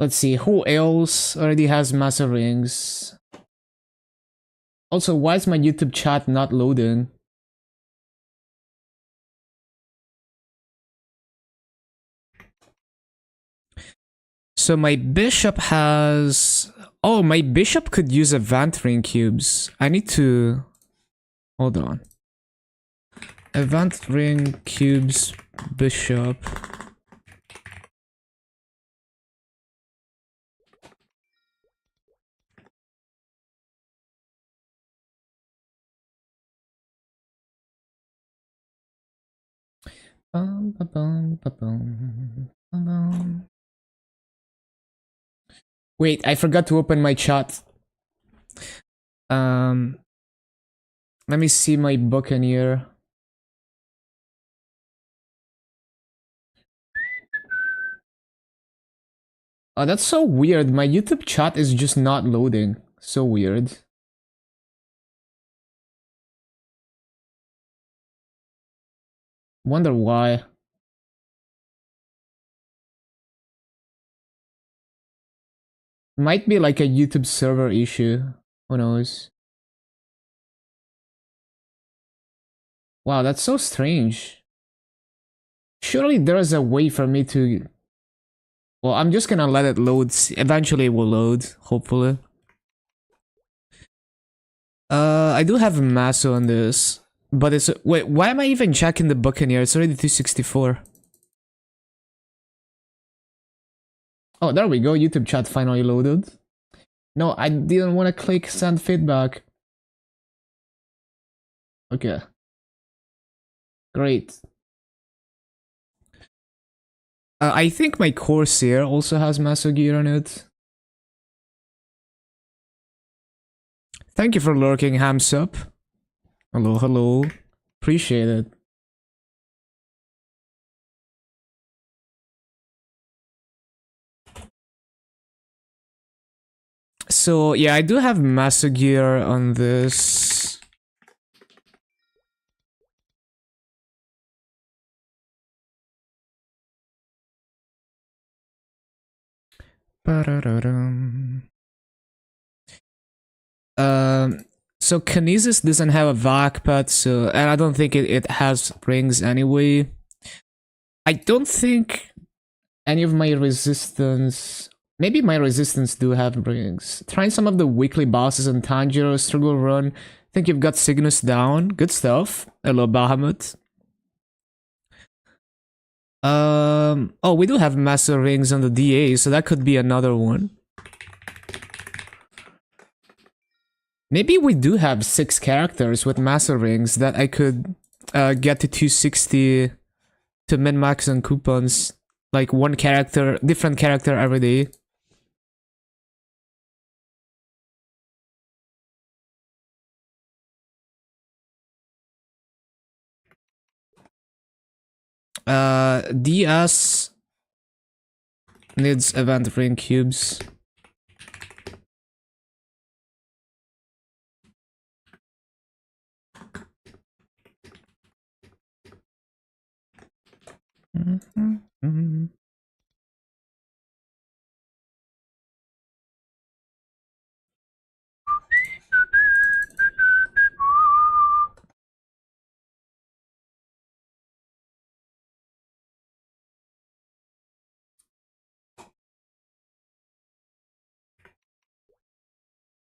Let's see, who else already has master rings? Also, why is my YouTube chat not loading? So my bishop has... Oh, my bishop could use event ring cubes. I need to... Hold on. Event ring cubes bishop. Wait, I forgot to open my chat. Let me see my buccaneer. Oh, that's so weird. My YouTube chat is just not loading. So weird. Wonder why. Might be like a YouTube server issue. Who knows? Wow, that's so strange. Surely there is a way for me to... Well, I'm just gonna let it load. Eventually it will load, hopefully. I do have Maso on this. But it's... Wait, why am I even checking the Buccaneer? It's already 264. Oh, there we go. YouTube chat finally loaded. No, I didn't want to click send feedback. Okay. Great. I think my Corsair also has Maso gear on it. Thank you for lurking, hams up. Hello, hello. Appreciate it. So, yeah, I do have Maso gear on this. So Kinesis doesn't have a vac pad, so, and I don't think it has rings anyway. I don't think any of my resistance... Maybe my resistance do have rings. Trying some of the weekly bosses on Tanjiro, Struggle Run. Think you've got Cygnus down. Good stuff. Hello, Bahamut. Oh, we do have Master Rings on the DA, so that could be another one. Maybe we do have 6 characters with Master Rings that I could get to 260 to min-max on coupons. Like one character, different character every day. DS needs event ring cubes.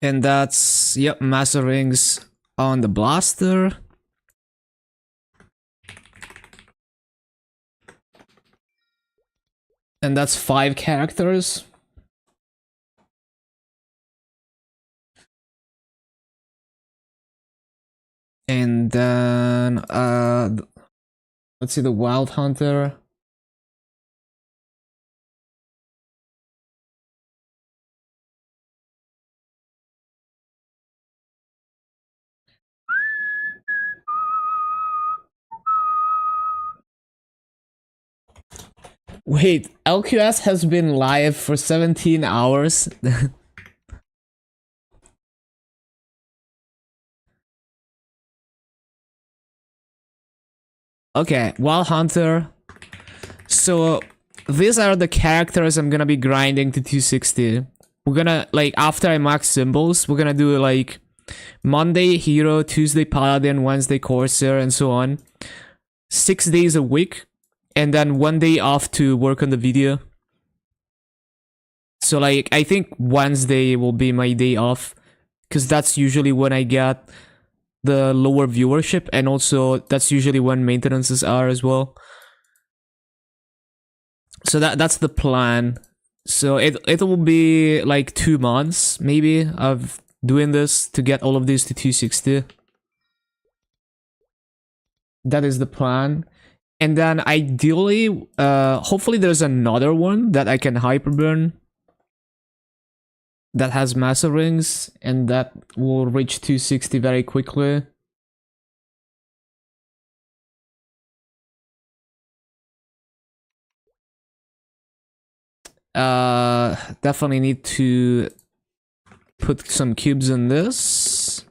And that's, yep, Master Rings on the blaster. And that's 5 characters. And then, let's see, the Wild Hunter. Wait, LQS has been live for 17 hours? Okay, Wild Hunter. So, these are the characters I'm gonna be grinding to 260. We're gonna, like, after I max symbols, we're gonna do, like, Monday Hero, Tuesday Paladin, Wednesday Corsair, and so on. 6 days a week, and then 1 day off to work on the video. So, like, I think Wednesday will be my day off, because that's usually when I get the lower viewership, and also that's usually when maintenances are as well. So that's the plan. So it will be like 2 months maybe of doing this to get all of these to 260. That is the plan. And then ideally, hopefully there's another one that I can hyperburn that has massive rings, and that will reach 260 very quickly. Definitely need to put some cubes in this.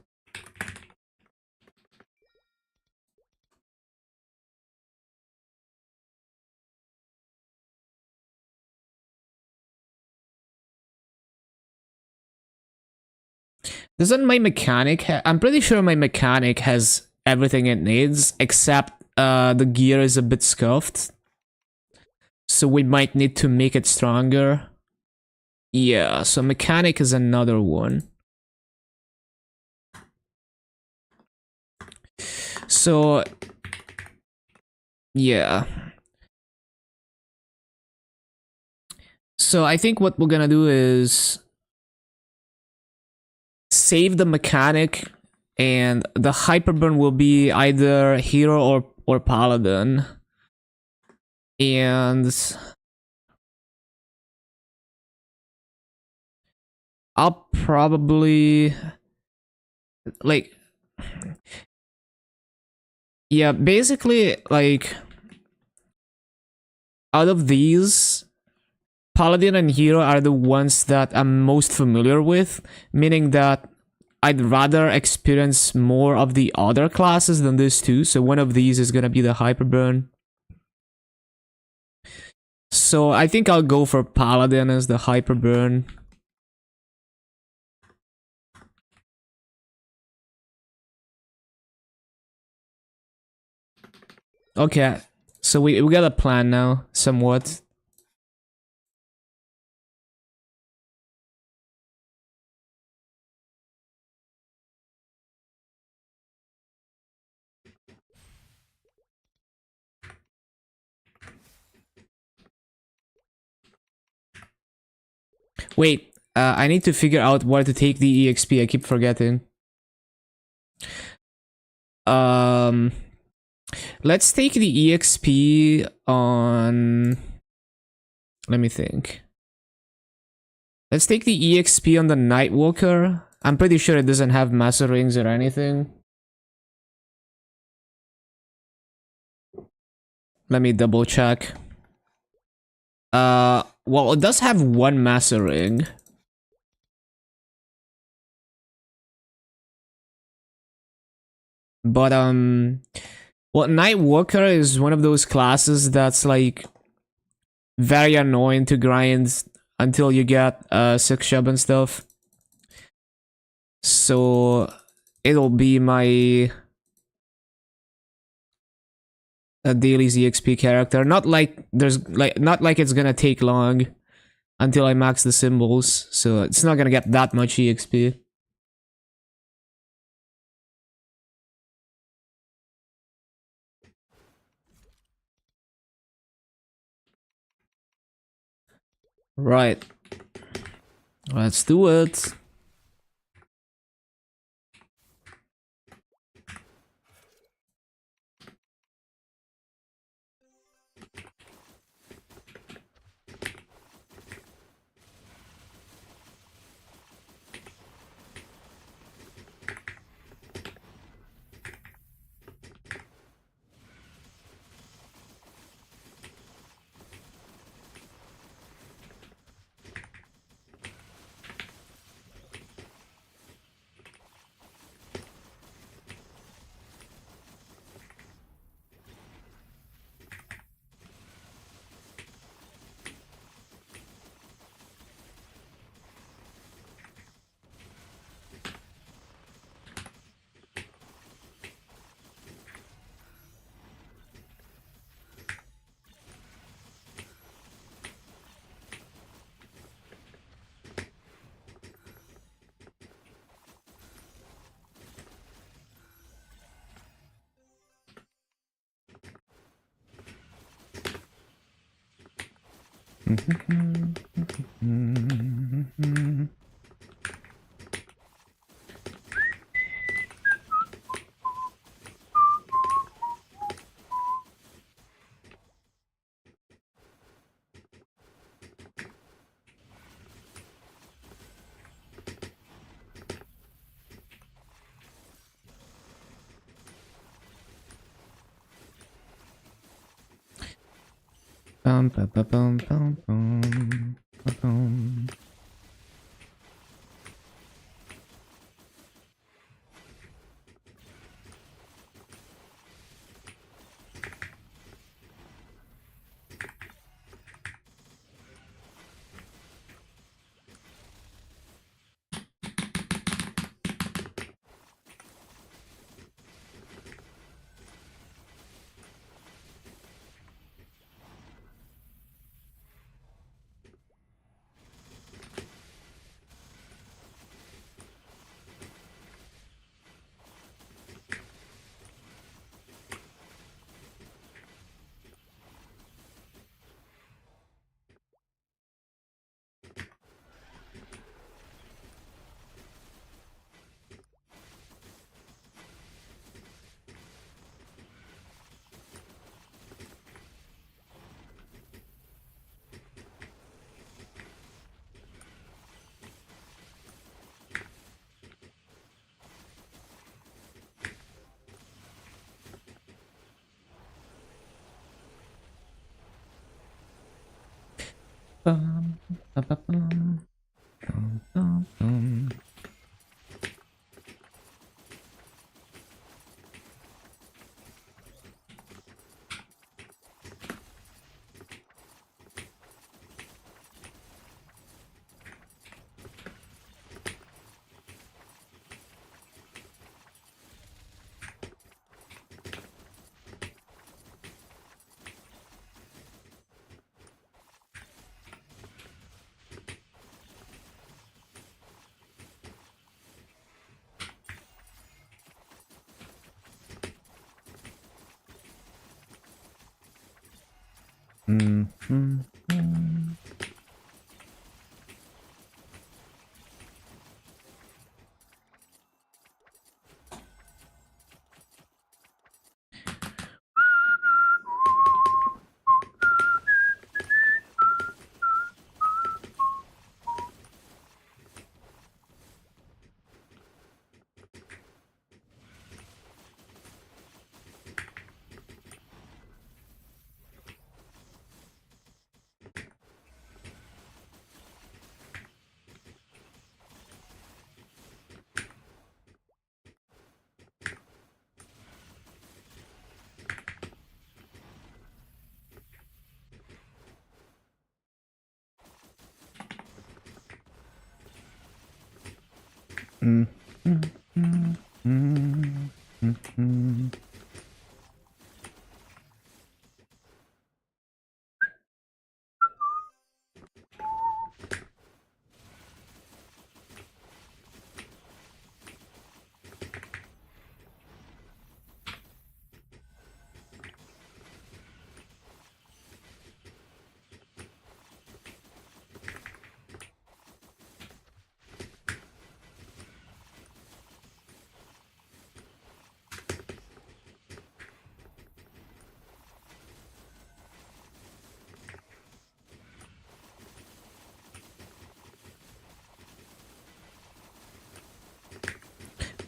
Doesn't my mechanic I'm pretty sure my mechanic has everything it needs, except the gear is a bit scuffed. So we might need to make it stronger. Yeah, so mechanic is another one. So, yeah. So I think what we're gonna do is save the mechanic, and the hyperburn will be either hero or paladin. And I'll probably, like, yeah, basically, like, out of these, Paladin and Hero are the ones that I'm most familiar with, meaning that I'd rather experience more of the other classes than these two, so one of these is gonna be the Hyperburn. So I think I'll go for Paladin as the Hyperburn. Okay, so we got a plan now, somewhat. Wait, I need to figure out where to take the EXP, I keep forgetting. Let's take the EXP on... Let me think. Let's take the EXP on the Nightwalker. I'm pretty sure it doesn't have Master Rings or anything. Let me double check. Well, it does have one Master Ring. But, well, Nightwalker is one of those classes that's, like, very annoying to grind until you get, 6 shub and stuff. So, it'll be my... a Daily's EXP character. Not like it's gonna take long until I max the symbols, so it's not gonna get that much EXP. Right. Let's do it. Bum, ba, ba, bum, bum, bum, ba, bum. Bum, ba, ba, bum, bum, bum, bum.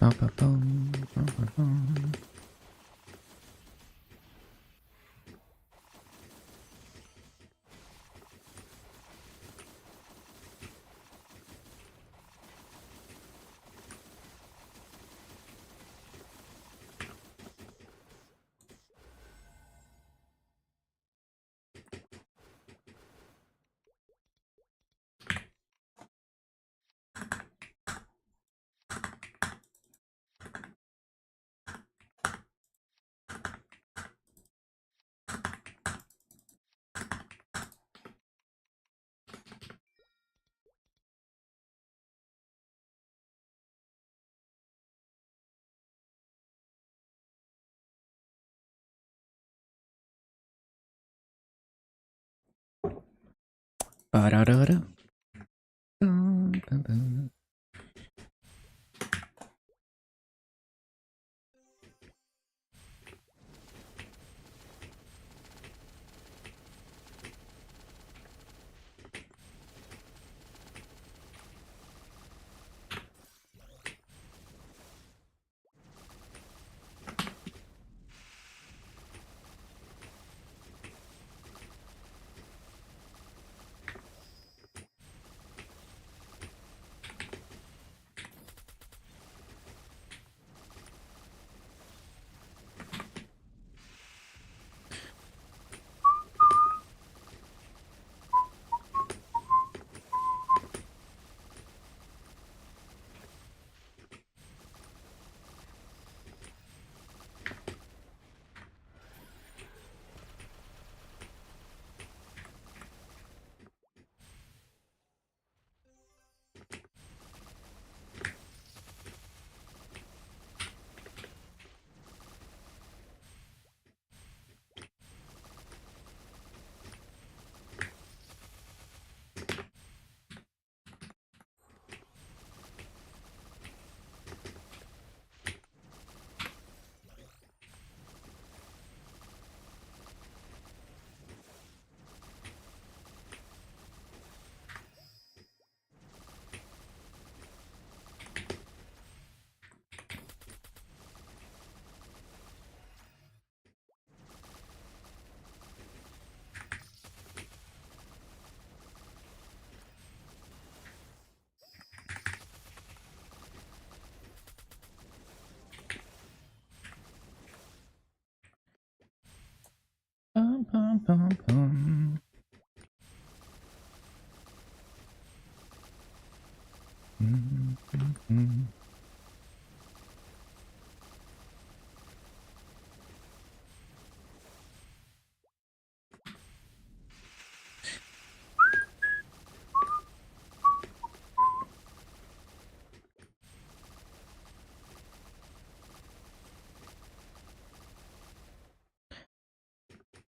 Bum, ba, bum, bum, ba, bum. Ba-da-da-da. Bum, bum, bum, bum.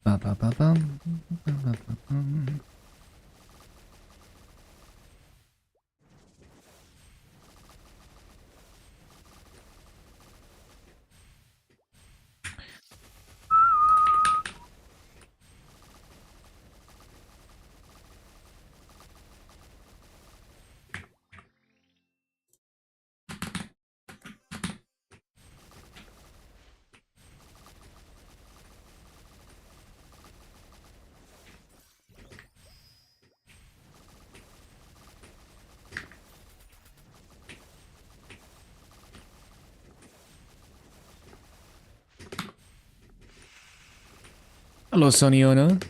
Ba-ba-ba-bum, ba-ba-ba-bum. Hello, Soniona.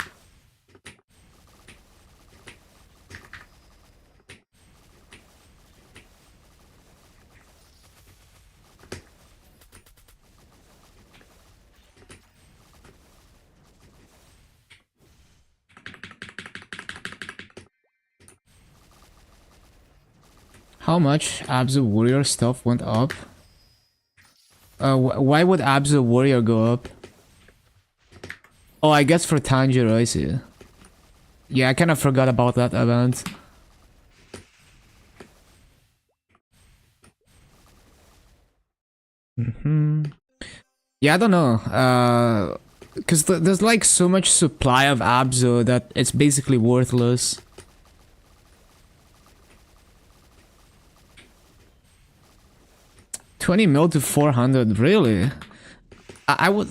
How much Abzu Warrior stuff went up? Why would Abzu Warrior go up? Oh, I guess for Tanjiro, I see. Yeah, I kind of forgot about that event. Yeah, I don't know. Because there's like so much supply of Abzu that it's basically worthless. $20 mil to 400, really? I would...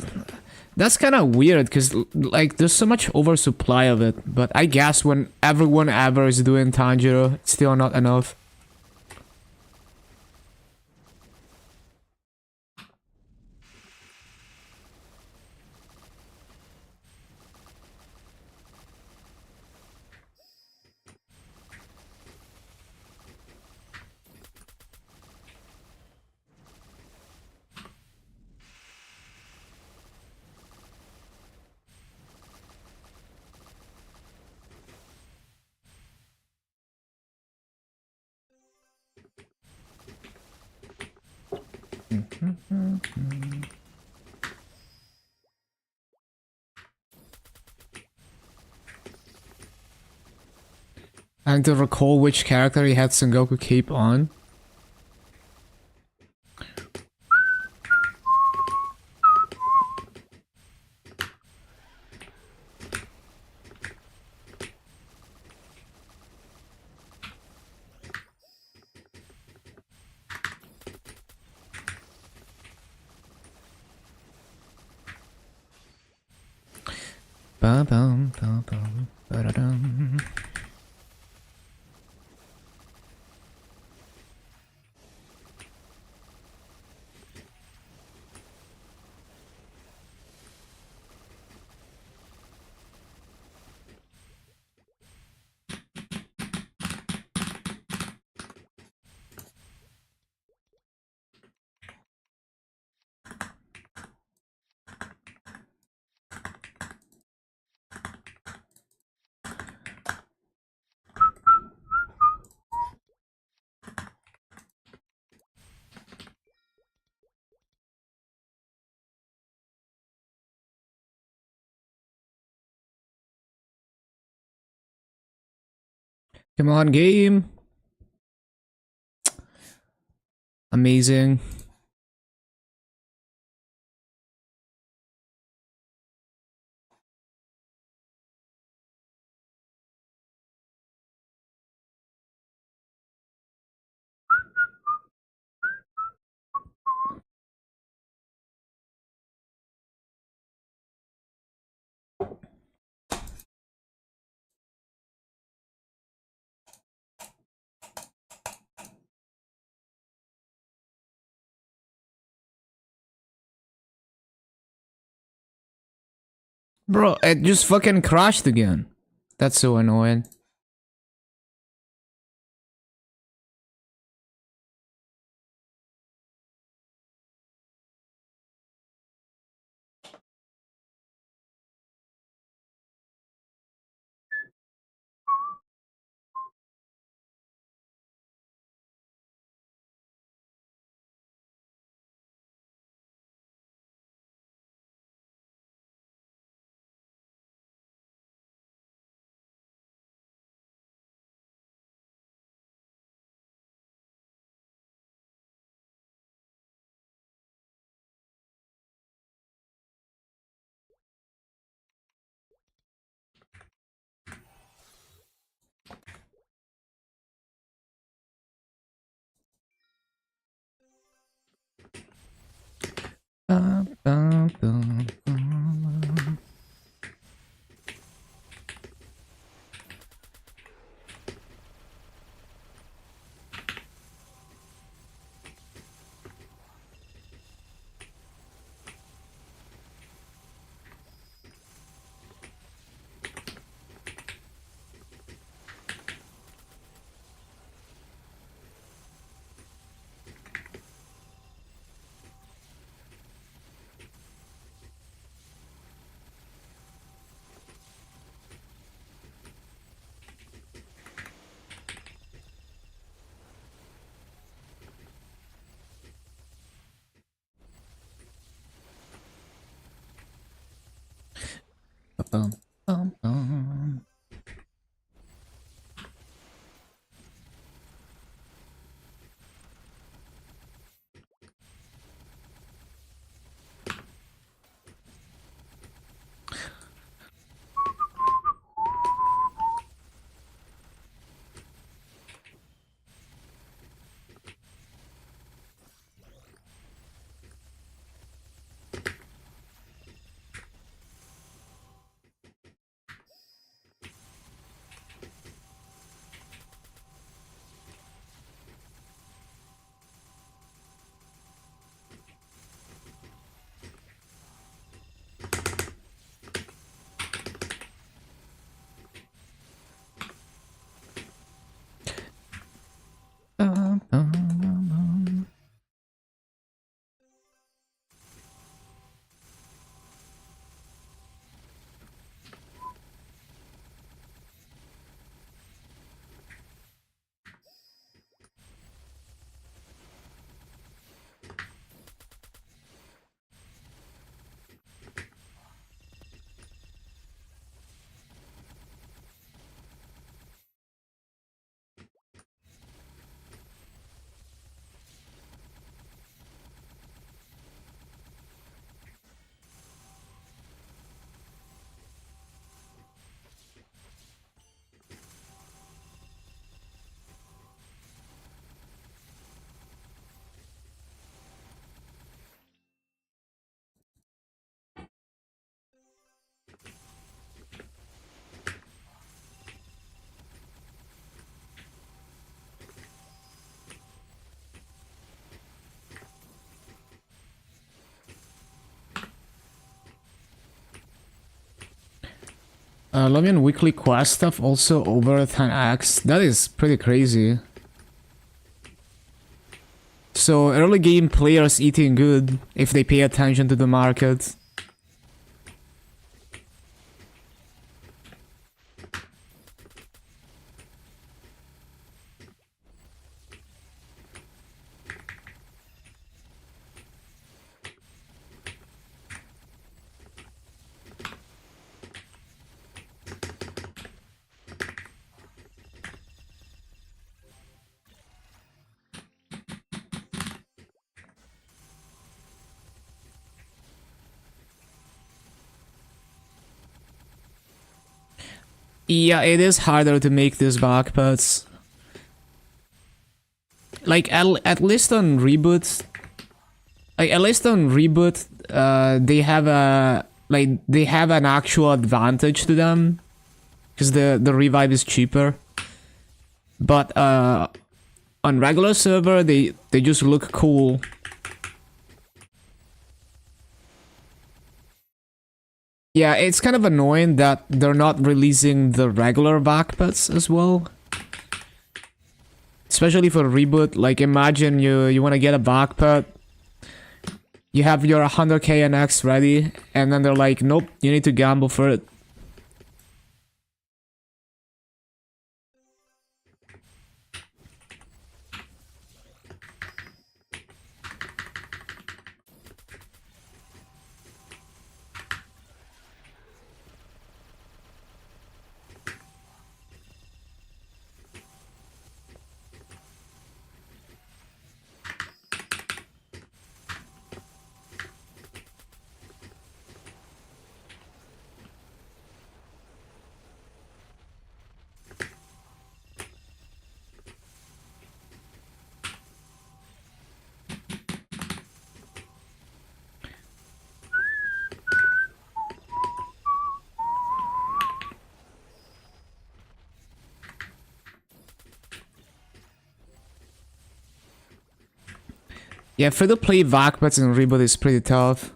That's kind of weird, because, like, there's so much oversupply of it. But I guess when everyone ever is doing Tanjiro, it's still not enough. I need to recall which character he had Sengoku cape on. Ba-bum, ba-bum, ba-da-dum. Come on, game. Amazing. Bro, it just fucking crashed again. That's so annoying. Bum, bum, bum. Lumion weekly quest stuff also over 10x. That is pretty crazy. So early game players eating good if they pay attention to the market. Yeah, it is harder to make these backpacks. Like at least on reboot, they have they have an actual advantage to them because the revive is cheaper. But on regular server, they just look cool. Yeah, it's kind of annoying that they're not releasing the regular backpacks as well. Especially for reboot, like imagine you want to get a backpack, you have your 100k NX ready, and then they're like, nope, you need to gamble for it. Yeah, free-to-play backpacks in reboot is pretty tough.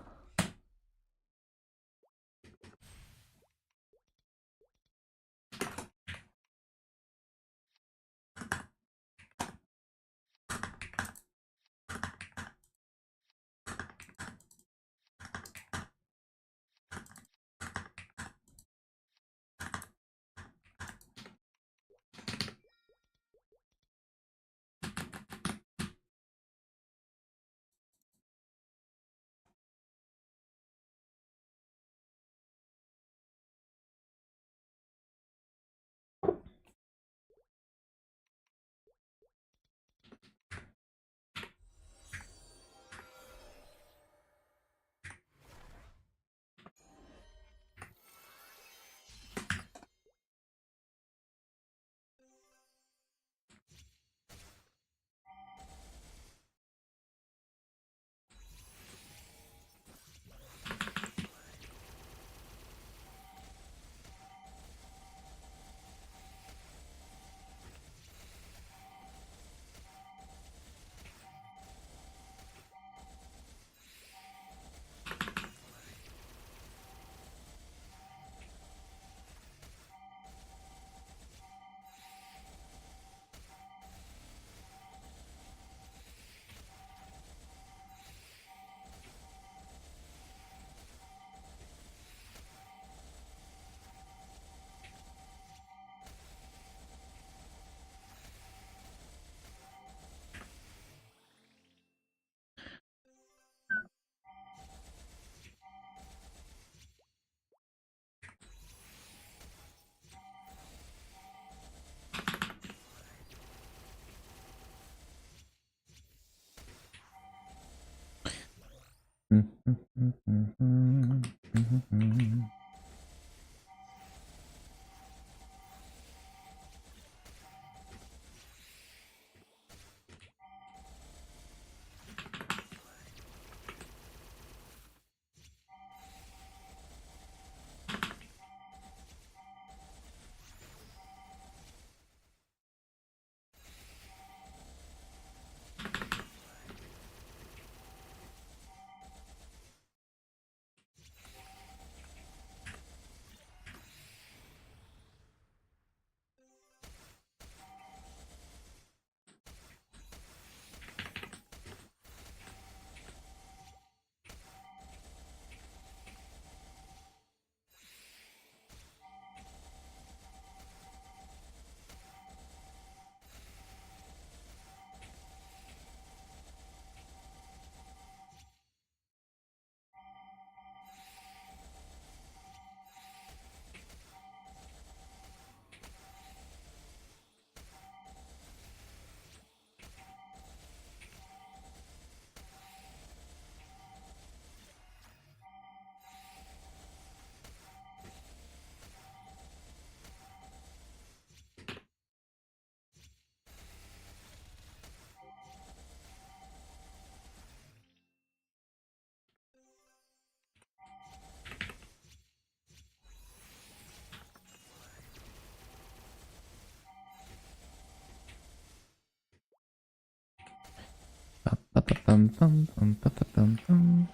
Bum, bum, bum, bum, bum, bum.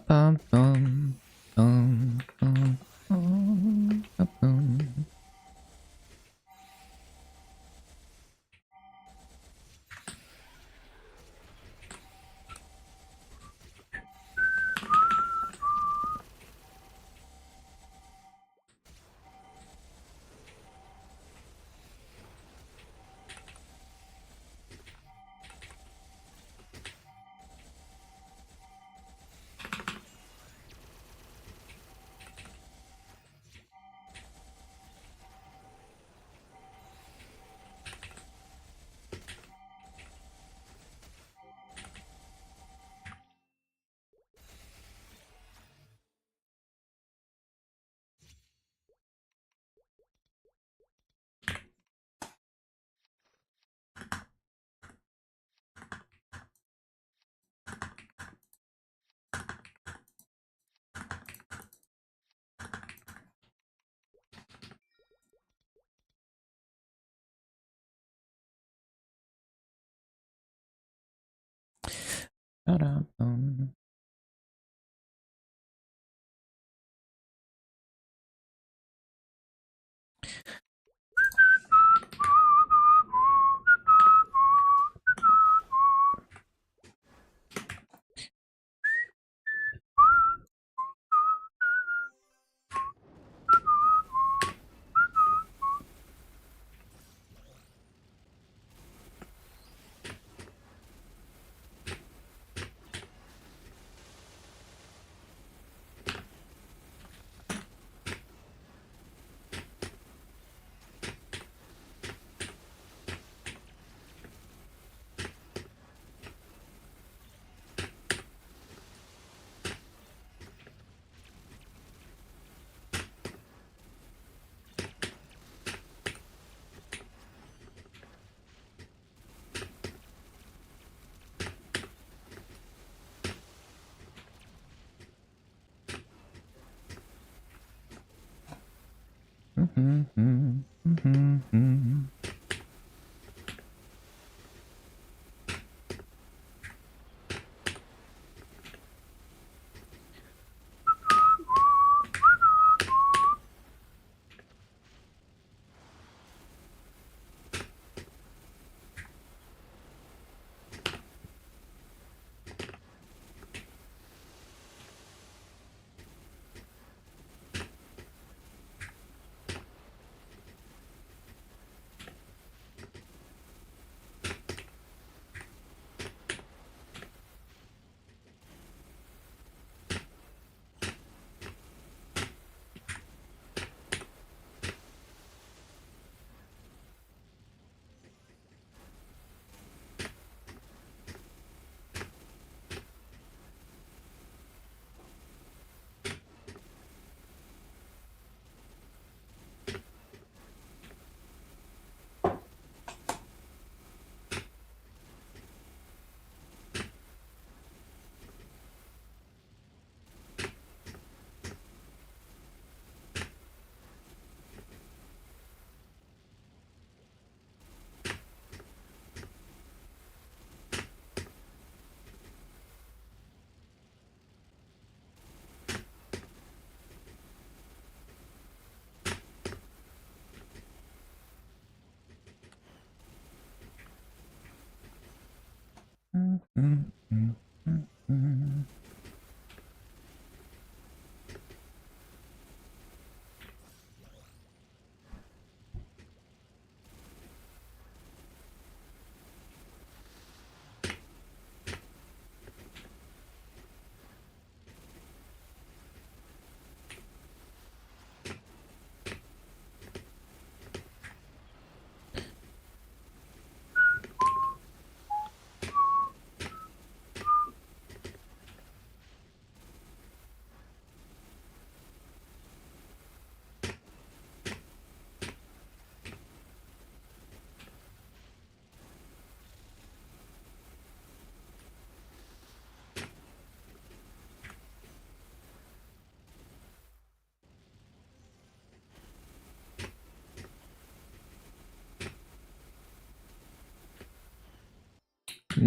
Bum, bum, bum, bum, bum, bum, bum. Ba-da-bum.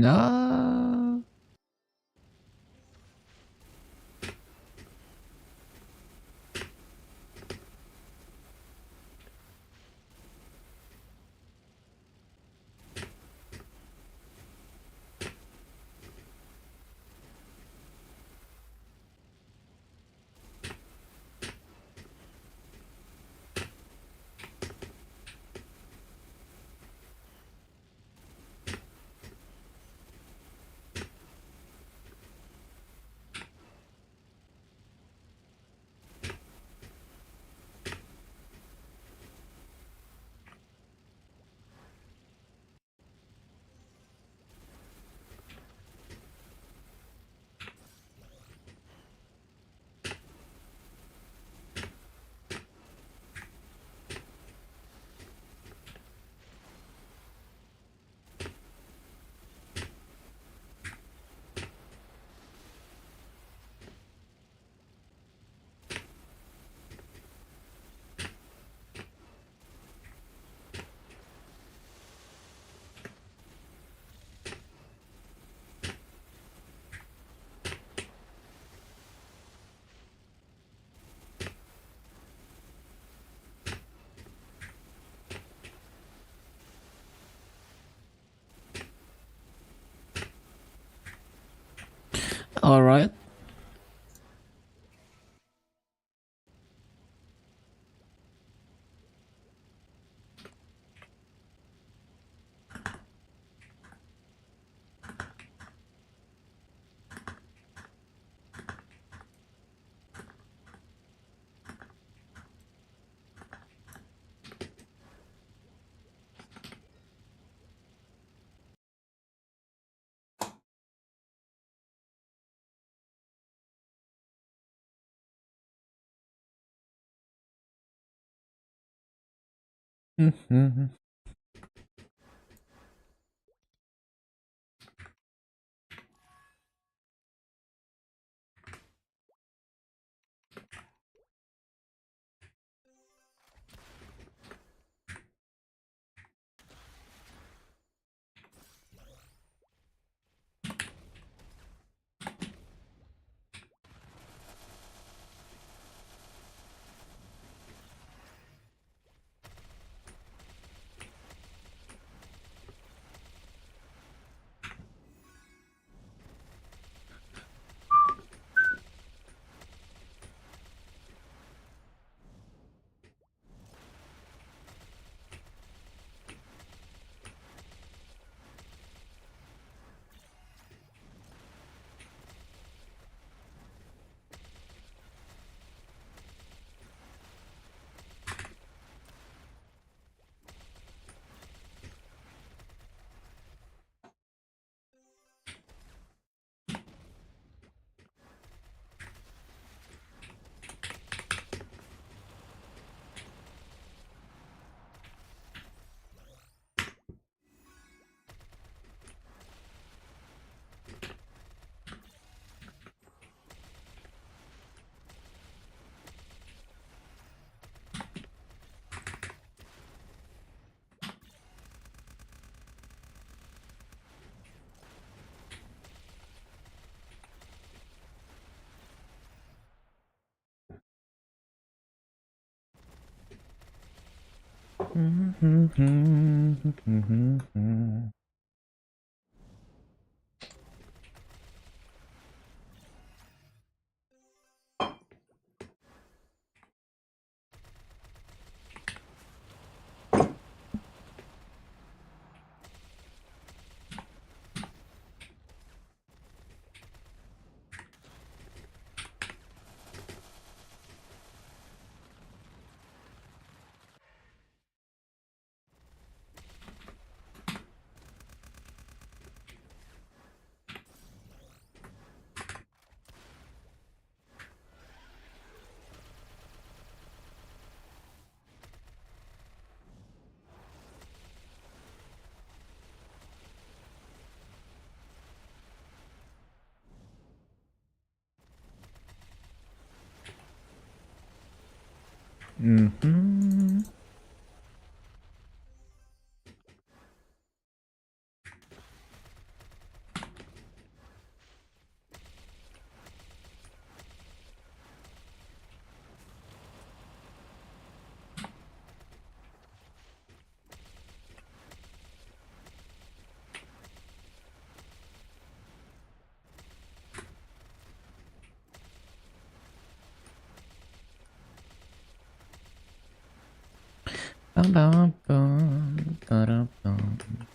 No. All right. Mm-hmm. Mm-hmm. Bum, bum, bum, ba-dum-bum.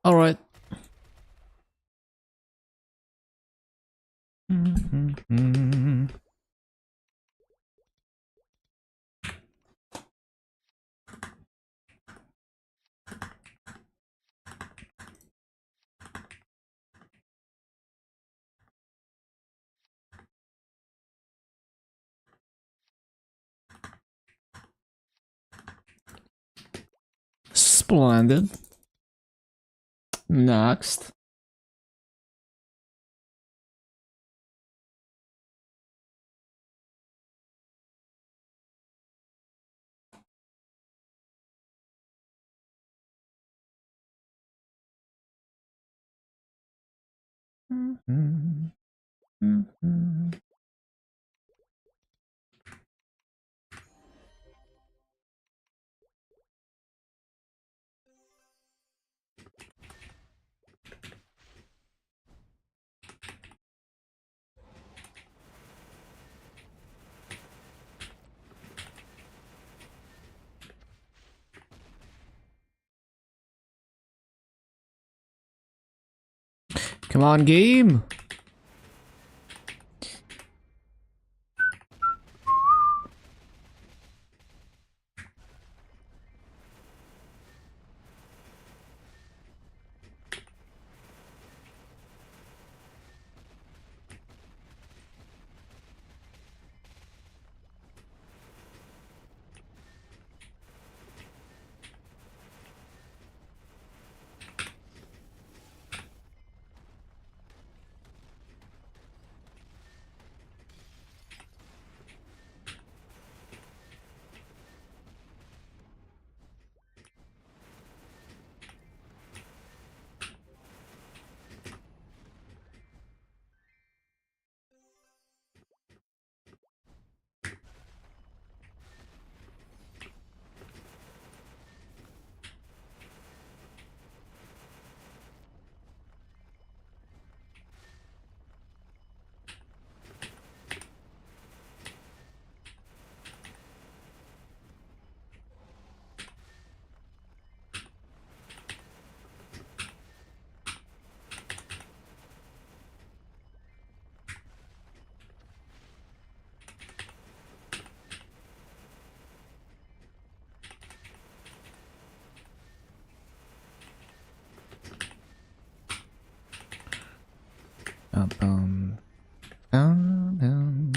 All right. Splendid. Next. Come on, game. Bum, bum, bum.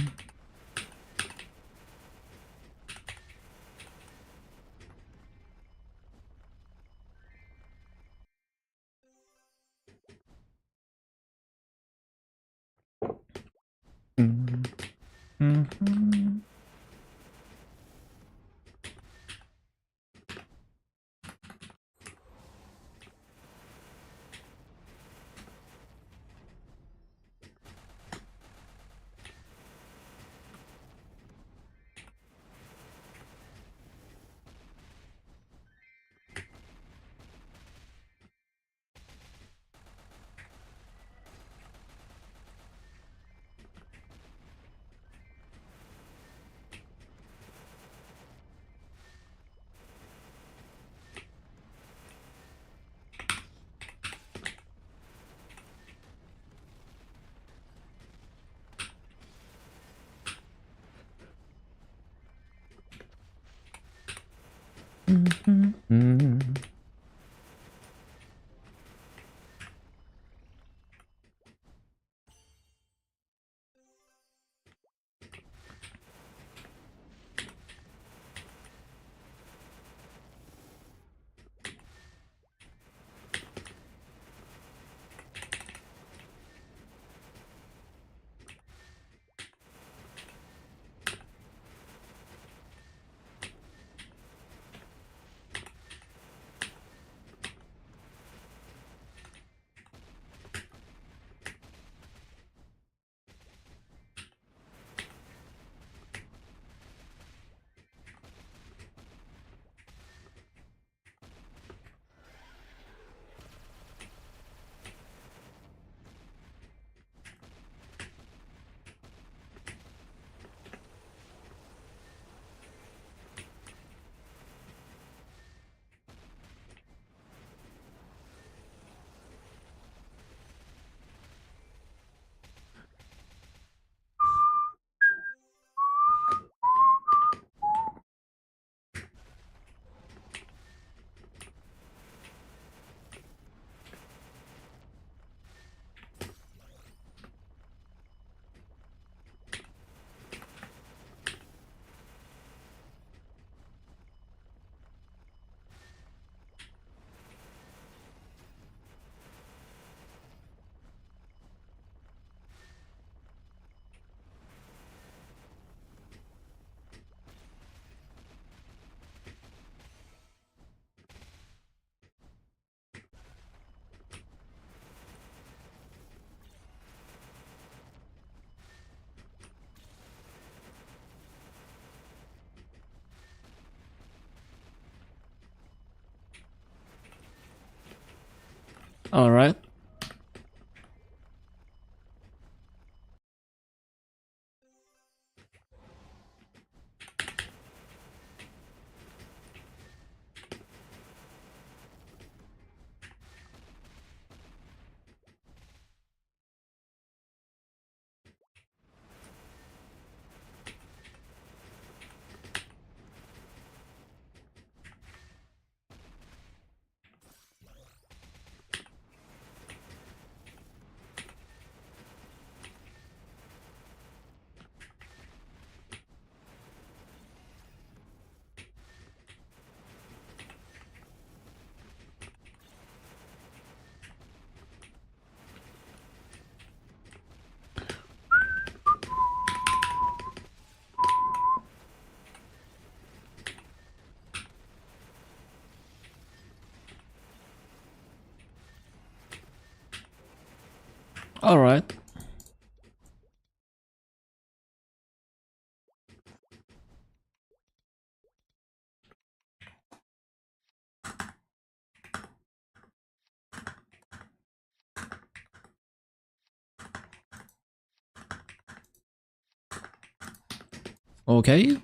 All right. All right. Okay.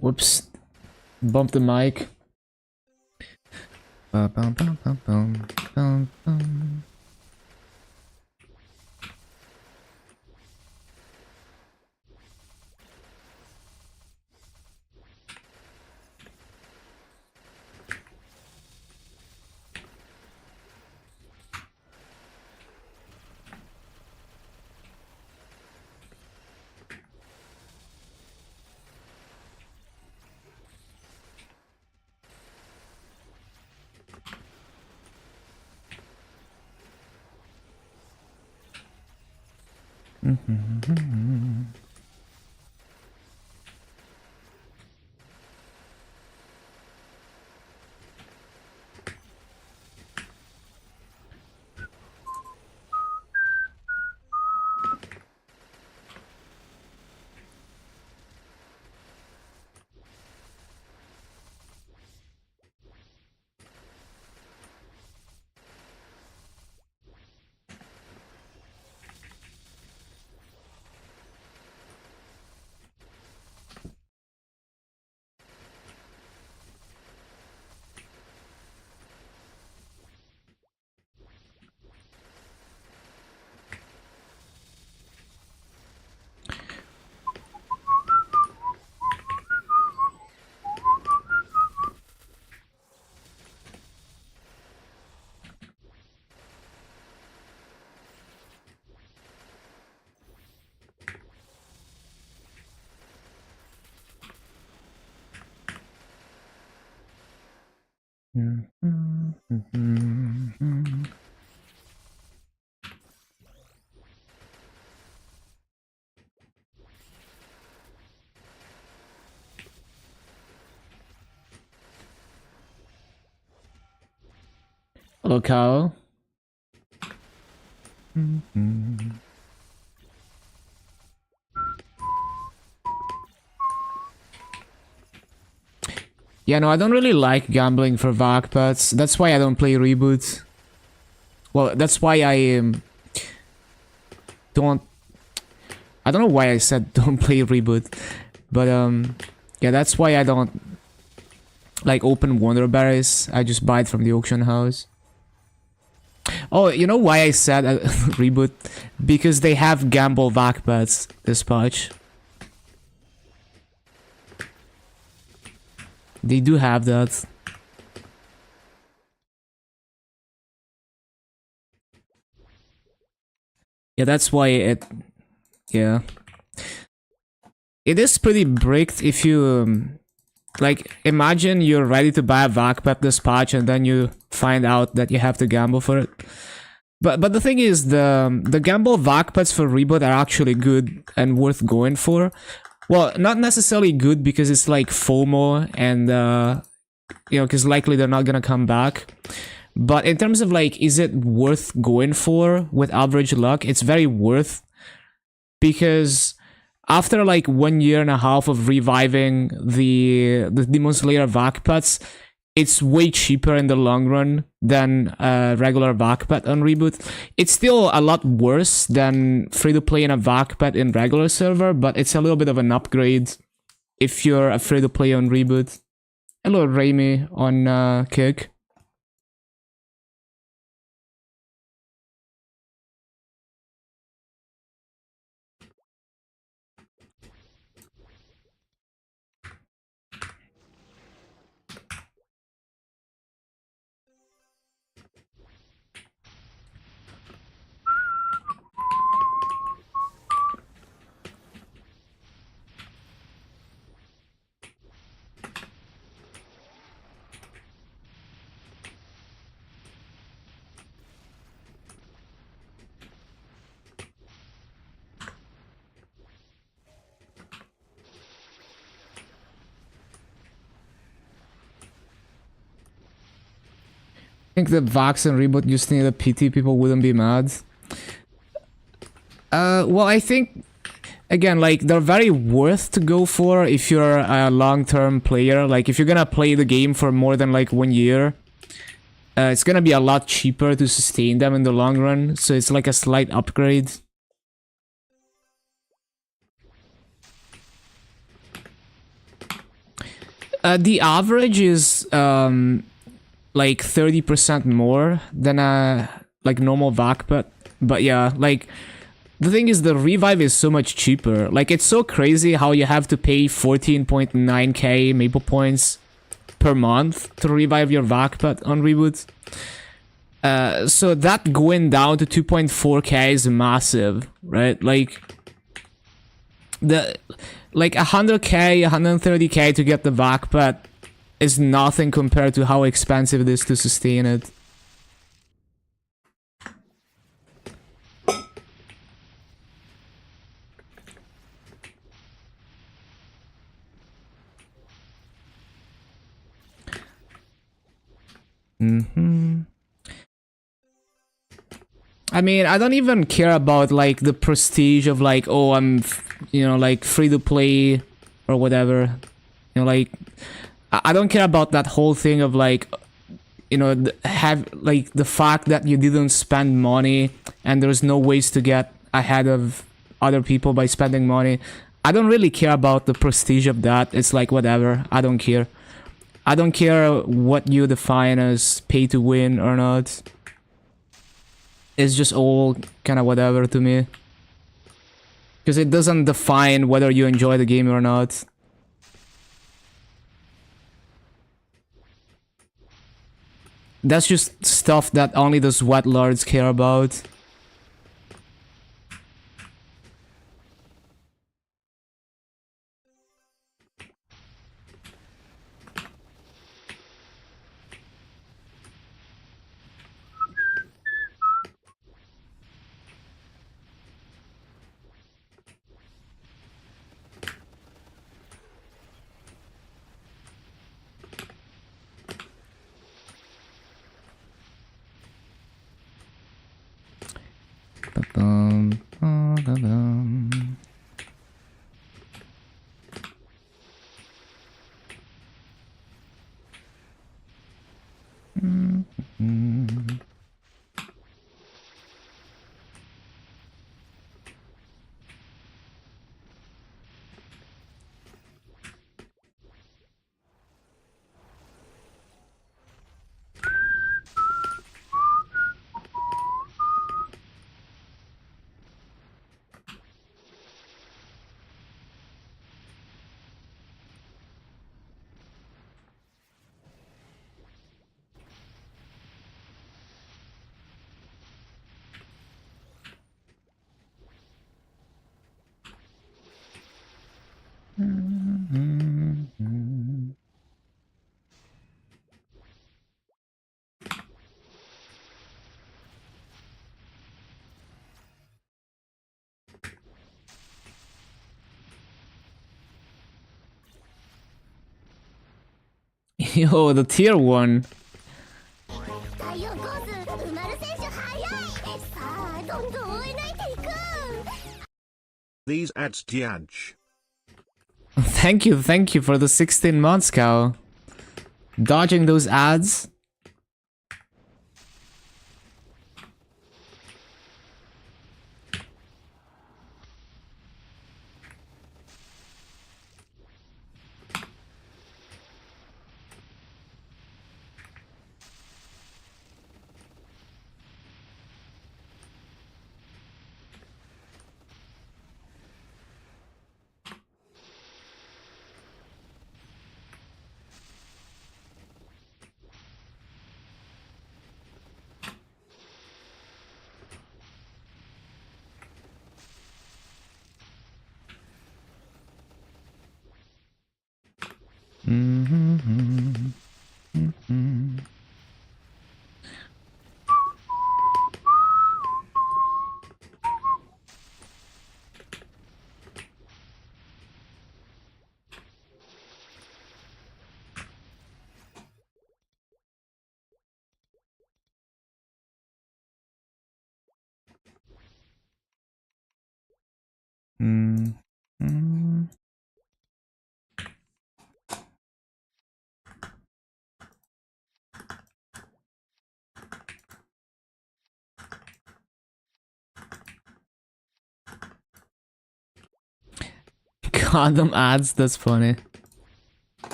Whoops. Bumped the mic. Bum, bum, bum, bum, bum, bum, bum. Hello, Kyle. Yeah, no, I don't really like gambling for VAC pets. That's why I don't play Reboot. Well, that's why I don't... I don't know why I said don't play Reboot. But, yeah, that's why I don't like open Wonder Berries. I just buy it from the auction house. Oh, you know why I said Reboot? Because they have gamble VAC pets, this patch. They do have that. Yeah, that's why it... Yeah. It is pretty bricked if you... like, imagine you're ready to buy a VAC pet this patch and then you find out that you have to gamble for it. But the thing is, the gamble VAC pets for Reboot are actually good and worth going for. Well, not necessarily good because it's like FOMO and, you know, because likely they're not gonna come back. But in terms of like, is it worth going for with average luck? It's very worth, because after like 1.5 years of reviving the Demon Slayer VAC pets, it's way cheaper in the long run than regular VACPet on Reboot. It's still a lot worse than free-to-play in a VACPet in regular server, but it's a little bit of an upgrade if you're a free-to-play on Reboot. Hello, Raimi on Kick. I think the Vax and Reboot just need a PT, people wouldn't be mad. Well, I think, again, like, they're very worth to go for if you're a long-term player. Like, if you're gonna play the game for more than, like, 1 year, it's gonna be a lot cheaper to sustain them in the long run, so it's like a slight upgrade. The average is, like 30% more than a like normal VAC, but yeah, like the thing is the revive is so much cheaper. Like it's so crazy how you have to pay 14.9k Maple points per month to revive your VAC on Reboot. So that going down to 2.4k is massive, right? Like the 100k, 130k to get the VAC is nothing compared to how expensive it is to sustain it. I mean, I don't even care about like the prestige of like, oh, I'm, you know, like free to play or whatever. You know, like I don't care about that whole thing of like, you know, have like the fact that you didn't spend money and there's no ways to get ahead of other people by spending money. I don't really care about the prestige of that. It's like whatever. I don't care. I don't care what you define as pay to win or not. It's just all kind of whatever to me. Because it doesn't define whether you enjoy the game or not. That's just stuff that only the sweat lords care about. Yo, the tier 1. These ads Dianch. Thank you for the 16 months, Cow. dodging those ads. Condom ads, that's funny.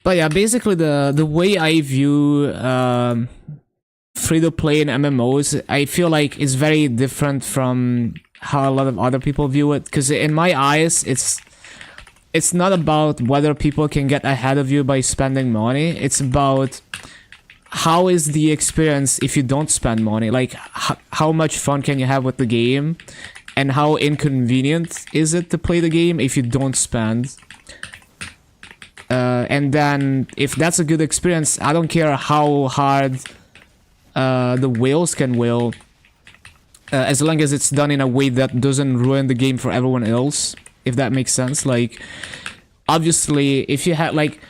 But yeah, basically the way I view free-to-play in MMOs, I feel like it's very different from how a lot of other people view it. Because in my eyes, it's not about whether people can get ahead of you by spending money. It's about how is the experience if you don't spend money. Like, how much fun can you have with the game? And how inconvenient is it to play the game if you don't spend? And then, if that's a good experience, I don't care how hard the whales can whale, as long as it's done in a way that doesn't ruin the game for everyone else, if that makes sense. Like, obviously, if you had, like,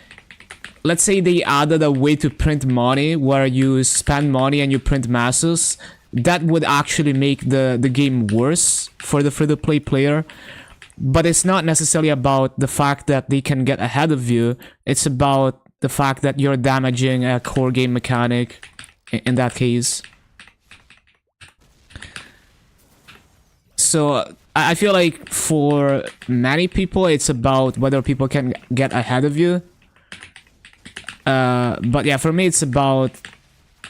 let's say they added a way to print money where you spend money and you print masses, that would actually make the game worse for the free-to-play player. But it's not necessarily about the fact that they can get ahead of you. It's about the fact that you're damaging a core game mechanic in that case. So I feel like for many people, it's about whether people can get ahead of you. But yeah, for me, it's about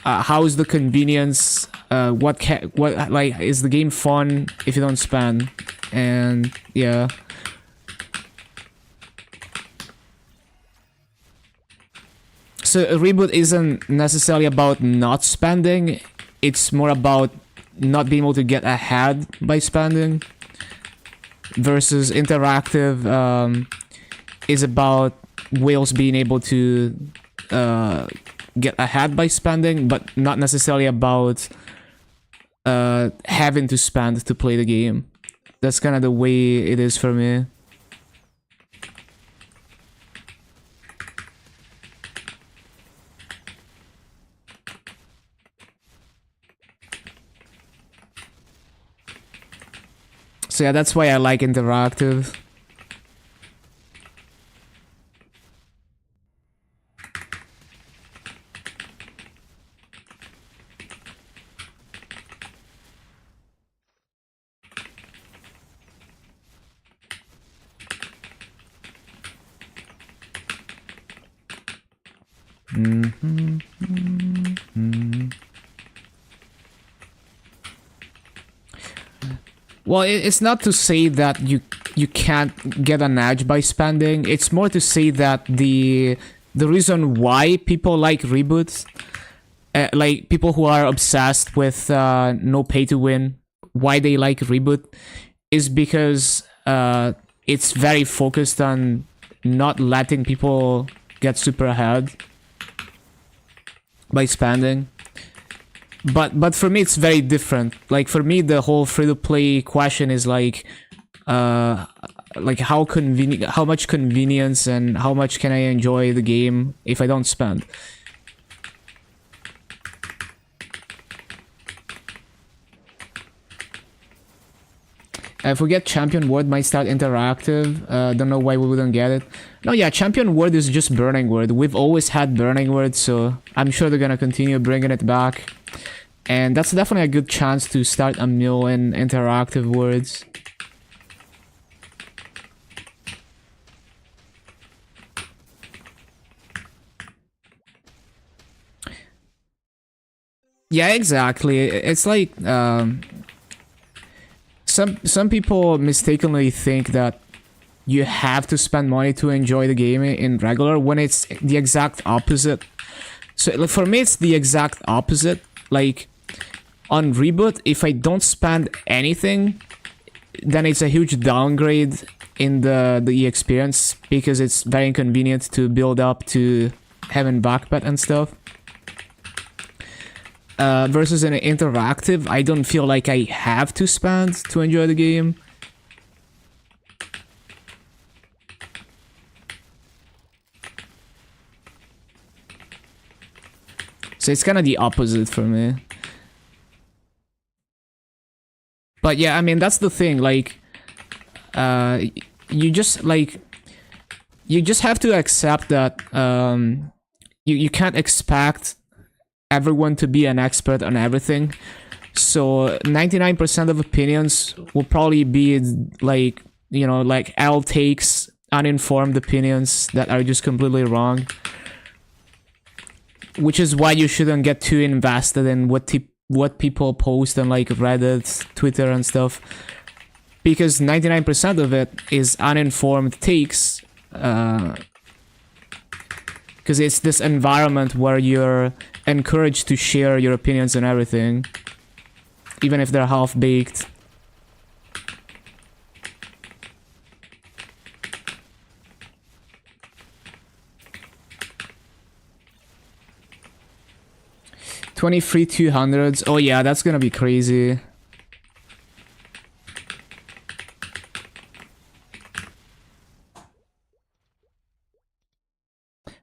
how is the convenience. What like is the game fun if you don't spend? And yeah. So a reboot isn't necessarily about not spending, it's more about not being able to get ahead by spending. Versus interactive is about whales being able to get ahead by spending, but not necessarily about having to spend to play the game. That's kind of the way it is for me. So yeah, that's why I like interactive. Well, it's not to say that you can't get an edge by spending. It's more to say that the reason why people like reboots, like people who are obsessed with no pay to win, why they like reboot, is because it's very focused on not letting people get super ahead. by spending. But for me, it's very different. Like, for me, the whole free-to-play question is like how much convenience and how much can I enjoy the game if I don't spend. If we get Champion Word, might start interactive. Don't know why we wouldn't get it. No, yeah, Champion Word is just Burning Word. We've always had Burning Word, so I'm sure they're gonna continue bringing it back. And that's definitely a good chance to start a mill in interactive words. Yeah, exactly. It's like some people mistakenly think that you have to spend money to enjoy the game in regular, when it's the exact opposite. So like, for me, it's the exact opposite. Like, on Reboot, if I don't spend anything, then it's a huge downgrade in the experience, because it's very inconvenient to build up to having backpet and stuff. Versus an interactive, I don't feel like I have to spend to enjoy the game. So it's kind of the opposite for me. But yeah, I mean, that's the thing, like, you just have to accept that you can't expect everyone to be an expert on everything. So 99% of opinions will probably be like, you know, like L takes, uninformed opinions that are just completely wrong. Which is why you shouldn't get too invested in what people post on like Reddit, Twitter and stuff. Because 99% of it is uninformed takes. Because it's this environment where you're encouraged to share your opinions and everything, even if they're half-baked. $23 200s. Oh yeah, that's gonna be crazy.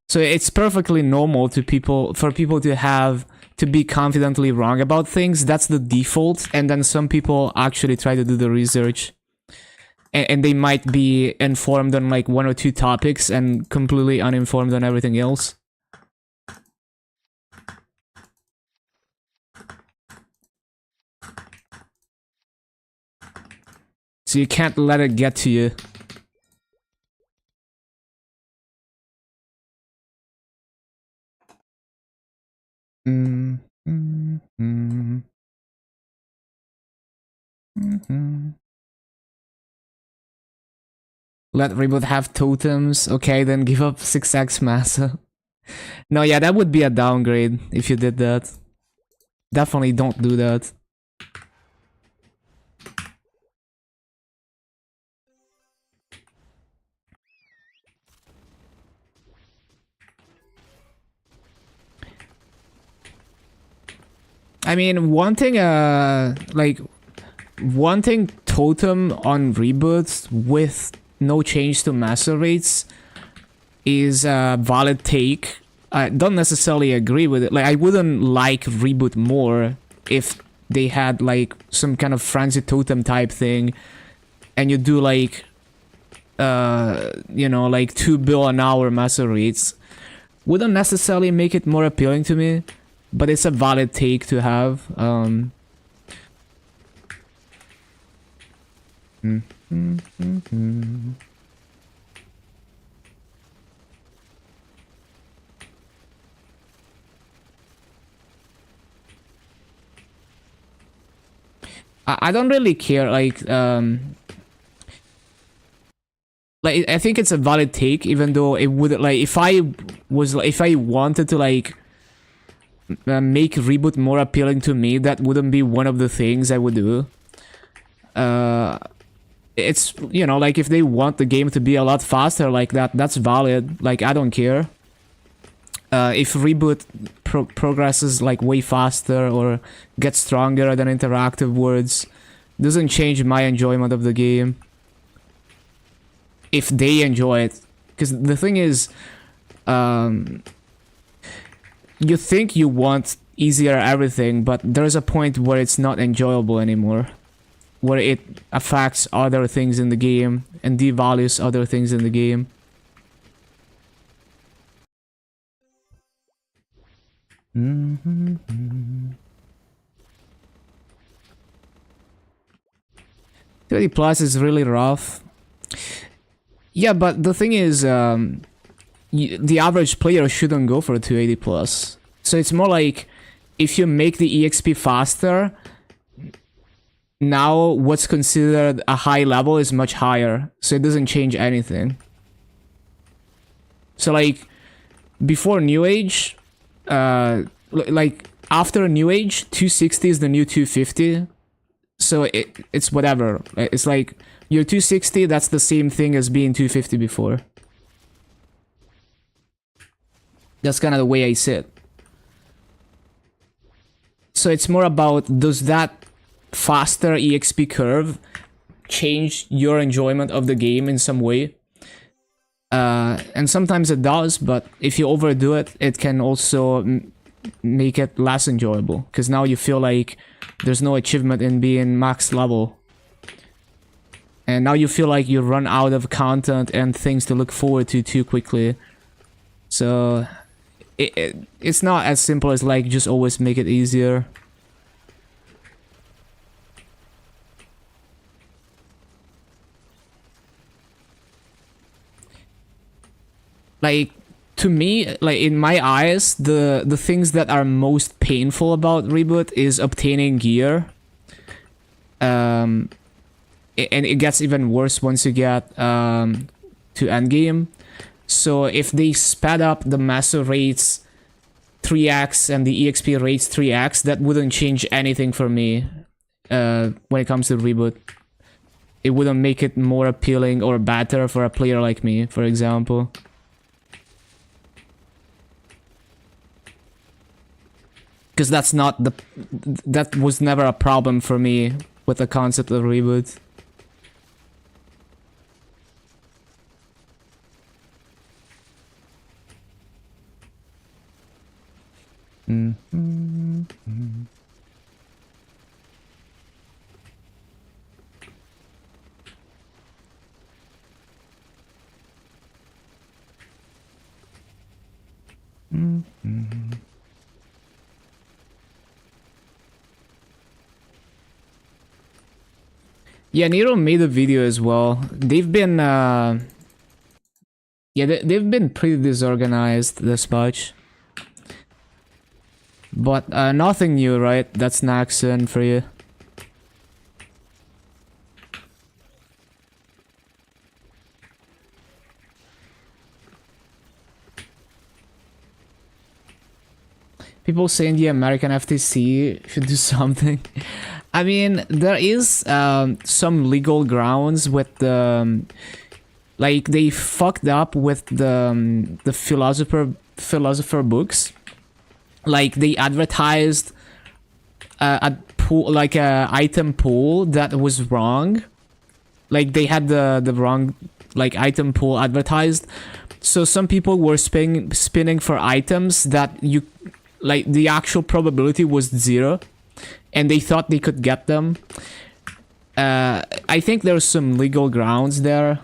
So it's perfectly normal for people to be confidently wrong about things. That's the default, and then some people actually try to do the research, and they might be informed on like one or two topics and completely uninformed on everything else. So you can't let it get to you. Let Reboot have totems. Okay, then give up 6x massa. No, yeah, that would be a downgrade if you did that. Definitely don't do that. I mean, wanting totem on reboots with no change to master rates is a valid take. I don't necessarily agree with it. Like, I wouldn't like Reboot more if they had like some kind of frenzy totem type thing, and you do like, you know, like 2 bill an hour master rates. Wouldn't necessarily make it more appealing to me, but it's a valid take to have. I don't really care, like I think it's a valid take, even though it would, like, if I wanted to like make Reboot more appealing to me, that wouldn't be one of the things I would do. It's, you know, like, if they want the game to be a lot faster like that, that's valid. Like, I don't care. if reboot progresses like way faster or gets stronger than interactive words, doesn't change my enjoyment of the game. If they enjoy it, because the thing is, you think you want easier everything, but there's a point where it's not enjoyable anymore, where it affects other things in the game and devalues other things in the game. Mm-hmm. 30 plus is really rough. Yeah, but the thing is, the average player shouldn't go for 280 plus. So it's more like, if you make the EXP faster, now what's considered a high level is much higher. So it doesn't change anything. So like, before New Age, like after New Age, 260 is the new 250. So it's whatever. It's like, you're 260, that's the same thing as being 250 before. That's kind of the way I see it. So it's more about, does that faster EXP curve change your enjoyment of the game in some way? And sometimes it does, but if you overdo it, it can also make it less enjoyable. Because now you feel like there's no achievement in being max level. And now you feel like you run out of content and things to look forward to too quickly. So it's not as simple as like just always make it easier. Like, to me, like in my eyes, the things that are most painful about reboot is obtaining gear. And it gets even worse once you get to endgame. So if they sped up the master rates 3x and the EXP rates 3x, that wouldn't change anything for me when it comes to reboot. It wouldn't make it more appealing or better for a player like me, for example. Because that was never a problem for me with the concept of reboot. Yeah, Nero made a video as well. They've been they've been pretty disorganized this patch. But nothing new, right? That's Naxon for you. People saying the American FTC should do something. I mean, there is some legal grounds with the... like, they fucked up with the philosopher books. Like, they advertised a pool, like a item pool that was wrong. Like, they had the wrong like item pool advertised. So some people were spinning for items that you... like, the actual probability was 0. And they thought they could get them. I think there's some legal grounds there.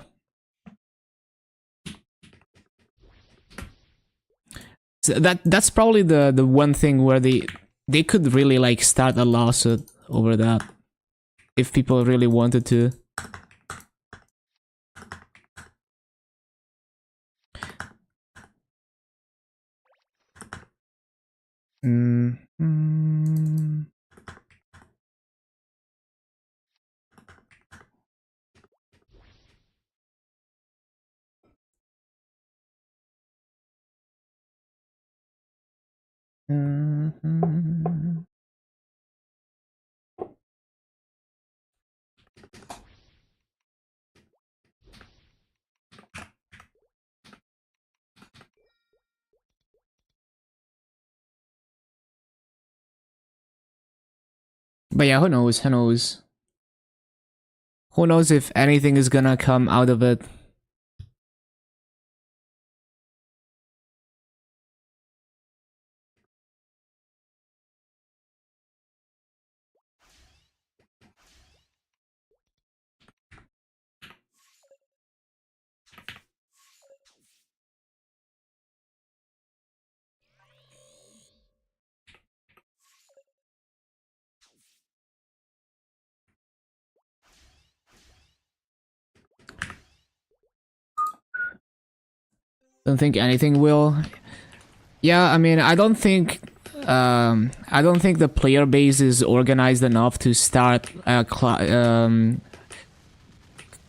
So that's probably the one thing where they could really like start a lawsuit over that. If people really wanted to. But yeah, who knows? Who knows? Who knows if anything is gonna come out of it? Don't think anything will. Yeah, I mean, I don't think the player base is organized enough to start a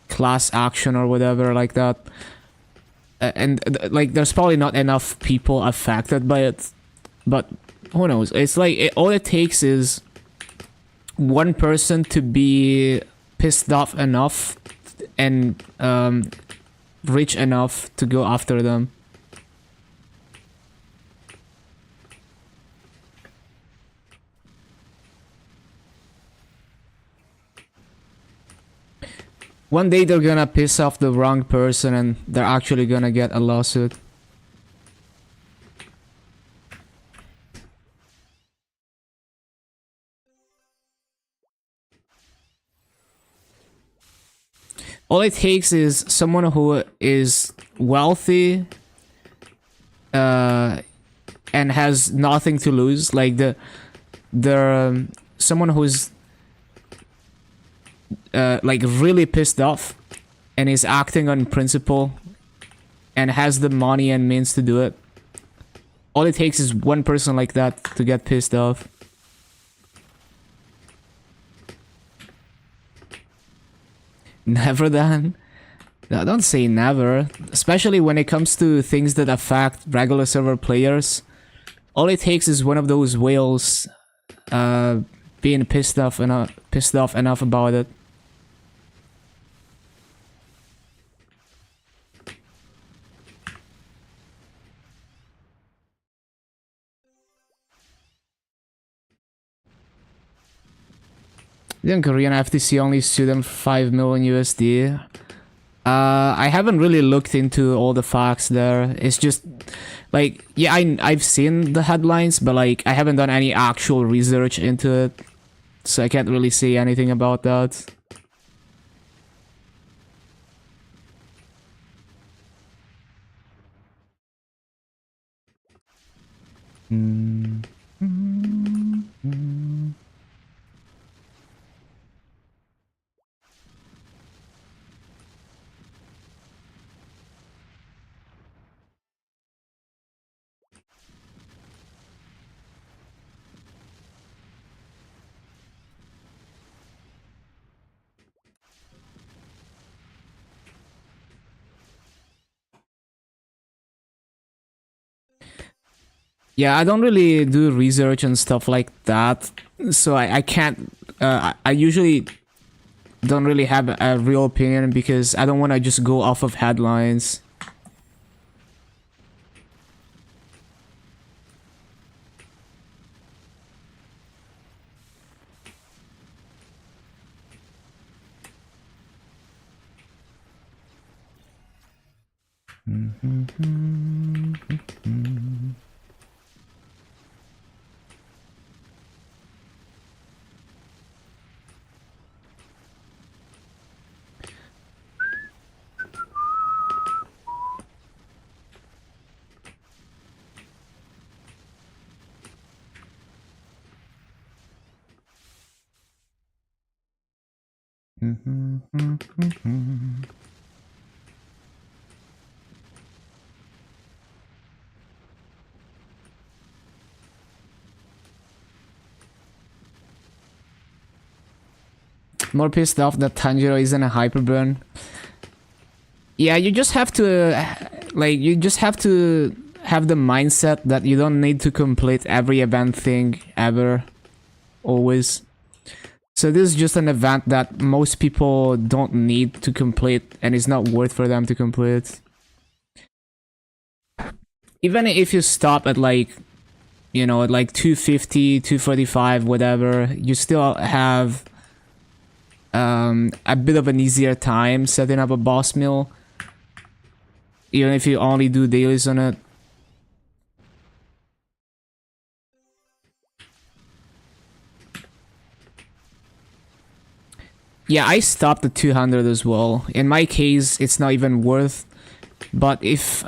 class action or whatever like that. Like, there's probably not enough people affected by it, but who knows? It's like all it takes is one person to be pissed off enough and rich enough to go after them. One day they're gonna piss off the wrong person and they're actually gonna get a lawsuit. All it takes is someone who is wealthy and has nothing to lose, like someone who's like really pissed off and is acting on principle and has the money and means to do it. All it takes is one person like that to get pissed off. Never then? No, don't say never. Especially when it comes to things that affect regular server players. All it takes is one of those whales being pissed off enough about it. Didn't Korean FTC only sue them for 5 million USD? I haven't really looked into all the facts there. It's just like, yeah, I've seen the headlines, but like I haven't done any actual research into it, so I can't really say anything about that. Yeah, I don't really do research and stuff like that, so I can't. I usually don't really have a real opinion because I don't want to just go off of headlines. More pissed off that Tanjiro isn't a hyperburn. Yeah, you just have to, you just have to have the mindset that you don't need to complete every event thing ever, always. So this is just an event that most people don't need to complete and it's not worth for them to complete. Even if you stop at like you know, at like 250, 245, whatever, you still have a bit of an easier time setting up a boss mill, even if you only do dailies on it. Yeah, I stopped at 200 as well. In my case, it's not even worth. But if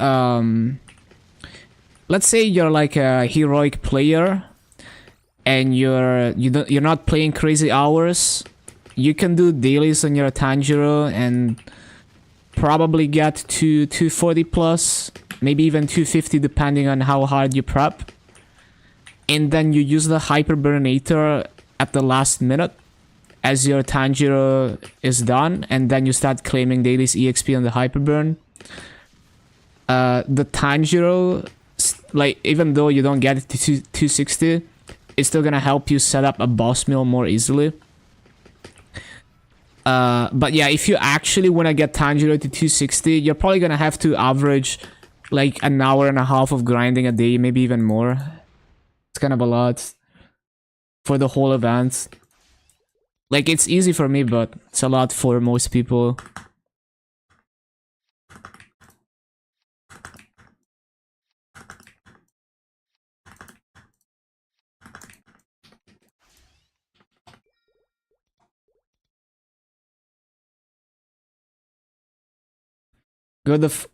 let's say you're like a heroic player and you're not playing crazy hours, you can do dailies on your Tanjiro and probably get to 240 plus, maybe even 250 depending on how hard you prep. And then you use the Hyperburnator at the last minute as your Tanjiro is done, and then you start claiming dailies EXP on the Hyperburn. The Tanjiro, like, even though you don't get it to 260, it's still gonna help you set up a boss mill more easily. But yeah, if you actually want to get Tanjiro to 260, you're probably gonna have to average like an hour and a half of grinding a day, maybe even more. It's kind of a lot for the whole event. Like, it's easy for me, but it's a lot for most people.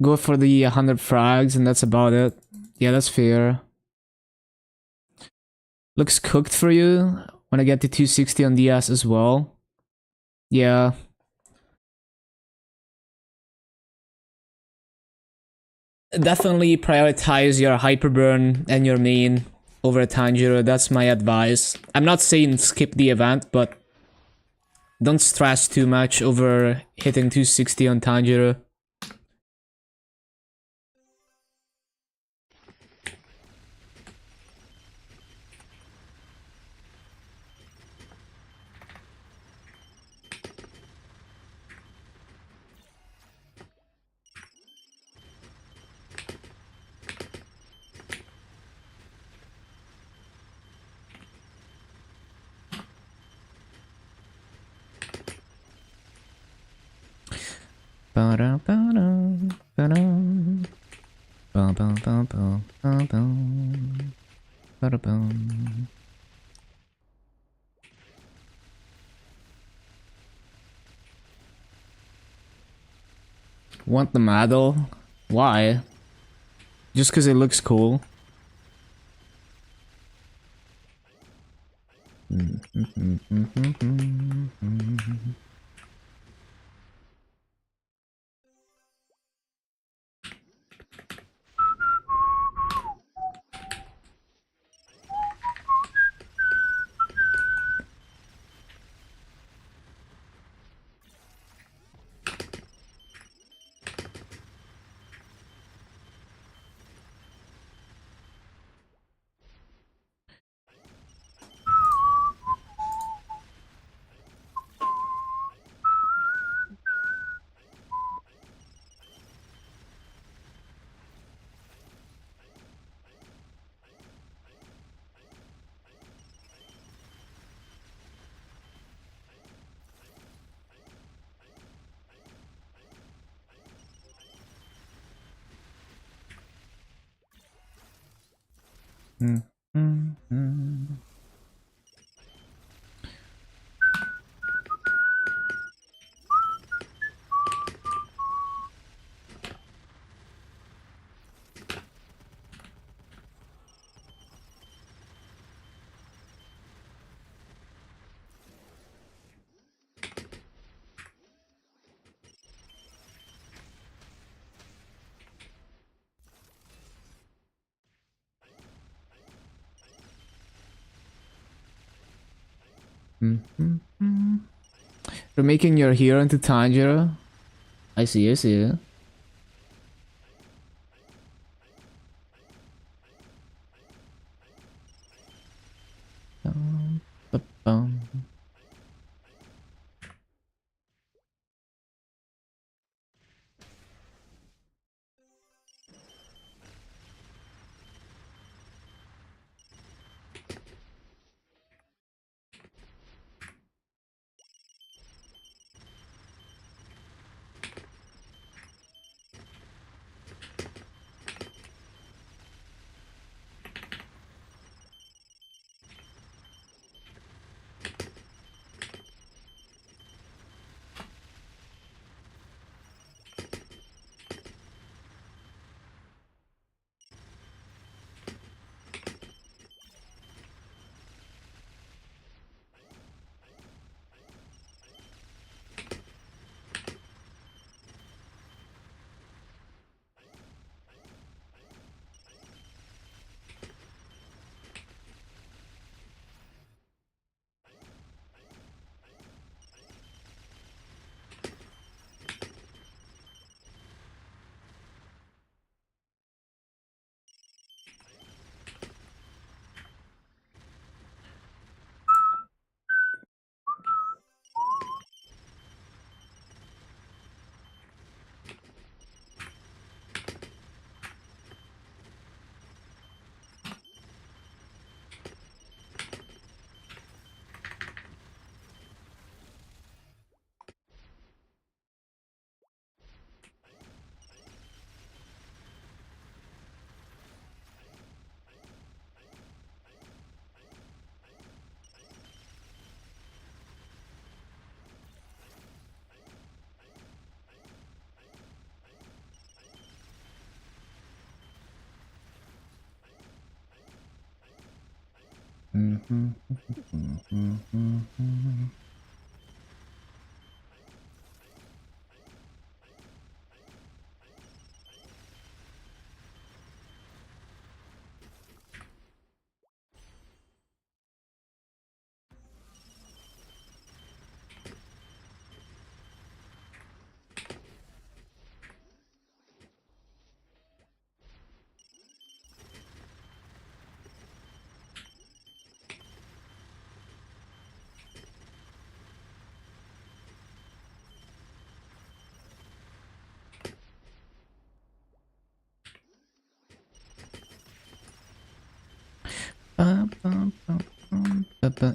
Go for the 100 frags, and that's about it. Yeah, that's fair. Looks cooked for you. When I get to 260 on DS as well. Yeah. Definitely prioritize your Hyperburn and your main over Tanjiro. That's my advice. I'm not saying skip the event, but don't stress too much over hitting 260 on Tanjiro. Want the medal? Why? Just because it looks cool. You're making your hero into Tanjiro? I see, I see.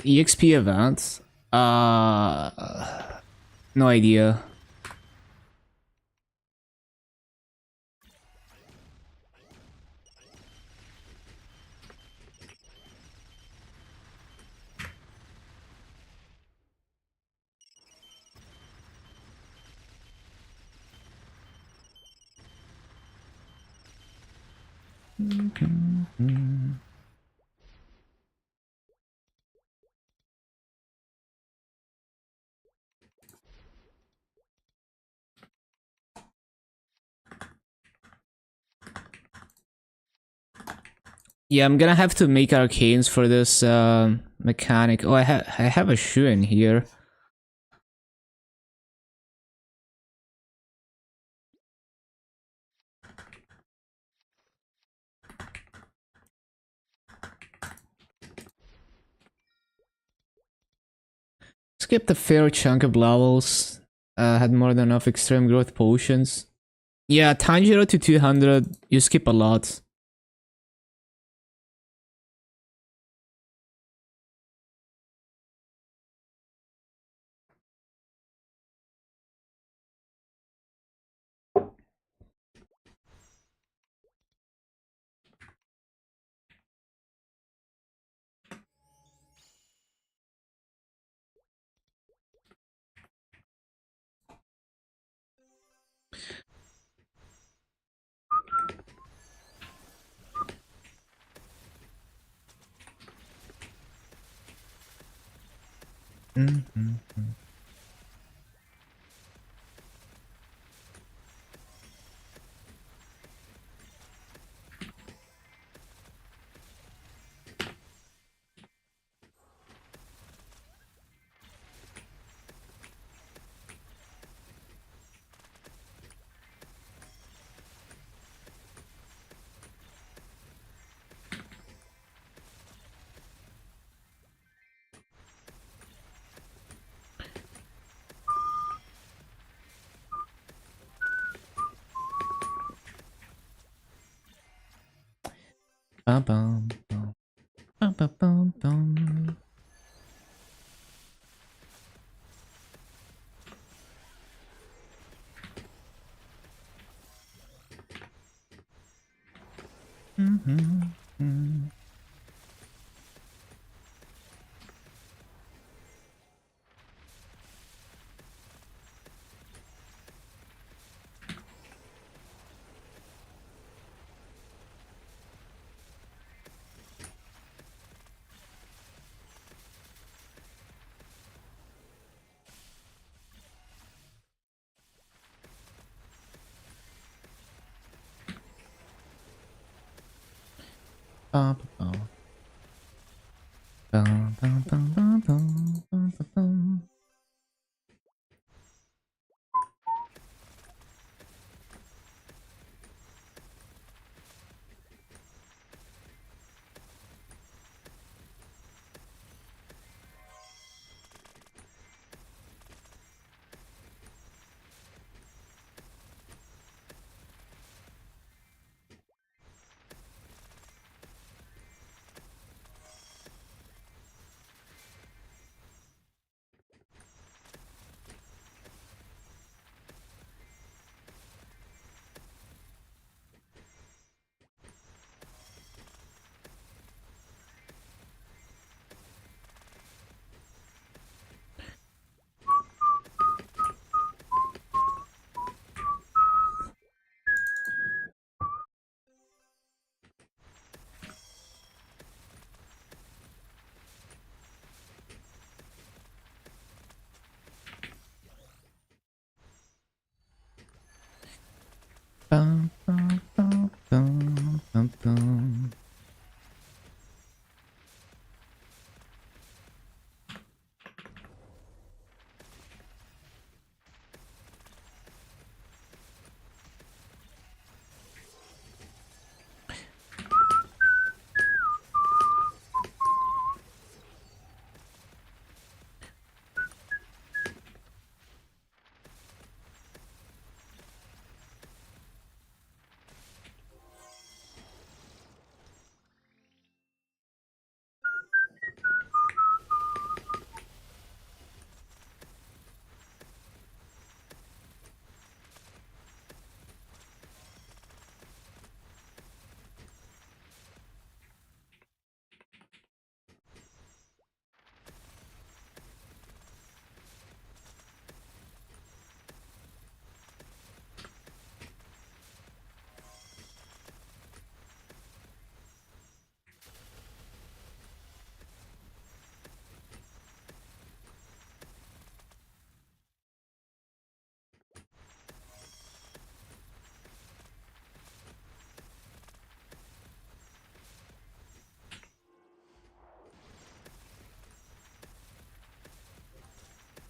EXP events? No idea. Yeah, I'm gonna have to make arcanes for this mechanic. Oh, I have a shoe in here. Skipped a fair chunk of levels. Had more than enough extreme growth potions. Yeah, Tanjiro to 200, you skip a lot. Bum, bum, bum. Bum, bum, bum, bum. Bum, bum, bum. Bum, bum, bum, bum, bum, bum, bum, bum.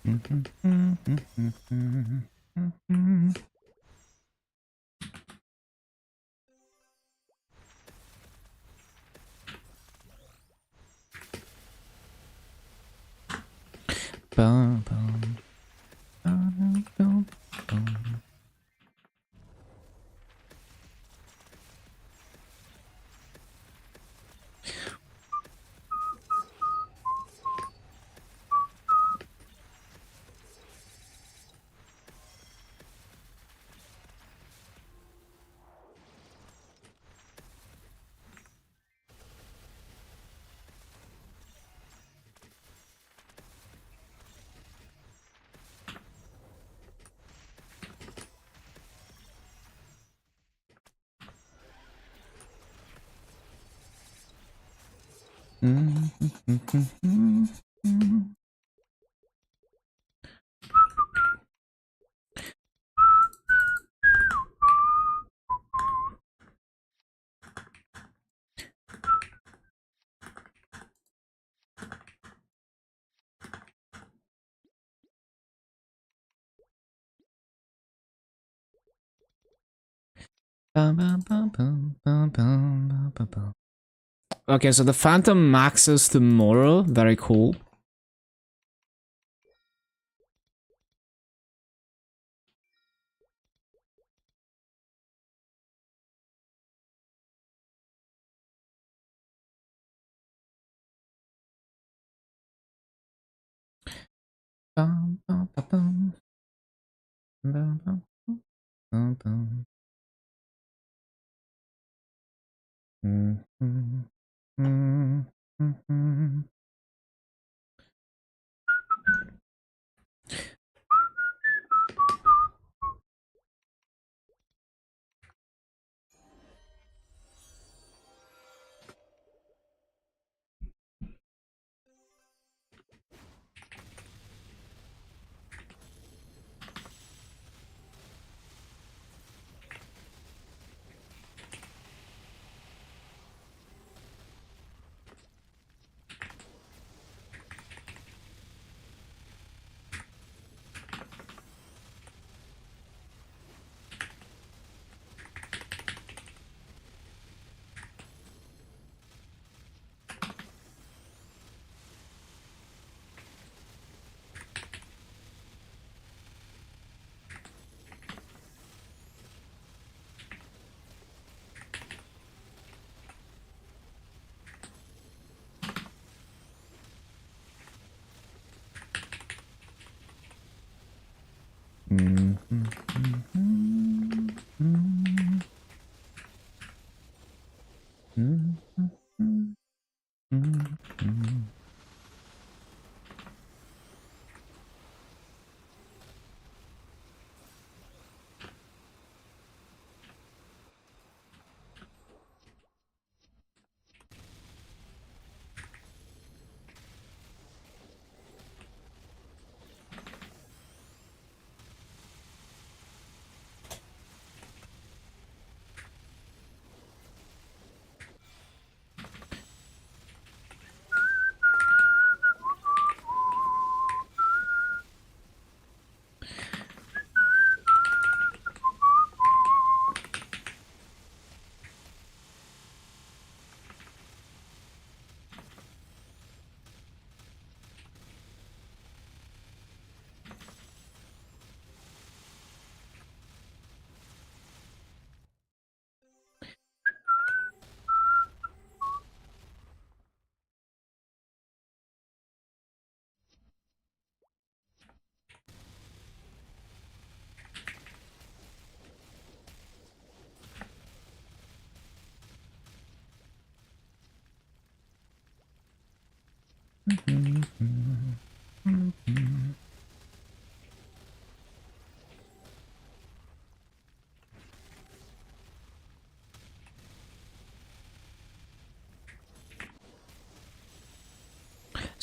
Bum, bum. Bum, bum, bum. Okay, so the Phantom maxes tomorrow. Very cool. Bum, bum, bum, bum. Bum, bum, bum, bum.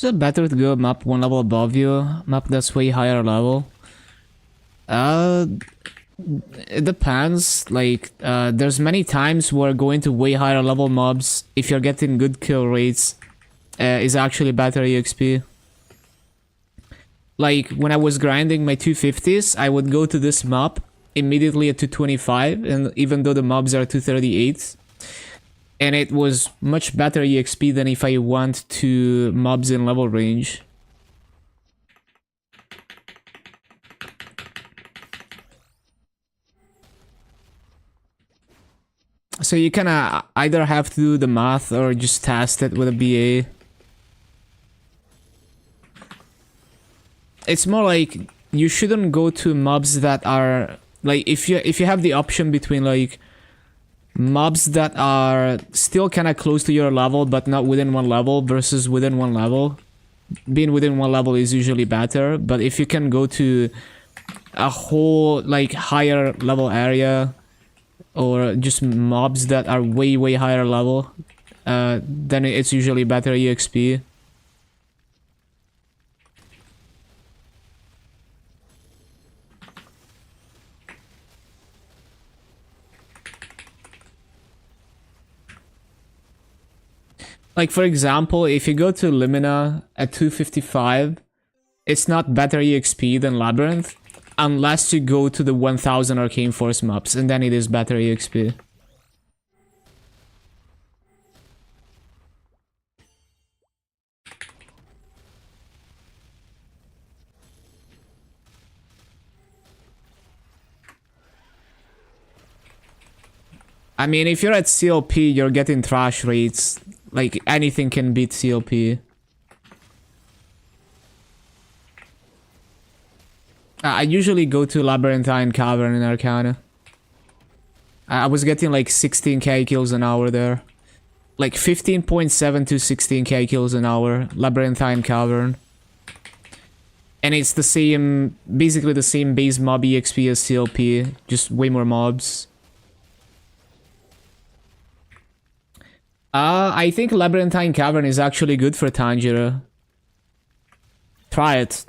Is it better to go map one level above you? Map that's way higher level? Uh, it depends. Like, there's many times where going to way higher level mobs, if you're getting good kill rates, is actually better EXP. like when I was grinding my 250s, I would go to this mob immediately at 225, and even though the mobs are 238, and it was much better EXP than if I went to mobs in level range. So you kinda either have to do the math or just test it with a BA. It's more like you shouldn't go to mobs that are like, if you have the option between like mobs that are still kind of close to your level but not within one level versus within one level. Being within one level is usually better, but if you can go to a whole like higher level area or just mobs that are way higher level, then it's usually better EXP. Like, for example, if you go to Limina at 255, it's not better EXP than Labyrinth, unless you go to the 1000 Arcane Force maps, and then it is better EXP. I mean, if you're at CLP, you're getting trash rates. Like, anything can beat CLP. I usually go to Labyrinthine Cavern in Arcana. I was getting like 16k kills an hour there. Like 15.7 to 16k kills an hour, Labyrinthine Cavern. And it's the same, basically the same base mob EXP as CLP, just way more mobs. I think Labyrinthine Cavern is actually good for Tanjiro. Try it.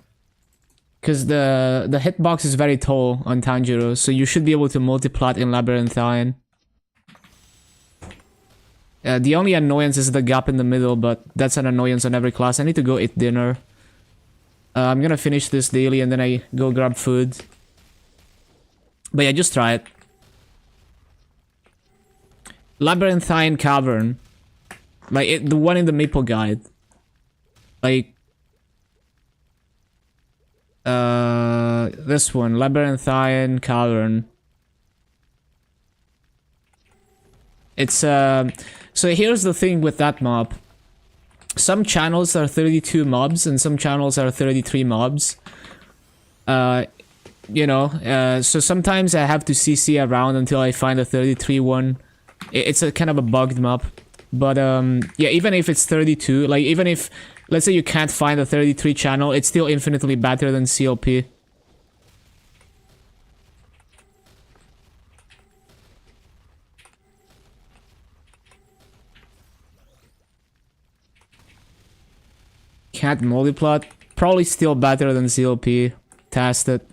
Because the hitbox is very tall on Tanjiro, so you should be able to multiplat in Labyrinthine. The only annoyance is the gap in the middle, but that's an annoyance on every class. I need to go eat dinner. I'm gonna finish this daily and then I go grab food. But yeah, just try it. Labyrinthine Cavern. Like, the one in the Maple Guide. Like... this one. Labyrinthine Cavern. It's, So here's the thing with that mob. Some channels are 32 mobs and some channels are 33 mobs. You know, so sometimes I have to CC around until I find a 33 one. It's a kind of a bugged map. But, yeah, even if it's 32, like, even if, let's say you can't find a 33 channel, it's still infinitely better than CLP. Can't multiplat? Probably still better than CLP. Test it.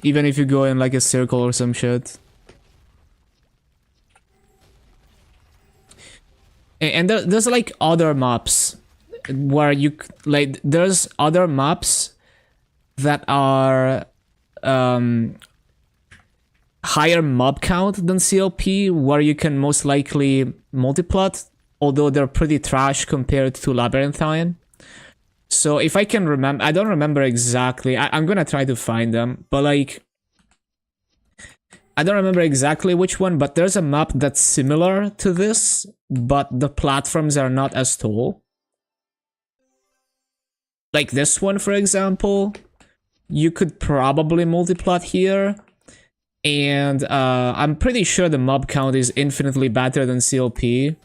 Even if you go in like a circle or some shit. And there's like other maps where you like, there's other maps that are higher mob count than CLP, where you can most likely multiplat, although they're pretty trash compared to Labyrinthine. So if I can remember, I don't remember exactly, I'm gonna try to find them, but like, I don't remember exactly which one, but there's a map that's similar to this, but the platforms are not as tall. Like this one, for example, you could probably multiplat here, and I'm pretty sure the mob count is infinitely better than CLP.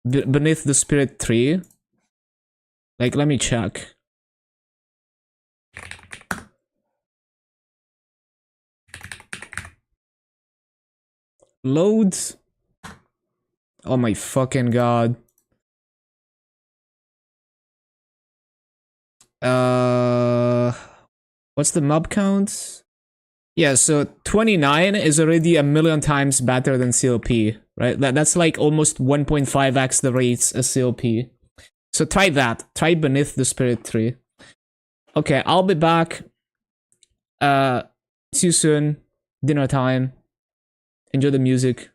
Beneath the Spirit Tree. Like, let me check. Load. Oh my fucking god. What's the mob count? Yeah, so 29 is already a million times better than CLP, right? That's like almost 1.5x the rates as CLP. So try that. Try Beneath the Spirit Tree. Okay, I'll be back. See you soon. Dinner time. Enjoy the music.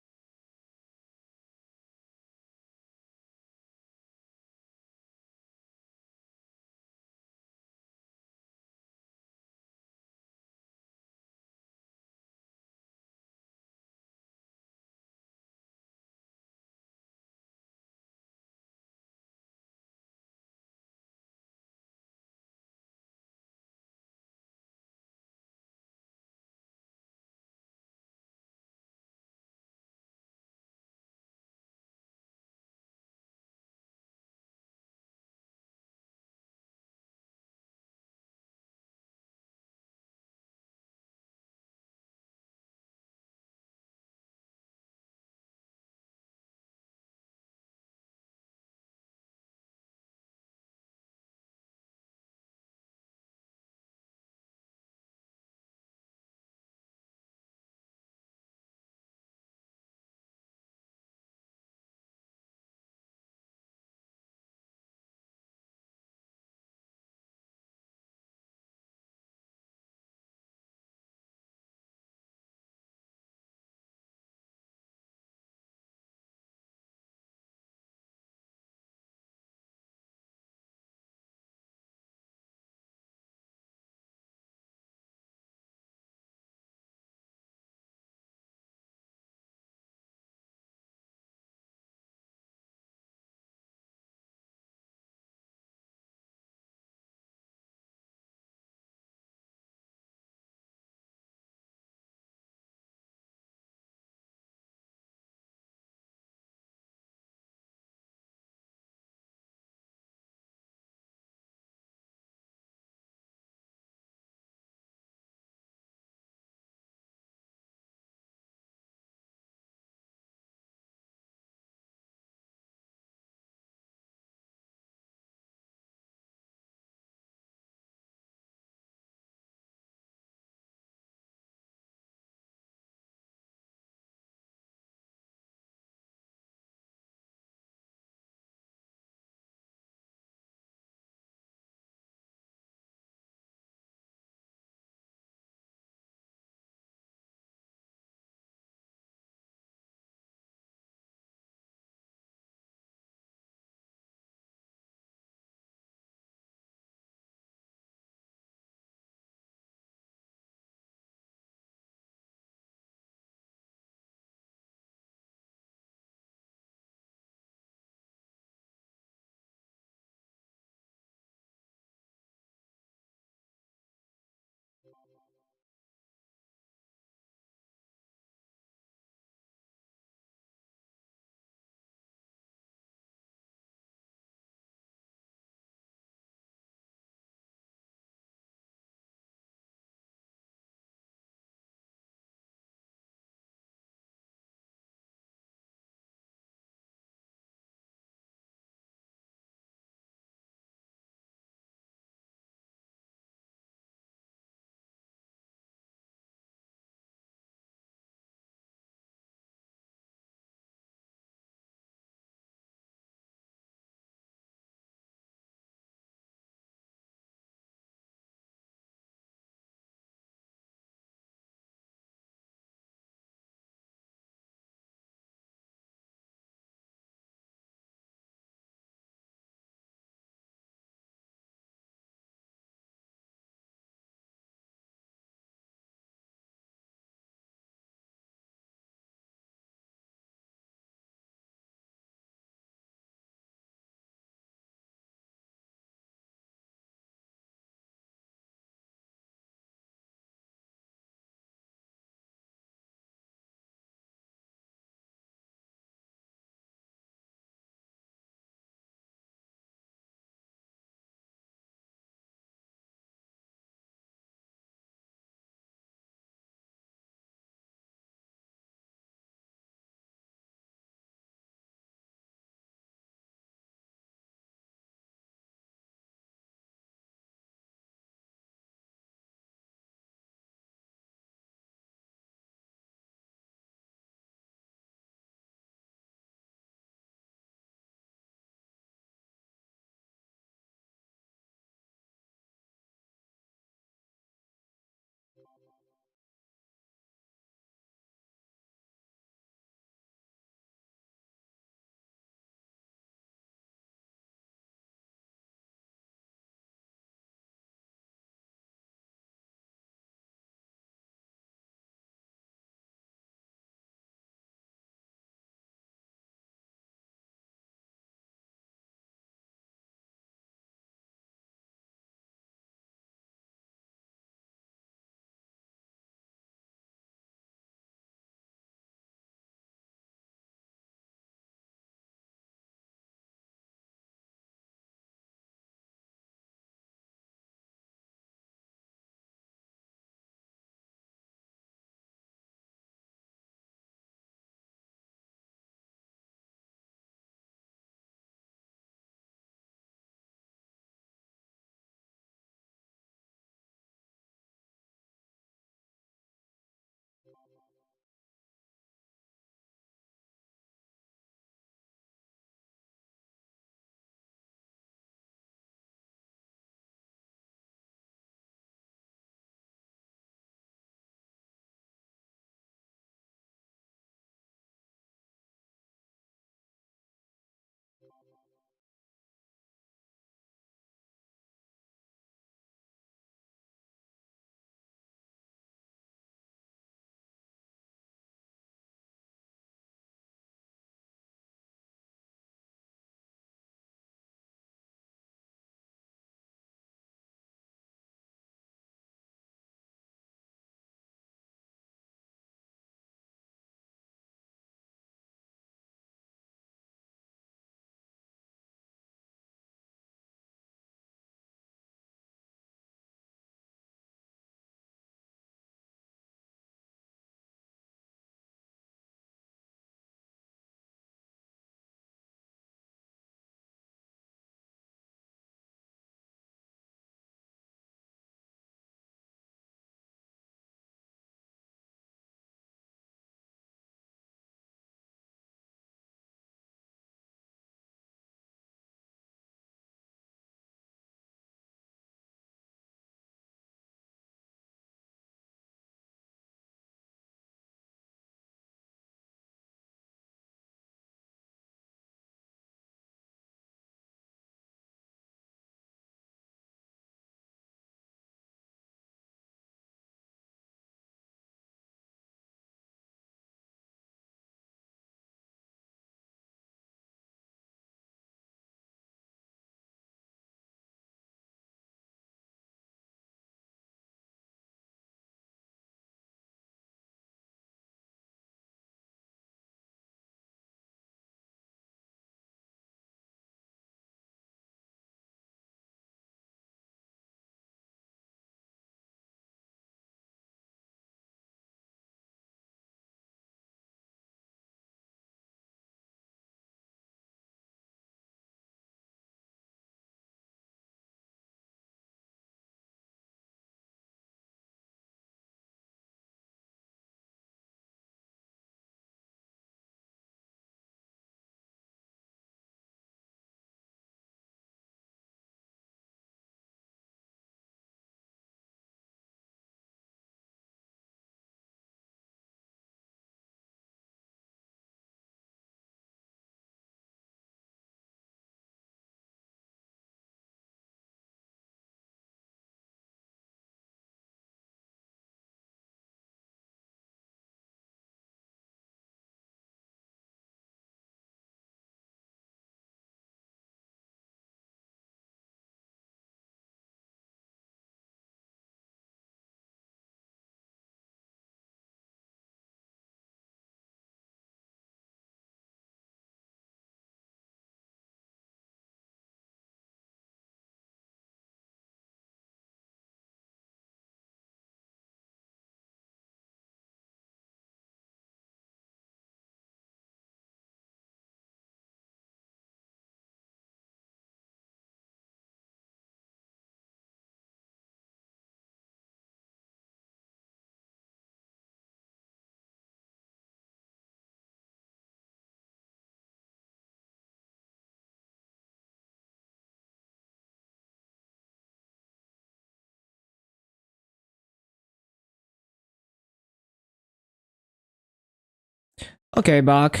Okay, Bach.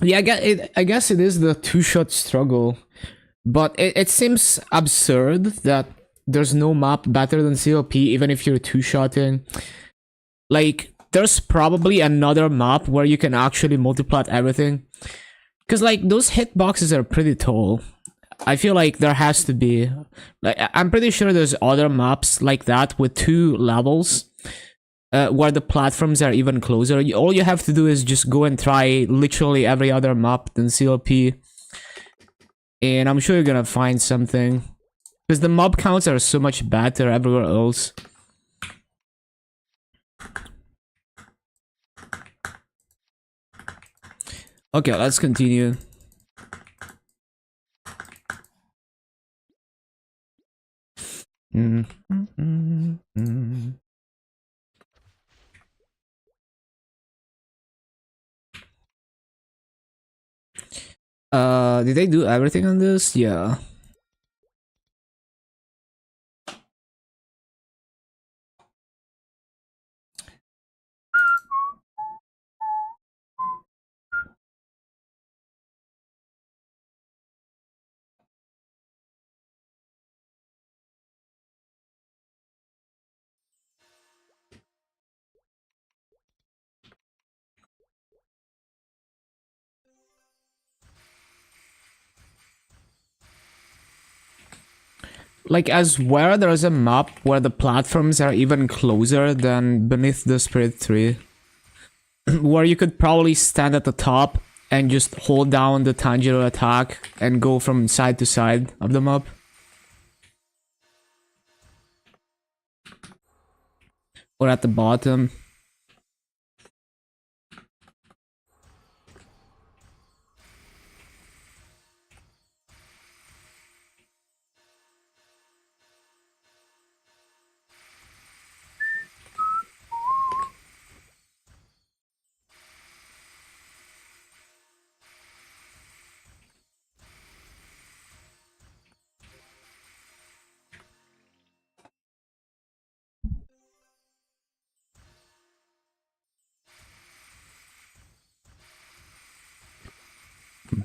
Yeah, I guess it is the two-shot struggle, but it seems absurd that there's no map better than COP even if you're two-shotting. Like, there's probably another map where you can actually multiplat everything. Because, like, those hitboxes are pretty tall. I feel like there has to be... Like, I'm pretty sure there's other maps like that with 2 levels. Where the platforms are even closer. All you have to do is just go and try literally every other map than COP. And I'm sure you're gonna find something. Because the mob counts are so much better everywhere else. Okay, let's continue. Did they do everything on this? Yeah. Like, as where there's a map where the platforms are even closer than beneath the spirit tree. Where you could probably stand at the top and just hold down the Tanjiro attack and go from side to side of the map. Or at the bottom.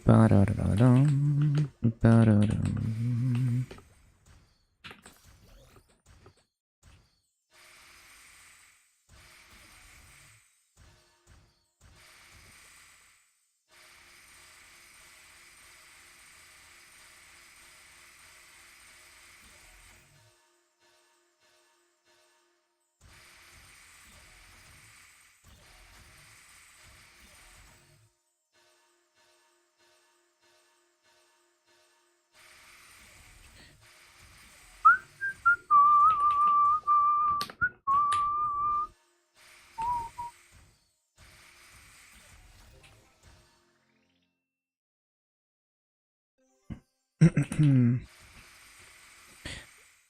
Ba-da-da-dum, ba-da-dum.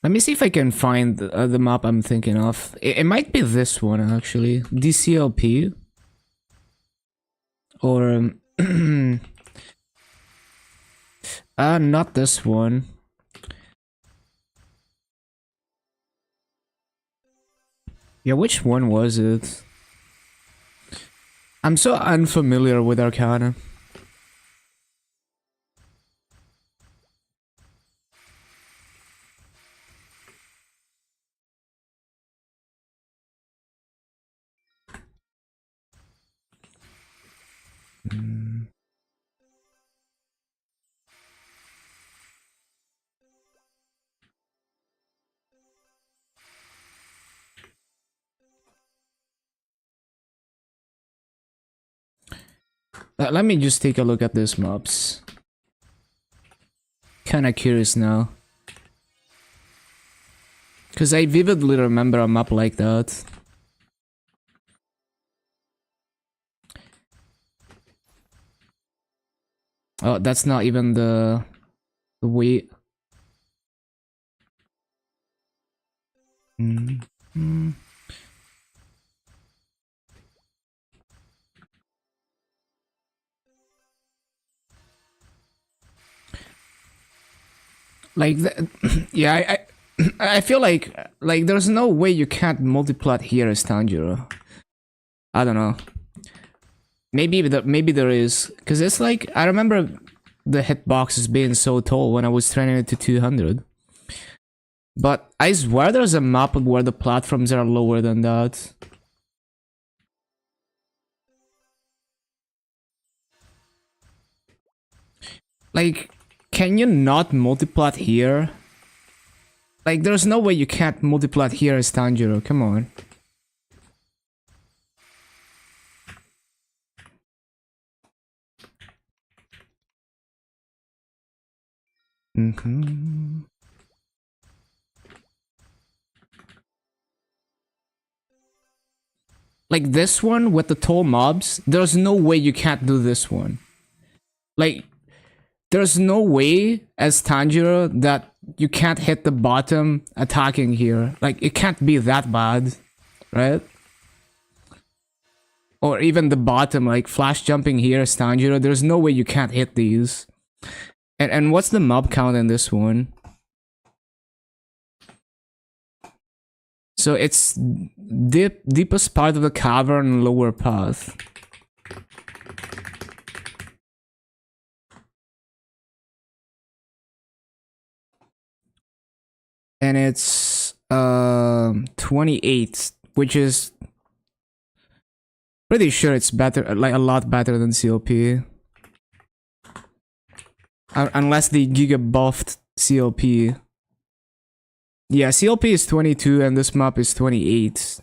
Let me see if I can find the map I'm thinking of. It might be this one, actually. DCLP. Or... not this one. Yeah, which one was it? I'm so unfamiliar with Arcana. Let me just take a look at these maps. Kinda curious now. Because I vividly remember a map like that. Oh, that's not even the way. Like, yeah, I feel like there's no way you can't multiplot here as Tanjiro. I don't know. Maybe there is, cause it's like I remember the hitboxes being so tall when I was training it to 200. But I swear there's a map where the platforms are lower than that. Like, can you not multiplot here? Like, there's no way you can't multiplot here as Tanjiro, come on. Like this one with the tall mobs, there's no way you can't do this one. Like, there's no way as Tanjiro that you can't hit the bottom attacking here. Like, it can't be that bad, right? Or even the bottom, like flash jumping here as Tanjiro, there's no way you can't hit these. And what's the mob count in this one? So it's deepest part of the cavern, lower path. And it's 28, which is pretty sure it's better, like a lot better than CLP. Unless the Giga buffed CLP. Yeah, CLP is 22 and this map is 28.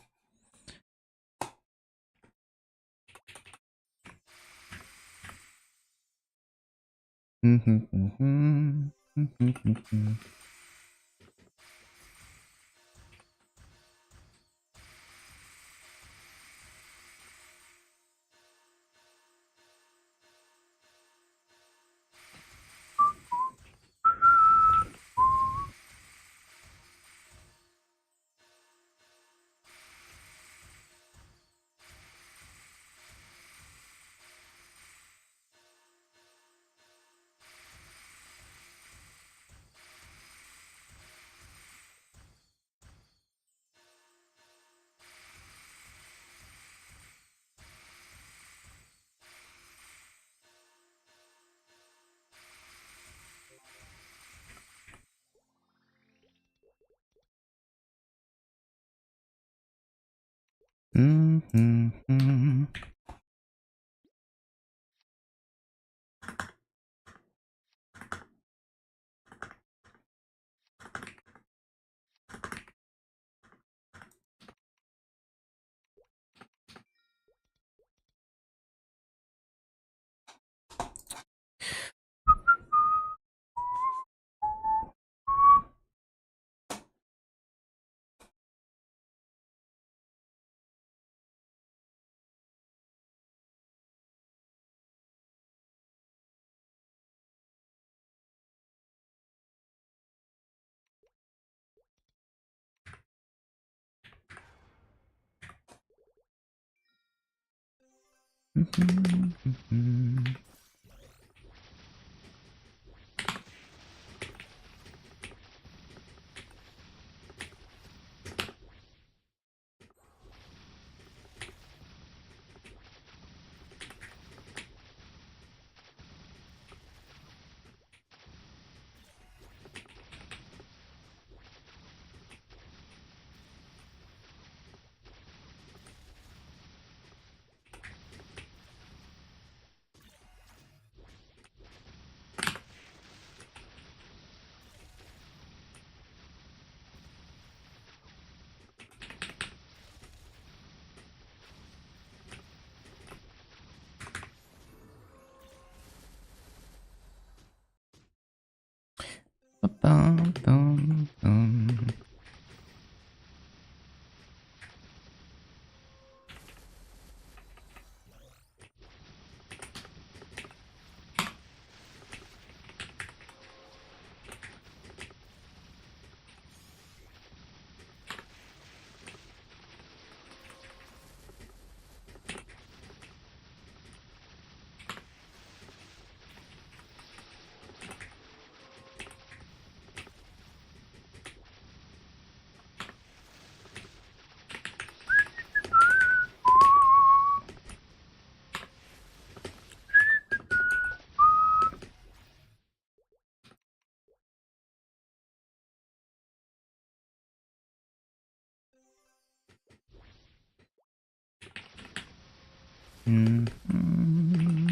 Mm-hmm.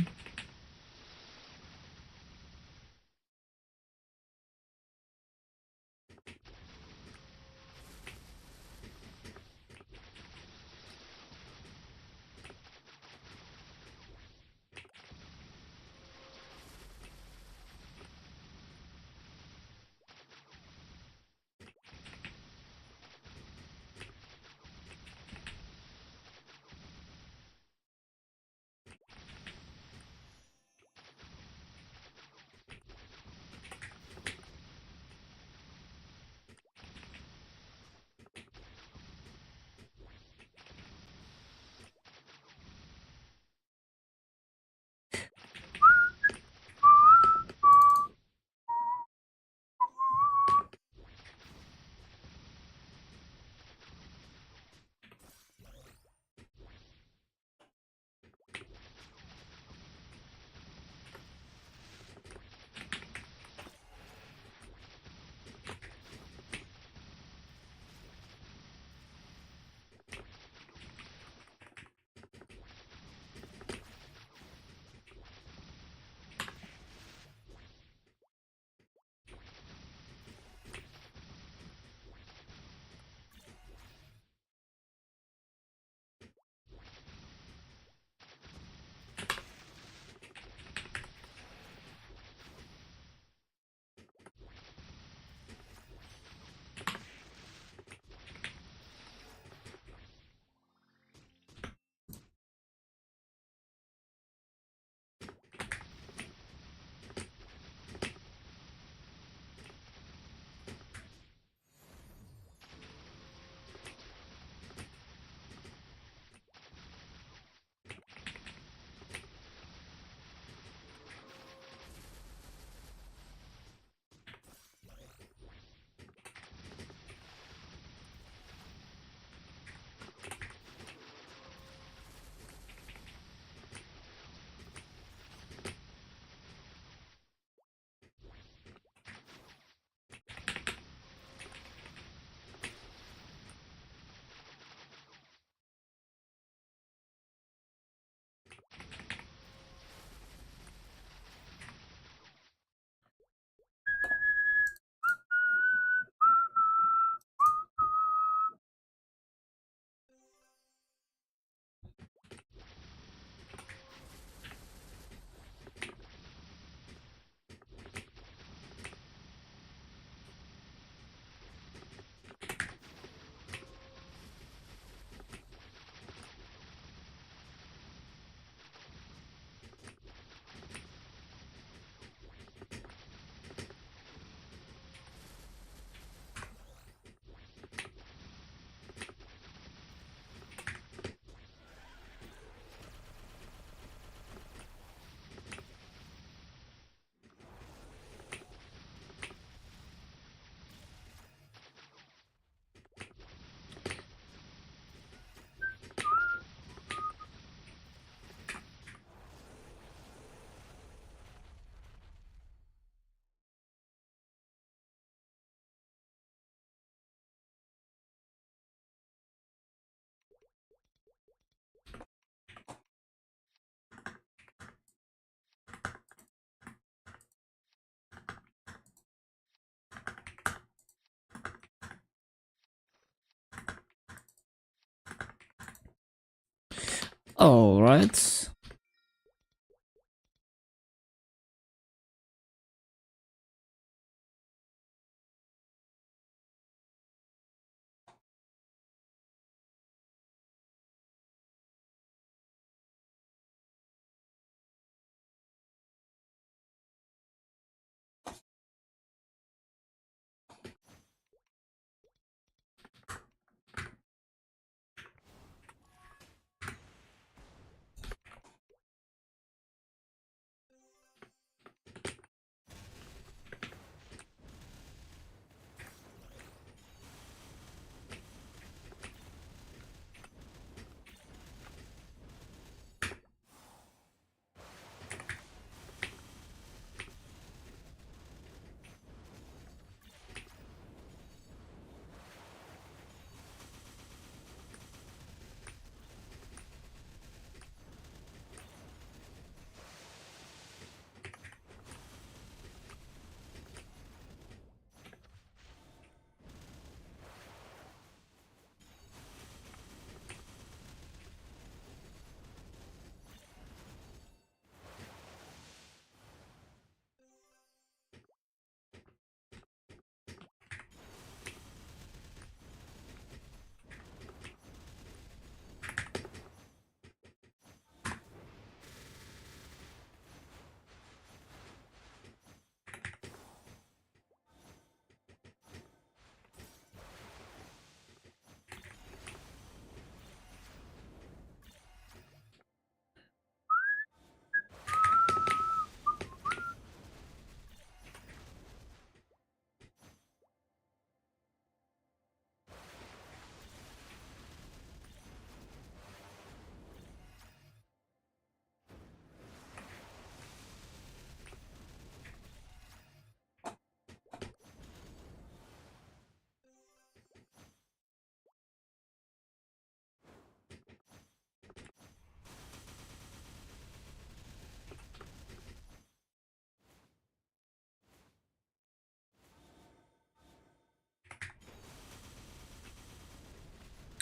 All right.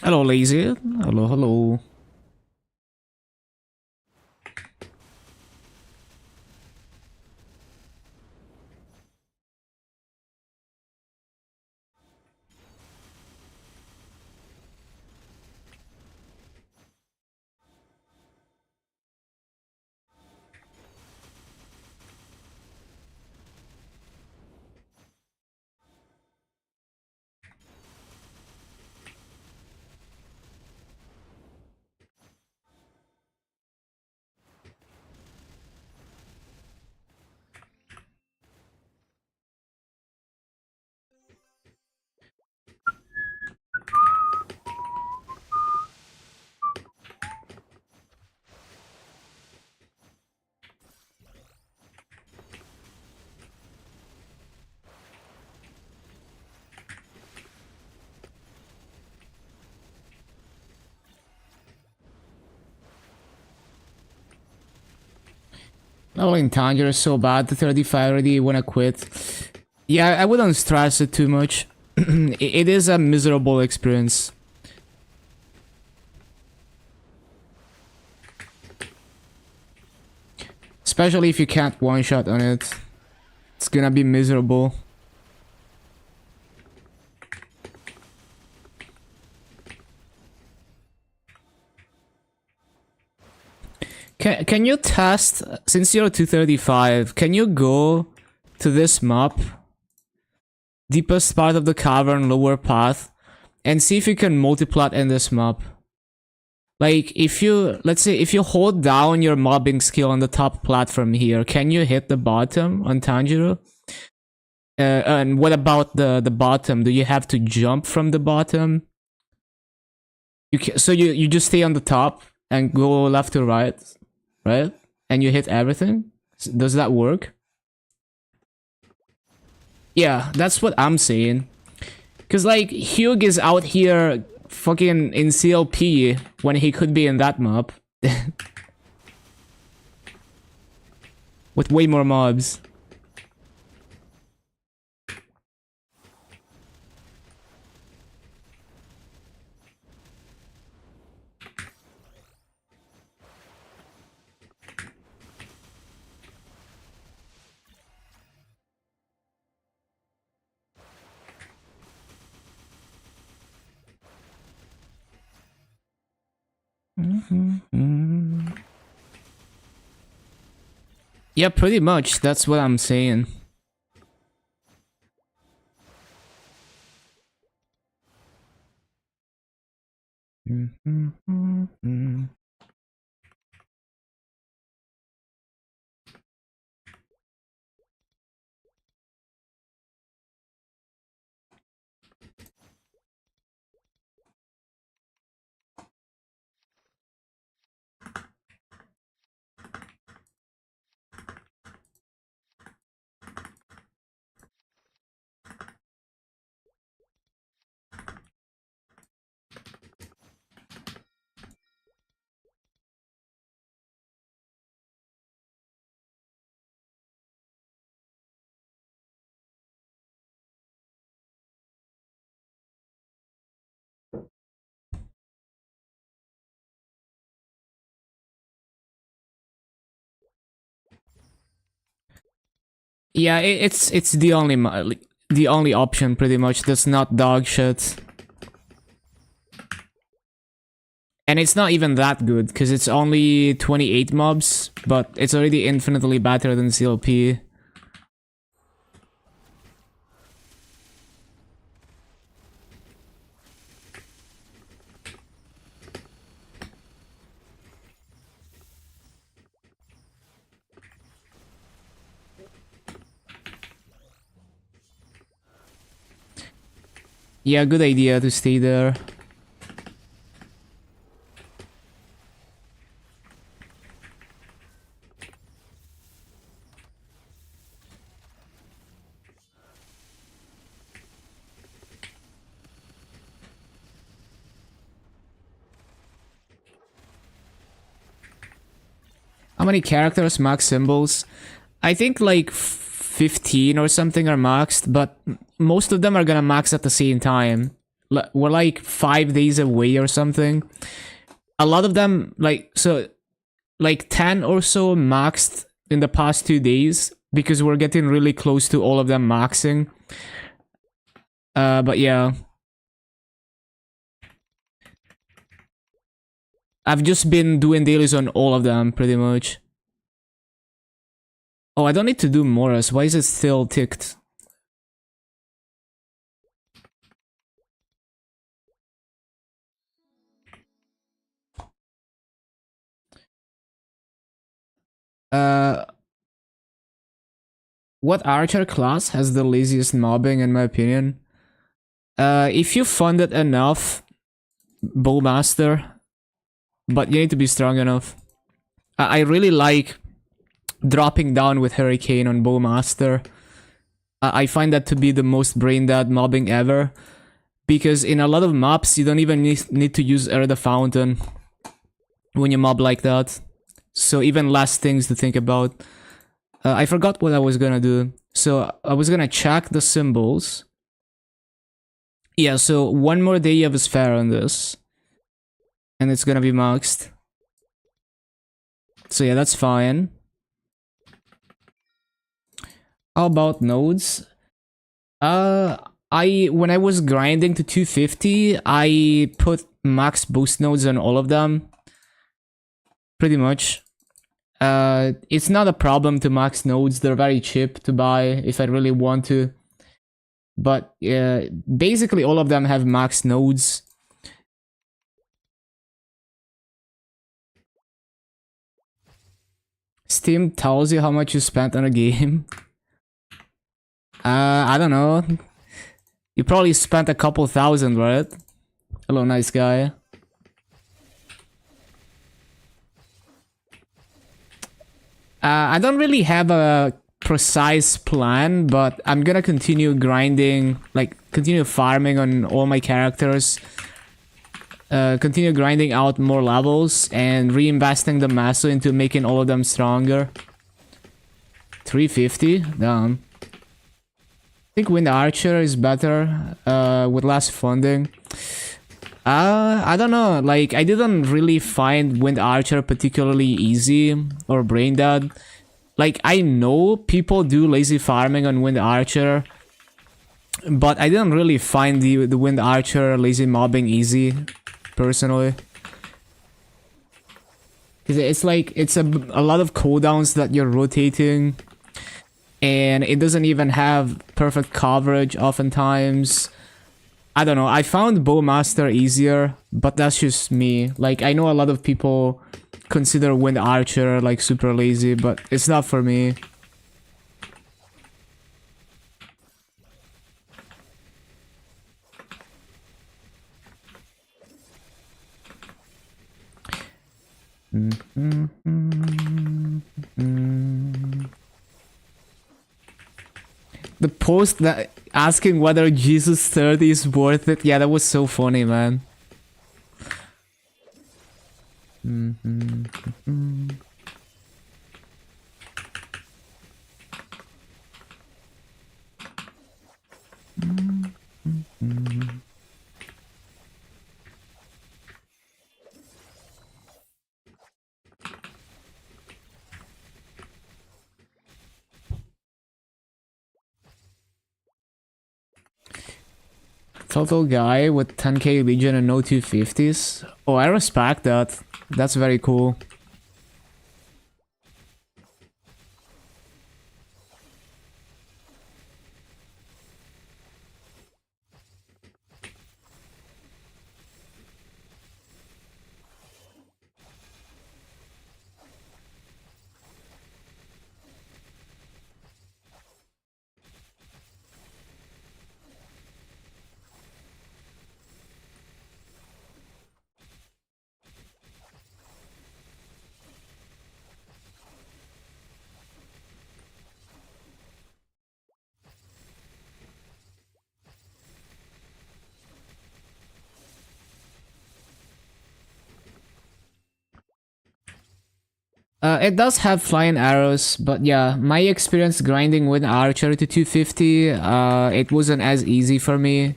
Hello, Lazy. Hello, hello. Leveling Tanger is so bad. The 35 already wanna quit. Yeah, I wouldn't stress it too much. It is a miserable experience. Especially if you can't one-shot on it. It's gonna be miserable. Can you test, since you're 235, can you go to this map, deepest part of the cavern, lower path, and see if you can multiplat in this map? Like, if you, let's say, if you hold down your mobbing skill on the top platform here, can you hit the bottom on Tanjiro? And what about the bottom? Do you have to jump from the bottom? So you just stay on the top and go left to right, right? And you hit everything? Does that work? Yeah, that's what I'm saying. Cause like, Hugh is out here fucking in CLP when he could be in that map. With way more mobs. Yeah, pretty much. That's what I'm saying. Yeah, it's the only option pretty much that's not dog shit. And it's not even that good because it's only 28 mobs, but it's already infinitely better than CLP. Yeah, good idea to stay there. How many characters, max symbols? I think like 15 or something are maxed, but most of them are gonna max at the same time. we're like 5 days away or something. A lot of them, like, so like 10 or so maxed in the past 2 days because we're getting really close to all of them maxing. But yeah, I've just been doing dailies on all of them pretty much. Oh, I don't need to do Morris. Why is it still ticked? What archer class has the laziest mobbing in my opinion? If you fund it enough, Bowmaster, but you need to be strong enough. I really like dropping down with Hurricane on Bowmaster. I find that to be the most brain dead mobbing ever, because in a lot of maps you don't even need to use Air the Fountain when you mob like that. So even less things to think about. I forgot what I was gonna do. So I was gonna check the symbols. Yeah, so one more day of Sphere on this. And it's gonna be maxed. So yeah, that's fine. How about nodes? When I was grinding to 250, I put max boost nodes on all of them. Pretty much. It's not a problem to max nodes, they're very cheap to buy if I really want to. But basically all of them have max nodes. Steam tells you how much you spent on a game. I don't know. You probably spent a couple thousand, right? Hello, nice guy. I don't really have a precise plan, but I'm gonna continue grinding, like continue farming on all my characters. Continue grinding out more levels and reinvesting the Maso into making all of them stronger. 350? Damn. I think Wind Archer is better with less funding. I don't know, like I didn't really find Wind Archer particularly easy or brain dead. Like I know people do lazy farming on Wind Archer, but I didn't really find the Wind Archer lazy mobbing easy, personally. It's like, it's a lot of cooldowns that you're rotating, and it doesn't even have perfect coverage oftentimes. I don't know, I found Bowmaster easier, but that's just me. Like, I know a lot of people consider Wind Archer like super lazy, but it's not for me. The post that asking whether Jesus 30 is worth it, yeah, that was so funny, man. Total guy with 10k Legion and no 250s. Oh, I respect that. That's very cool. It does have flying arrows, but yeah, my experience grinding with Archer to 250, it wasn't as easy for me.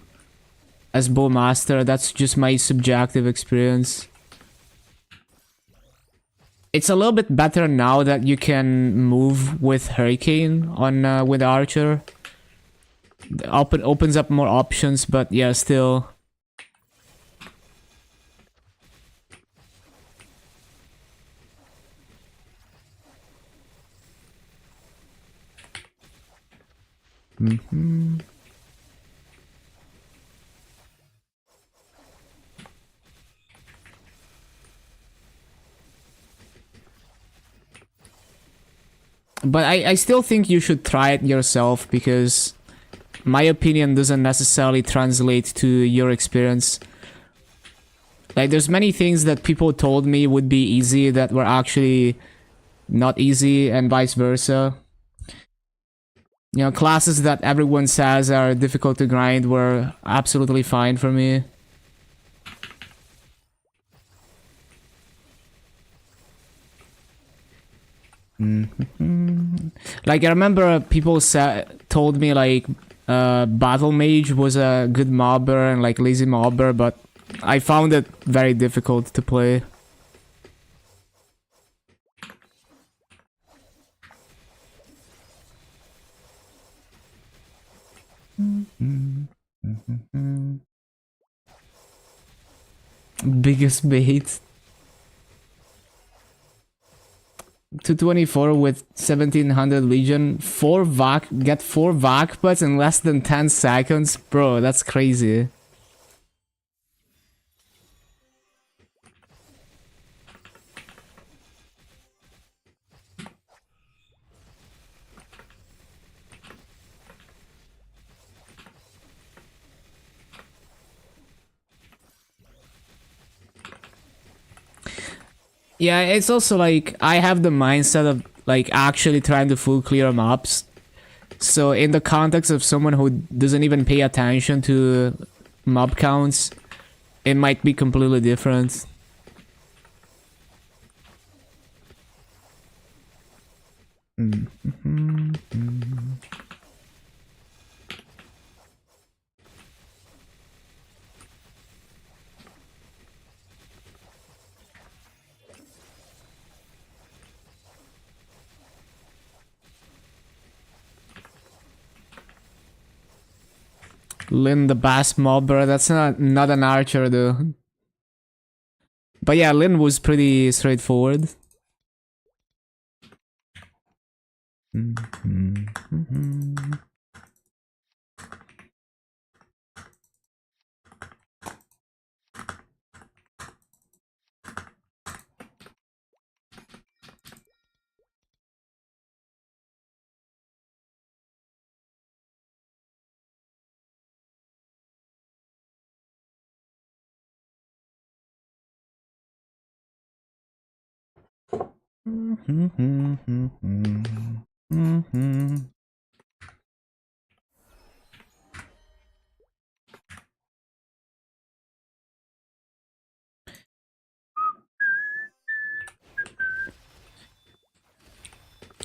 as Bowmaster. That's just my subjective experience. It's a little bit better now that you can move with Hurricane on with Archer. Opens up more options, but yeah, still. But I still think you should try it yourself, because my opinion doesn't necessarily translate to your experience. Like, there's many things that people told me would be easy that were actually not easy, and vice versa. You know, classes that everyone says are difficult to grind were absolutely fine for me. Like, I remember people told me like Battle Mage was a good mobber and like lazy mobber, but I found it very difficult to play. Biggest bait. 224 with 1700 Legion. Get 4 Vakbats in less than 10 seconds? Bro, that's crazy. Yeah, it's also like, I have the mindset of like actually trying to full clear mobs. So in the context of someone who doesn't even pay attention to mob counts, it might be completely different. Lin the Bass Mobber, that's not an archer though. But yeah, Lin was pretty straightforward.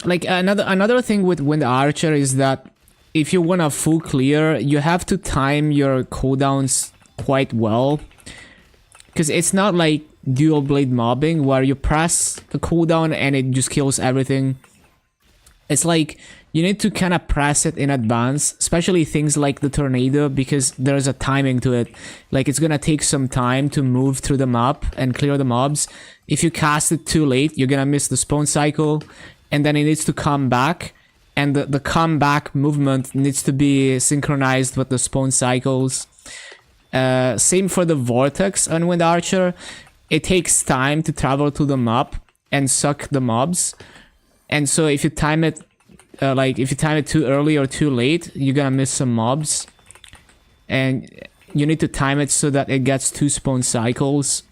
Like, another thing with Wind Archer is that if you want a full clear, you have to time your cooldowns quite well. Because it's not like dual blade mobbing where you press the cooldown and it just kills everything. It's like you need to kind of press it in advance, especially things like the tornado, because there's a timing to it. Like, it's gonna take some time to move through the map and clear the mobs. If you cast it too late, you're gonna miss the spawn cycle, and then it needs to come back, and the comeback movement needs to be synchronized with the spawn cycles. Same for the Vortex on Wind Archer. It takes time to travel to the map and suck the mobs. And so if you time it, if you time it too early or too late, you're gonna miss some mobs. And you need to time it so that it gets 2 spawn cycles.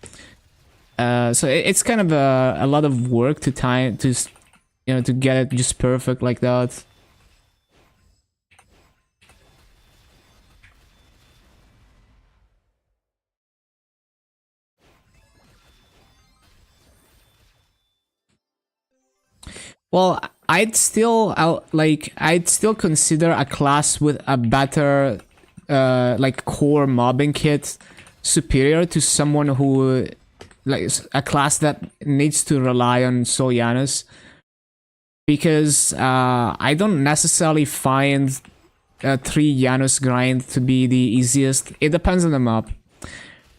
So it's kind of a lot of work to time, to get it just perfect like that. Well, I'd still consider a class with a better like core mobbing kit superior to someone who like a class that needs to rely on Janus, because I don't necessarily find a 3 Janus grind to be the easiest. It depends on the map,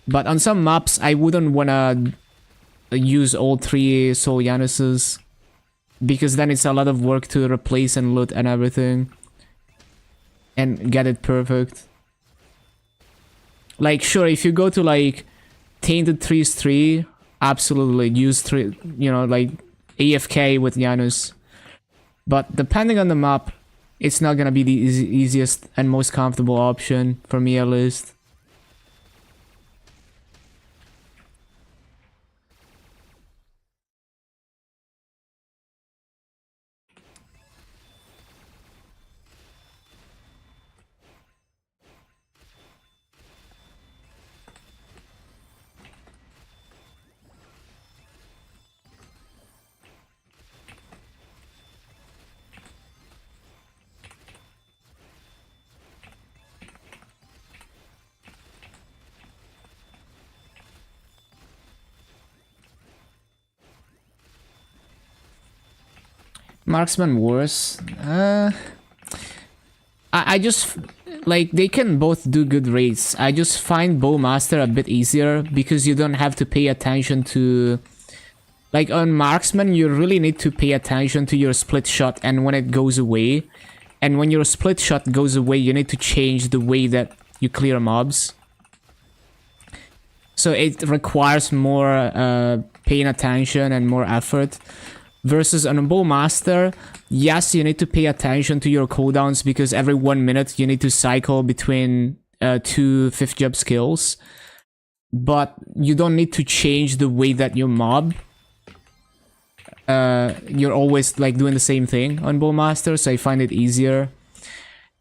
but on some maps I wouldn't wanna use all 3 Soul Januses, because then it's a lot of work to replace and loot and everything and get it perfect. Like, sure, if you go to like Tainted Trees 3, absolutely use 3, you know, like AFK with Janus. But depending on the map, it's not gonna be the easiest and most comfortable option, for me at least. Marksman worse. I just like they can both do good rates. I just find Bowmaster a bit easier because you don't have to pay attention to, like on Marksman you really need to pay attention to your split shot and when it goes away. And when your split shot goes away, you need to change the way that you clear mobs. So it requires more paying attention and more effort. Versus on a Bowmaster, yes, you need to pay attention to your cooldowns because every 1 minute you need to cycle between 2 5th job skills. But you don't need to change the way that you mob. You're always like doing the same thing on Bowmaster, so I find it easier.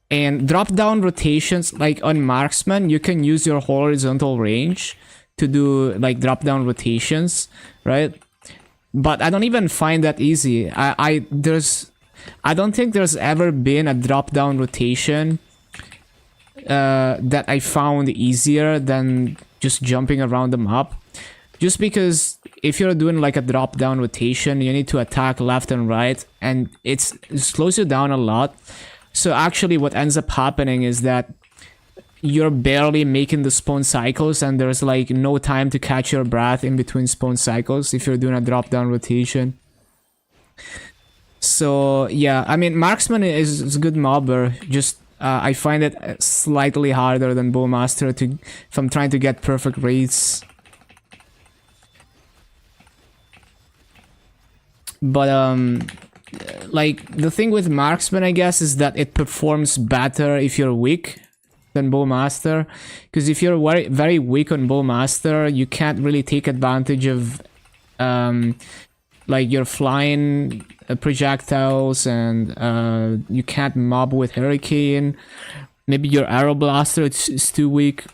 And drop down rotations, like on Marksman, you can use your horizontal range to do like drop down rotations, right? But I don't even find that easy. I don't think there's ever been a drop down rotation that I found easier than just jumping around the map. Just because if you're doing like a drop down rotation, you need to attack left and right, and it slows you down a lot. So actually what ends up happening is that you're barely making the spawn cycles and there's like no time to catch your breath in between spawn cycles if you're doing a drop down rotation. So yeah, I mean Marksman is a good mobber, just I find it slightly harder than Bowmaster if I'm trying to get perfect rates. But like the thing with Marksman, I guess, is that it performs better if you're weak than Bowmaster, because if you're very weak on Bowmaster, you can't really take advantage of like your flying projectiles, and you can't mob with Hurricane. Maybe your Arrow Blaster is too weak.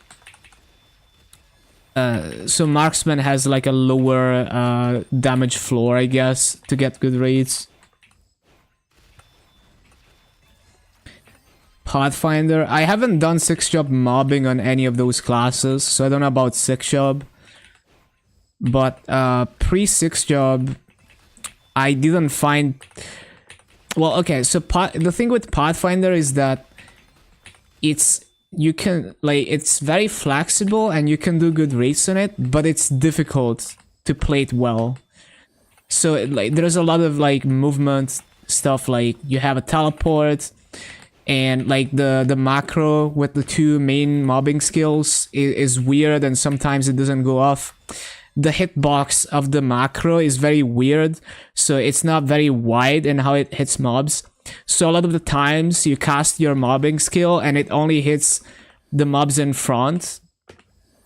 So Marksman has like a lower damage floor, I guess, to get good rates. Pathfinder, I haven't done 6th job mobbing on any of those classes, so I don't know about 6th job. But pre 6th job, I didn't find. Well, okay, so the thing with Pathfinder is that it's very flexible and you can do good rates on it, but it's difficult to play it well. So like there's a lot of like movement stuff, like you have a teleport. And like the macro with the 2 main mobbing skills is weird, and sometimes it doesn't go off. The hitbox of the macro is very weird, so it's not very wide in how it hits mobs. So a lot of the times you cast your mobbing skill and it only hits the mobs in front.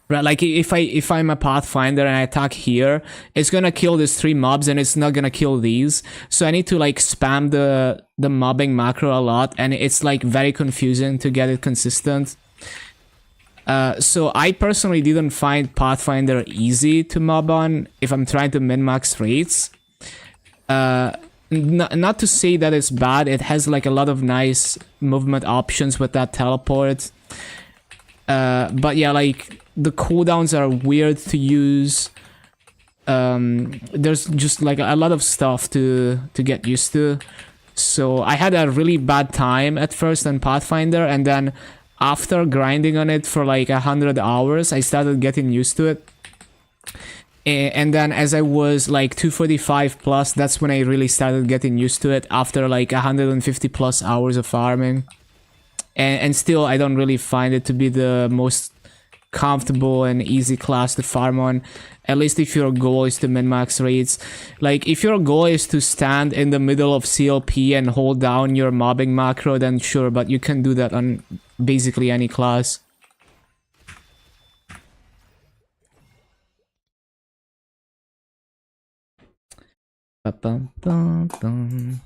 Right, like if I'm a Pathfinder and I attack here, it's gonna kill these 3 mobs and it's not gonna kill these. So I need to like spam the mobbing macro a lot, and it's like very confusing to get it consistent. So I personally didn't find Pathfinder easy to mob on if I'm trying to min-max rates. Not to say that it's bad, it has like a lot of nice movement options with that teleport. But yeah, like the cooldowns are weird to use. There's just like a lot of stuff to get used to. So I had a really bad time at first on Pathfinder, and then after grinding on it for like 100 hours, I started getting used to it. And then as I was like 245 plus, that's when I really started getting used to it after like 150 plus hours of farming. And still, I don't really find it to be the most comfortable and easy class to farm on. At least if your goal is to min-max raids. Like, if your goal is to stand in the middle of CLP and hold down your mobbing macro, then sure, but you can do that on basically any class. Ba-bum-bum-bum.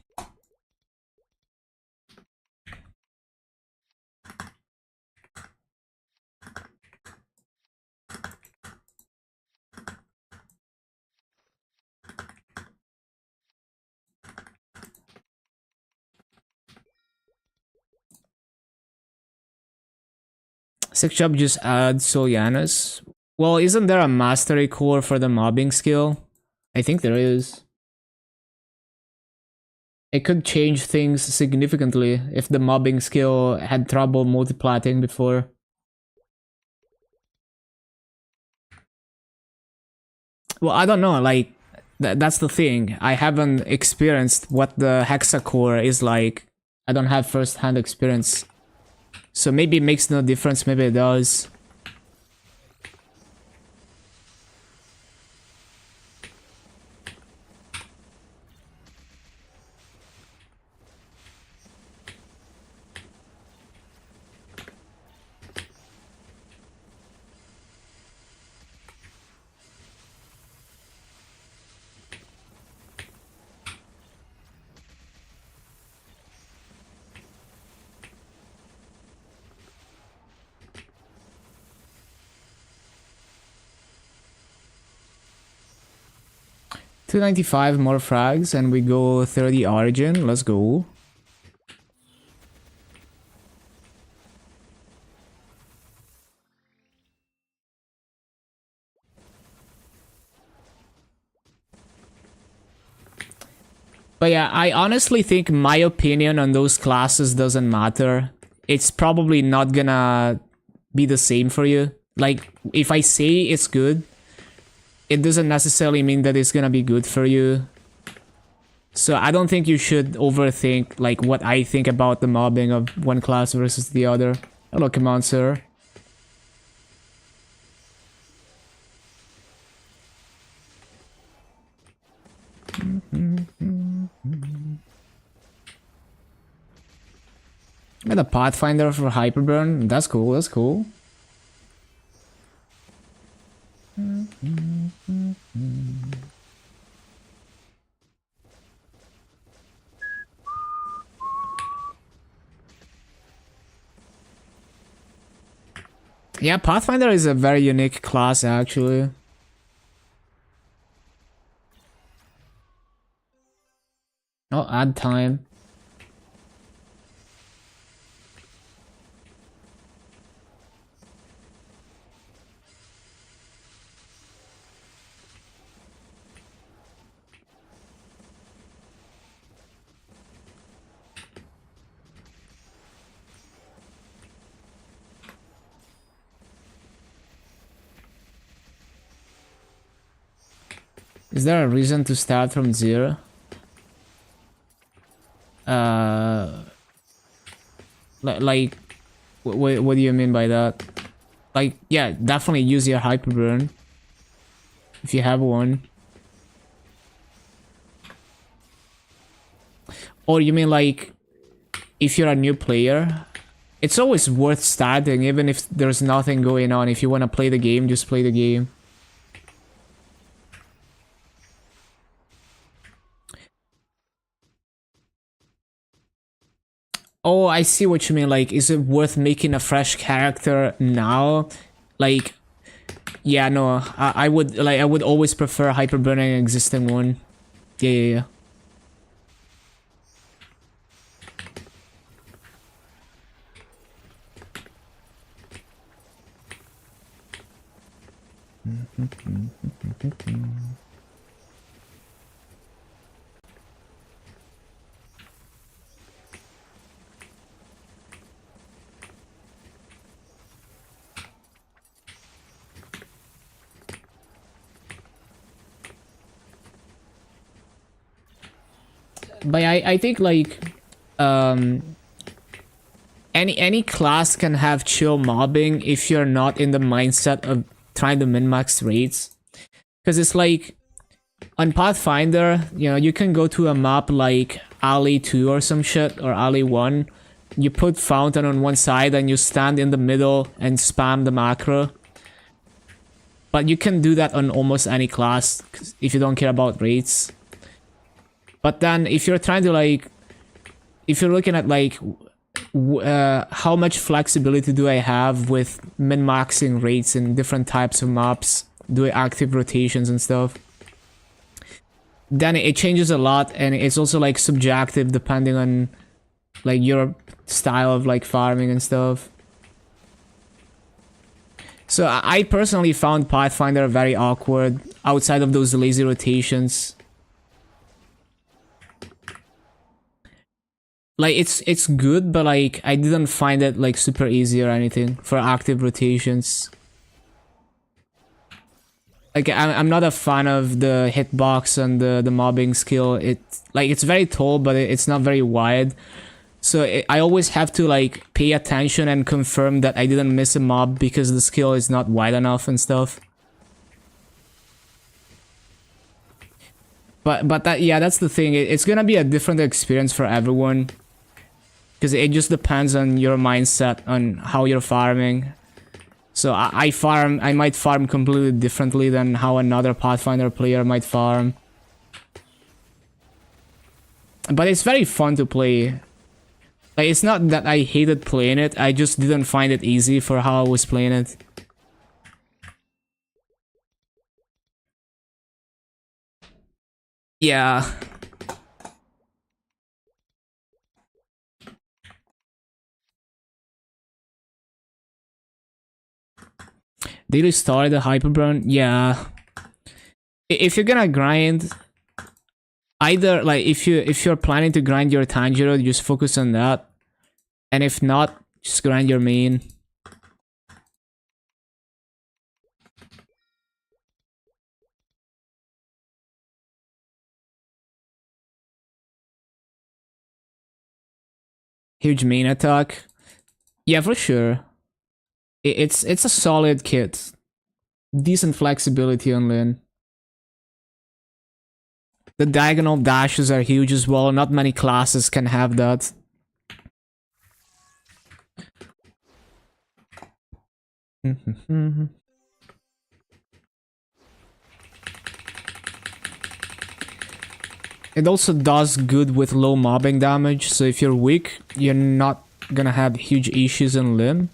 Sick job just add Solianus. Well, isn't there a mastery core for the mobbing skill? I think there is. It could change things significantly if the mobbing skill had trouble multiplatting before. Well, I don't know, like, that's the thing. I haven't experienced what the hexacore is like. I don't have first-hand experience. So maybe it makes no difference, maybe it does. $295 more frags and we go 30 origin. Let's go. But yeah, I honestly think my opinion on those classes doesn't matter. It's probably not gonna be the same for you. Like, if I say it's good, it doesn't necessarily mean that it's gonna be good for you. So I don't think you should overthink like what I think about the mobbing of one class versus the other. Hello, come on, sir. Got a Pathfinder for Hyperburn. That's cool, that's cool. Yeah, Pathfinder is a very unique class, actually. Oh, add time. Is there a reason to start from 0? Like, what do you mean by that? Like, yeah, definitely use your Hyperburn if you have one. Or you mean like, if you're a new player, it's always worth starting even if there's nothing going on. If you want to play the game, just play the game. Oh, I see what you mean. Like, is it worth making a fresh character now? Like, yeah, no, I would always prefer hyperburning an existing one. Yeah. But I think like any class can have chill mobbing if you're not in the mindset of trying to min-max rates. Because it's like on Pathfinder, you know, you can go to a map like Alley 2 or some shit, or Alley 1. You put Fountain on one side and you stand in the middle and spam the macro. But you can do that on almost any class if you don't care about rates. But then if you're trying to like, if you're looking at like how much flexibility do I have with min-maxing rates in different types of maps, doing active rotations and stuff, then it changes a lot, and it's also like subjective depending on like your style of like farming and stuff. So I personally found Pathfinder very awkward outside of those lazy rotations. Like it's good, but like I didn't find it like super easy or anything for active rotations. Like I'm not a fan of the hitbox and the mobbing skill. It's very tall, but it's not very wide. So I always have to like pay attention and confirm that I didn't miss a mob because the skill is not wide enough and stuff. But that, yeah, that's the thing. It's gonna be a different experience for everyone, because it just depends on your mindset on how you're farming. So I might farm completely differently than how another Pathfinder player might farm. But it's very fun to play. Like, it's not that I hated playing it, I just didn't find it easy for how I was playing it. Yeah. Daily Story, the Hyperburn, yeah. If you're gonna grind, either like if you're planning to grind your Tanjiro, just focus on that. And if not, just grind your main. Huge main attack. Yeah, for sure. It's a solid kit. Decent flexibility on Lin. The diagonal dashes are huge as well. Not many classes can have that. It also does good with low mobbing damage, so if you're weak, you're not gonna have huge issues in Lin.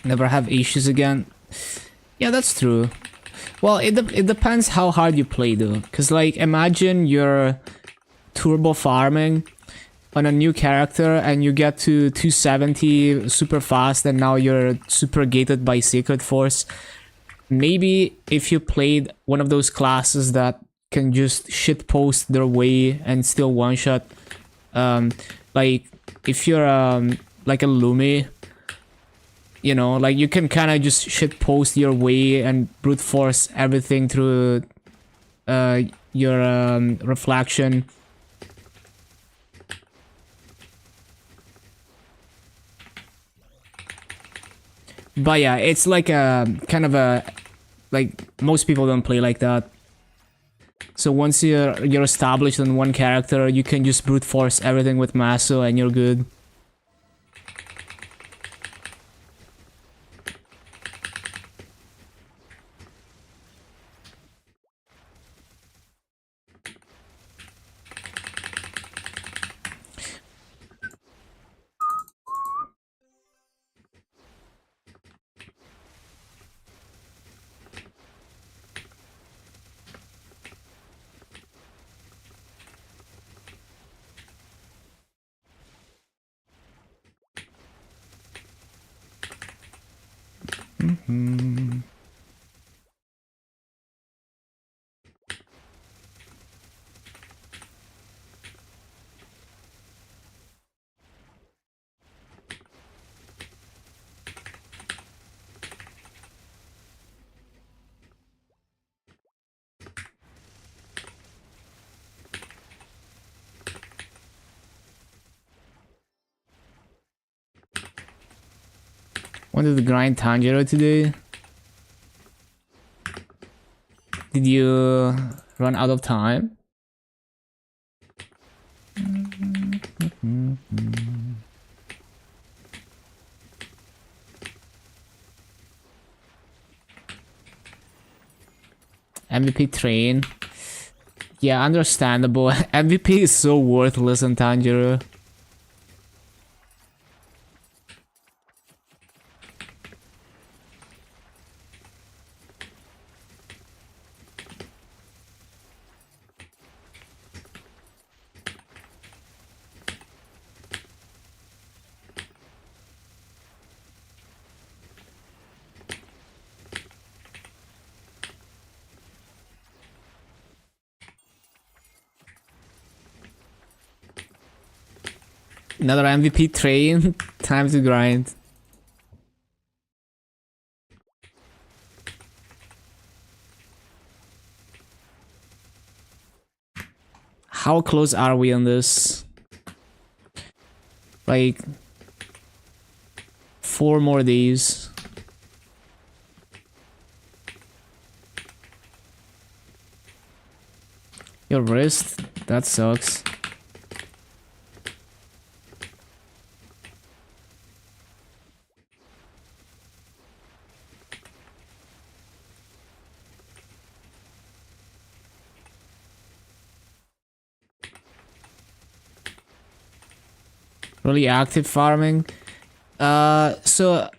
Never have issues again. Yeah, that's true. Well, it depends how hard you play though. Cause like, imagine you're turbo farming on a new character and you get to 270 super fast and now you're super gated by Sacred Force. Maybe if you played one of those classes that can just shitpost their way and still one-shot, like if you're like a Lumi, you know, like you can kind of just shitpost your way and brute force everything through your reflection. But yeah, it's like a kind of a, like, most people don't play like that. So once you're established on one character, you can just brute force everything with Maso and you're good. Wanted to grind Tanjiro today. Did you run out of time? MVP train. Yeah, understandable. MVP is so worthless in Tanjiro. Another MVP train. Time to grind. How close are we on this? Like 4 more days. Your wrist? That sucks. Really active farming. So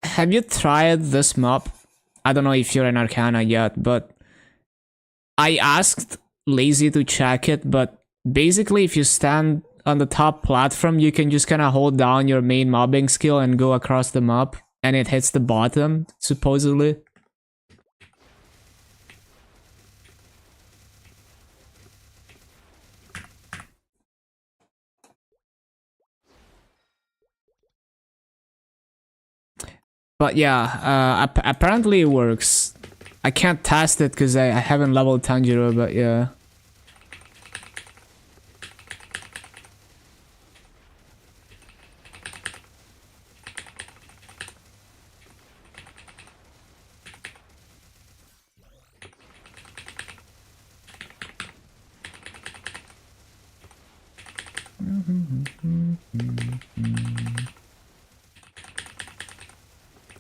have you tried this map? I don't know if you're in Arcana yet, but I asked Lazy to check it, but basically if you stand on the top platform, you can just kind of hold down your main mobbing skill and go across the map, and it hits the bottom, supposedly. But yeah, apparently it works. I can't test it because I haven't leveled Tanjiro, but yeah.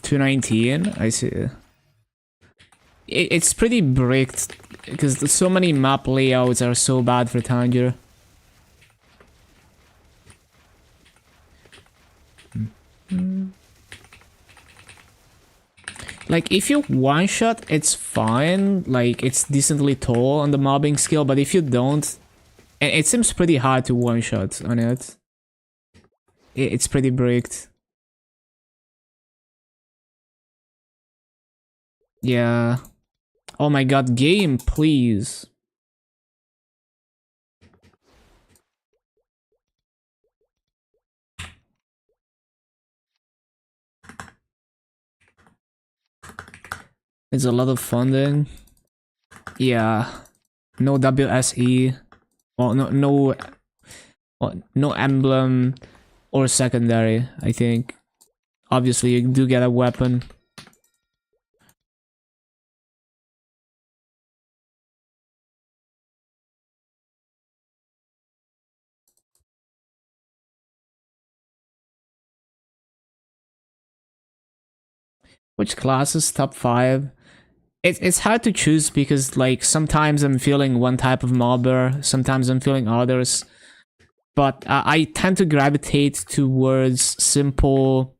$219, I see. It's pretty bricked because so many map layouts are so bad for Tanjiro. Like if you one shot, it's fine. Like it's decently tall on the mobbing skill, but if you don't, and it seems pretty hard to one shot on it. It's pretty bricked. Yeah. Oh my god, game, please. It's a lot of funding. Yeah. No WSE. Well, no emblem or secondary, I think. Obviously, you do get a weapon. Which classes? Top 5? It's hard to choose because like sometimes I'm feeling one type of mobber, sometimes I'm feeling others. But I tend to gravitate towards simple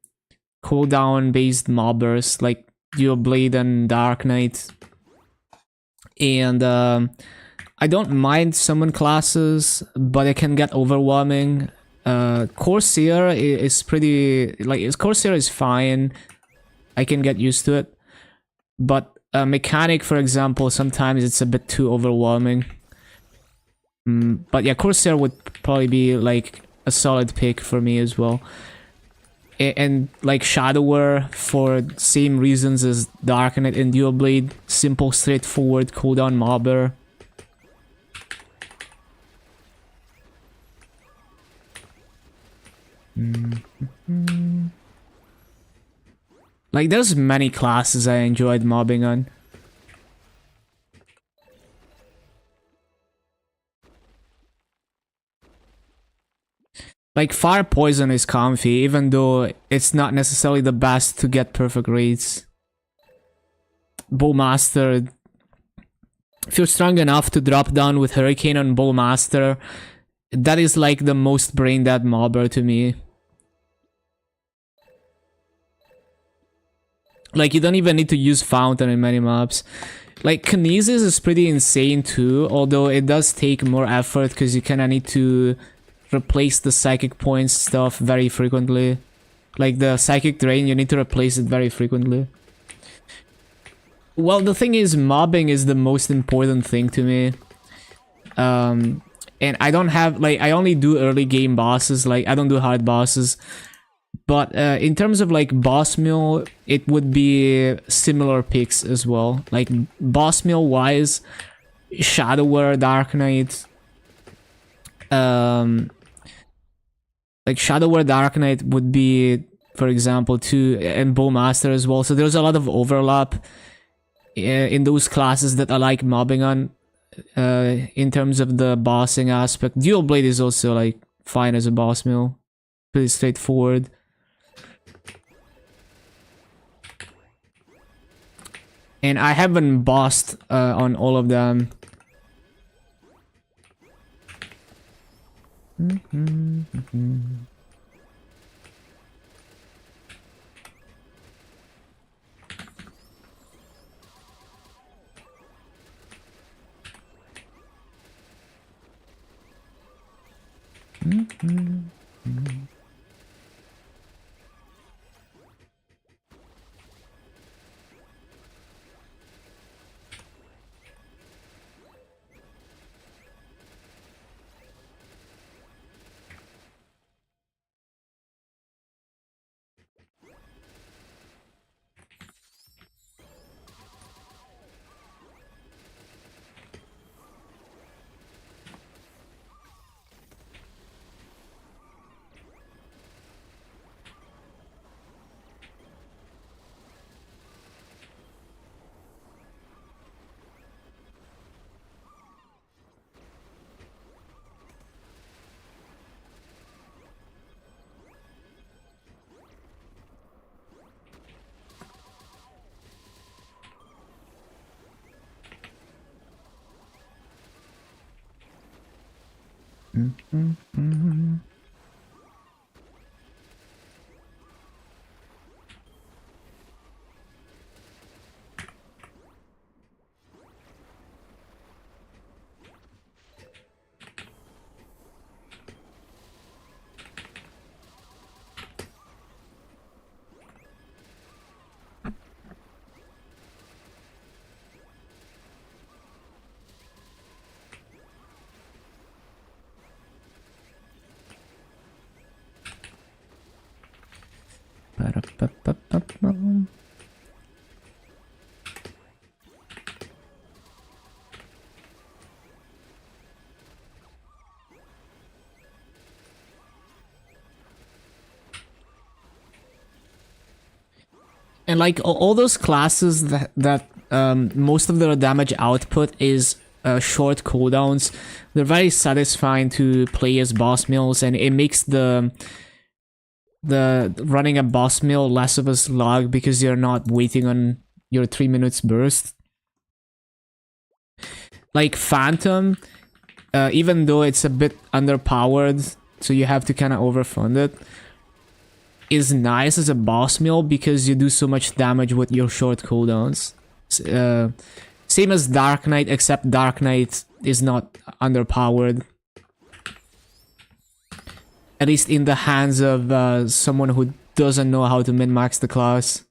cooldown based mobbers like Dual Blade and Dark Knight. And I don't mind summon classes, but it can get overwhelming. Corsair is pretty, like, Corsair is fine. I can get used to it. But mechanic, for example, sometimes it's a bit too overwhelming. But yeah, Corsair would probably be like a solid pick for me as well. And like Shadower for same reasons as Dark Knight and Dual Blade. Simple, straightforward, cooldown mobber. Like there's many classes I enjoyed mobbing on. Like Fire Poison is comfy, even though it's not necessarily the best to get perfect rates. Bowmaster, if you're strong enough to drop down with Hurricane on Bowmaster, that is like the most brain dead mobber to me. Like you don't even need to use Fountain in many maps. Like Kinesis is pretty insane too, although it does take more effort because you kinda need to replace the psychic points stuff very frequently. Like the psychic drain, you need to replace it very frequently. Well, the thing is, mobbing is the most important thing to me. And I don't have, like, I only do early game bosses, like, I don't do hard bosses. But in terms of, like, boss mill, it would be similar picks as well. Like, boss mill-wise, Shadower, Dark Knight... like Shadower Dark Knight would be, for example, too, and Bowmaster as well. So there's a lot of overlap in those classes that I like mobbing on in terms of the bossing aspect. Dual Blade is also like fine as a boss mill, pretty straightforward. And I haven't bossed on all of them. And like all those classes that most of their damage output is short cooldowns, they're very satisfying to play as boss mills, and it makes the running a boss mill less of a slog because you're not waiting on your 3 minutes burst. Like Phantom, even though it's a bit underpowered, so you have to kind of overfund it, is nice as a boss mill because you do so much damage with your short cooldowns. Same as Dark Knight, except Dark Knight is not underpowered. At least in the hands of someone who doesn't know how to min-max the class.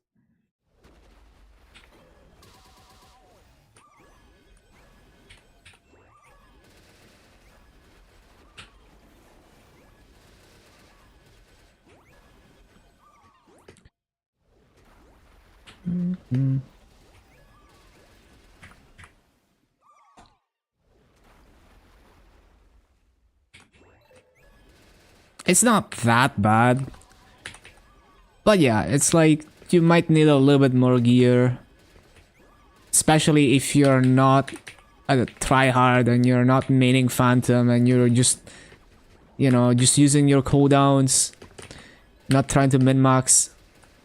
It's not that bad. But yeah, it's like you might need a little bit more gear. Especially if you're not a tryhard and you're not maining Phantom and you're just, you know, just using your cooldowns, not trying to min-max.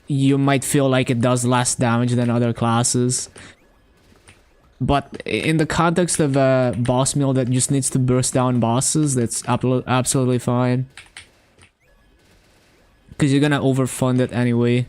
You might feel like it does less damage than other classes. But in the context of a boss meal that just needs to burst down bosses, that's absolutely fine. Because you're gonna overfund it anyway.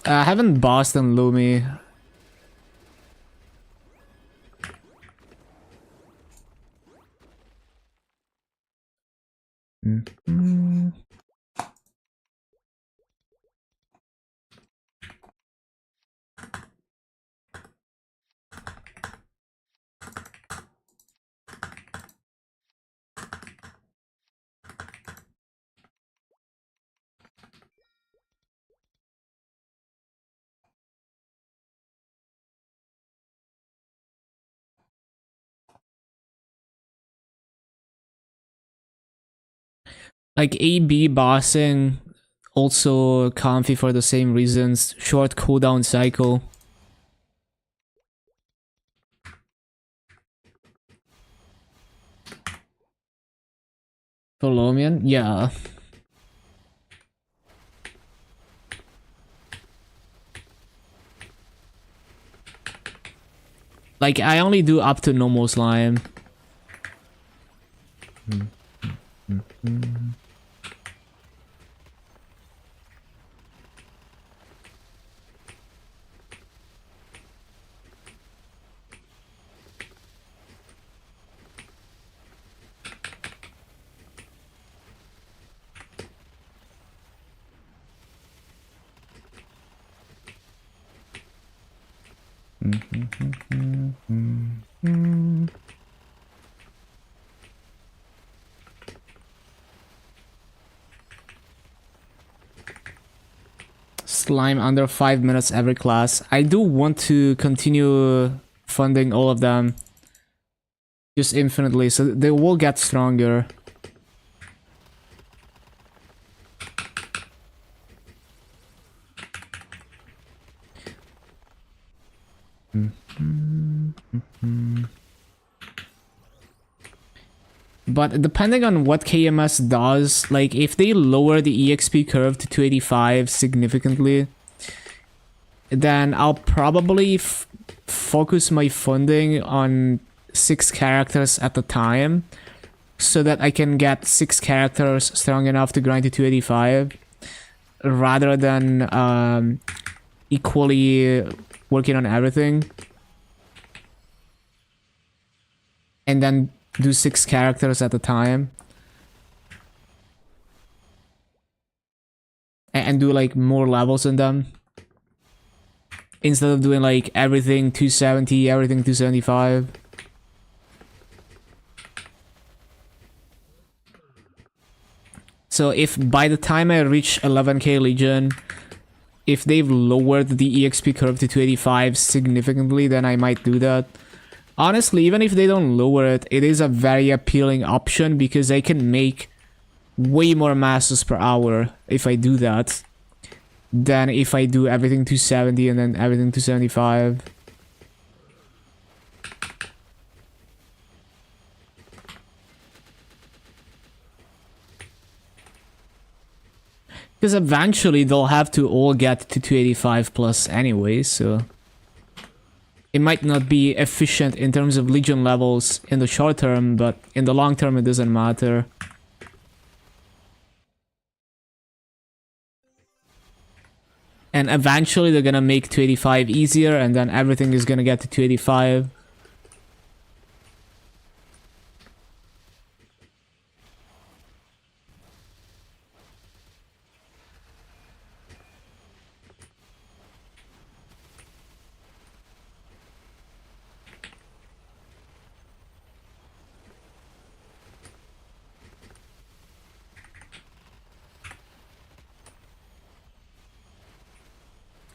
I haven't bossed on Lumi. Like AB bossing, also comfy for the same reasons. Short cooldown cycle. Colomian? Yeah. Like, I only do up to normal slime. Slime under 5 minutes every class. I do want to continue funding all of them. Just infinitely, so they will get stronger. But depending on what KMS does, like if they lower the EXP curve to 285 significantly, then I'll probably focus my funding on 6 characters at a time, so that I can get 6 characters strong enough to grind to 285, rather than equally working on everything. And then do 6 characters at a time. And do like more levels in them. Instead of doing like everything 270, everything 275. So if by the time I reach 11k Legion, if they've lowered the EXP curve to 285 significantly, then I might do that. Honestly, even if they don't lower it, it is a very appealing option because I can make way more masses per hour if I do that than if I do everything 270 and then everything 275. Because eventually they'll have to all get to 285 plus anyway, so it might not be efficient in terms of Legion levels in the short term, but in the long term it doesn't matter. And eventually they're gonna make 285 easier, and then everything is gonna get to 285.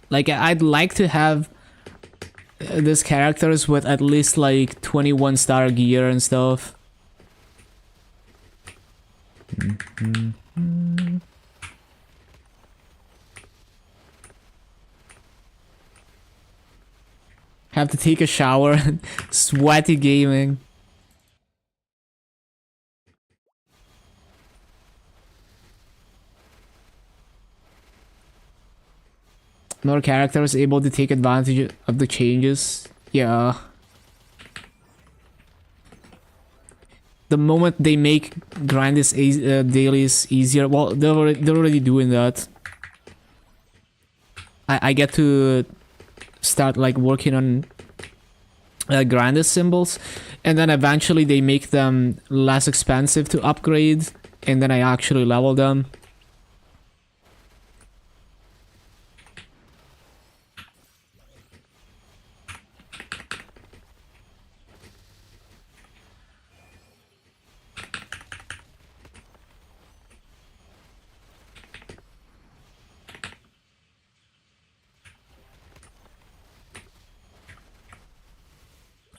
Like, I'd like to have these characters with at least like 21 star gear and stuff. Have to take a shower. Sweaty gaming. More characters able to take advantage of the changes. Yeah. The moment they make grinders dailies easier, well, they're already doing that. I get to start like working on grinder symbols, and then eventually they make them less expensive to upgrade, and then I actually level them.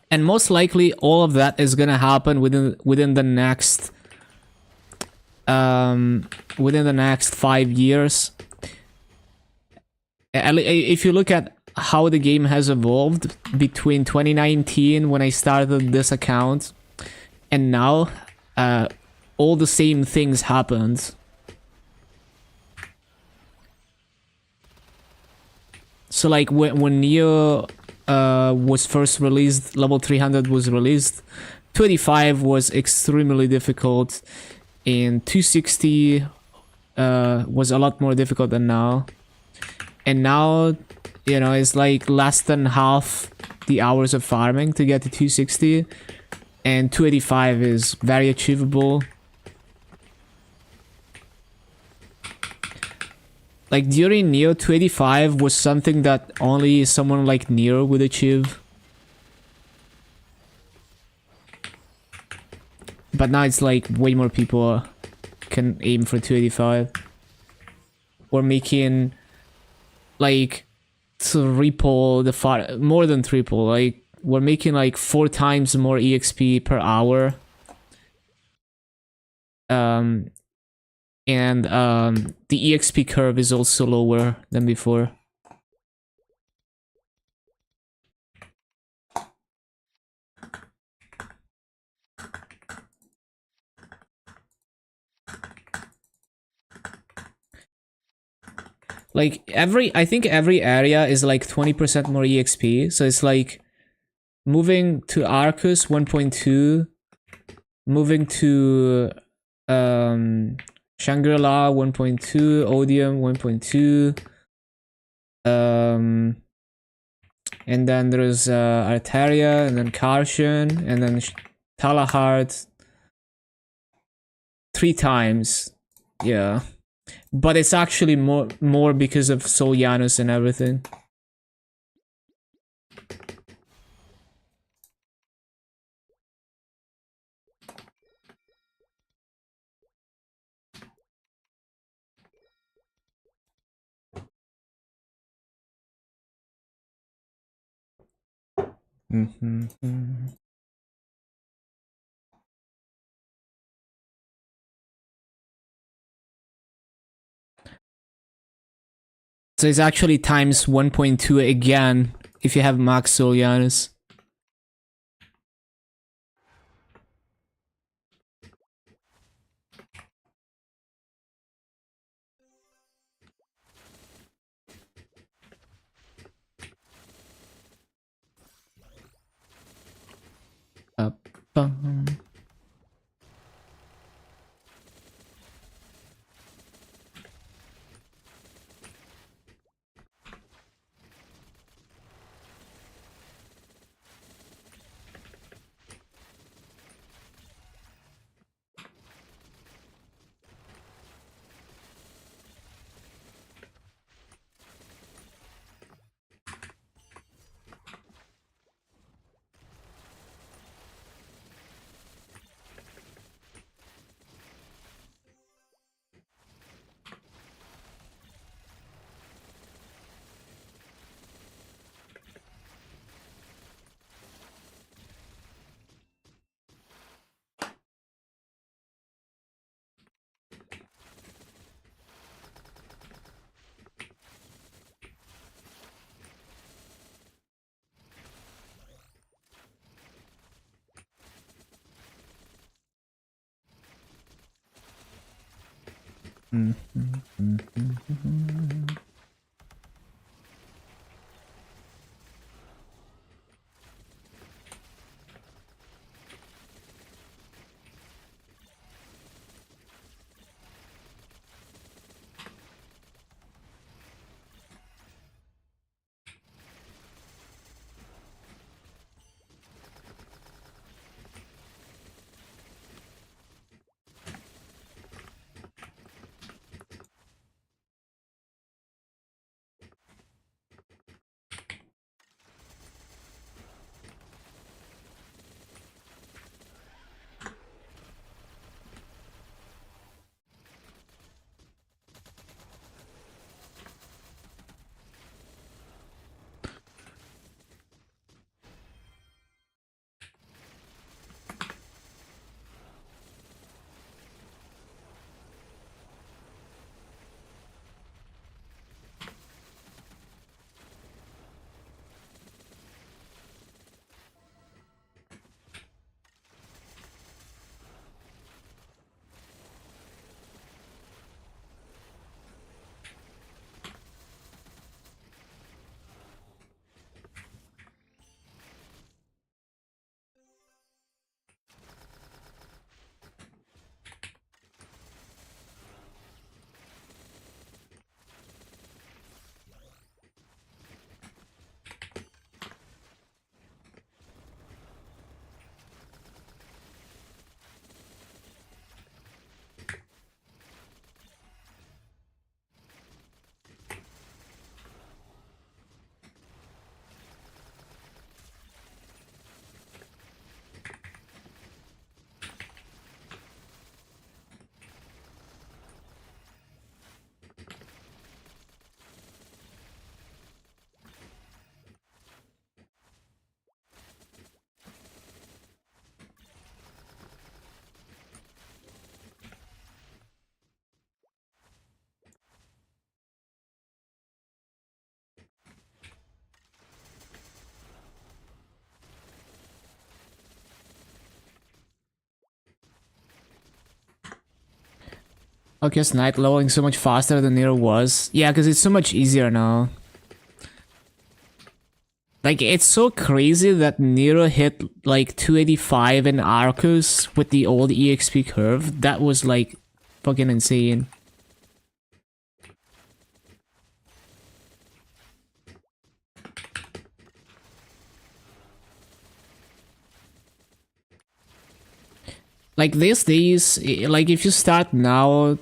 And most likely all of that is gonna happen within the next 5 years. If you look at how the game has evolved between 2019 when I started this account and now, all the same things happened. So like when Neo was first released, level 300 was released, 285 was extremely difficult, and 260 was a lot more difficult than now. And now, you know, it's like less than half the hours of farming to get to 260, and 285 is very achievable. Like during Neo, 285 was something that only someone like Neo would achieve. But now it's like way more people can aim for 285. We're making like triple the far, more than triple. Like we're making like 4 times more EXP per hour. And the EXP curve is also lower than before. Like I think every area is like 20% more EXP, so it's like moving to Arcus 1.2, moving to Shangri-La 1.2, Odium 1.2, and then there's Arteria, and then Karshan, and then Talahart 3 times. Yeah. But it's actually more because of Soljanus and everything. So it's actually times 1.2 again if you have max Soljanus. Bum. Okay, it's night leveling so much faster than Nero was. Yeah, because it's so much easier now. Like, it's so crazy that Nero hit like 285 in Arcus with the old EXP curve. That was like fucking insane. Like these days, like if you start now,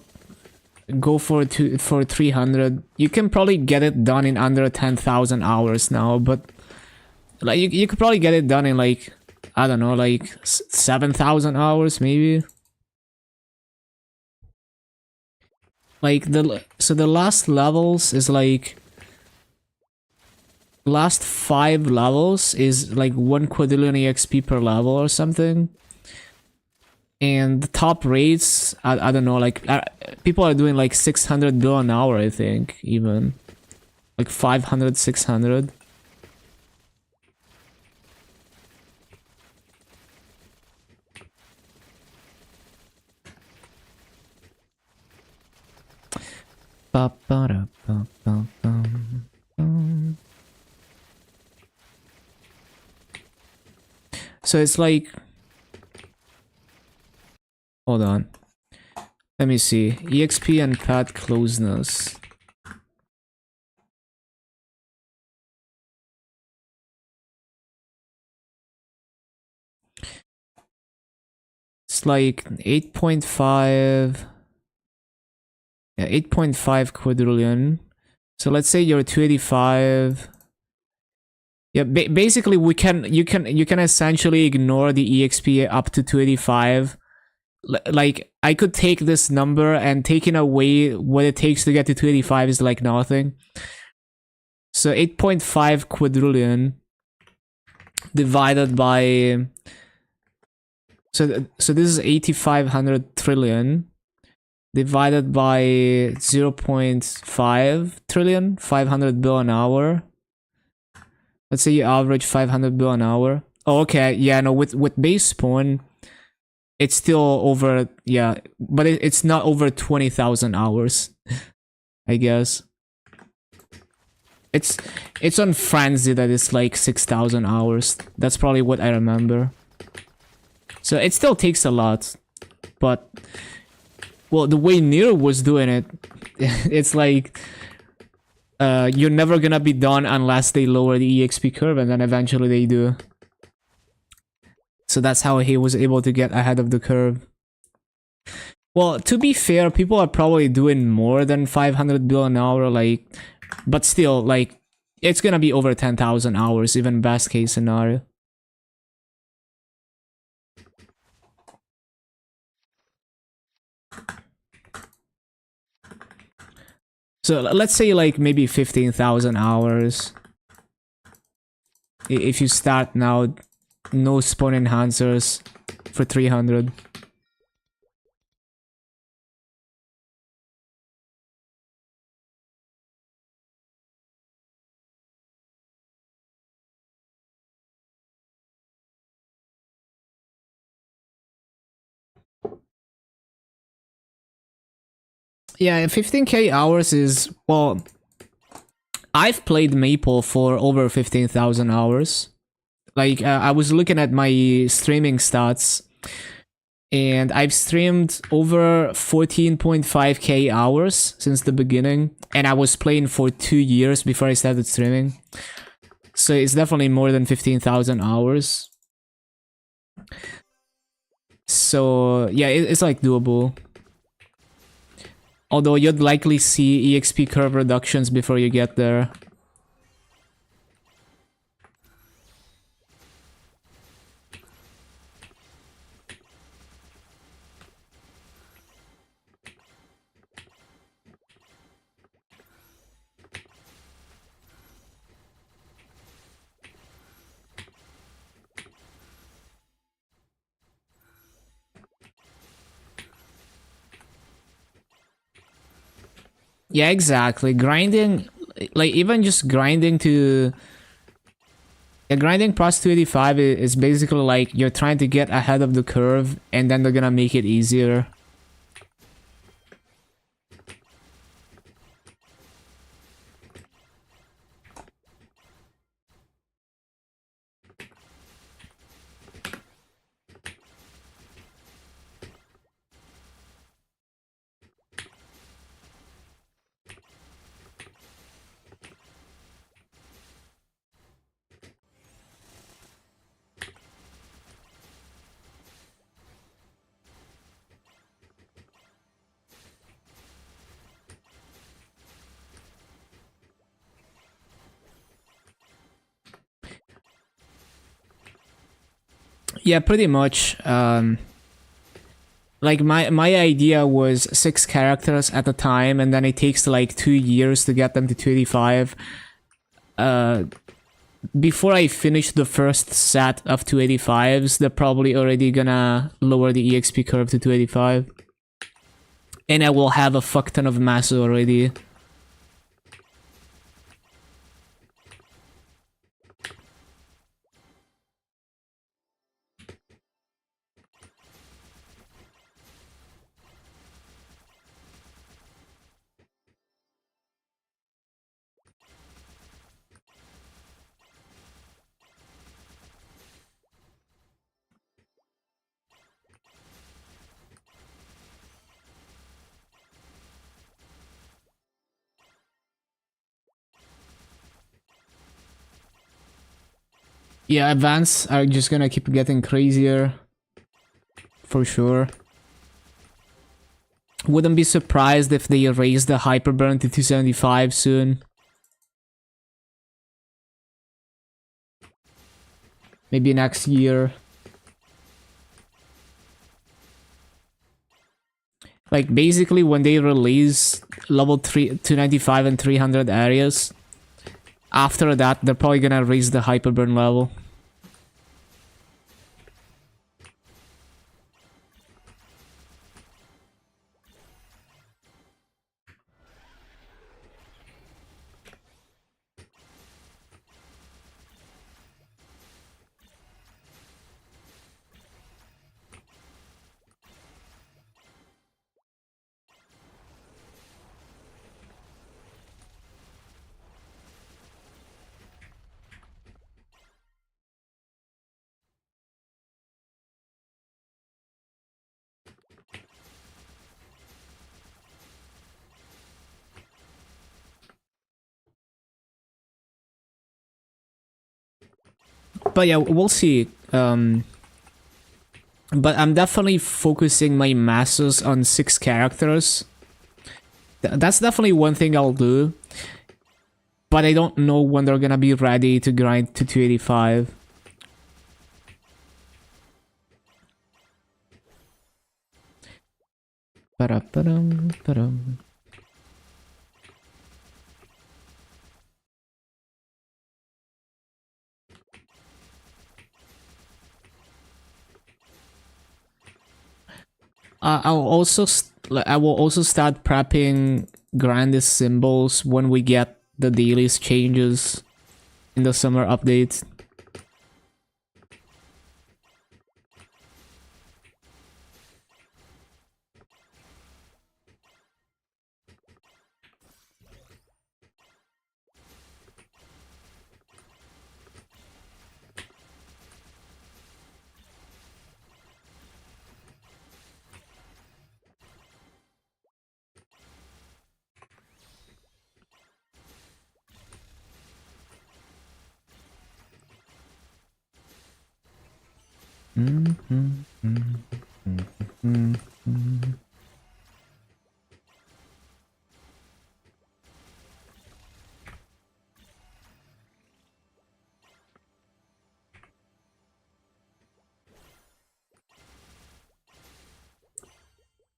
go for 300, you can probably get it done in under 10,000 hours now, but like you could probably get it done in like, I don't know, like 7,000 hours maybe. Like the last levels is like, last 5 levels is like 1 quadrillion EXP per level or something. And the top rates, I don't know, like people are doing like 600 bill an hour, I think, even like 500, 600. So it's like, hold on, let me see, EXP and path closeness. It's like 8.5, yeah, 8.5 quadrillion. So let's say you're 285. Yeah, basically you can essentially ignore the EXP up to 285. Like I could take this number and taking away what it takes to get to 285 is like nothing. So 8.5 quadrillion divided by, so this is 8,500 trillion divided by 0.5 trillion, 500 bill an hour. Let's say you average 500 bill an hour. Oh, okay, yeah, no, with base spawn, it's still over, yeah, but it's not over 20,000 hours, I guess. It's on Frenzy that it's like 6,000 hours. That's probably what I remember. So it still takes a lot, but well, the way Nier was doing it, it's like you're never gonna be done unless they lower the EXP curve, and then eventually they do. So that's how he was able to get ahead of the curve. Well, to be fair, people are probably doing more than 500 bill an hour, like, but still, like, it's gonna be over 10,000 hours, even best case scenario. So let's say like maybe 15,000 hours. If you start now, no spawn enhancers for 300. Yeah, 15k hours is, well, I've played Maple for over 15,000 hours. Like, I was looking at my streaming stats, and I've streamed over 14.5k hours since the beginning, and I was playing for 2 years before I started streaming. So it's definitely more than 15,000 hours. So yeah, it's like doable. Although you'd likely see EXP curve reductions before you get there. Yeah, exactly. Grinding, like even just grinding to... Yeah, grinding past 285 is basically like you're trying to get ahead of the curve, and then they're gonna make it easier. Yeah, pretty much. Like my idea was 6 characters at a time, and then it takes like 2 years to get them to 285. Before I finish the first set of 285s, they're probably already gonna lower the EXP curve to 285. And I will have a fuck ton of mass already. Yeah, advance are just gonna keep getting crazier. For sure. Wouldn't be surprised if they raise the hyperburn to 275 soon. Maybe next year. Like basically when they release level 3, 295 and 300 areas, after that they're probably gonna raise the hyperburn level. But yeah, we'll see. But I'm definitely focusing my masses on 6 characters. That's definitely one thing I'll do. But I don't know when they're gonna be ready to grind to 285. Ba-da-ba-dum, ba-dum. I will also start prepping grandest symbols when we get the dailies changes in the summer update.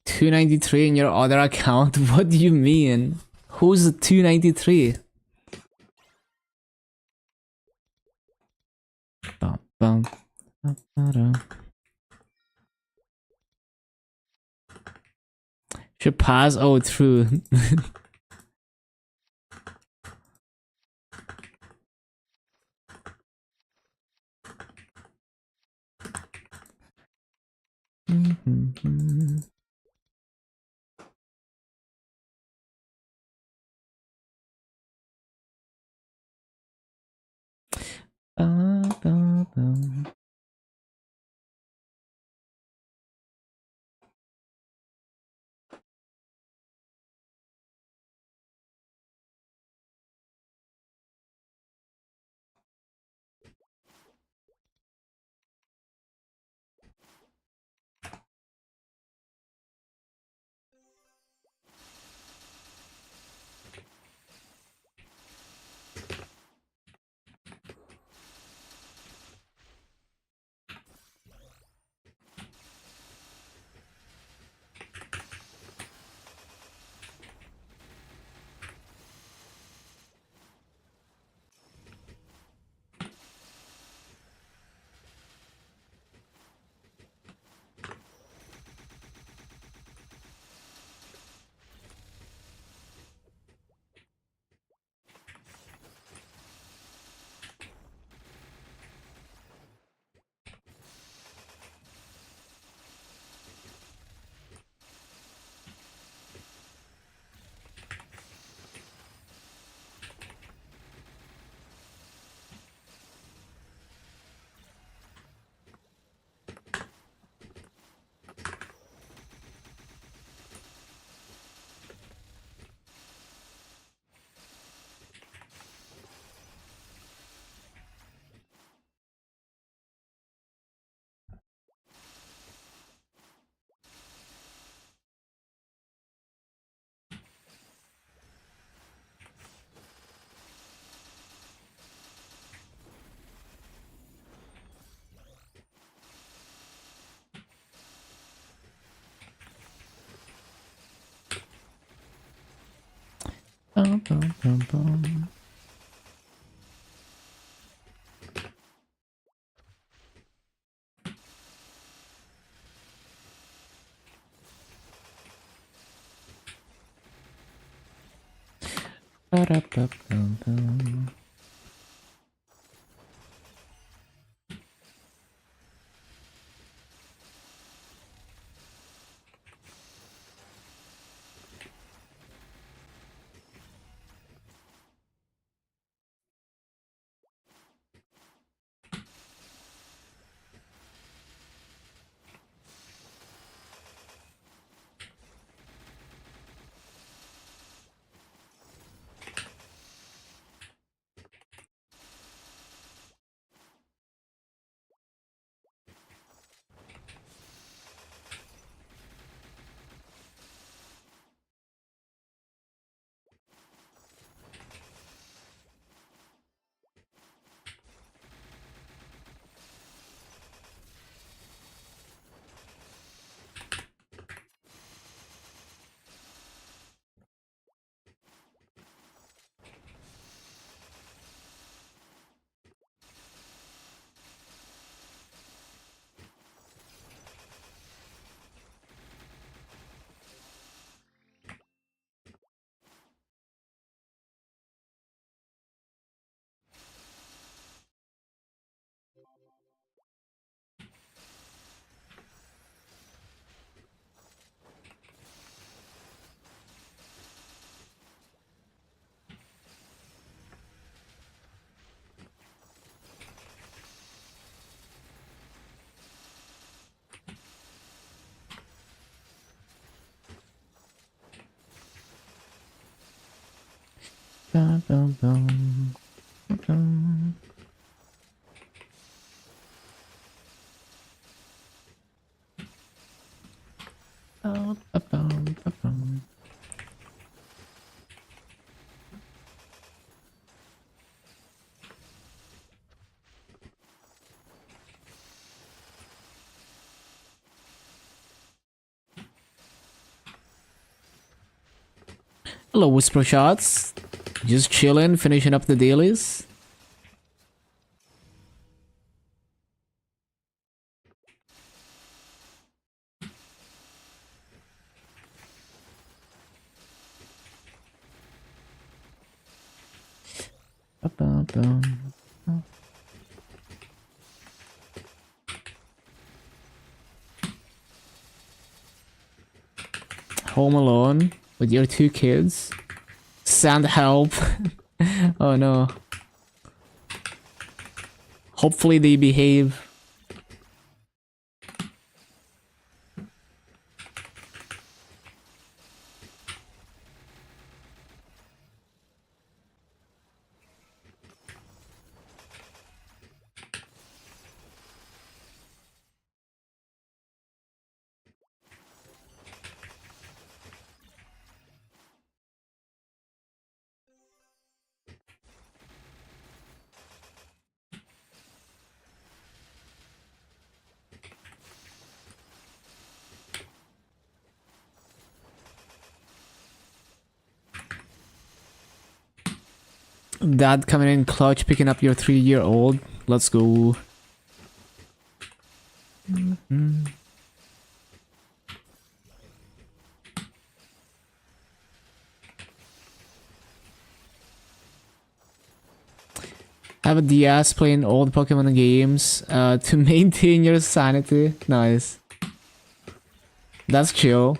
$293 in your other account? What do you mean? Who's the $293? Bum, bum, ba-da. Should pass? Oh, true. Ba-ba-bum. Bum, bum, bum, bum. Ba-da-ba-bum-bum. Hello, Whisper Shots. Just chilling, finishing up the dailies. Home alone with your 2 kids. Send help. Oh no. Hopefully they behave. Dad coming in clutch, picking up your 3-year-old. Let's go. Have a DS playing old Pokemon games to maintain your sanity. Nice. That's chill.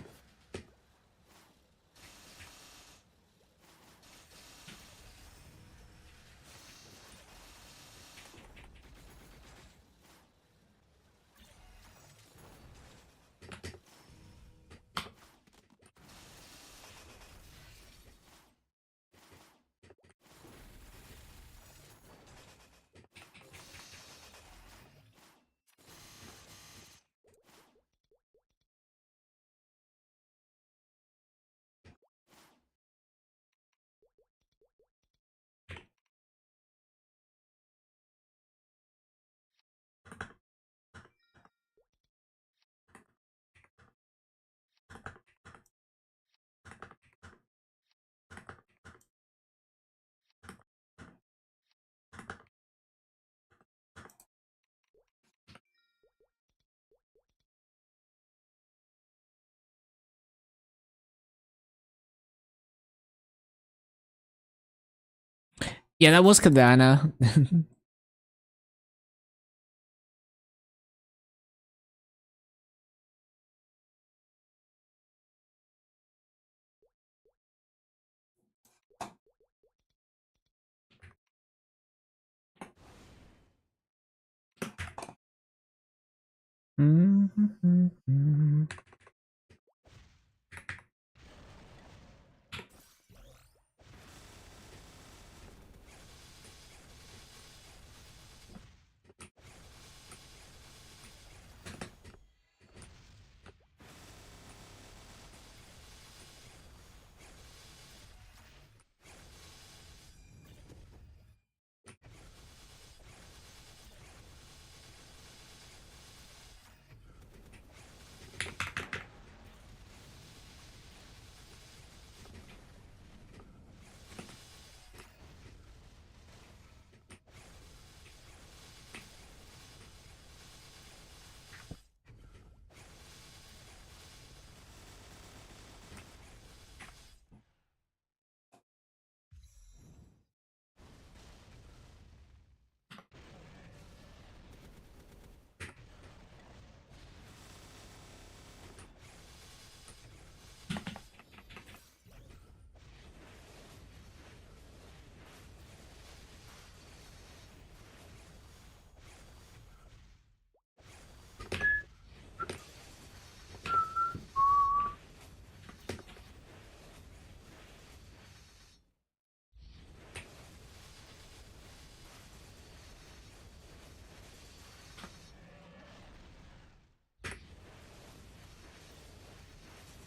Yeah, that was Kadana.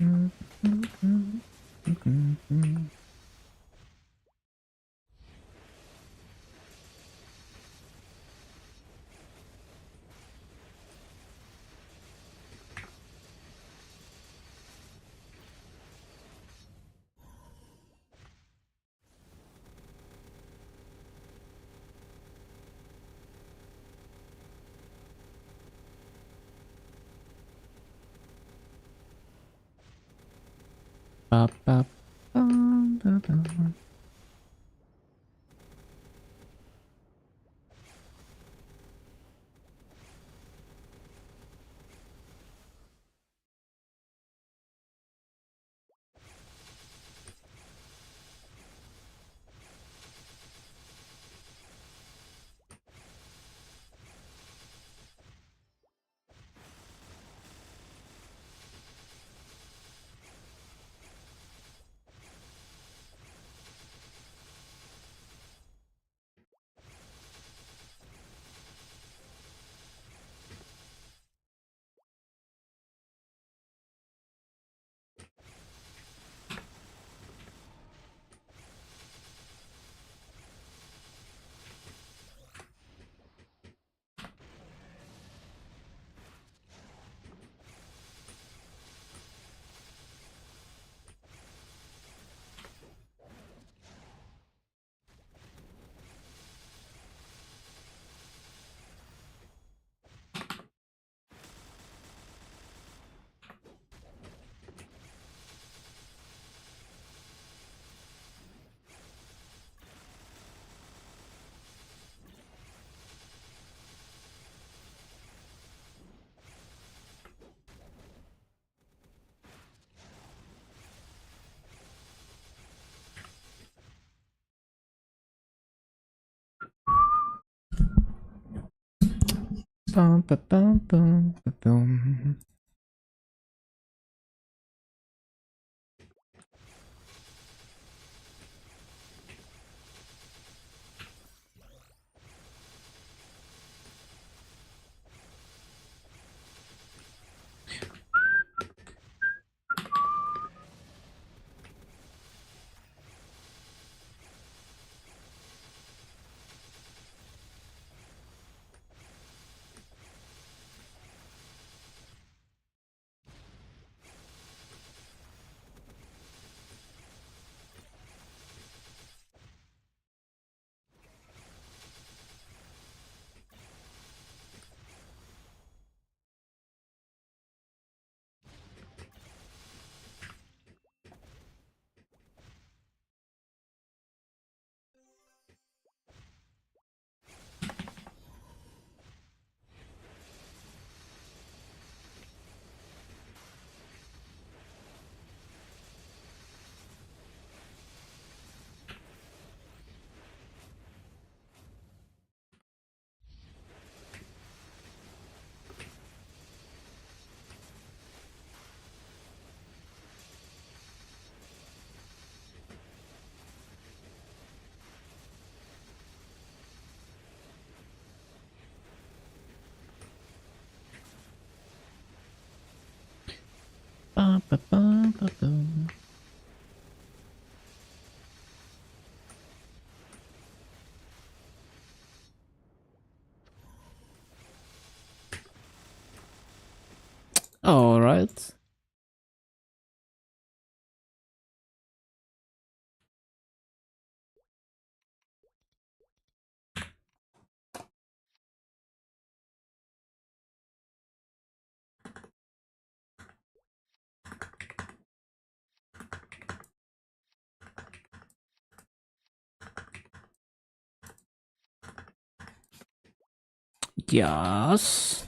Ba, ba, ba, da, da. Bum, ba, bum, bum, ba, bum. Ba, ba, ba, ba, bum. All right. Yes.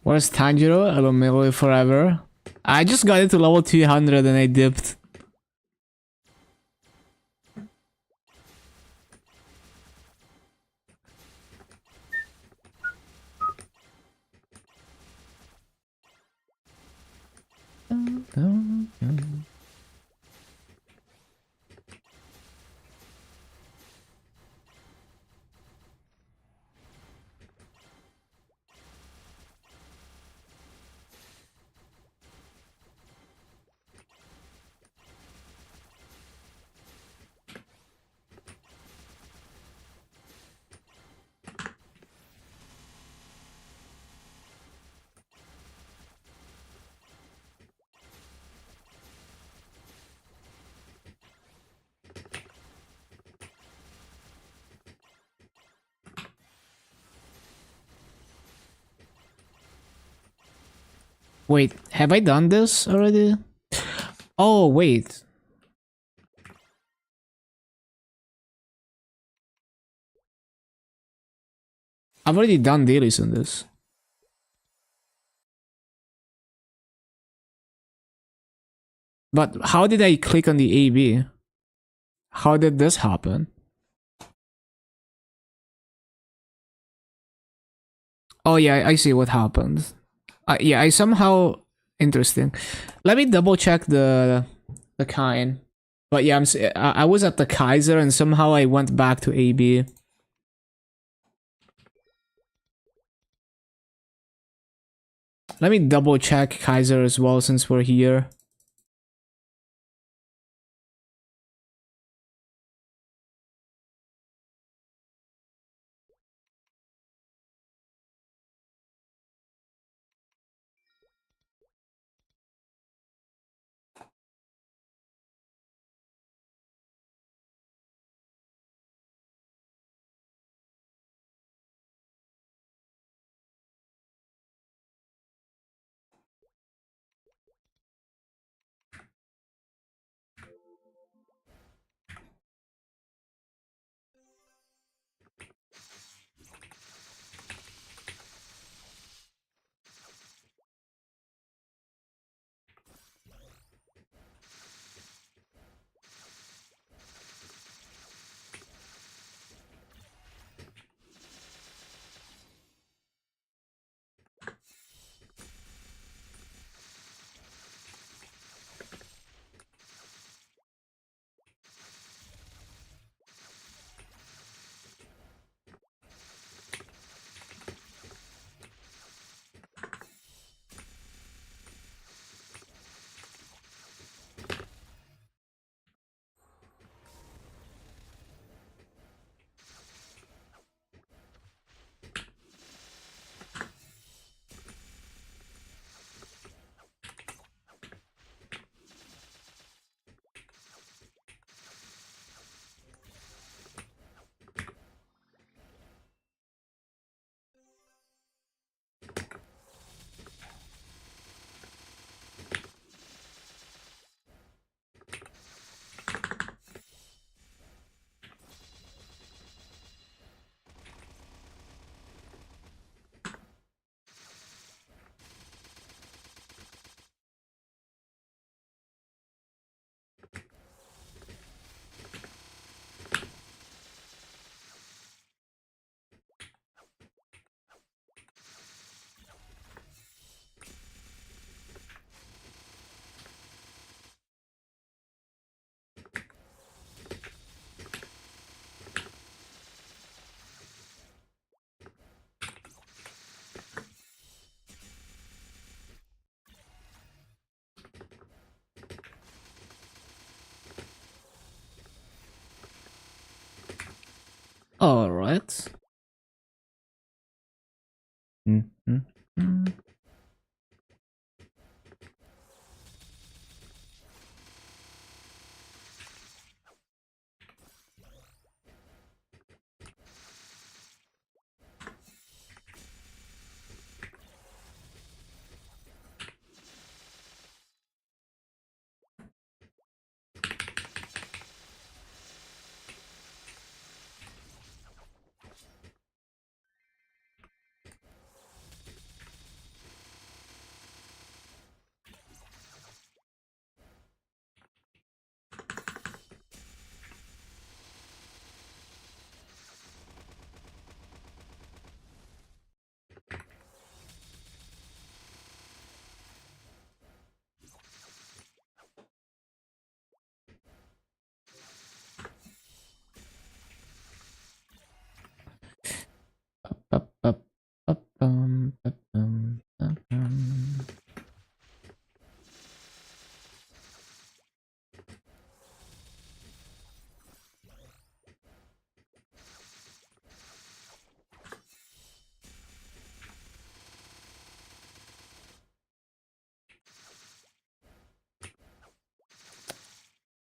Where's Tanjiro? I will melee forever. I just got it to level 200 and I dipped. Wait, have I done this already? Oh, wait. I've already done dailies on this. But how did I click on the AB? How did this happen? Oh yeah, I see what happened. Yeah, I somehow interesting. Let me double check the kind. But yeah, I was at the Kaiser and somehow I went back to AB. Let me double check Kaiser as well since we're here. All right.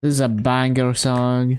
This is a banger song.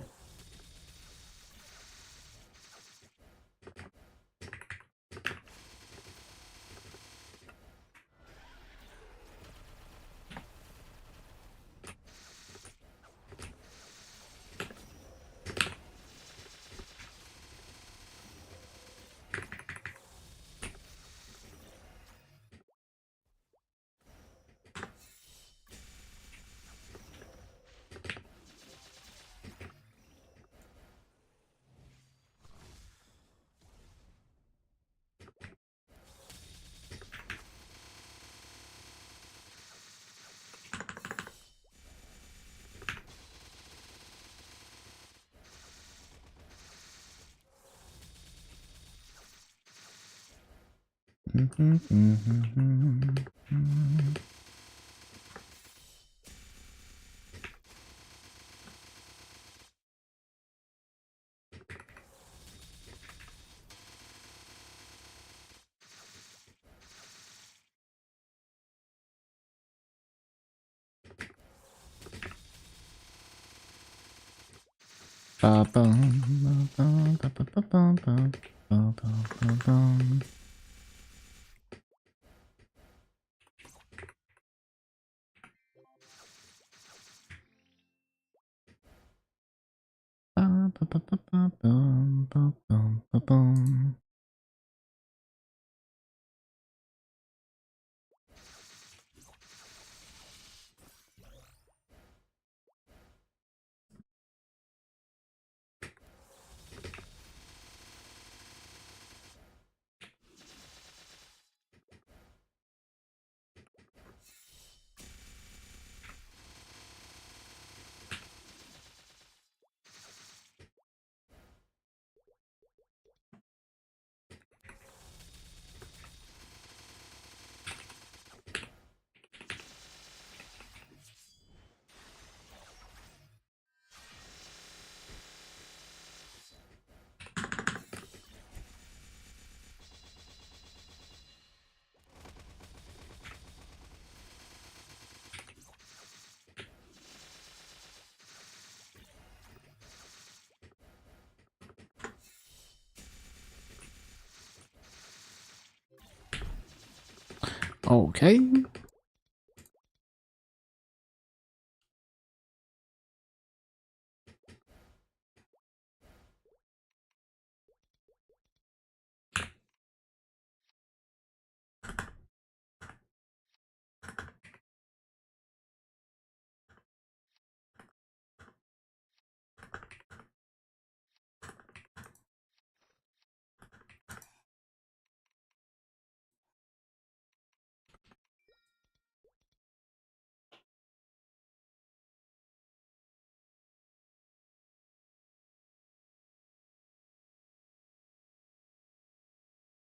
Okay.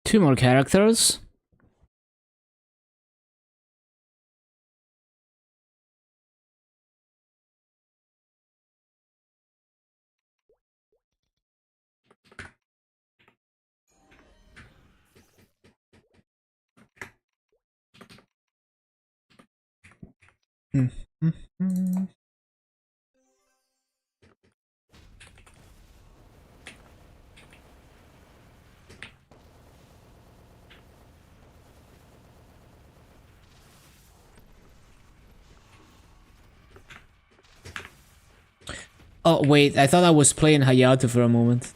Two more characters. Oh wait, I thought I was playing Hayato for a moment.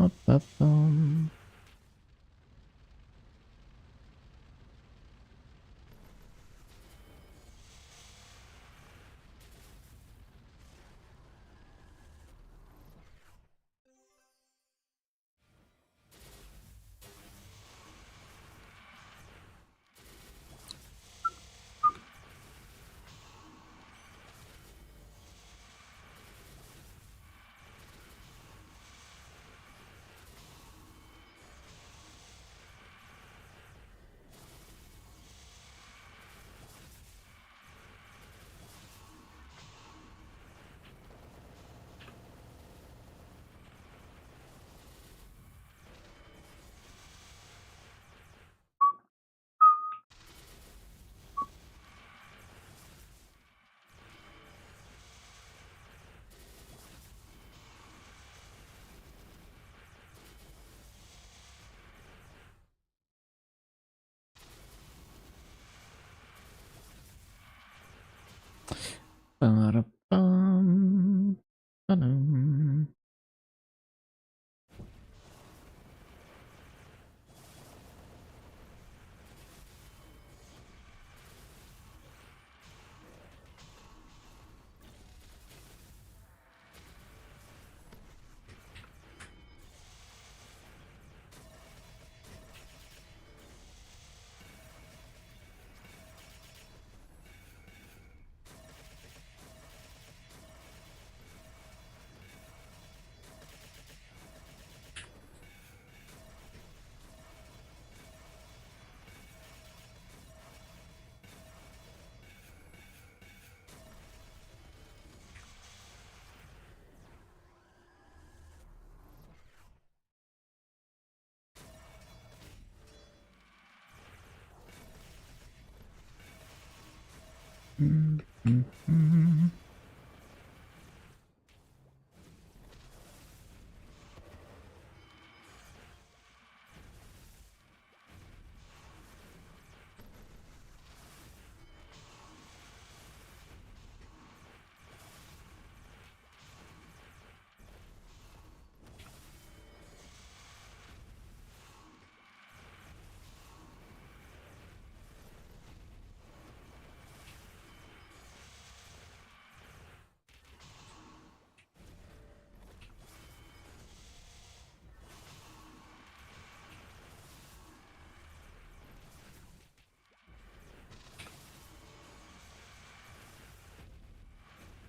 Ba-ba-bum. Ba-da-bum. Ba-dum. Mm-hmm.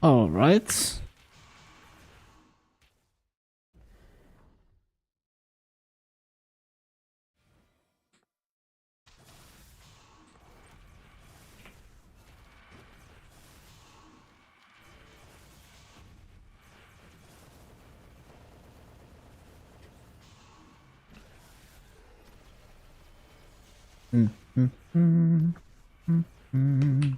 All right. Mm-hmm. Mm-hmm.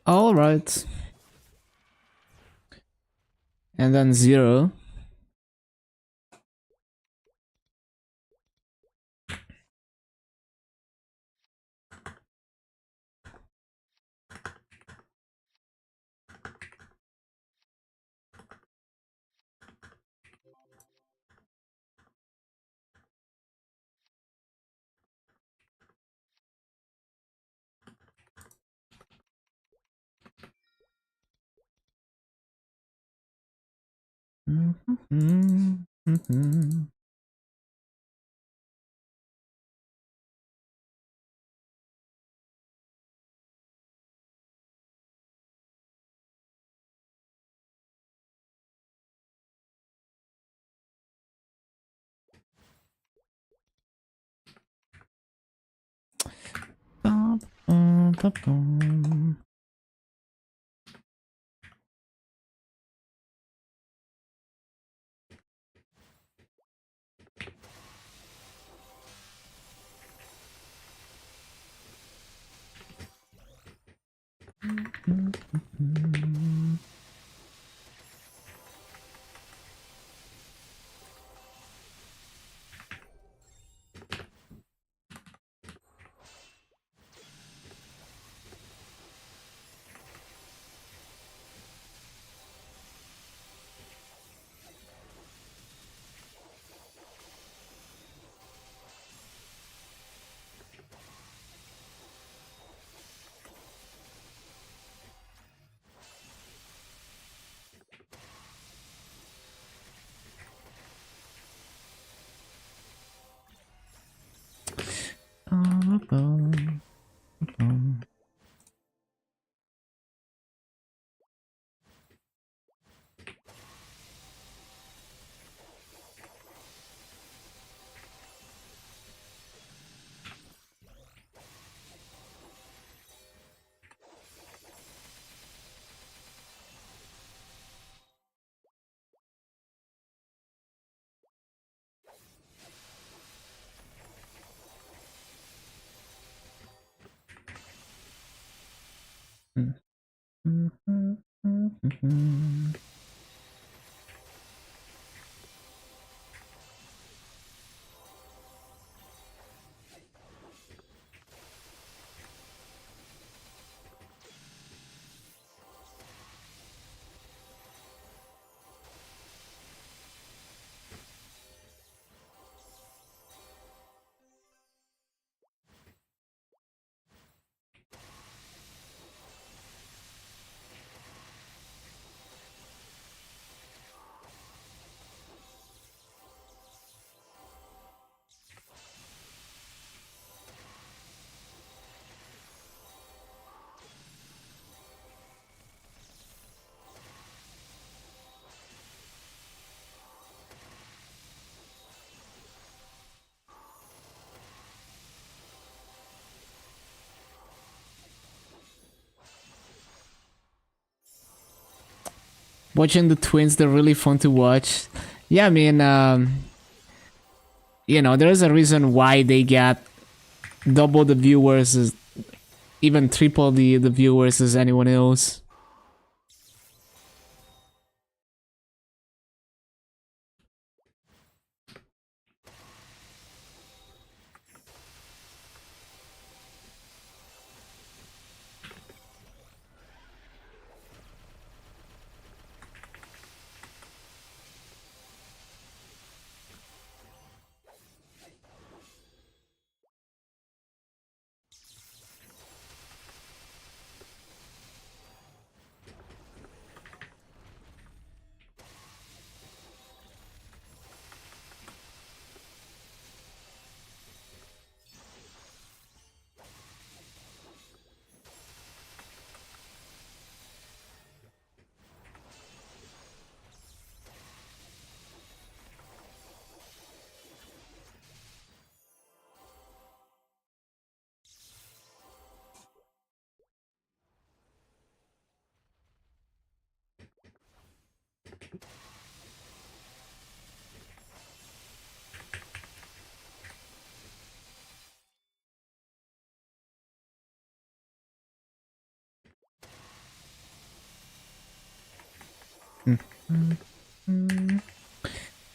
All right. And then 0. Mm-hmm. Mm-hmm. Ba-ba-ba-bum. Watching the twins, they're really fun to watch. Yeah, I mean, you know, there is a reason why they get double the viewers, even triple the viewers as anyone else.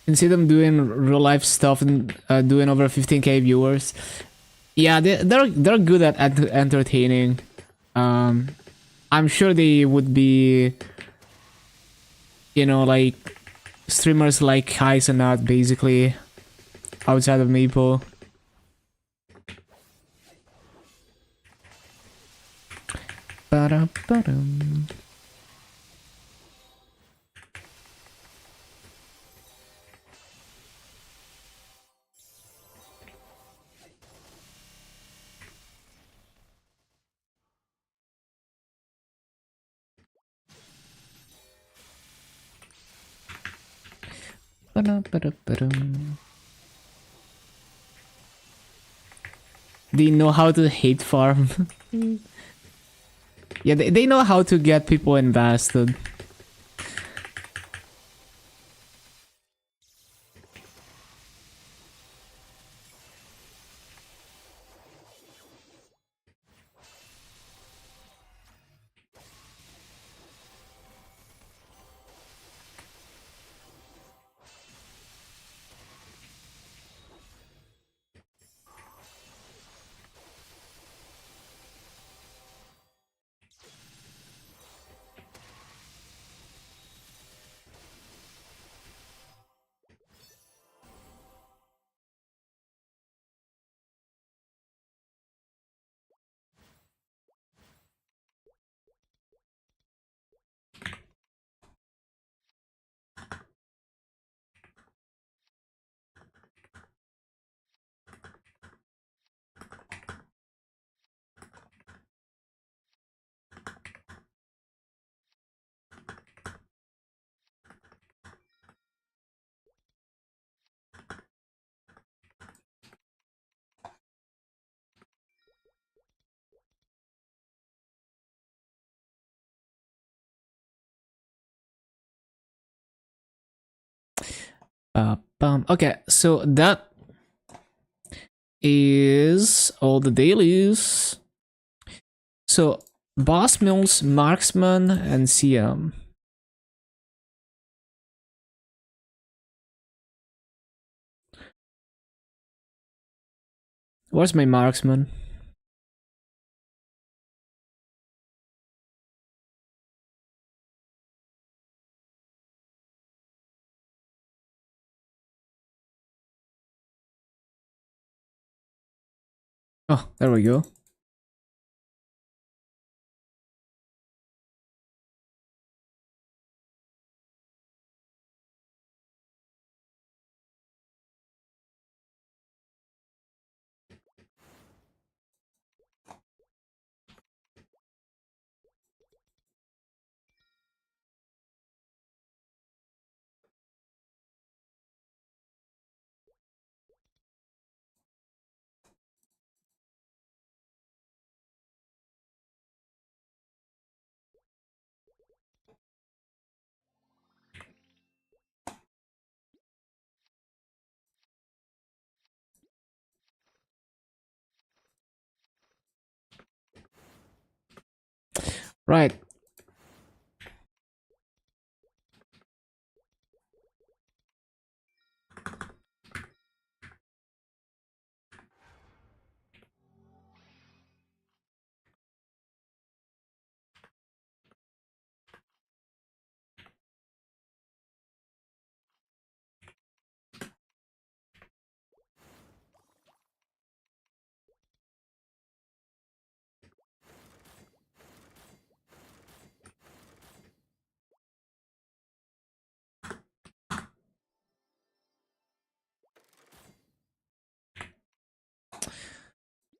You see them doing real life stuff and doing over 15k viewers. Yeah, they're good at entertaining. I'm sure they would be, you know, like streamers like Heis and that, basically, outside of Maple. Ba-da-ba-dum. Ba-da-ba-da-ba-dum. They know how to hate farm. Yeah, they know how to get people invested. Okay, so that is all the dailies. So boss mills, marksman, and CM. Where's my marksman? Oh, there we go. Right.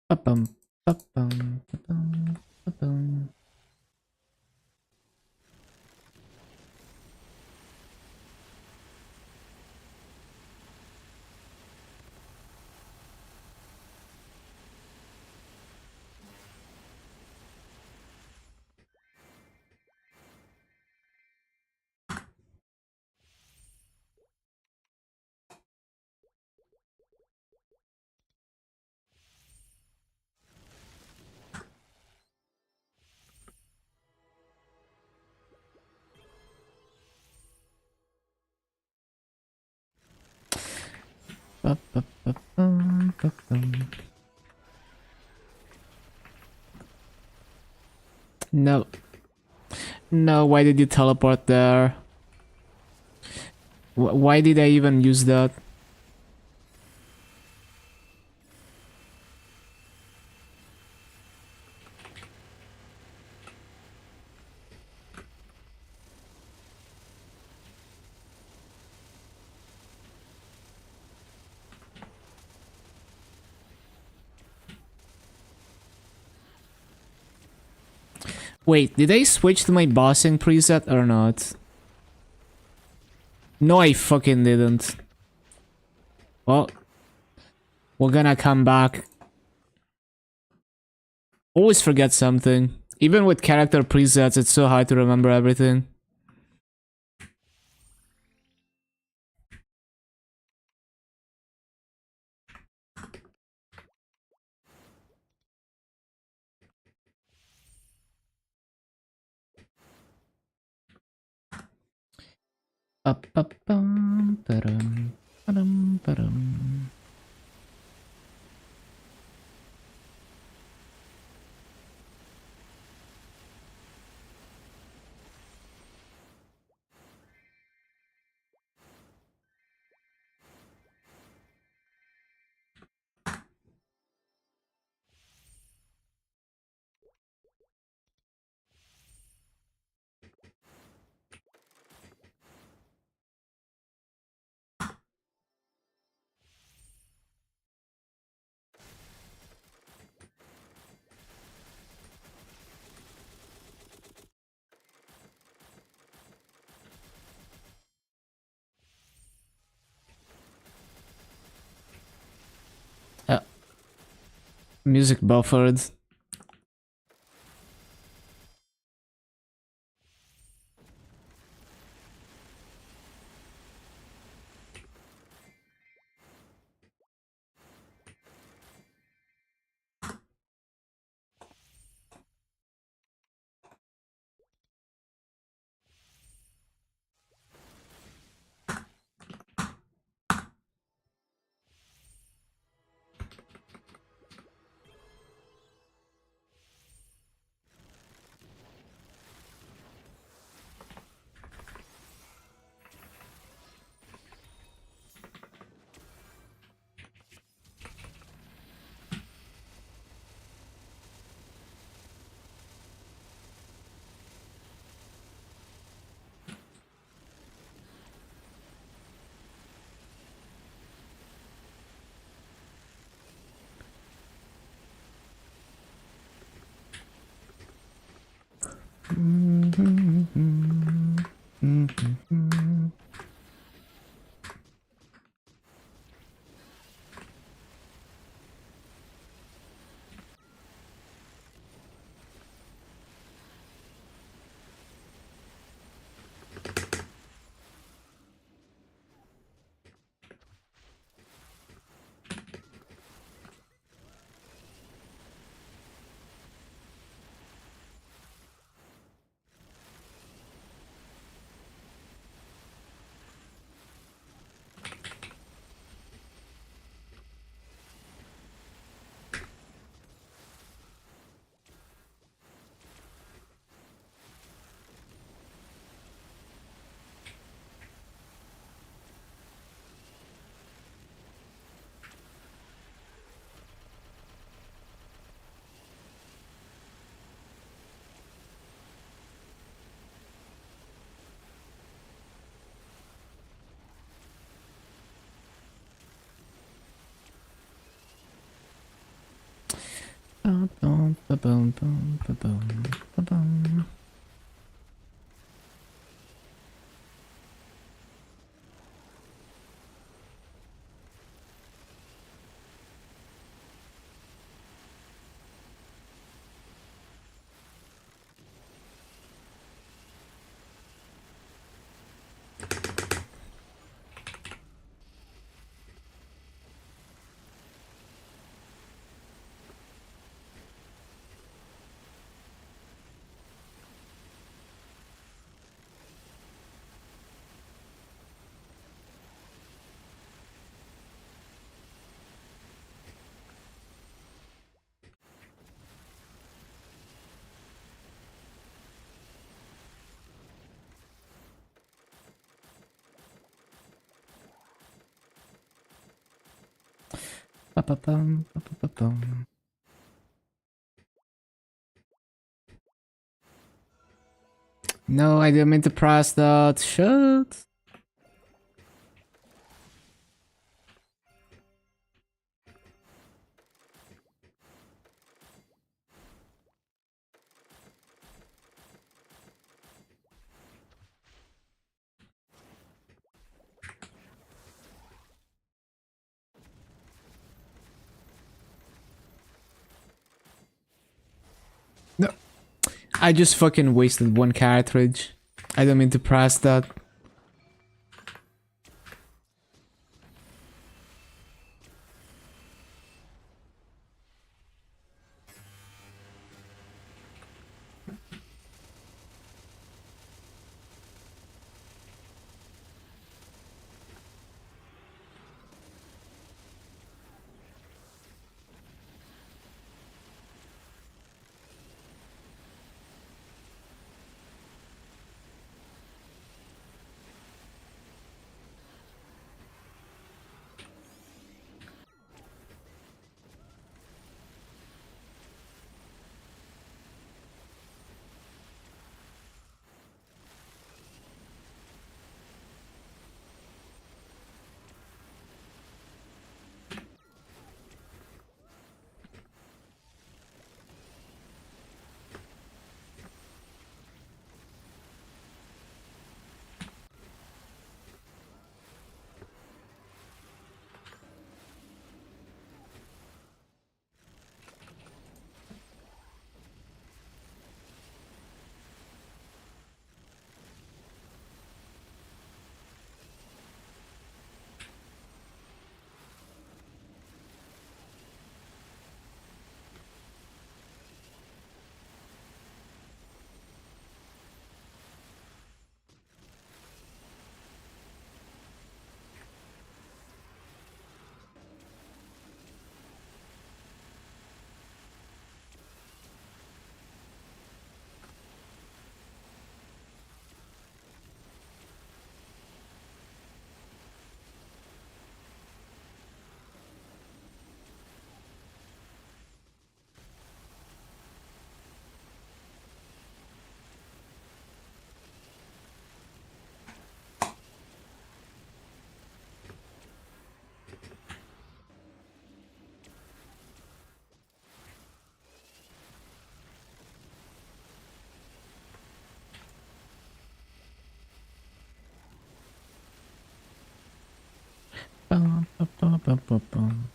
Ba-bum, ba-bum, ba-bum, ba-bum. Ba-ba-ba-bum, ba-bum. No. No, why did you teleport there? Why did I even use that? Wait, did I switch to my bossing preset or not? No, I fucking didn't. Well, we're gonna come back. Always forget something. Even with character presets, it's so hard to remember everything. Up-up-bum, ba-dum, ba-dum, ba-dum. Music buffered. No, I didn't mean to press that. Shit. No, I just fucking wasted one cartridge. I don't mean to press that. Ba-ba-bum-ba-da-ba-da-bum.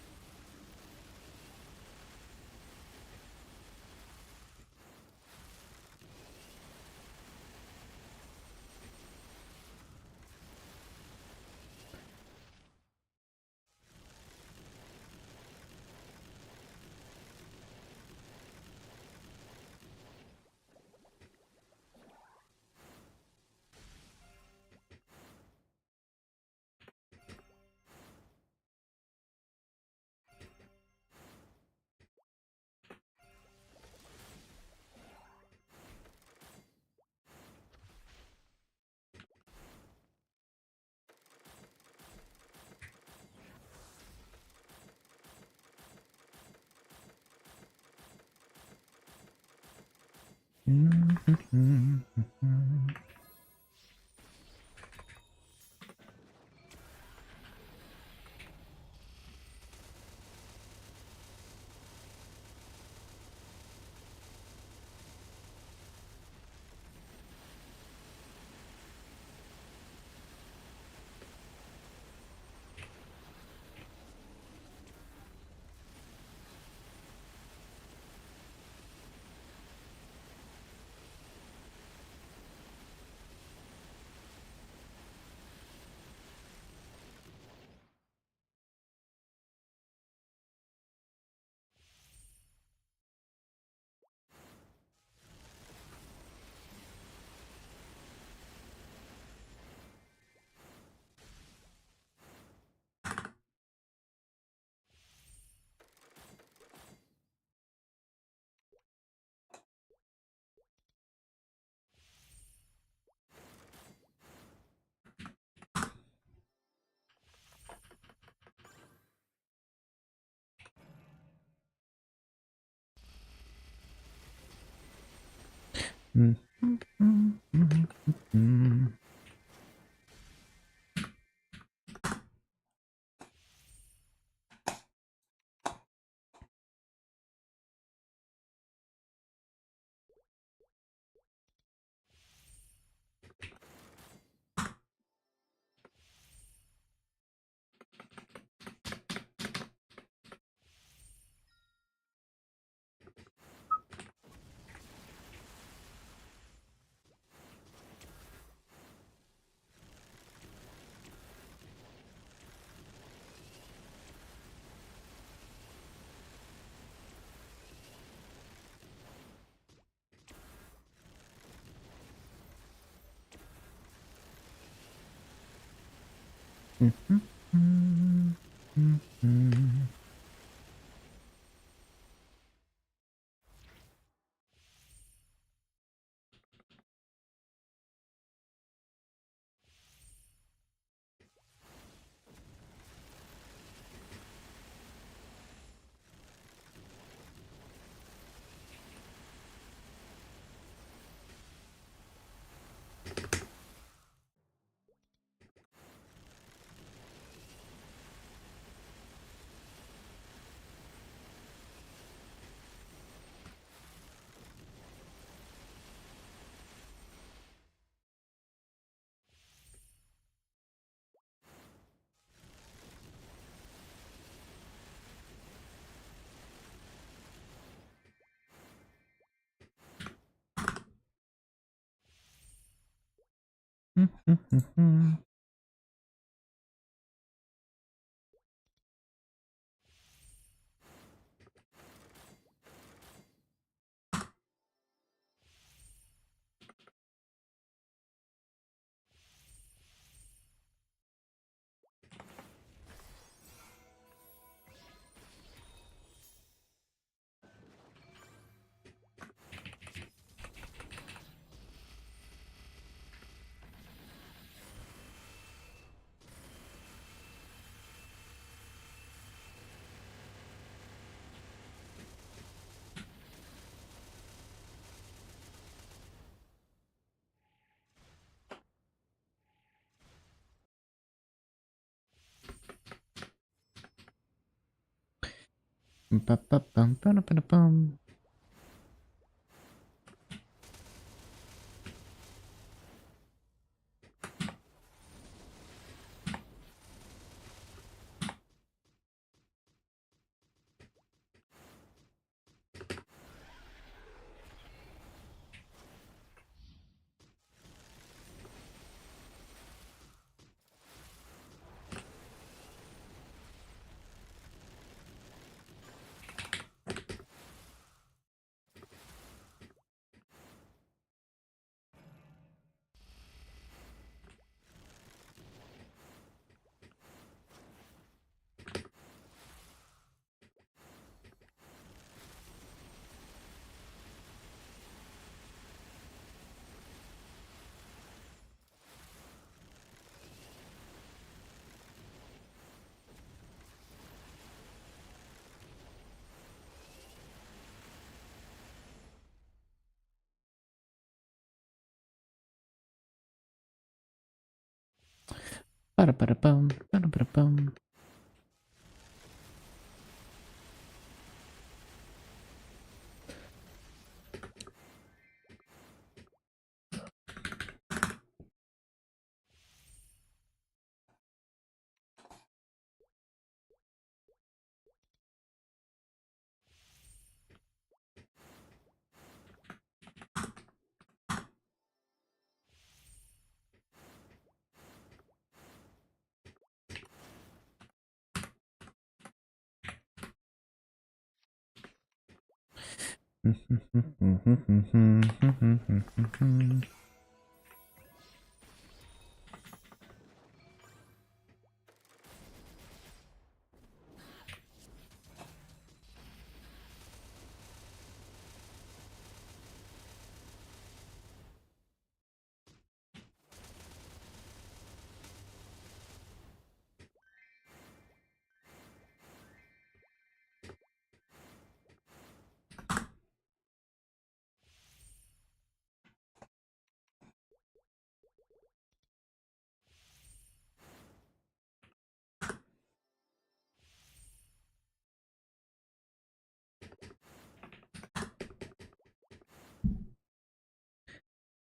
Ba-da-ba-da-bum, ba-da-ba-da-bum.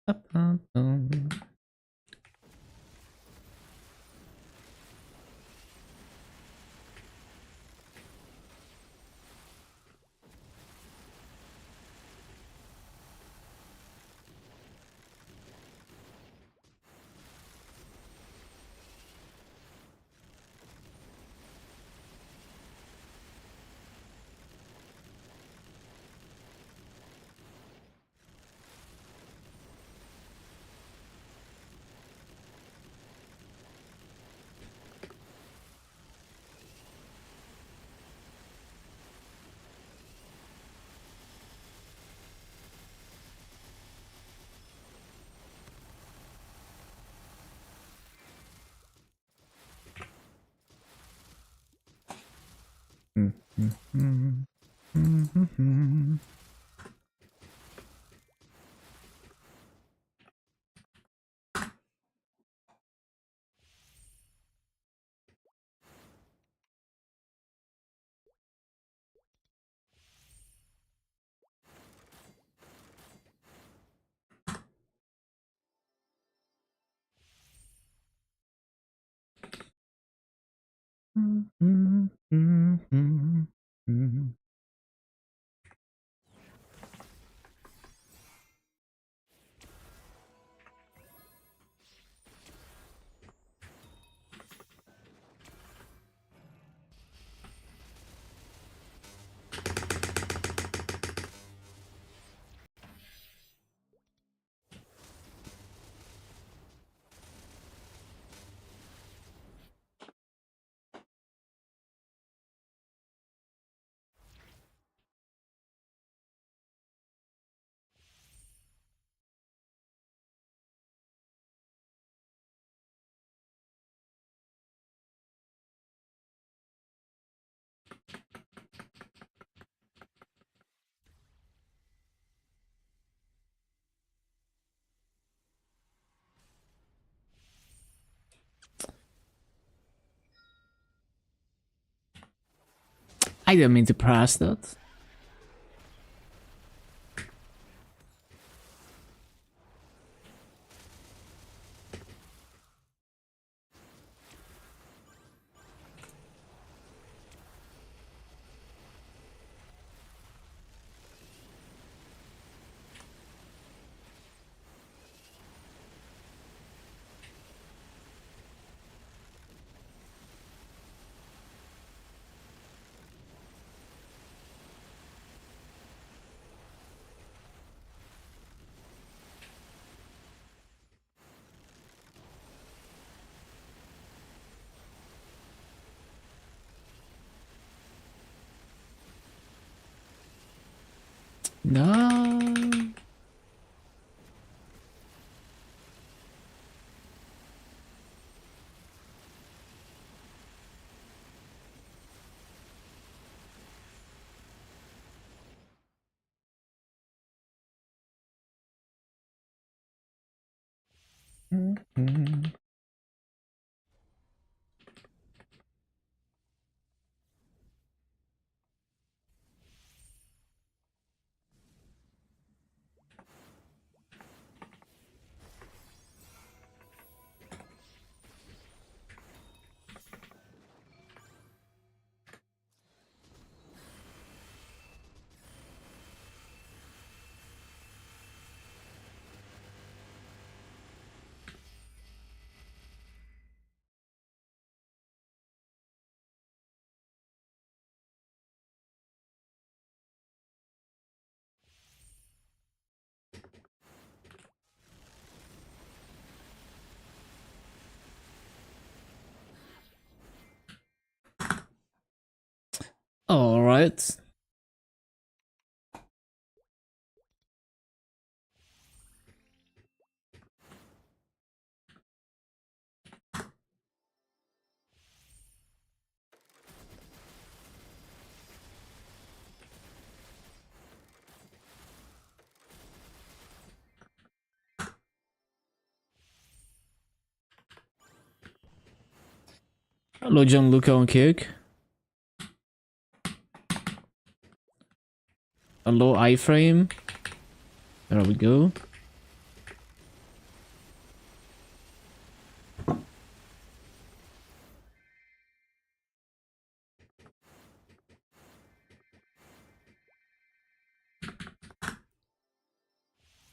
Ba-ba-bum. I didn't mean to press that. No. Alright. Hello, Gianluca on kick. Hello, iframe. There we go.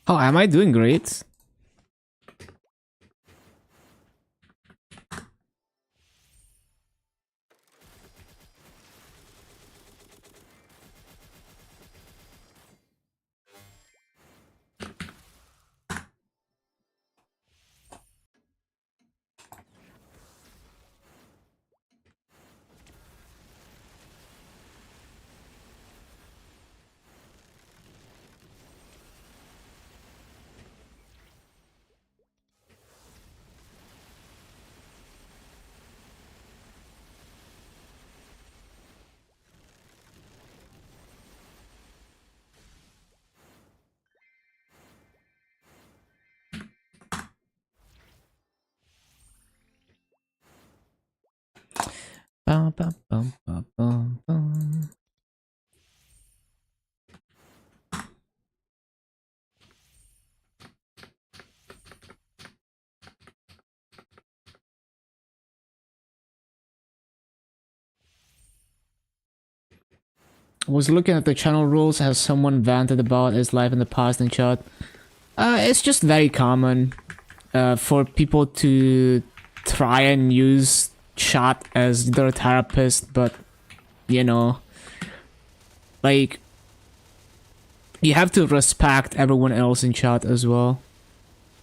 Oh, am I doing great? Bum, bum, bum, bum, bum, bum. Was looking at the channel rules. Has someone vented about his life in the past in chat? It's just very common for people to try and use chat as their therapist, but you know, like, you have to respect everyone else in chat as well.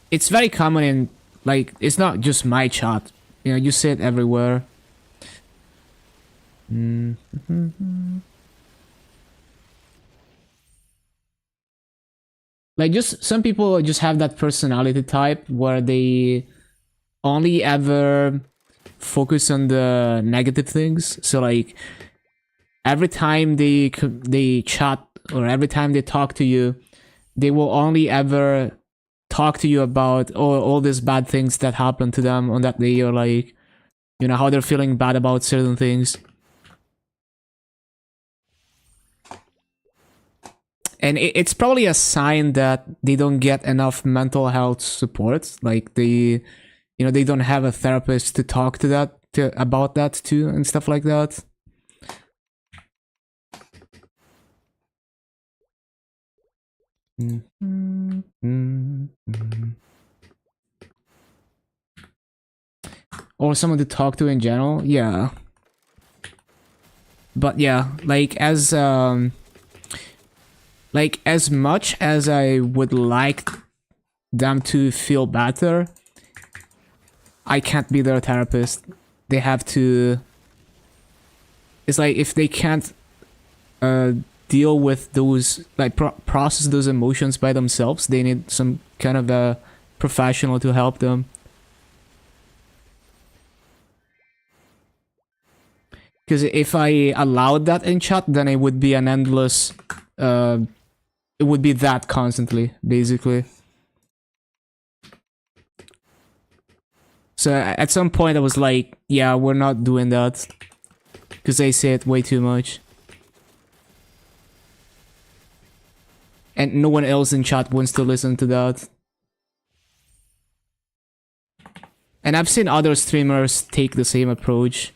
It's very common in, like, it's not just my chat. You know, you see it everywhere. Like, just some people just have that personality type where they only ever focus on the negative things. So like, every time they chat or every time they talk to you, they will only ever talk to you about all these bad things that happened to them on that day, or like, you know, how they're feeling bad about certain things. And it's probably a sign that they don't get enough mental health support. Like, they, you know, they don't have a therapist to talk to about that too and stuff like that. Or someone to talk to in general, yeah. But yeah, like, as much as I would like them to feel better, I can't be their therapist. They have to. It's like, if they can't deal with those, like, process those emotions by themselves, they need some kind of a professional to help them. Because if I allowed that in chat, then it would be an endless. It would be that constantly, basically. So at some point I was like, yeah, we're not doing that. Because they say it way too much. And no one else in chat wants to listen to that. And I've seen other streamers take the same approach.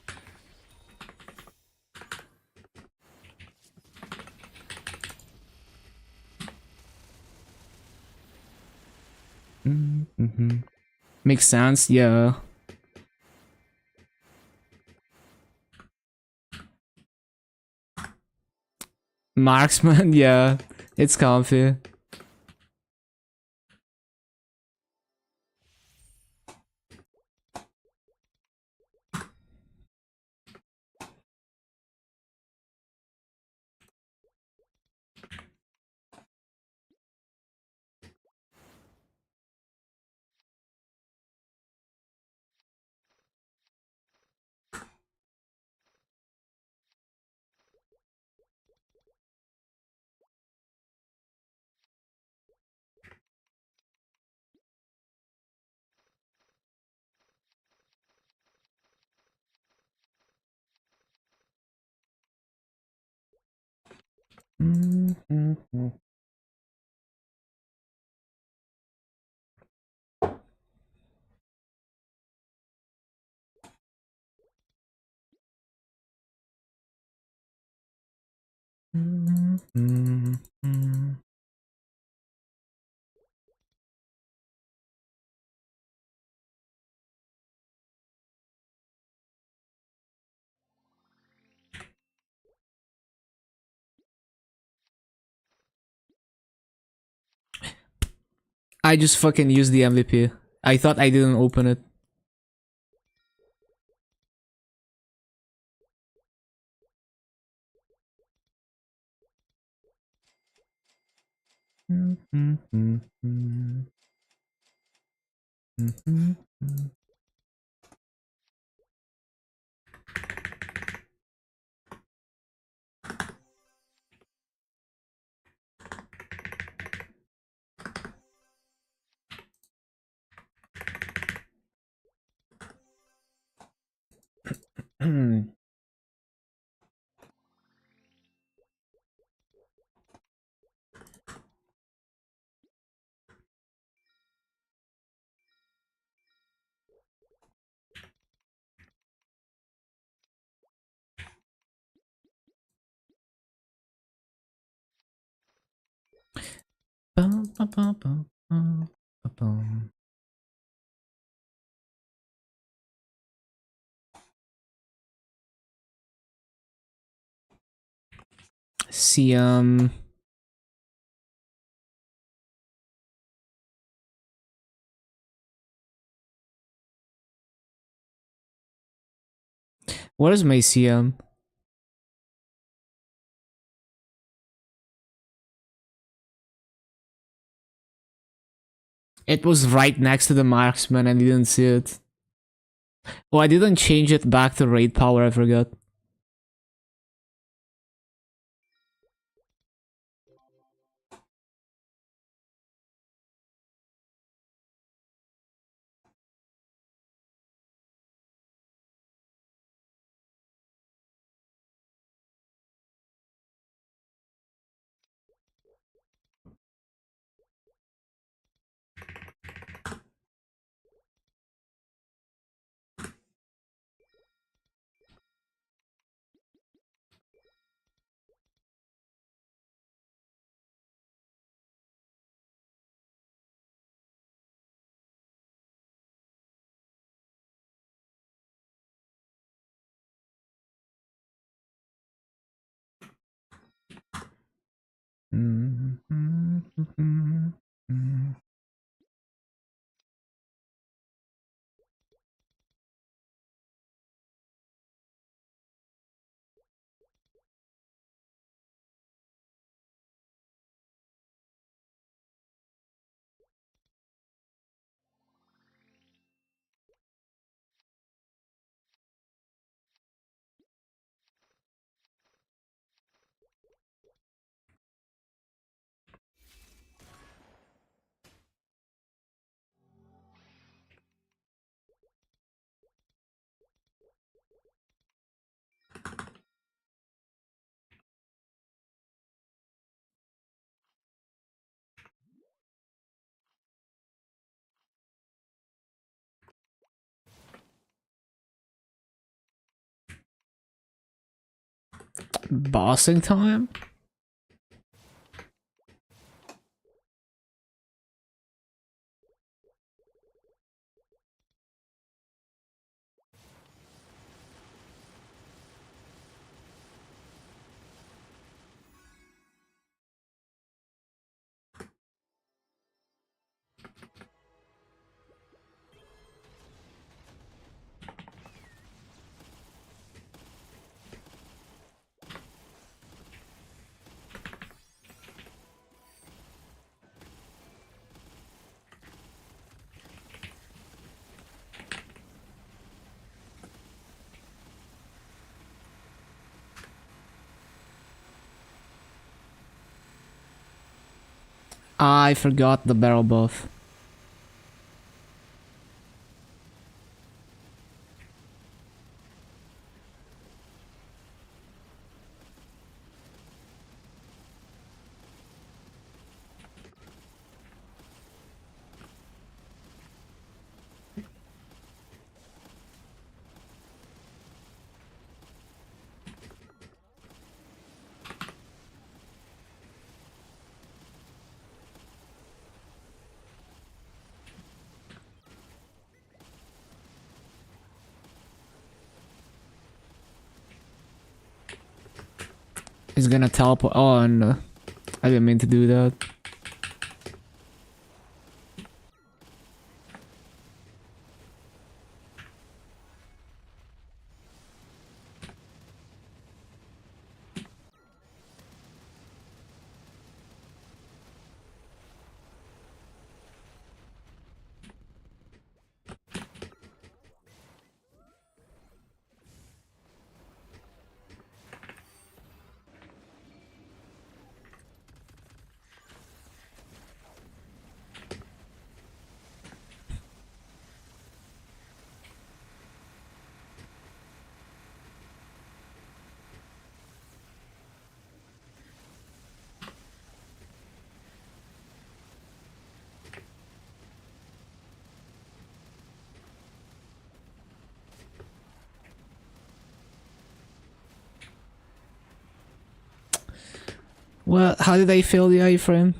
Makes sense, yeah. Marksman, yeah. It's comfy. I just fucking used the MVP. I thought I didn't open it. See, what is my CM? It was right next to the marksman and I didn't see it. Oh, I didn't change it back to raid power, I forgot. Bossing time? I forgot the barrel buff. He's gonna teleport. Oh no, I didn't mean to do that. Well, how did I fail the iframe?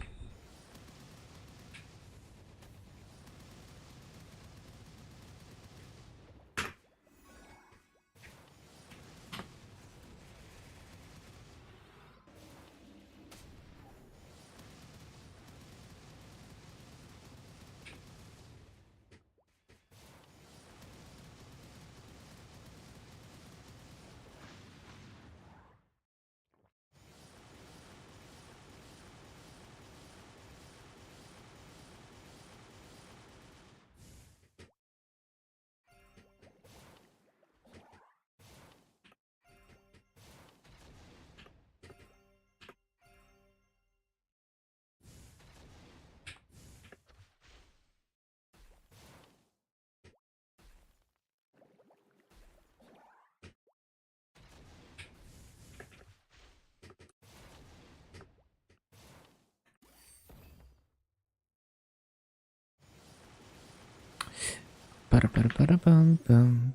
Ba-da-ba-da-ba-da-bum-bum.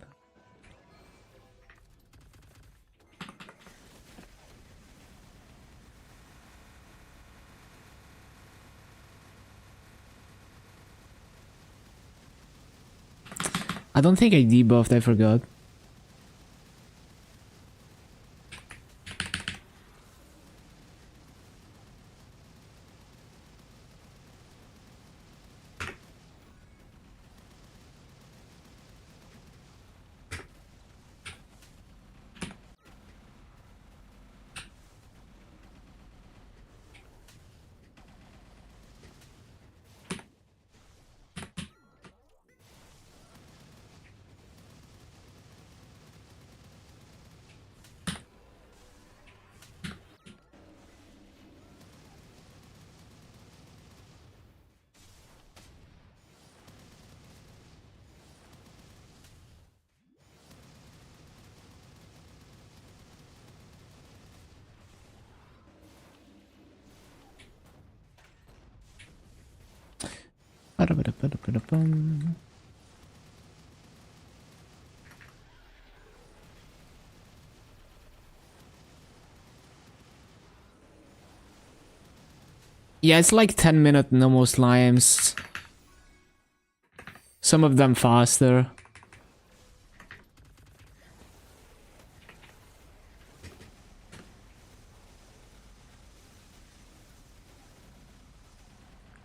I don't think I debuffed, I forgot. Ba-da-ba-da-ba-da-ba-da-bum. Yeah, it's like 10-minute normal slimes. Some of them faster.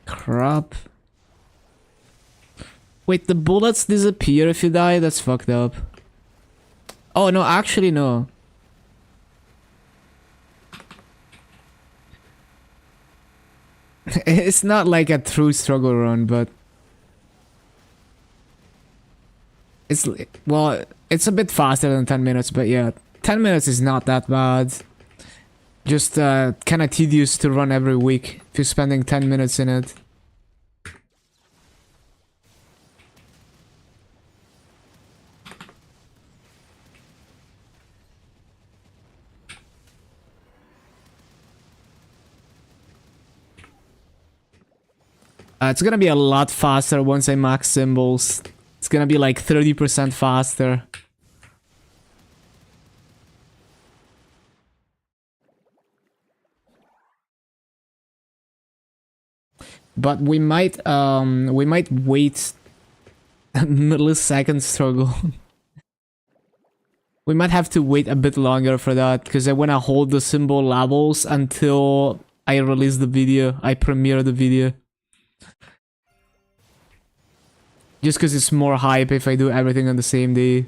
Crap. Wait, the bullets disappear if you die? That's fucked up. Oh, no, actually, no. It's not like a true struggle run, but... It's... Well, it's a bit faster than 10 minutes, but yeah. 10 minutes is not that bad. Just kinda tedious to run every week if you're spending 10 minutes in it. It's gonna be a lot faster once I max symbols. It's gonna be like 30% faster. But we might wait a millisecond struggle. We might have to wait a bit longer for that, because I want to hold the symbol levels until I release the video, I premiere the video. Just because it's more hype if I do everything on the same day.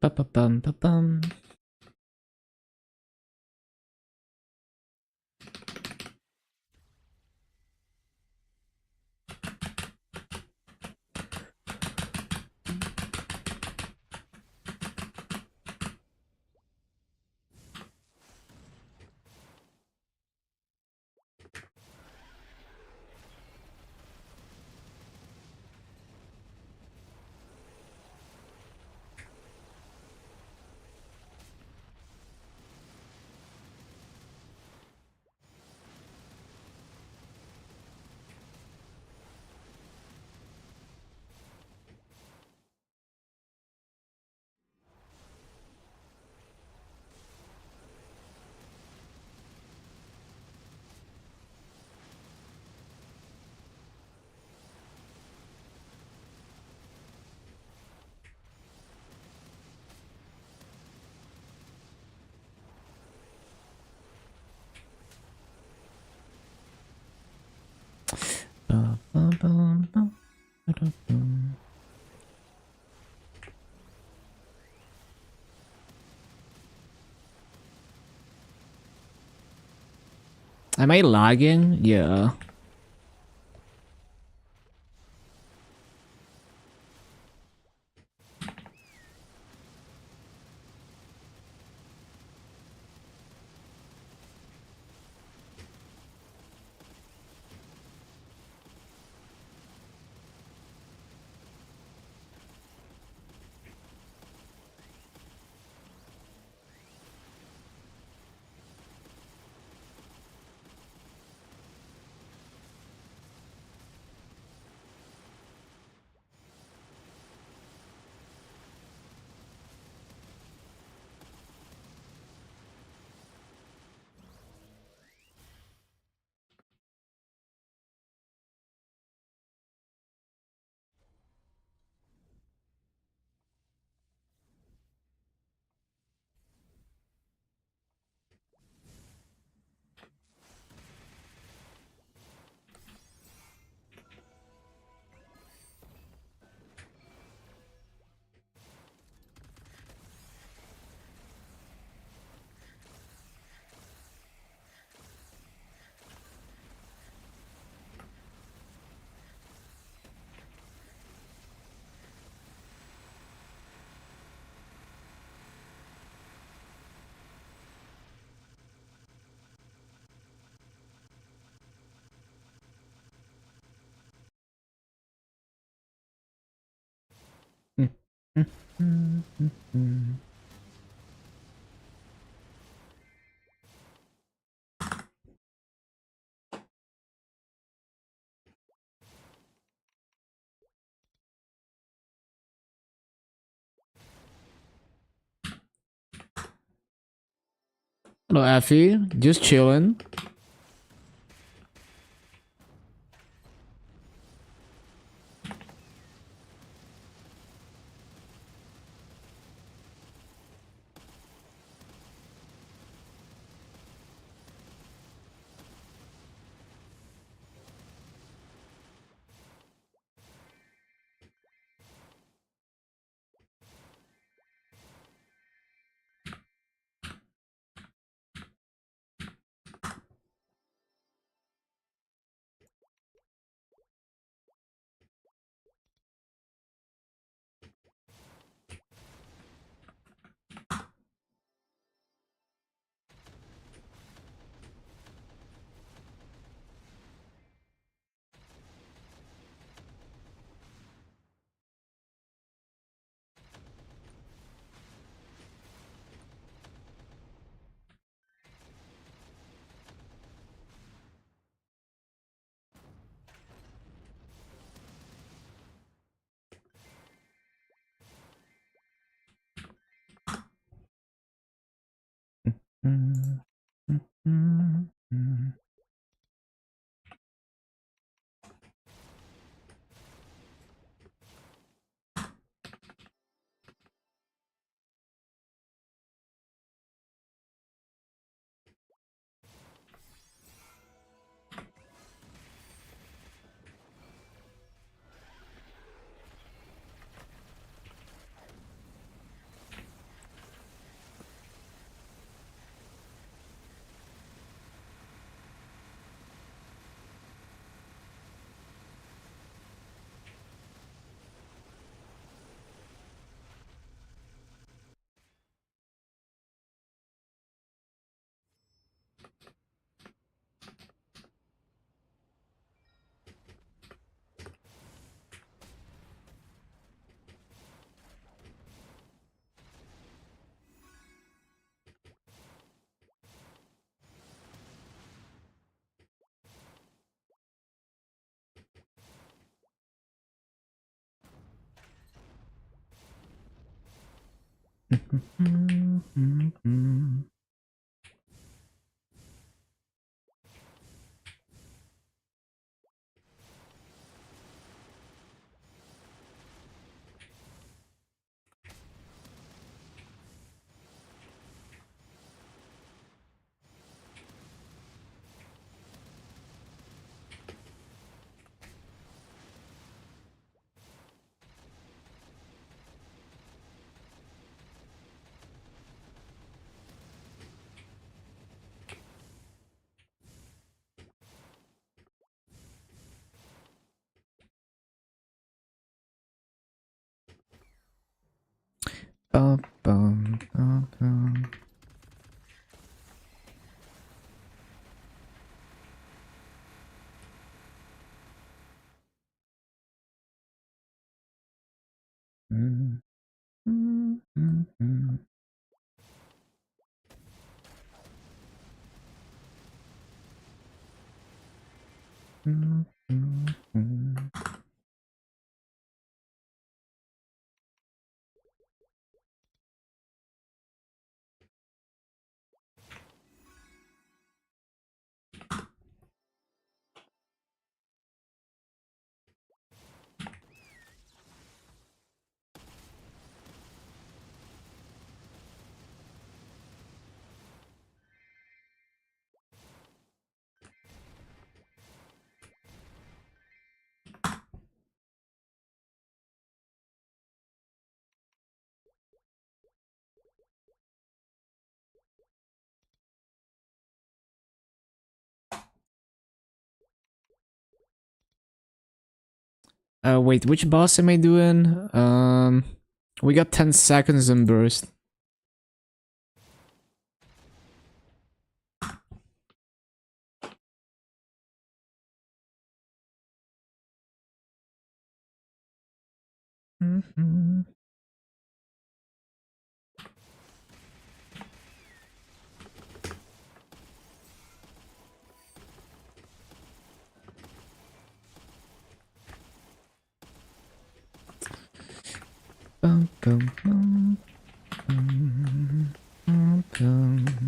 Ba-ba-bum-ba-bum. Ba-ba-bum-bum. Ba-da-bum. Am I lagging? Yeah. Hello, Effie. Just chilling. Bum, bum, bum, bum. Wait, which boss am I doing? We got 10 seconds in burst. Bum, bum, bum, bum, bum, bum.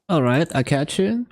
All right, I catch you.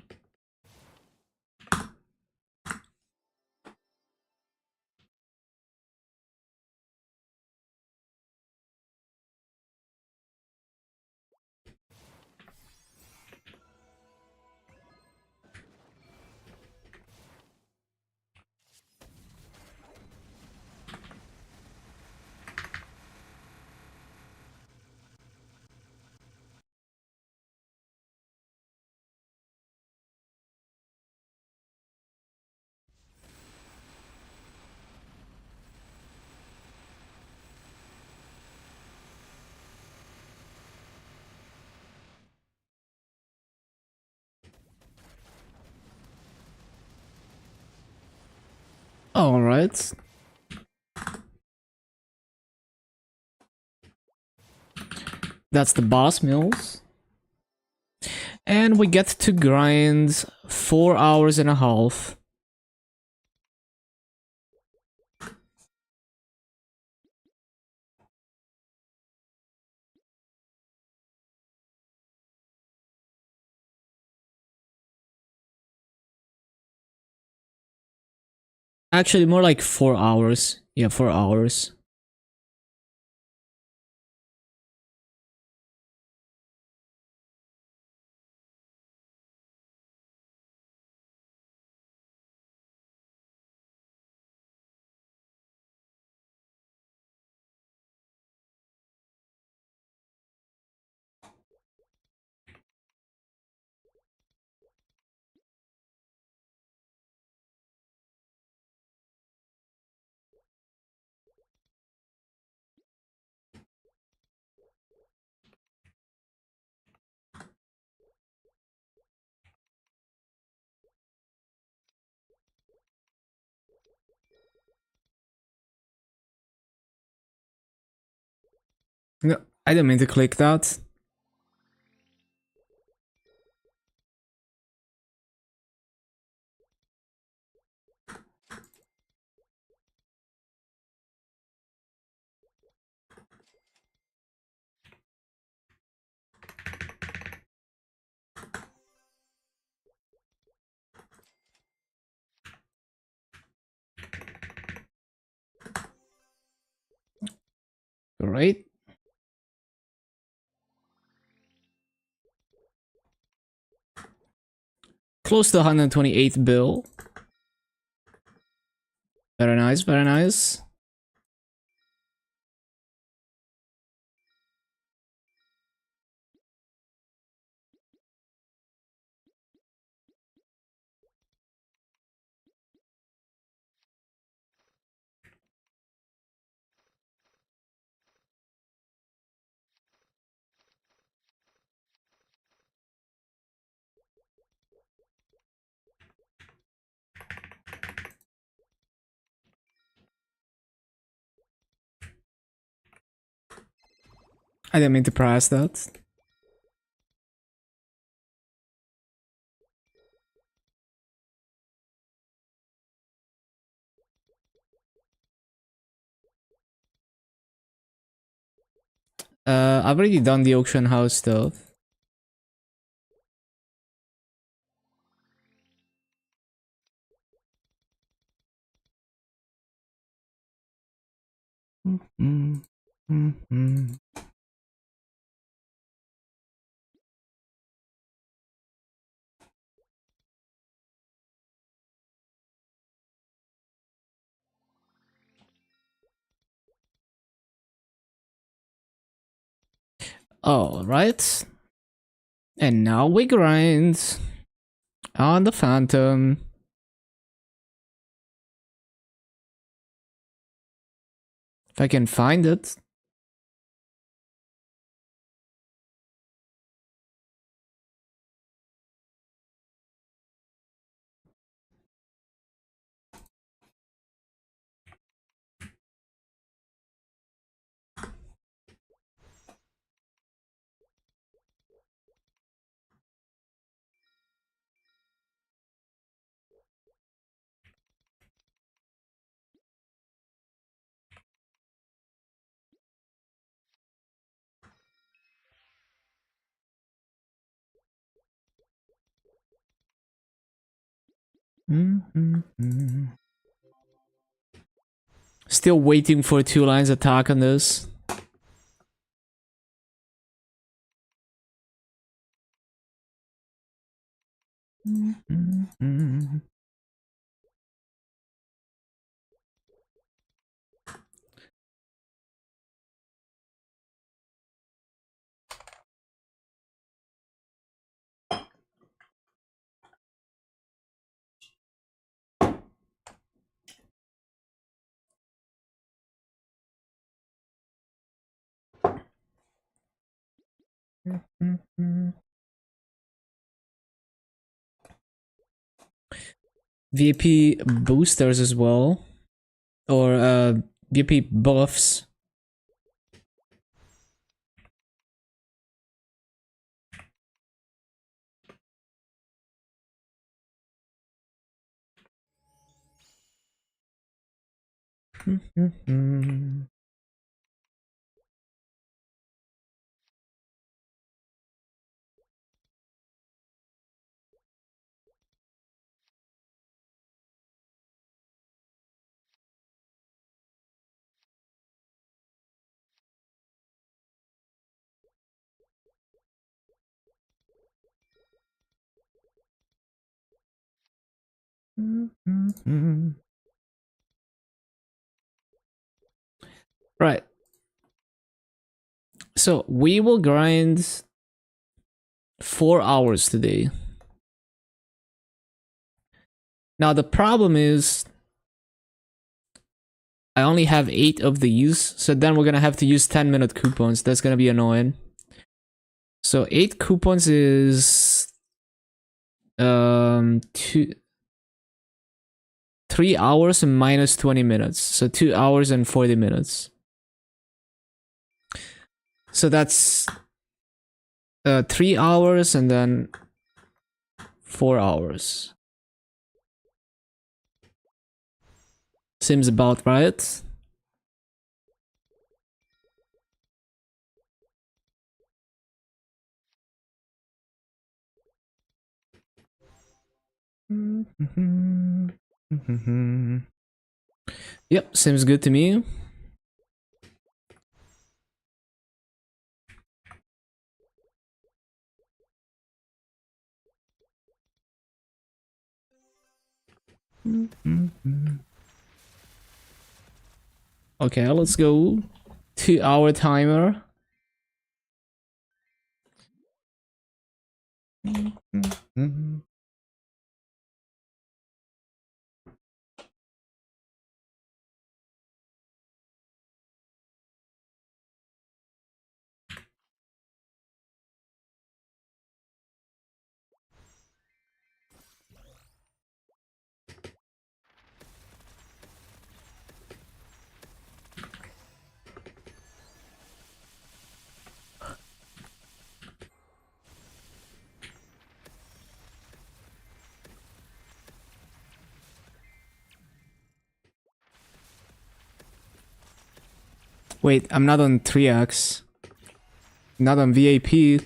All right. That's the boss mills. And we get to grind 4 hours and a half. Actually, more like 4 hours. Yeah, 4 hours. No, I didn't mean to click that. Great. Close to 128 bill. Very nice, very nice. I didn't mean to press that. I've already done the auction house stuff. All right. And now we grind on the Phantom. If I can find it. Still waiting for 2 lines attack on this. VP boosters as well. Or VP buffs. Right. So we will grind 4 hours today. Now the problem is I only have 8 of these, so then we're gonna have to use 10-minute coupons. That's gonna be annoying. So 8 coupons is 3 hours and minus 20 minutes. So 2 hours and 40 minutes. So that's 3 hours and then 4 hours. Seems about right. Yep, seems good to me. Okay, let's go. 2-hour timer. Wait, I'm not on 3x. Not on VAP.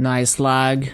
Nice lag.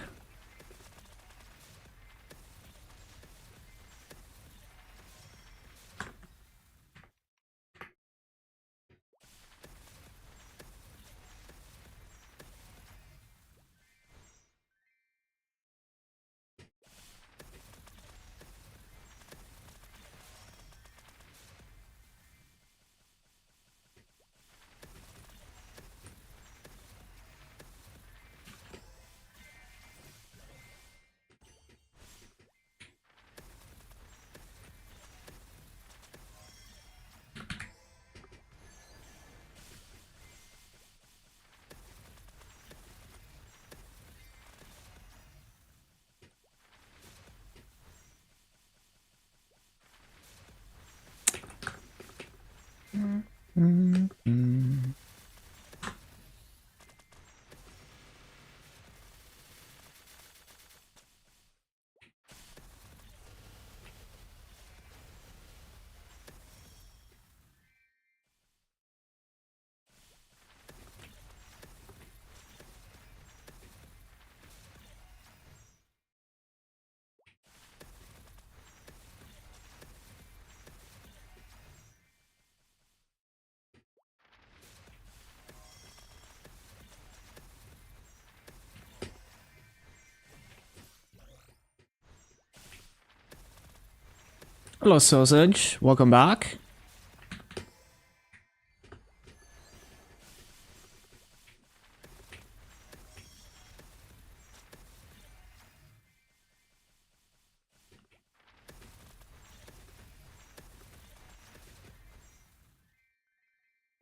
Hello, Sausage. Welcome back.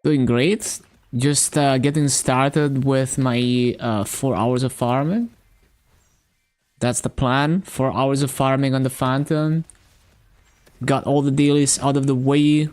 Doing great. Just getting started with my 4 hours of farming. That's the plan. 4 hours of farming on the Phantom. Got all the dailies out of the way.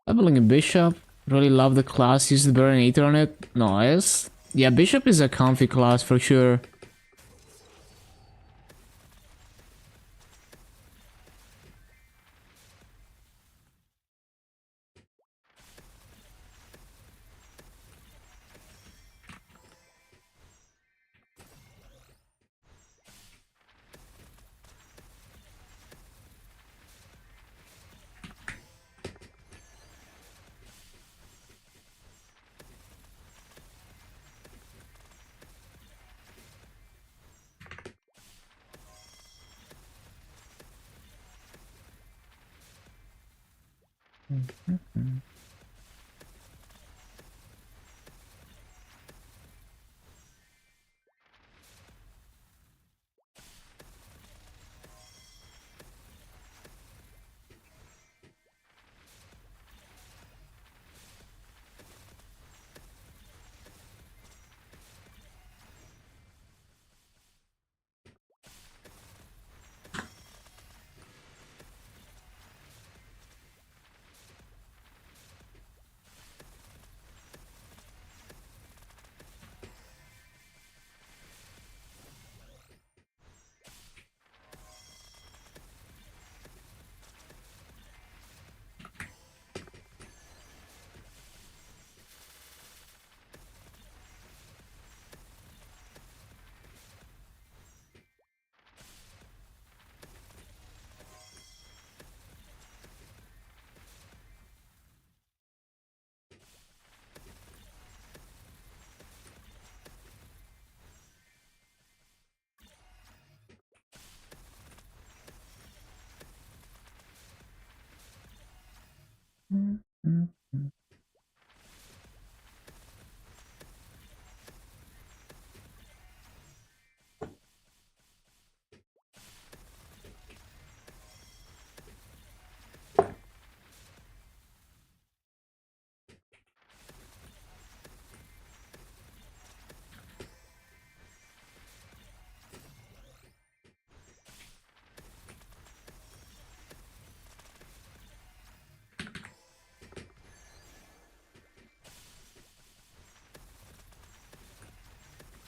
Leveling a bishop. Really love the class. Use the Burinator on it. Nice. Yeah, bishop is a comfy class for sure.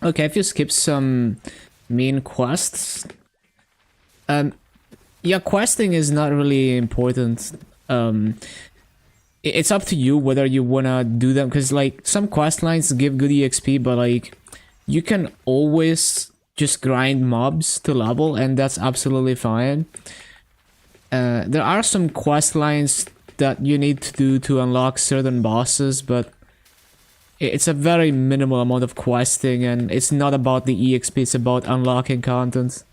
Okay, if you skip some main quests, yeah, questing is not really important. It's up to you whether you wanna do them, because like some quest lines give good EXP, but like you can always just grind mobs to level, and that's absolutely fine. There are some quest lines that you need to do to unlock certain bosses, but it's a very minimal amount of questing, and it's not about the EXP, it's about unlocking content.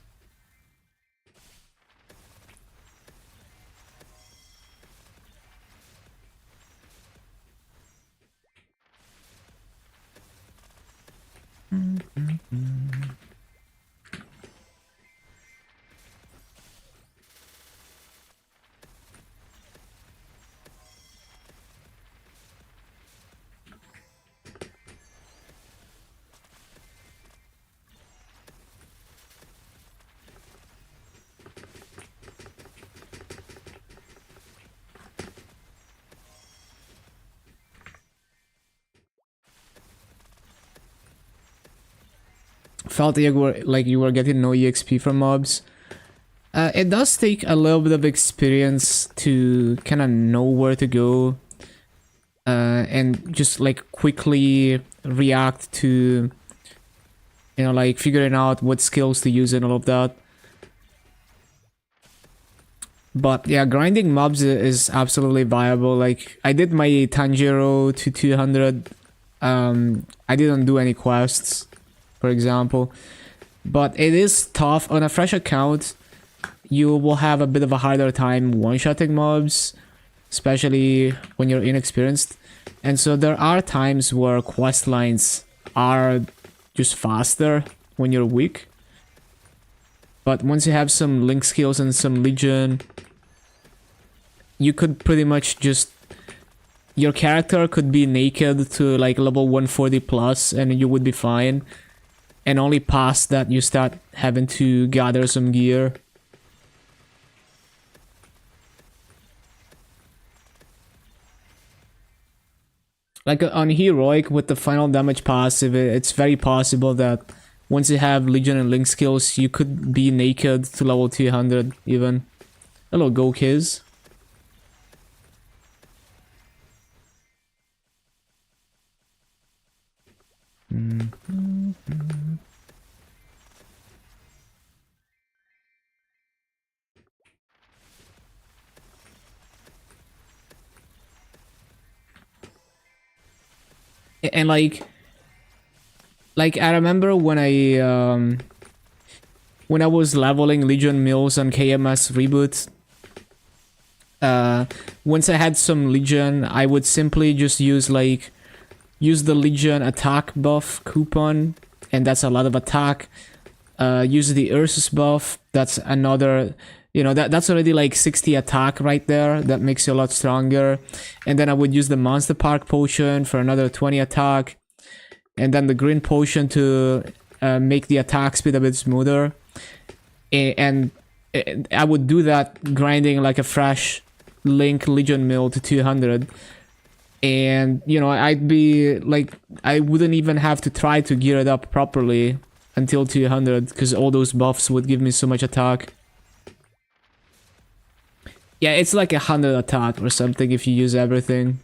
Felt like you were getting no EXP from mobs. It does take a little bit of experience to kind of know where to go, and just like quickly react to, you know, like figuring out what skills to use and all of that. But yeah, grinding mobs is absolutely viable. Like I did my Tanjiro to 200. I didn't do any quests, for example, but it is tough on a fresh account. You will have a bit of a harder time one-shotting mobs, especially when you're inexperienced. And so there are times where quest lines are just faster when you're weak. But once you have some link skills and some legion, you could pretty much just your character could be naked to like level 140 plus and you would be fine. And only past that you start having to gather some gear. Like on Heroic with the final damage passive, it's very possible that once you have Legion and Link skills, you could be naked to level 200 even. Hello, Go Kiz. And like I remember when I was leveling Legion Mills on KMS Reboot, once I had some Legion, I would simply just use the Legion attack buff coupon, and that's a lot of attack. Use the Ursus buff, that's another, that's already like 60 attack right there, that makes you a lot stronger. And then I would use the Monster Park potion for another 20 attack, and then the green potion to make the attack speed a bit smoother. And I would do that grinding like a fresh Link Legion Mill to 200. And, I'd be like, I wouldn't even have to try to gear it up properly until 200, because all those buffs would give me so much attack. Yeah, it's like 100 attack or something if you use everything.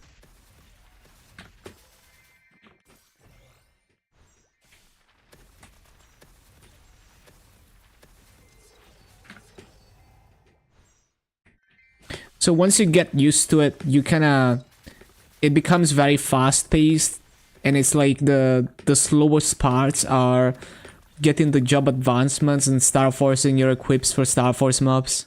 So once you get used to it, it becomes very fast paced, and it's like the slowest parts are getting the job advancements and star forcing your equips for Star Force mobs.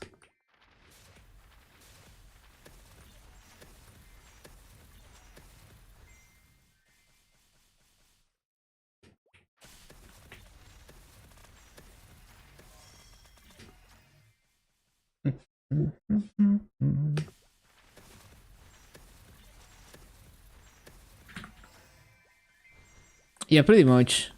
Yeah, pretty much.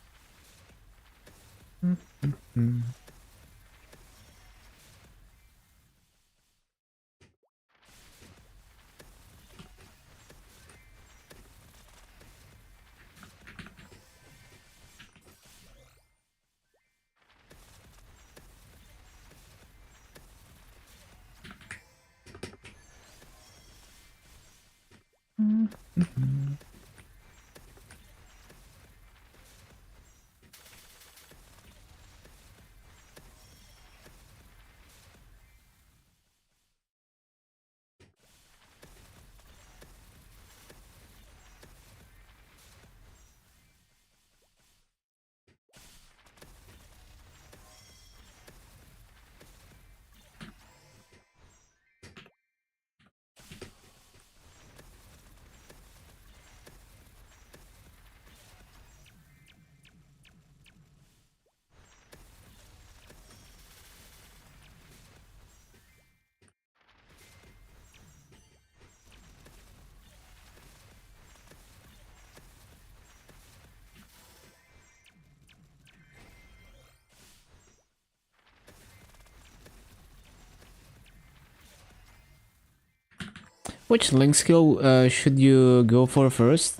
Which Link skill should you go for first?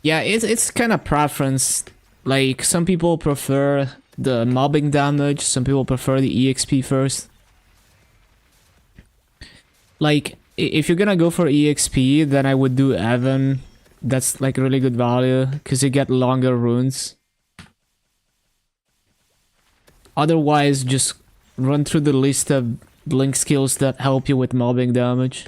Yeah, it's kind of preference. Like, some people prefer the mobbing damage, some people prefer the EXP first. Like, if you're gonna go for EXP, then I would do Evan. That's like really good value, because you get longer runes. Otherwise, just run through the list of Link skills that help you with mobbing damage.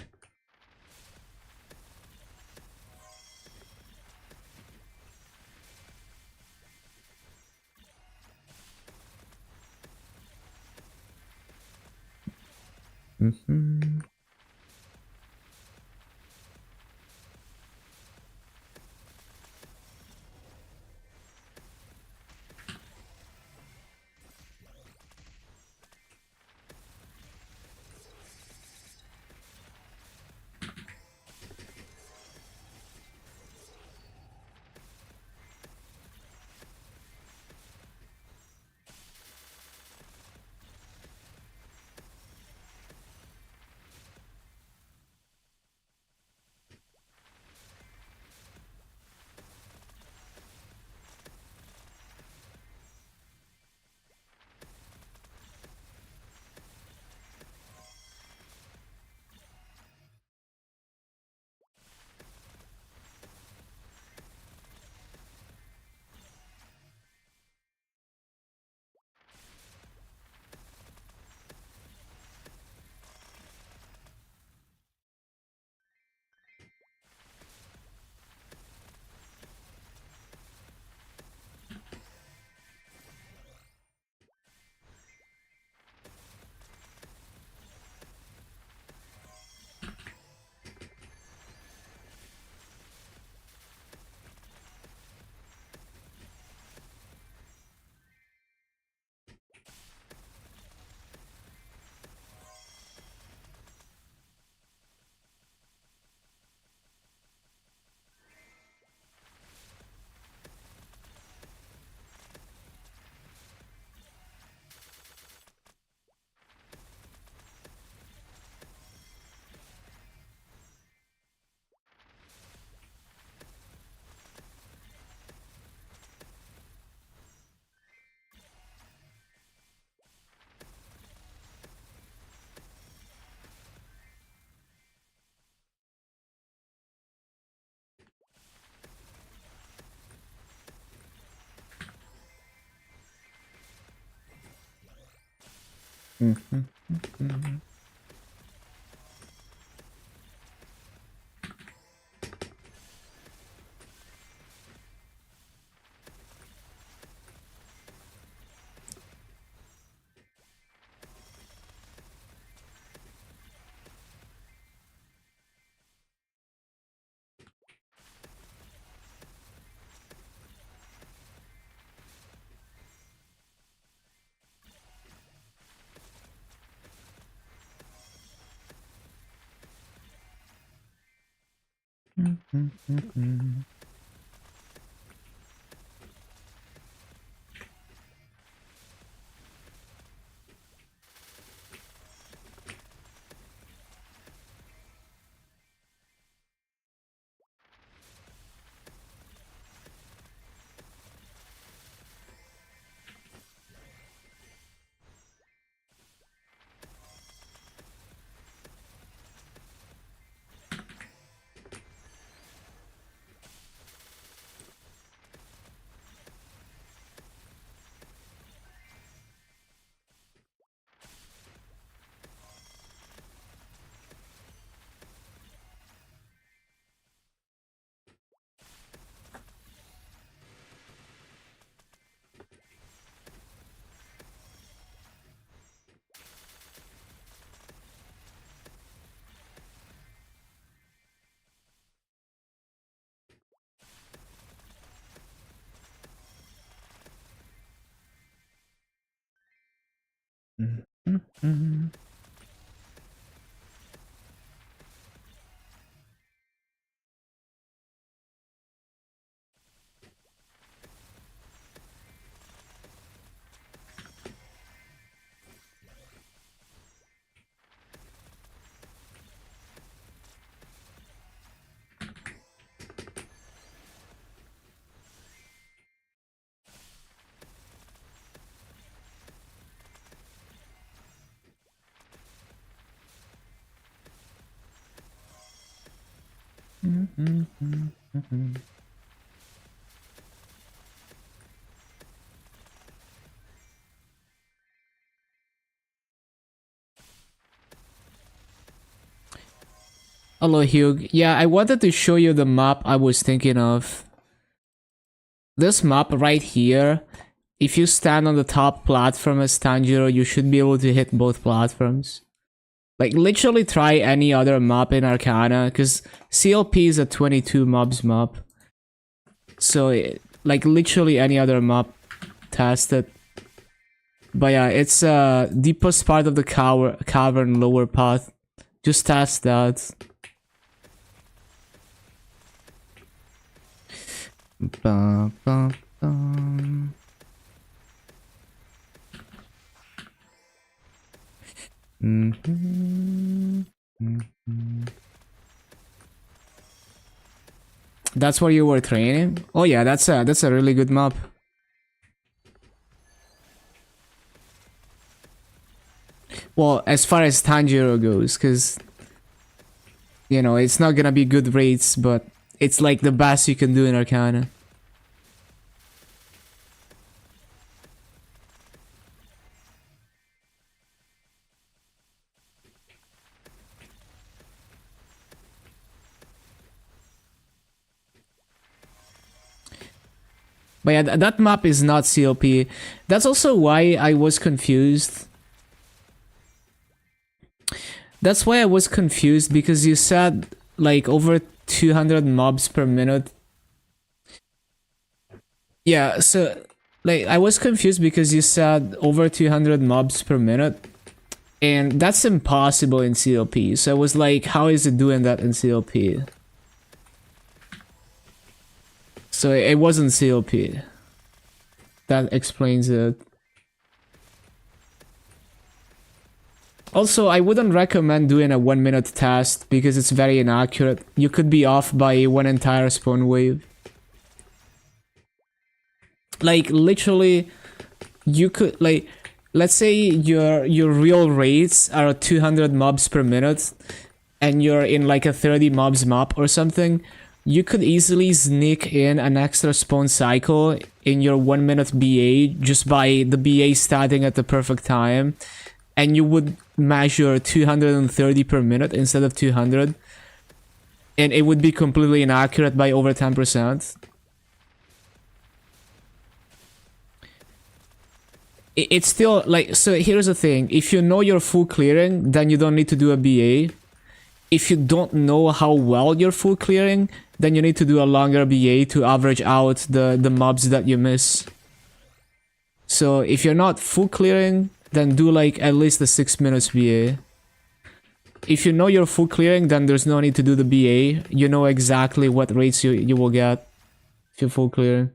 Hello, Hugh. Yeah, I wanted to show you the map I was thinking of. This map right here, if you stand on the top platform as Tanjiro, you should be able to hit both platforms. Like, literally try any other map in Arcana, because CLP is a 22 mobs map. So, like, literally any other map, test it. But yeah, it's deepest part of the cavern, lower path. Just test that. Ba, ba, ba. That's where you were training? Oh yeah, that's a really good map. Well, as far as Tanjiro goes, because you know, it's not gonna be good rates, but it's like the best you can do in Arcana. But yeah, that map is not CLP. That's also why I was confused. That's why I was confused, because you said like over 200 mobs per minute. Yeah, so like I was confused because you said over 200 mobs per minute, and that's impossible in CLP. So I was like, how is it doing that in CLP? So it wasn't CLP. That explains it. Also, I wouldn't recommend doing a 1 minute test because it's very inaccurate. You could be off by one entire spawn wave. Like, literally, you could, like, let's say your real rates are 200 mobs per minute, and you're in like a 30 mobs map or something. You could easily sneak in an extra spawn cycle in your 1 minute BA just by the BA starting at the perfect time. and you would measure 230 per minute instead of 200, and it would be completely inaccurate by over 10%. It's still like, so here's the thing, if you know you're full clearing, then you don't need to do a BA. If you don't know how well you're full clearing, then you need to do a longer BA to average out the mobs that you miss. So if you're not full clearing, then do like at least the 6 minutes BA. If you know you're full clearing, then there's no need to do the BA. You know exactly what rates you will get if you're full clearing.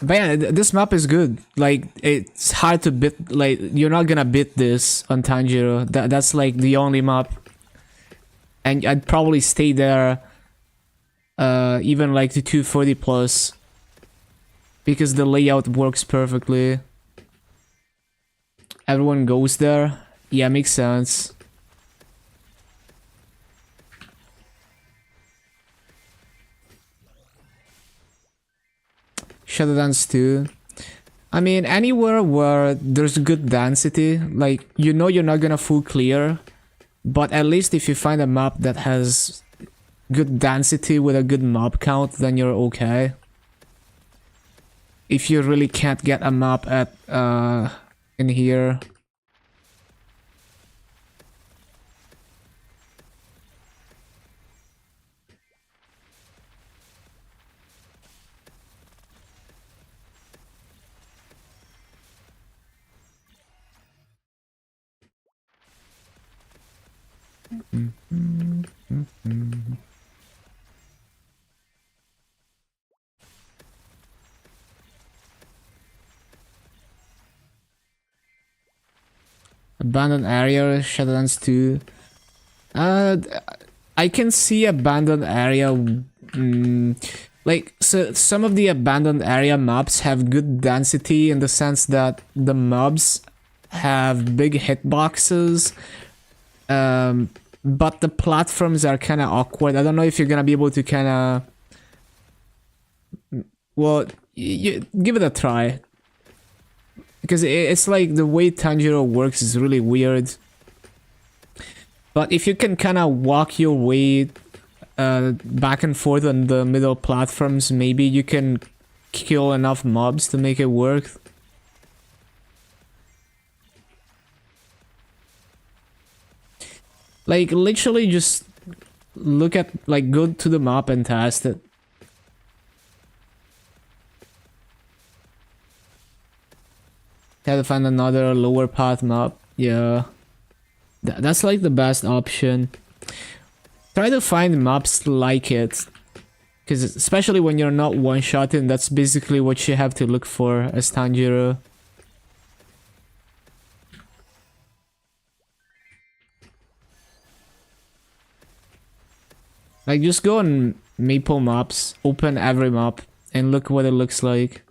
But yeah, this map is good. Like, it's hard to beat. Like, you're not gonna beat this on Tanjiro. That's like the only map. And I'd probably stay there even like the 240 plus. Because the layout works perfectly. Everyone goes there. Yeah, makes sense. Shadow Dance 2. I mean, anywhere where there's good density, like, you know you're not gonna full clear, but at least if you find a map that has good density with a good mob count, then you're okay. If you really can't get a map at, in here. Abandoned area, Shadowlands 2. I can see abandoned area. Like, so some of the abandoned area maps have good density in the sense that the mobs have big hitboxes. But the platforms are kind of awkward. I don't know if you're gonna be able to kind of... Well, give it a try. Because it's like the way Tanjiro works is really weird. But if you can kind of walk your way back and forth on the middle platforms, maybe you can kill enough mobs to make it work. Like, literally just look at, like, go to the map and test it. Try to find another lower path map. Yeah. That's like the best option. Try to find maps like it. Because especially when you're not one-shotting, that's basically what you have to look for as Tanjiro. Like, just go on Maple Maps, open every map, and look what it looks like.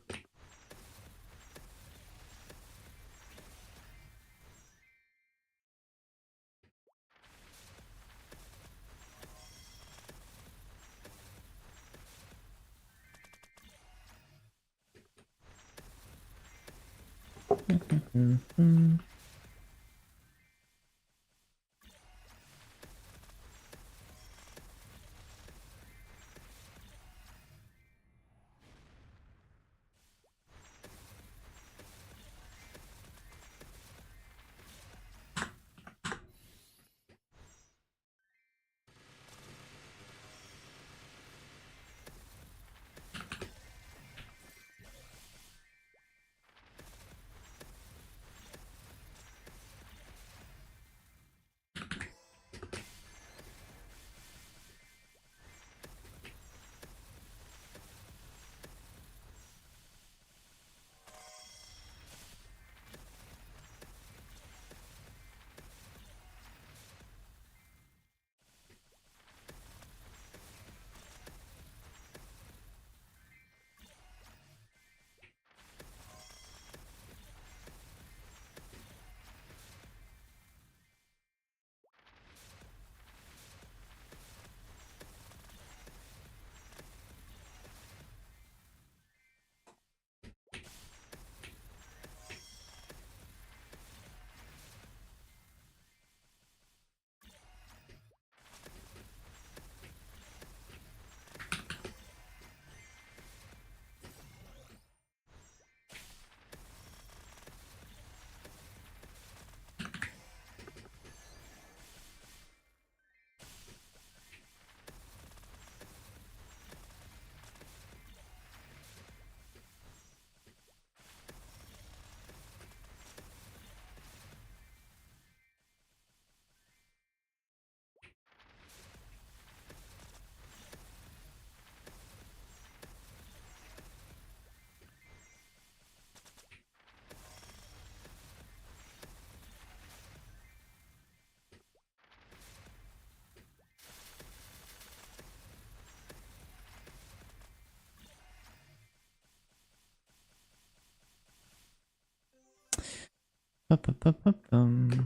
Ba-ba-ba-ba-bum.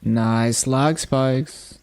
Nice lag spikes.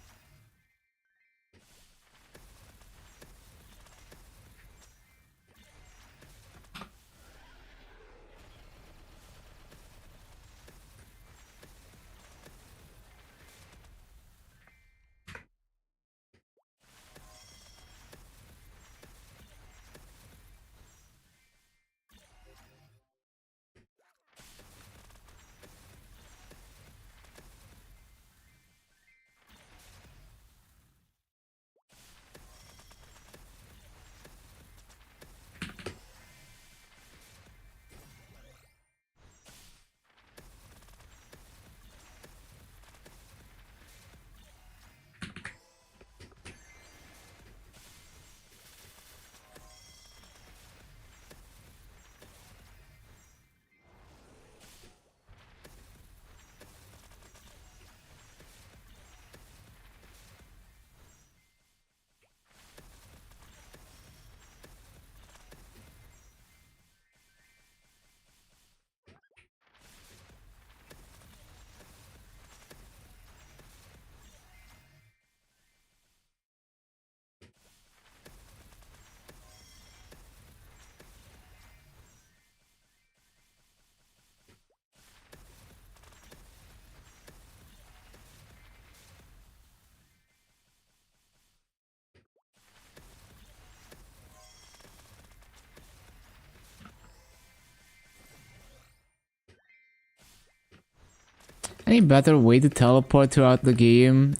Any better way to teleport throughout the game?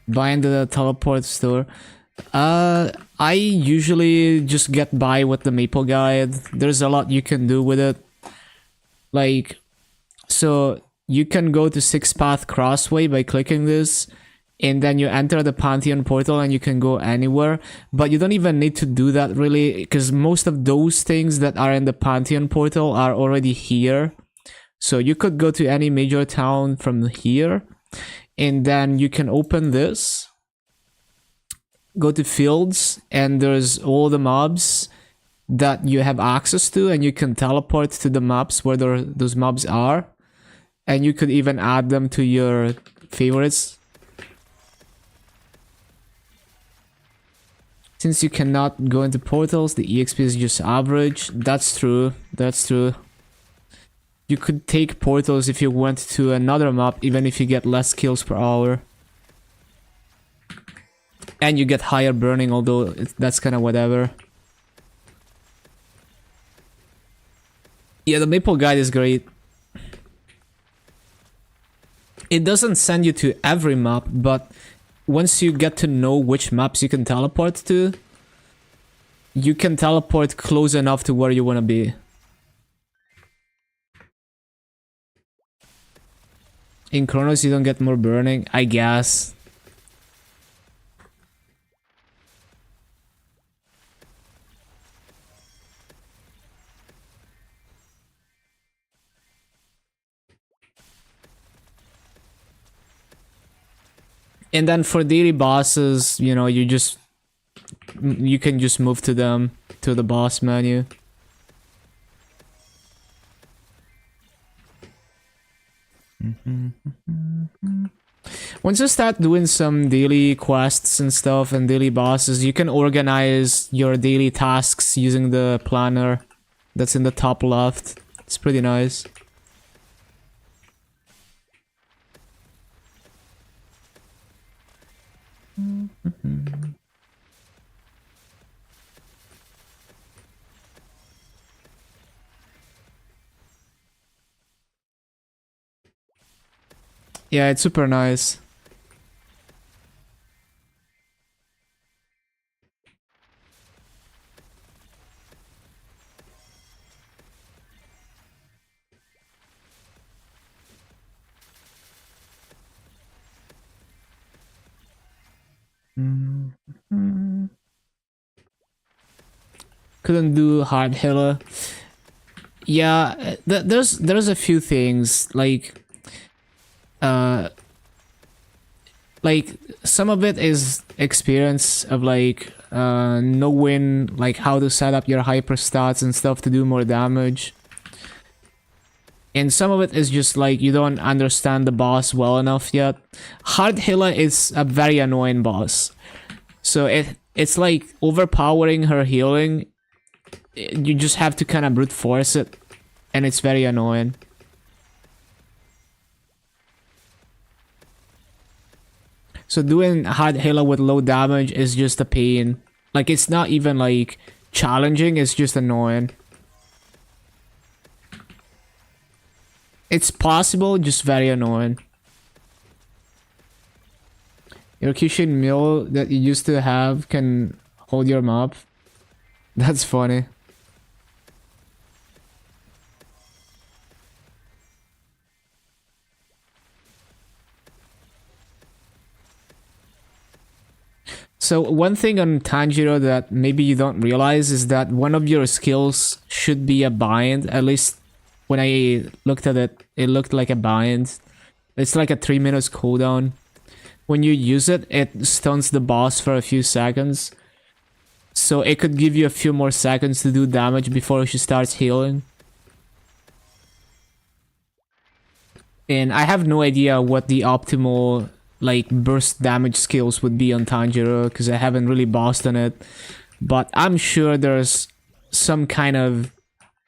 Bind the teleport store. I usually just get by with the Maple guide. There's a lot you can do with it. Like, so you can go to 6-path crossway by clicking this, and then you enter the Pantheon portal and you can go anywhere. But you don't even need to do that really, because most of those things that are in the Pantheon portal are already here. So you could go to any major town from here, and then you can open this, go to fields, and there's all the mobs, that you have access to, and you can teleport to the maps where those mobs are, and you could even add them to your favorites. Since you cannot go into portals, the EXP is just average. That's true. That's true. You could take portals if you went to another map, even if you get less kills per hour. And you get higher burning, although that's kind of whatever. Yeah, the Maple guide is great. It doesn't send you to every map, but once you get to know which maps you can teleport to, you can teleport close enough to where you want to be. In Chronos, you don't get more burning, I guess. And then for daily bosses, you know, you can just move to them, to the boss menu. Once you start doing some daily quests and stuff and daily bosses, you can organize your daily tasks using the planner that's in the top left. It's pretty nice. Yeah, it's super nice. Couldn't do hard healer. Yeah, there's a few things like some of it is experience of like knowing like how to set up your hyper stats and stuff to do more damage. And some of it is just like you don't understand the boss well enough yet. Hard Hilla is a very annoying boss. So it's like overpowering her healing. You just have to kind of brute force it, and it's very annoying. So doing Hard Hilla with low damage is just a pain. Like, it's not even like challenging, it's just annoying. It's possible, just very annoying. Your Kishin mill that you used to have can hold your mob. That's funny. So one thing on Tanjiro that maybe you don't realize is that one of your skills should be a bind. At least when I looked at it, it looked like a bind. It's like a 3 minutes cooldown. When you use it, it stuns the boss for a few seconds. So it could give you a few more seconds to do damage before she starts healing. And I have no idea what the optimal like burst damage skills would be on Tanjiro because I haven't really bossed on it. But I'm sure there's some kind of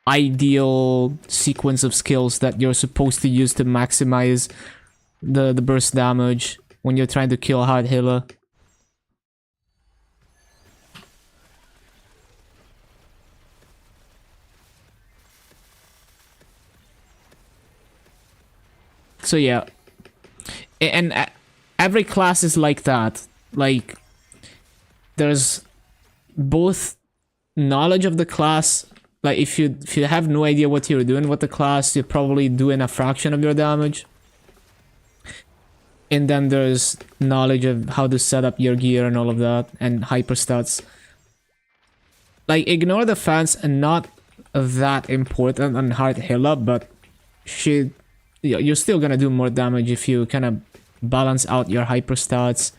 ideal sequence of skills that you're supposed to use to maximize the burst damage when you're trying to kill Hard Hilla. So yeah, and every class is like that. Like, there's both knowledge of the class. Like, if you have no idea what you're doing with the class, you're probably doing a fraction of your damage. And then there's knowledge of how to set up your gear and all of that, and hyper stats. Like, ignore the fans and not that important on Hard Hilla, but you're still gonna do more damage if you kind of balance out your hyper stats,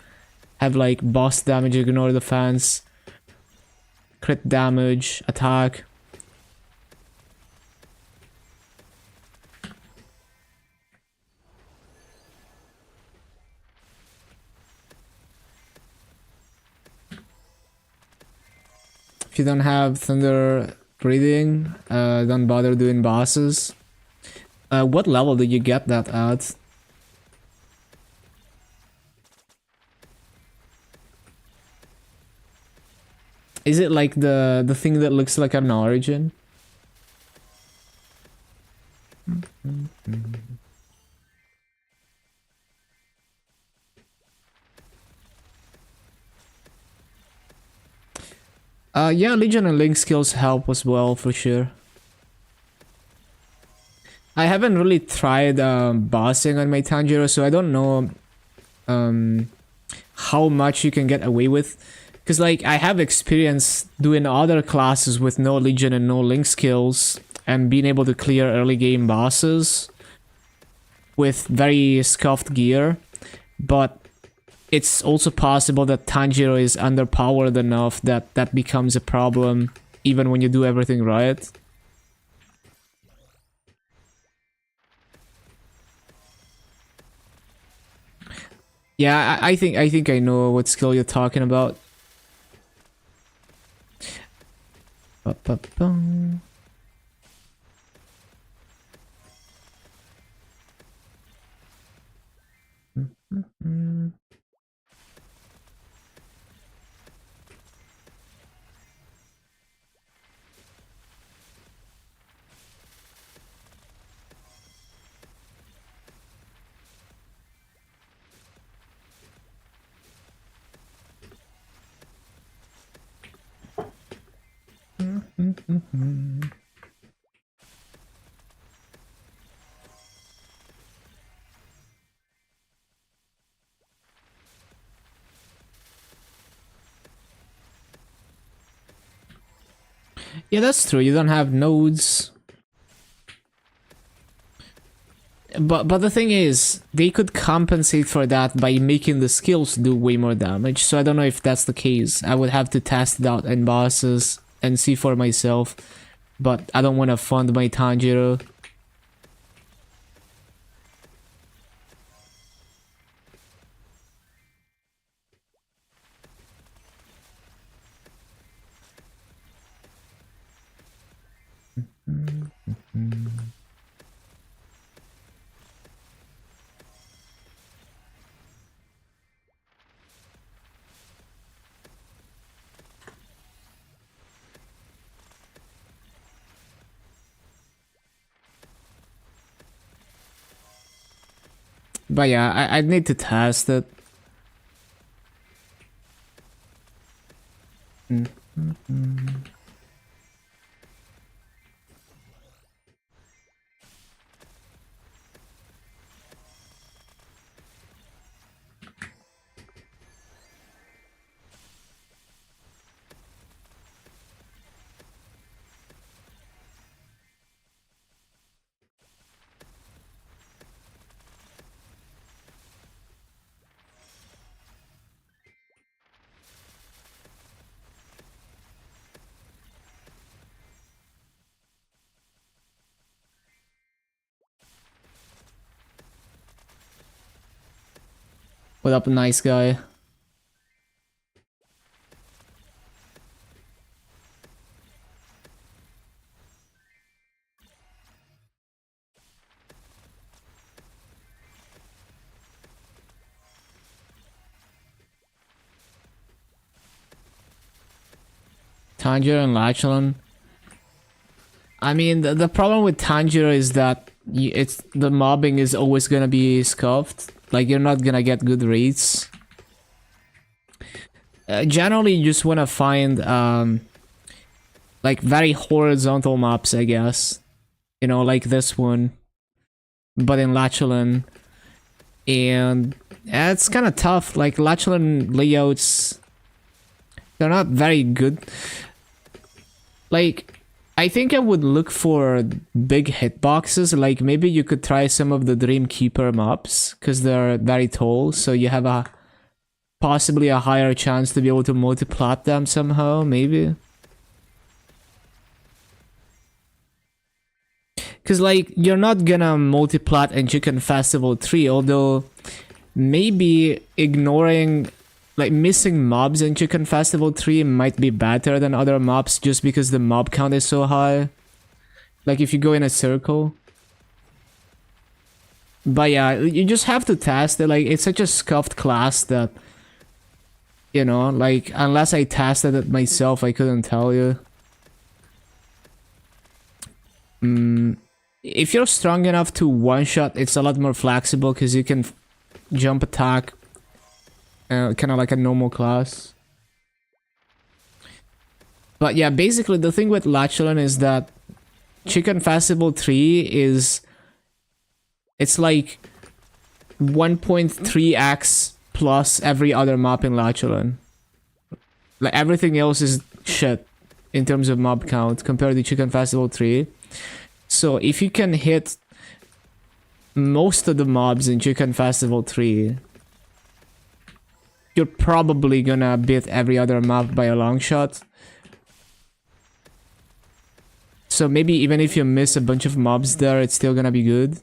have like boss damage, ignore the fans. crit damage, attack. If you don't have thunder breathing, don't bother doing bosses. What level did you get that at? Is it like the thing that looks like an origin? Yeah, Legion and Link skills help as well, for sure. I haven't really tried bossing on my Tanjiro, so I don't know how much you can get away with. Because, like, I have experience doing other classes with no Legion and no Link skills, and being able to clear early game bosses with very scuffed gear. But it's also possible that Tanjiro is underpowered enough that that becomes a problem even when you do everything right. Yeah, I think I know what skill you're talking about. Ba-ba-bum. Mm-hmm. Yeah, that's true. You don't have nodes. But the thing is, they could compensate for that by making the skills do way more damage. So I don't know if that's the case. I would have to test it out in bosses and see for myself. But I don't want to fund my Tanjiro. But yeah, I need to test it. What up, nice guy? Tanjiro and Lachlan. I mean, the problem with Tanjiro is that the mobbing is always gonna be scuffed. Like, you're not gonna get good rates. Generally, you just wanna find like very horizontal maps, I guess. You know, like this one, but in Lachlan. And it's kind of tough. Like, Lachlan layouts, they're not very good. Like, I think I would look for big hitboxes. Like, maybe you could try some of the Dreamkeeper maps, because they're very tall, so you have a possibly a higher chance to be able to multi-plat them somehow, maybe. Because, like, you're not gonna multiplot in Chicken Festival 3, although maybe ignoring, like, missing mobs in Chicken Festival 3 might be better than other mobs just because the mob count is so high. Like, if you go in a circle. But yeah, you just have to test it. Like, it's such a scuffed class that, you know, like, unless I tested it myself, I couldn't tell you. If you're strong enough to one-shot, it's a lot more flexible because you can jump attack, kind of like a normal class. But yeah, basically the thing with Lachlan is that Chicken Festival 3 is... it's like 1.3x plus every other map in Lachlan. Like, everything else is shit in terms of mob count compared to Chicken Festival 3. So if you can hit most of the mobs in Chicken Festival 3, you're probably gonna beat every other map by a long shot. So maybe even if you miss a bunch of mobs there, it's still gonna be good.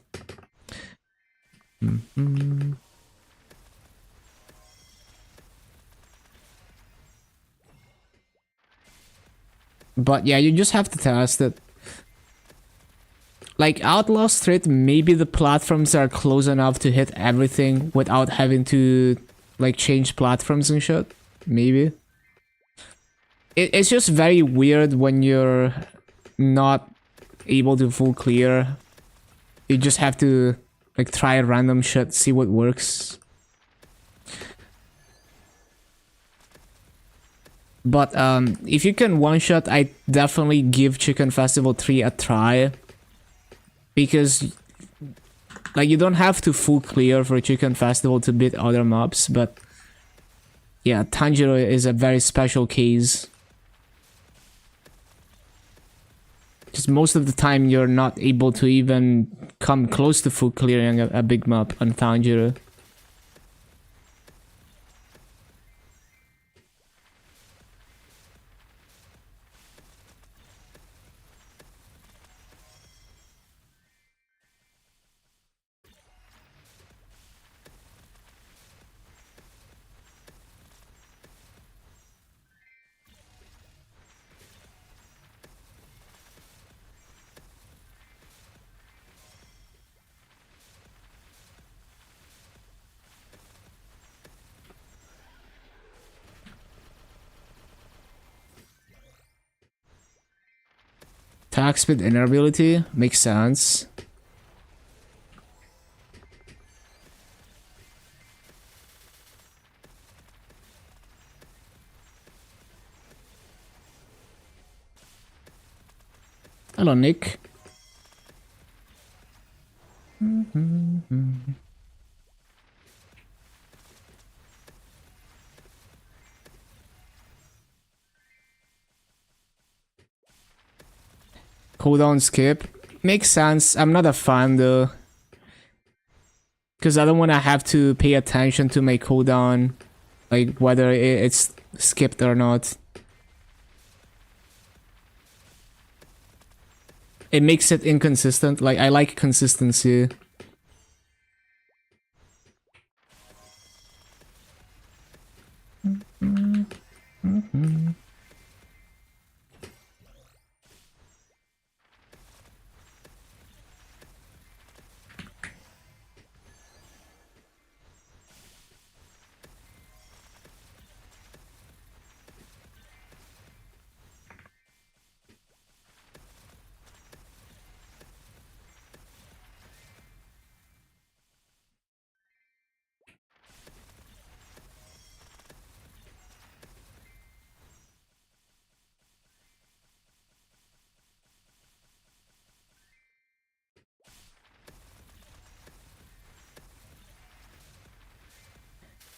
But yeah, you just have to test it. Like, Outlaw Street, maybe the platforms are close enough to hit everything without having to, like, change platforms and shit. Maybe. It's just very weird when you're not able to full clear. You just have to, like, try random shit, see what works. But if you can one-shot, I definitely give Chicken Festival 3 a try. Because, like, you don't have to full clear for Chicken Festival to beat other mobs, but yeah, Tanjiro is a very special case. Just most of the time you're not able to even come close to full clearing a big map on Tanjiro. Attack speed inability makes sense. Hello, Nick. Cooldown skip. Makes sense. I'm not a fan though. Because I don't want to have to pay attention to my cooldown. Like whether it's skipped or not. It makes it inconsistent. Like, I like consistency.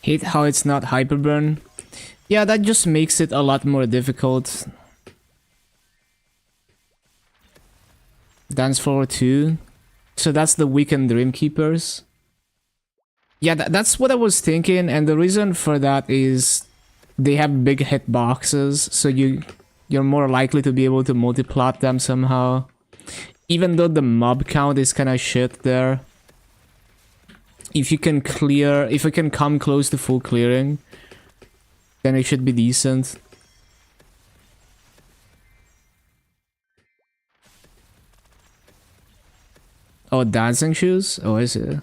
Hate how it's not hyperburn. Yeah, that just makes it a lot more difficult. Dance floor 2. So that's the weekend Dreamkeepers. Yeah, that's what I was thinking, and the reason for that is they have big hitboxes, so you're more likely to be able to multiplot them somehow. even though the mob count is kind of shit there, if you can clear, if you can come close to full clearing, then it should be decent. Oh, dancing shoes? Oh, I see.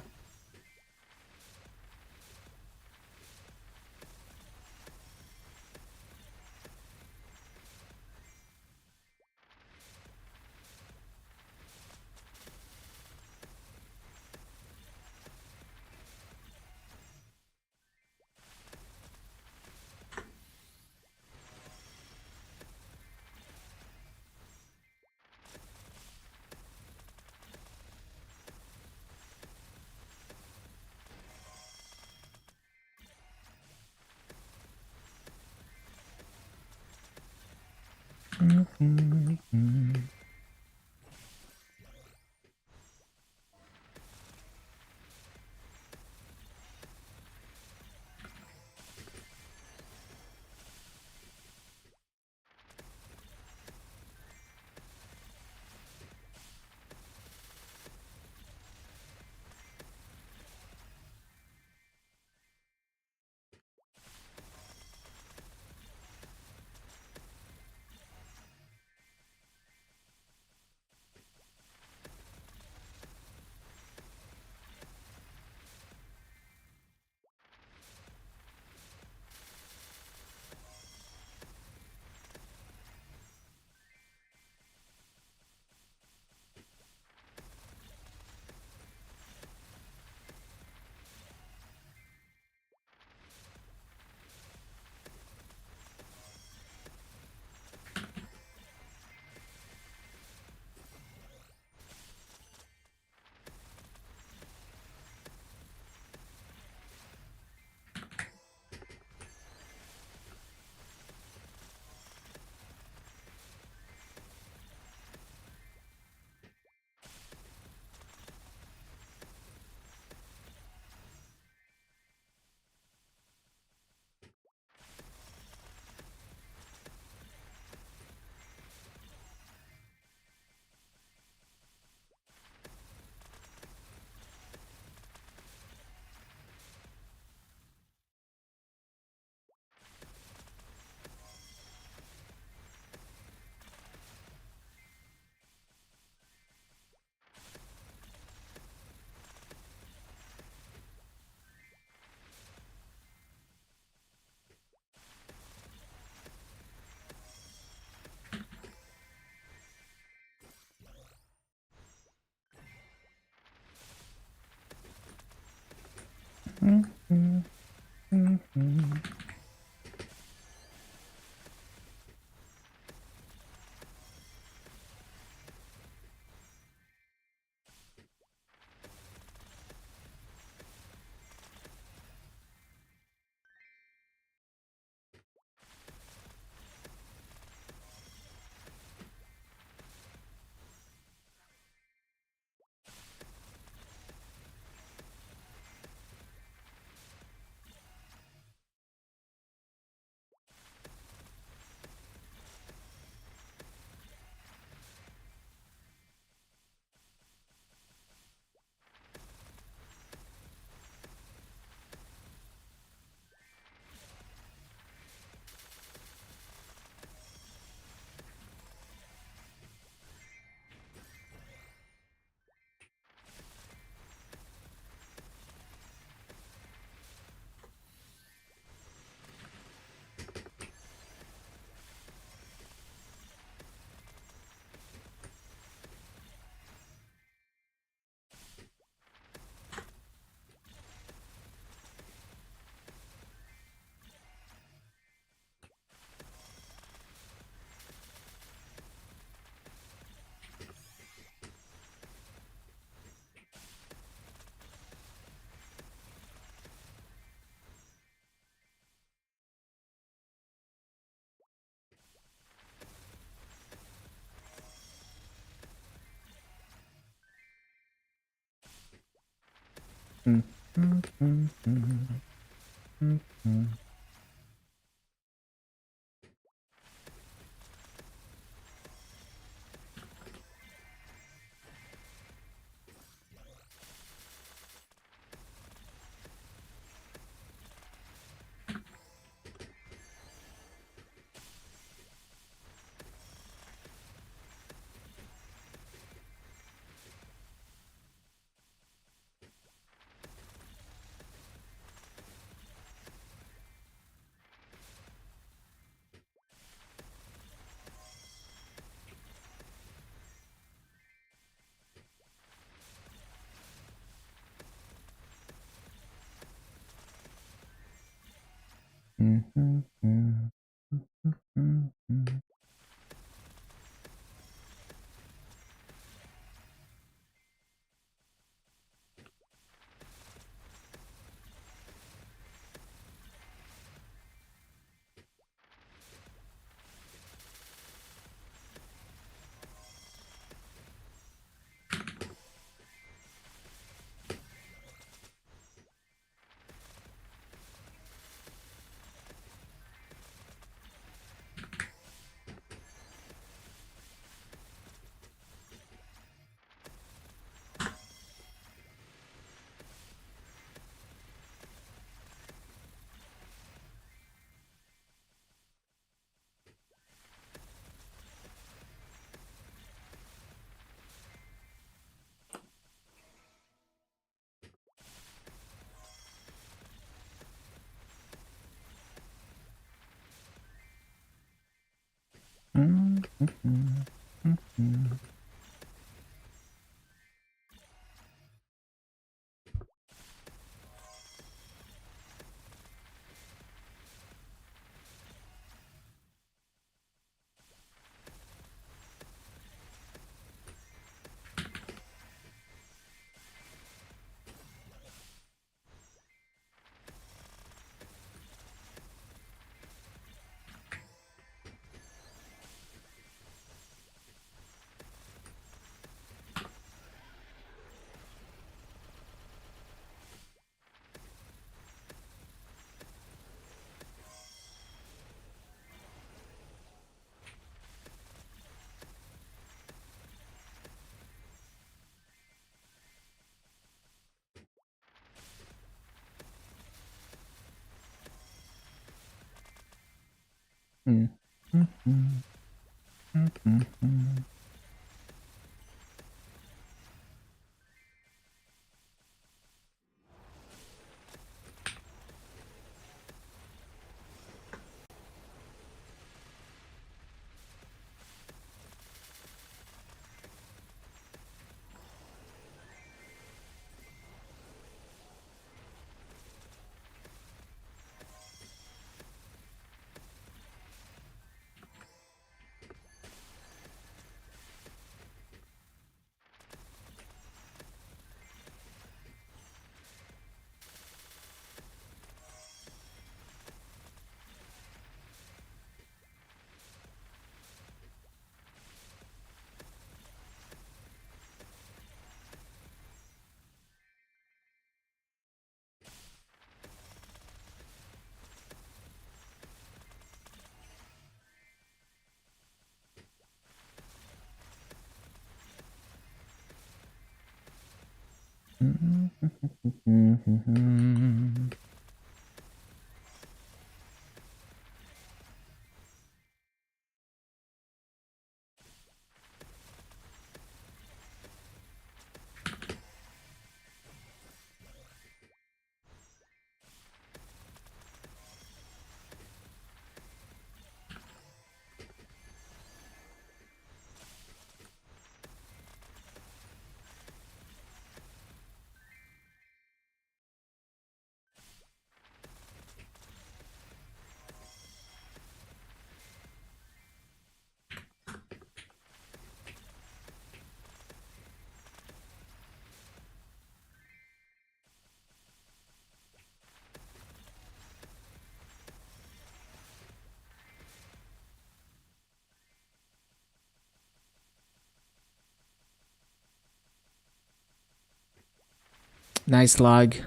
Nice lag.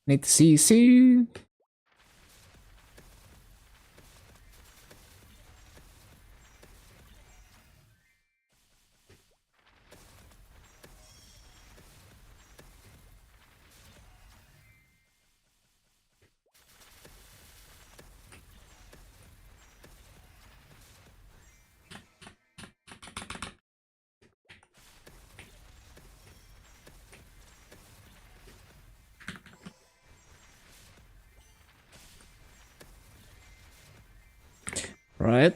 Need to see. Right.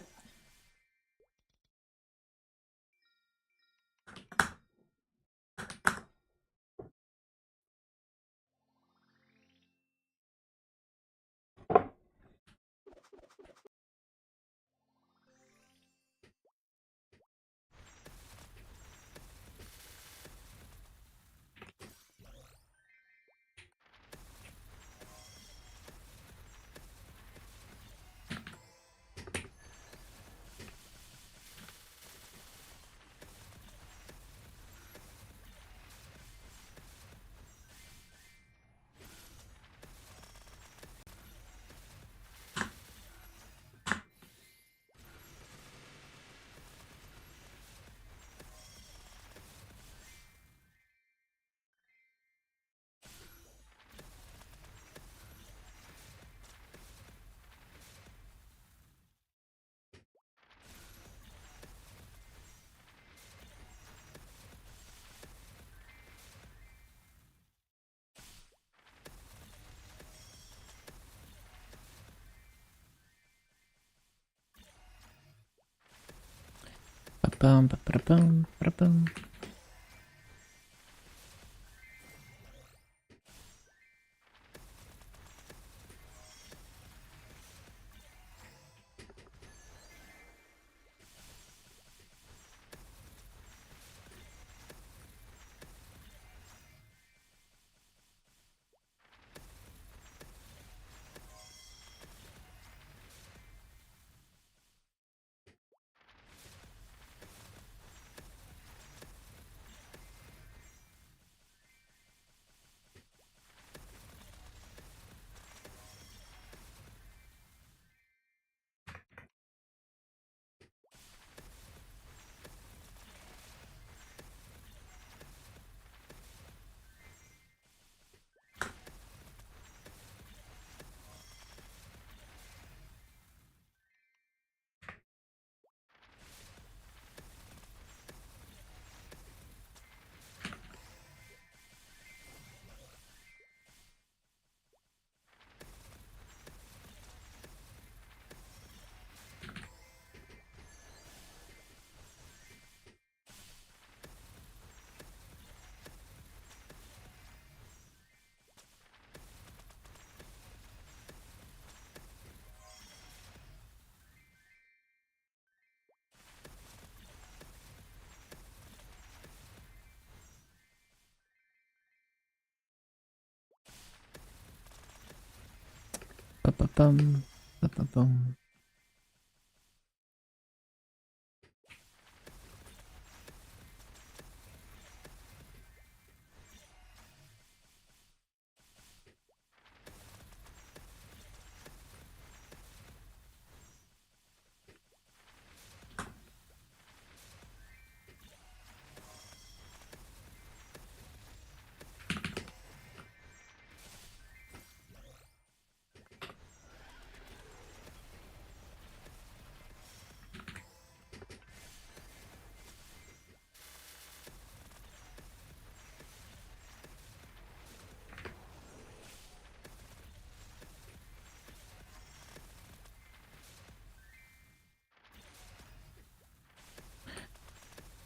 Ba-ba-bum, ba-ba-bum, ba-ba-bum. Ba-ba-bum, ba-ba-bum.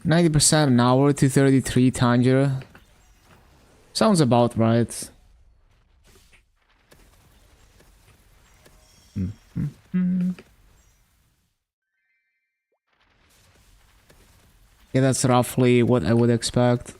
$90 an hour to 33 Tanjiro. Sounds about right. Yeah, that's roughly what I would expect.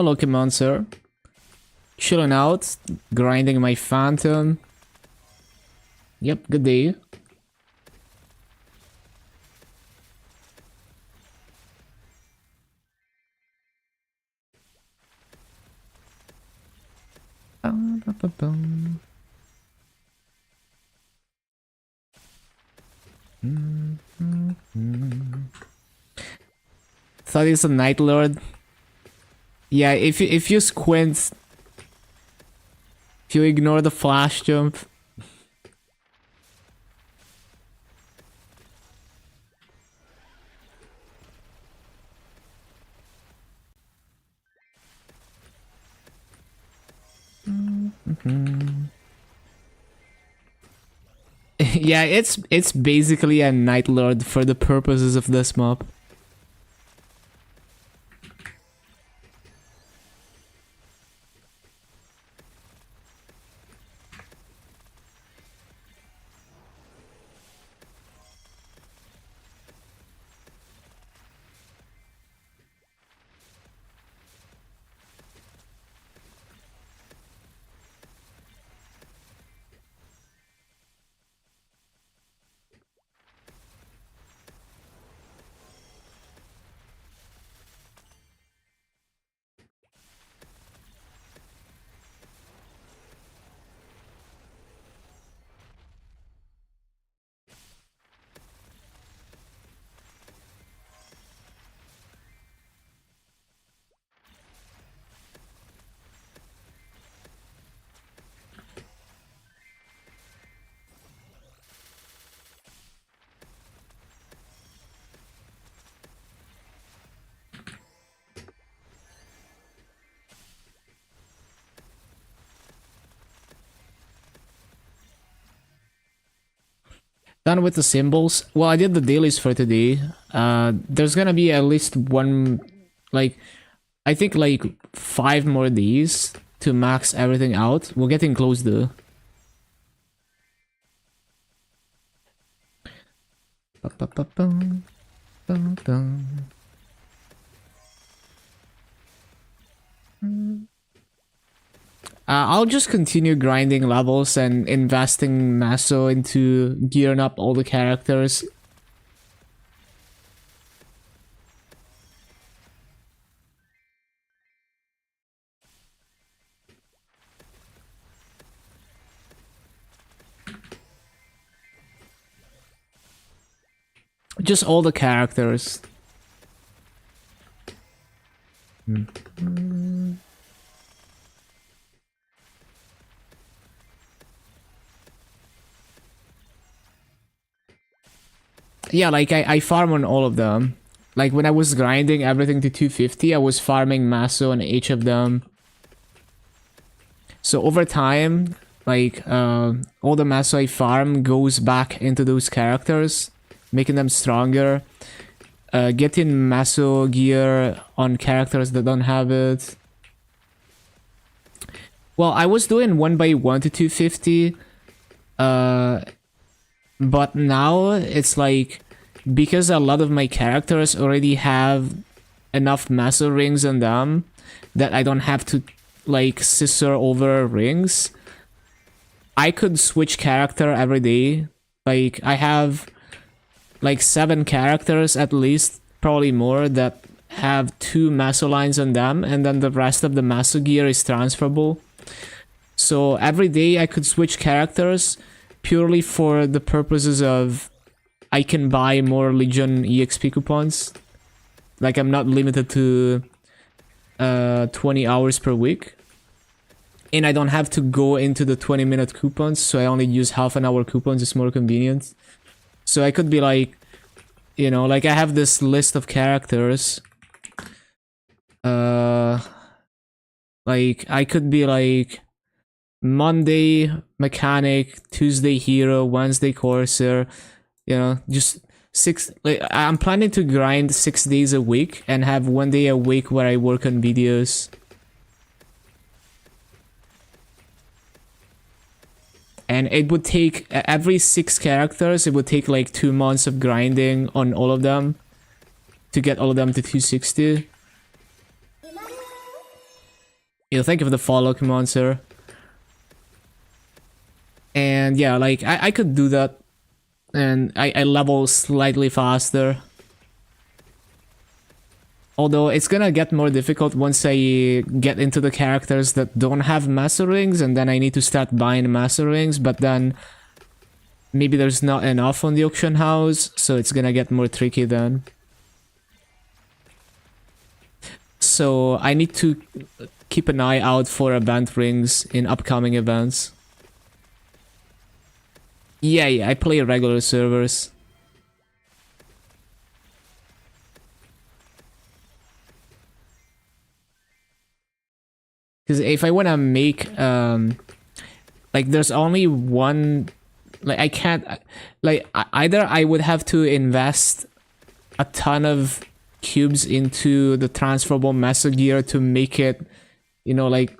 Hello, Monster. Chilling out, grinding my phantom. Yep, good day. Thought he's a Night Lord. Yeah, if you squint, if you ignore the flash jump. Yeah, it's basically a Night Lord for the purposes of this mob. Done with the symbols. Well, I did the dailies for today. There's gonna be at least one, like, I think like 5 more days to max everything out. We're getting close though. I'll just continue grinding levels and investing Maso into gearing up all the characters. Just all the characters. Yeah, like I farm on all of them. Like when I was grinding everything to 250, I was farming Maso on each of them. So over time, like all the Maso I farm goes back into those characters, making them stronger. Getting Maso gear on characters that don't have it. Well, I was doing 1x1 to 250. But now it's like, because a lot of my characters already have enough Maso rings on them that I don't have to like scissor over rings. I could switch character every day. Like I have like 7 characters at least, probably more, that have 2 Maso lines on them, and then the rest of the Maso gear is transferable. So every day I could switch characters purely for the purposes of I can buy more Legion EXP coupons. Like I'm not limited to 20 hours per week. And I don't have to go into the 20-minute coupons, so I only use half an hour coupons. It's more convenient. So I could be like, you know, like I have this list of characters. Like I could be like Monday Mechanic, Tuesday Hero, Wednesday Courser, you know, just 6. Like, I'm planning to grind 6 days a week and have 1 day a week where I work on videos. And it would take every 6 characters, it would take like 2 months of grinding on all of them to get all of them to 260. You thank you for the follow, command, sir. And yeah, like I could do that, and I level slightly faster. Although it's gonna get more difficult once I get into the characters that don't have master rings, and then I need to start buying master rings, but then maybe there's not enough on the auction house, so it's gonna get more tricky then. So I need to keep an eye out for event rings in upcoming events. Yeah, I play regular servers. Because if I want to make, like, there's only one, like, I can't, like, either I would have to invest a ton of cubes into the transferable mesa gear to make it, you know, like,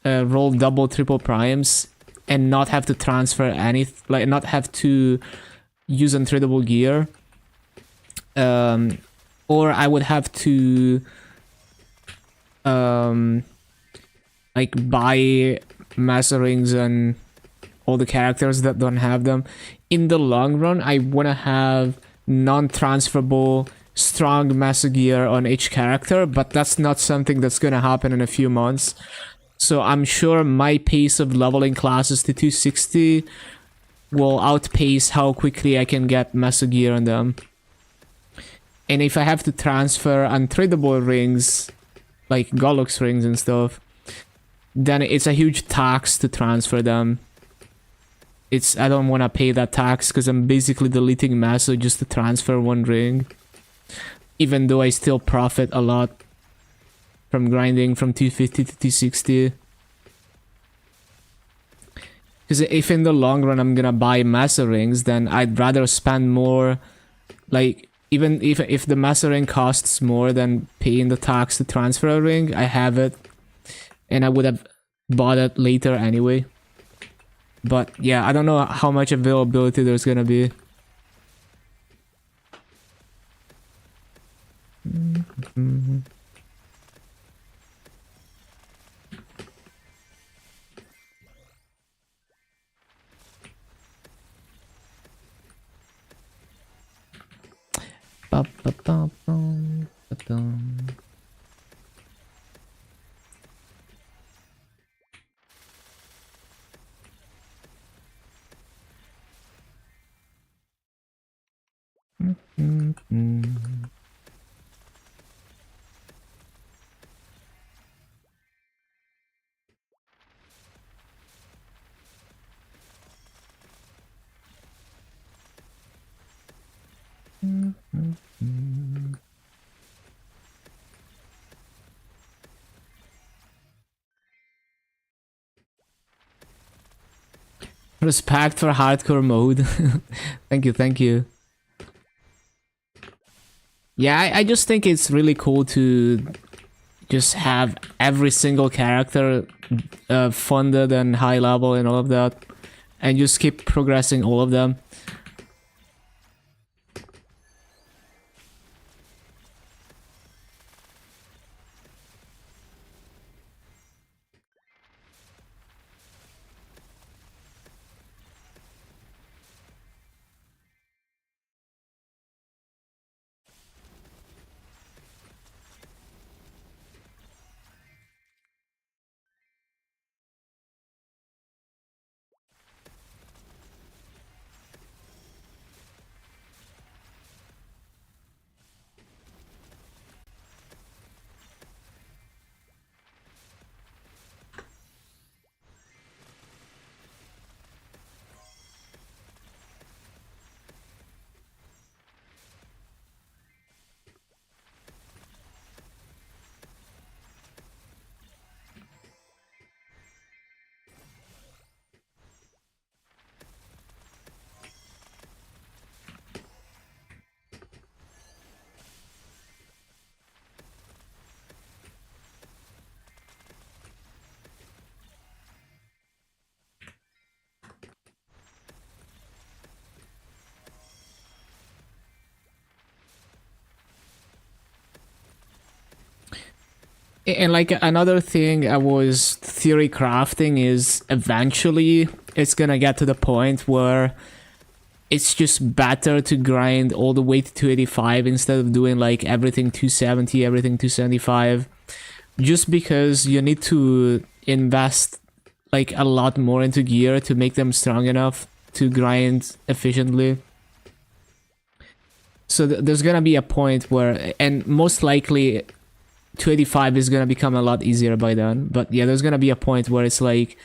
roll double, triple primes, and not have to transfer any, like, not have to use untradeable gear. Or I would have to, like, buy master rings and all the characters that don't have them. In the long run, I want to have non-transferable strong master gear on each character, but that's not something that's gonna happen in a few months. So I'm sure my pace of leveling classes to 260 will outpace how quickly I can get master gear on them. And if I have to transfer untradeable rings, like Gollux rings and stuff, then it's a huge tax to transfer them. I don't want to pay that tax because I'm basically deleting master just to transfer one ring. Even though I still profit a lot from grinding from 250 to 260. Because if in the long run I'm gonna buy master rings, then I'd rather spend more, like, even if the master ring costs more than paying the tax to transfer a ring, I have it. And I would have bought it later anyway. But yeah, I don't know how much availability there's gonna be. Respect for hardcore mode. Thank you, thank you. Yeah, I just think it's really cool to just have every single character funded and high level and all of that, and just keep progressing all of them. And like another thing I was theory crafting is eventually it's gonna get to the point where it's just better to grind all the way to 285 instead of doing like everything 270, everything 275. Just because you need to invest like a lot more into gear to make them strong enough to grind efficiently. So there's gonna be a point where, and most likely 285 is gonna become a lot easier by then. But yeah, there's gonna be a point where it's like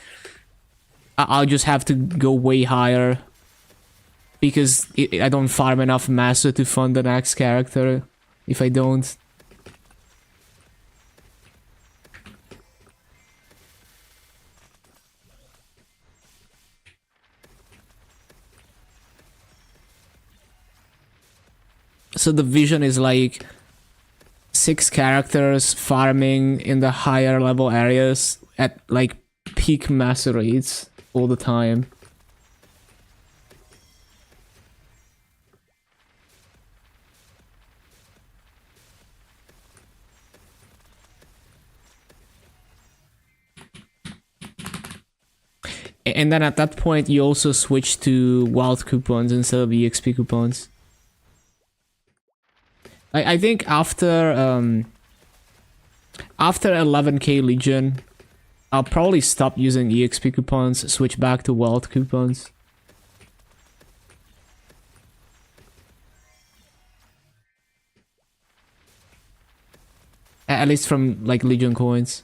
I'll just have to go way higher because I don't farm enough master to fund the next character if I don't. So the vision is like 6 characters farming in the higher level areas at like peak master rates all the time. And then at that point you also switch to wild coupons instead of EXP coupons. I think after 11k Legion, I'll probably stop using EXP coupons, switch back to wild coupons. At least from like Legion coins.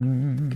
Bum,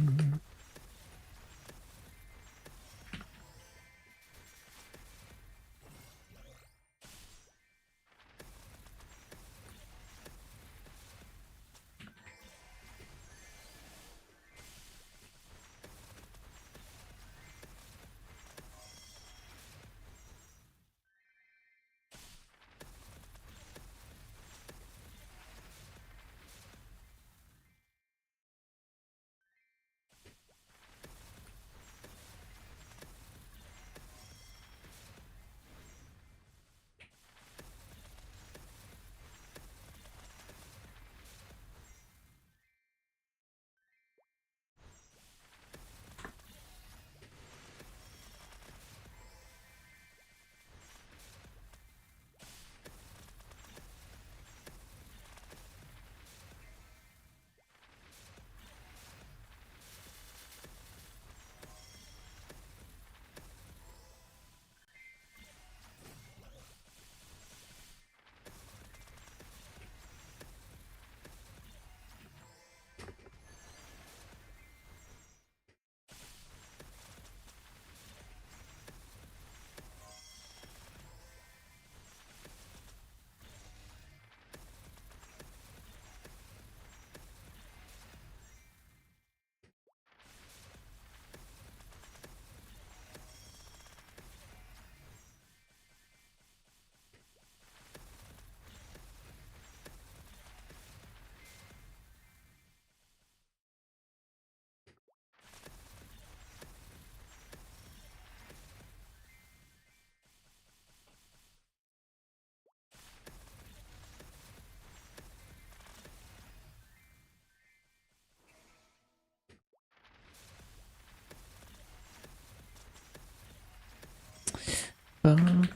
bum,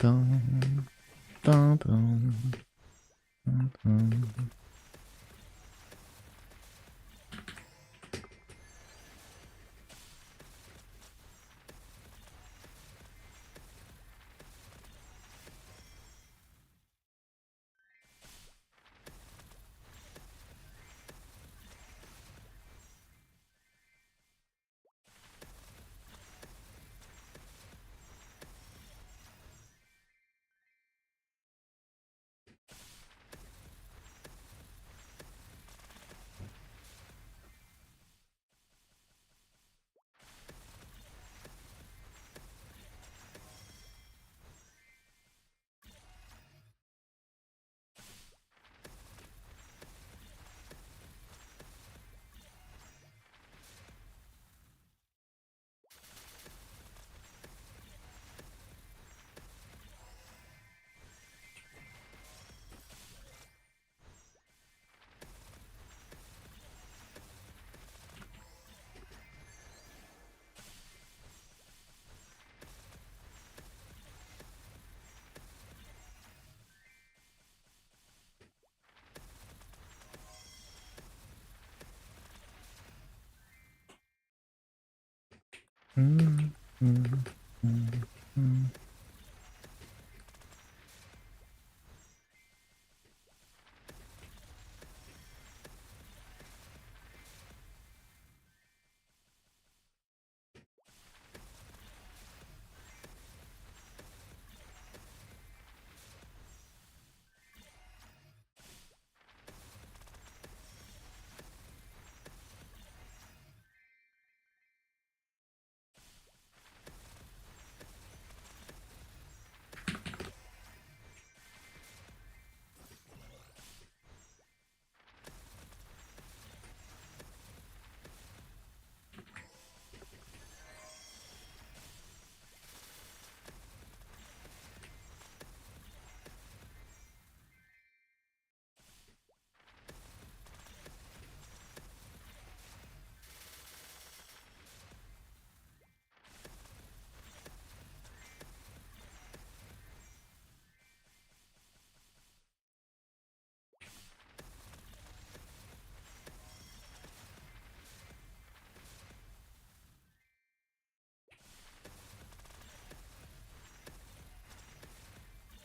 bum, bum, bum, bum. Mm, mm, mm, mm.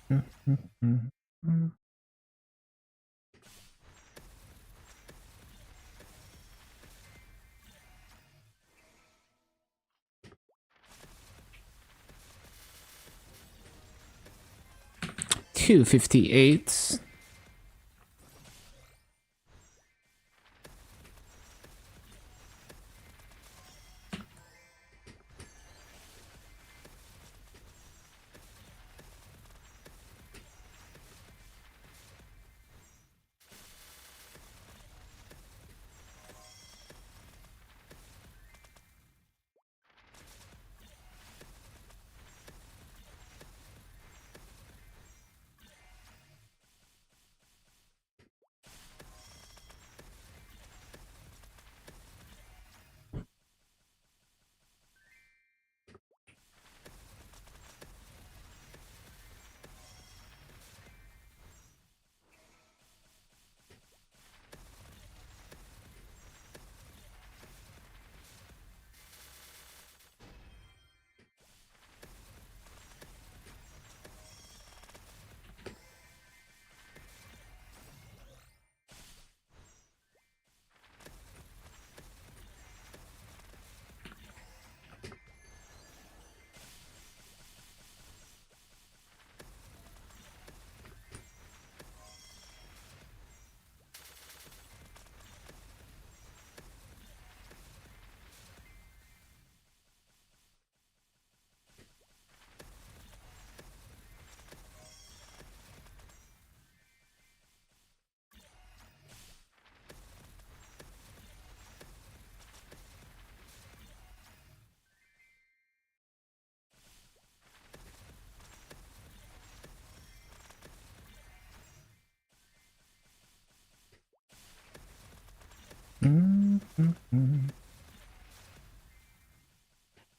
Mm, mm, mm, mm. 258.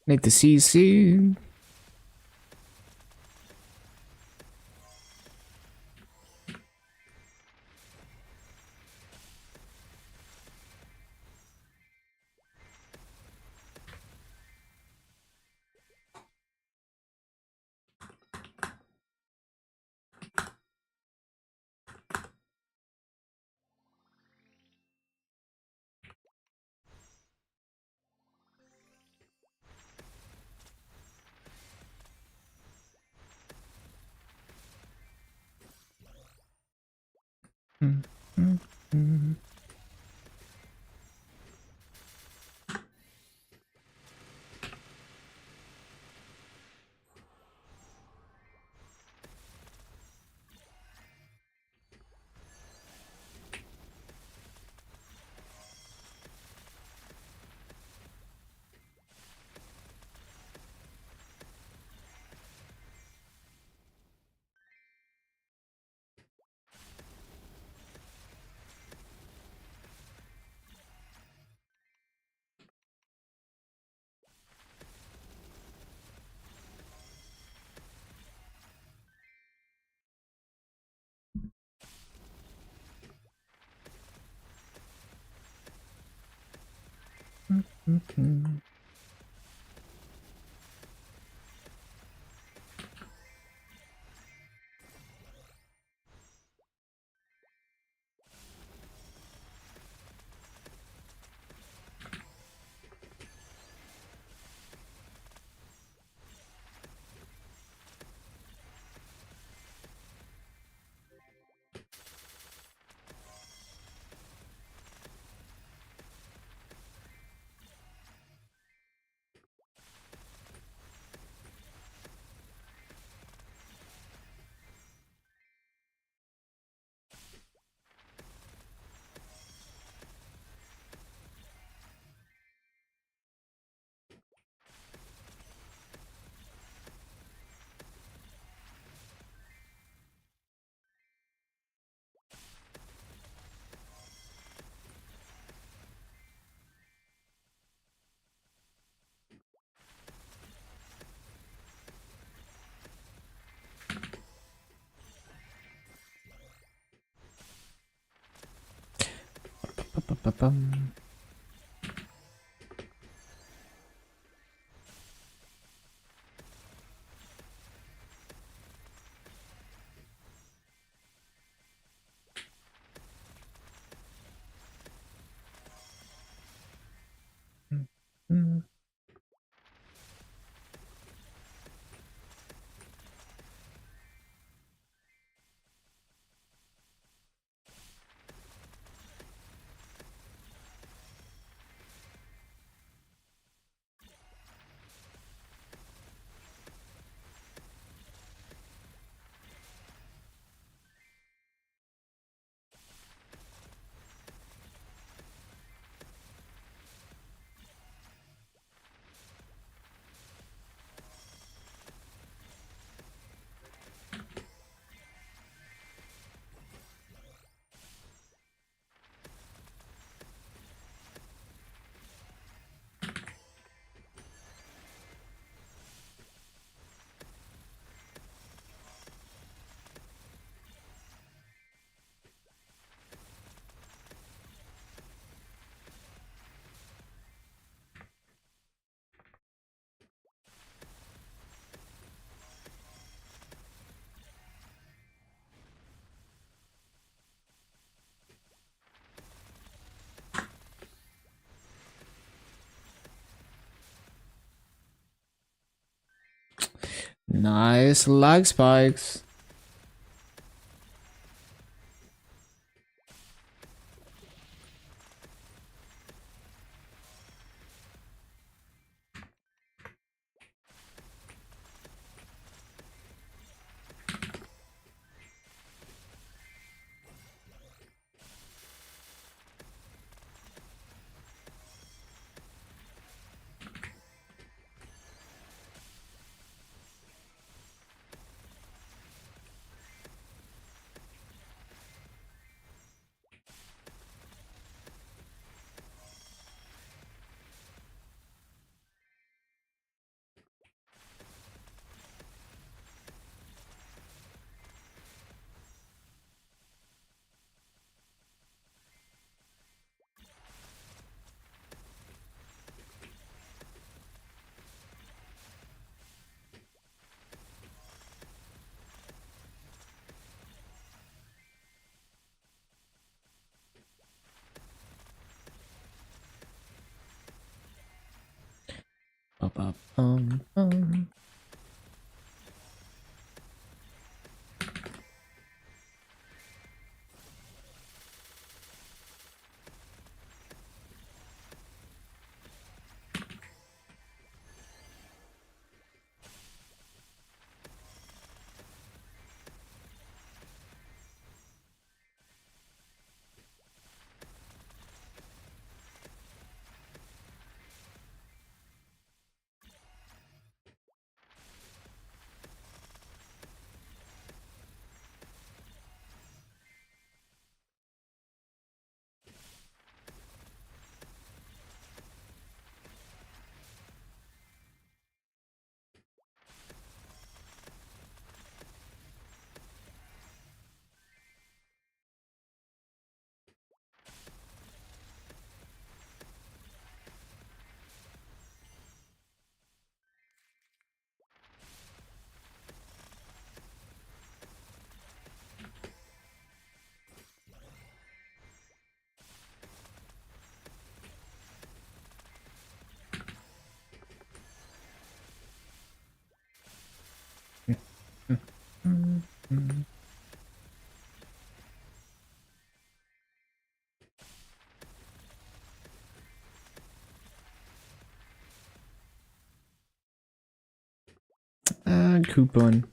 Need the CC. Ba-bum. Nice lag spikes. Ba-ba-bum-bum. Coupon.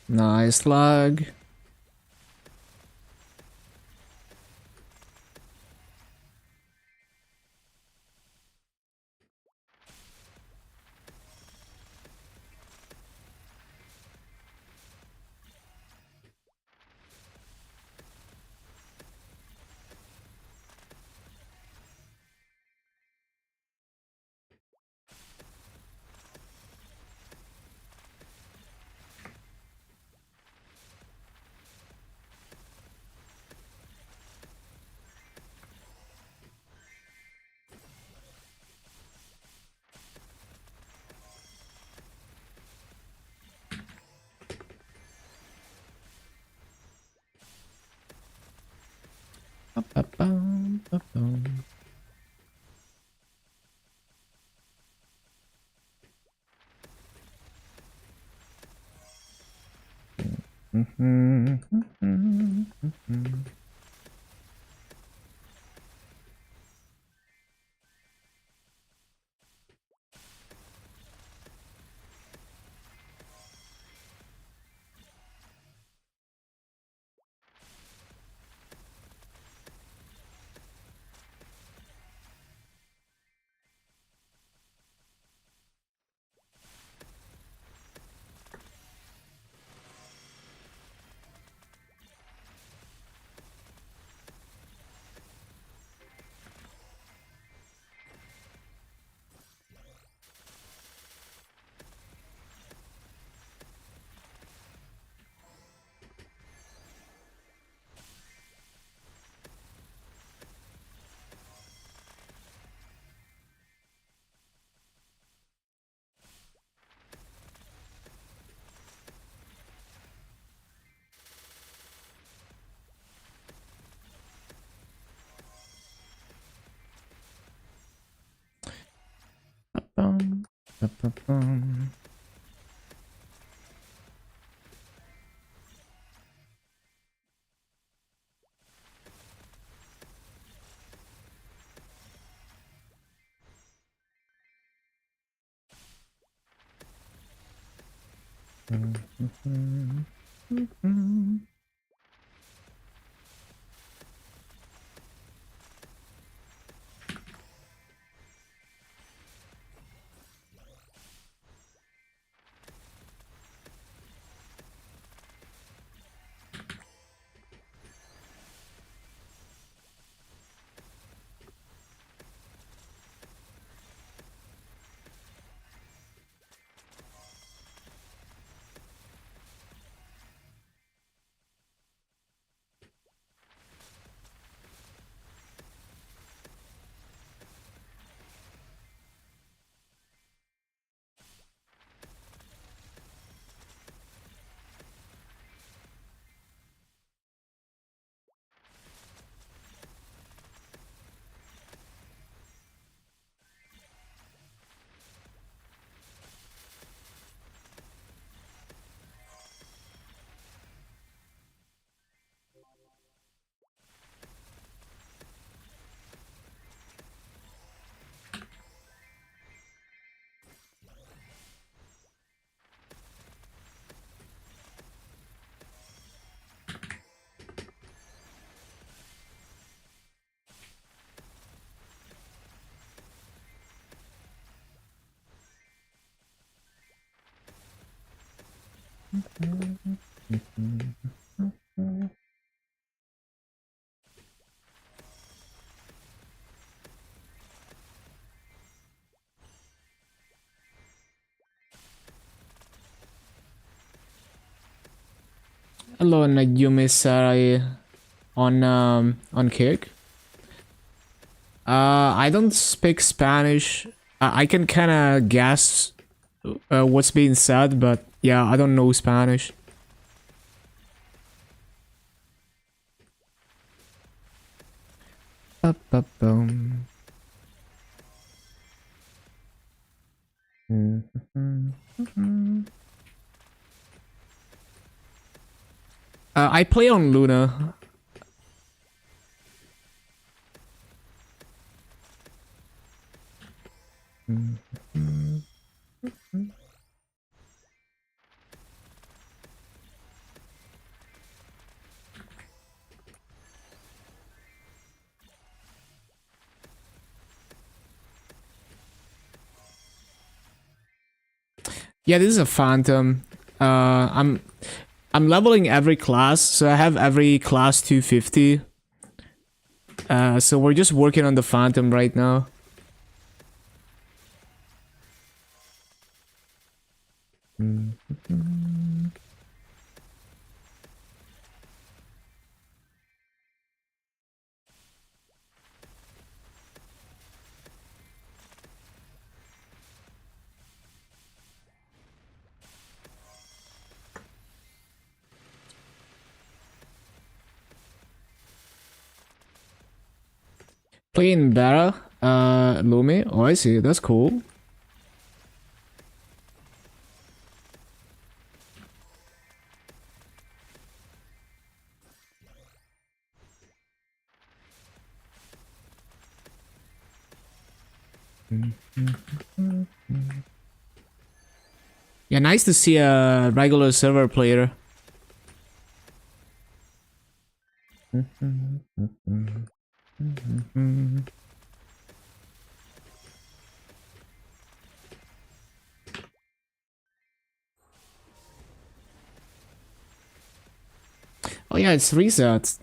Nice lag. Hello, Nagumi Sarai on Kick. I don't speak Spanish. I can kind of guess what's being said, but yeah, I don't know Spanish. Ba-ba-boom. I play on Luna. Yeah, this is a phantom. I'm leveling every class, so I have every class 250. So we're just working on the phantom right now. Playing Bara, Lumi. Oh, I see. That's cool. Yeah, nice to see a regular server player. Oh yeah, it's reset.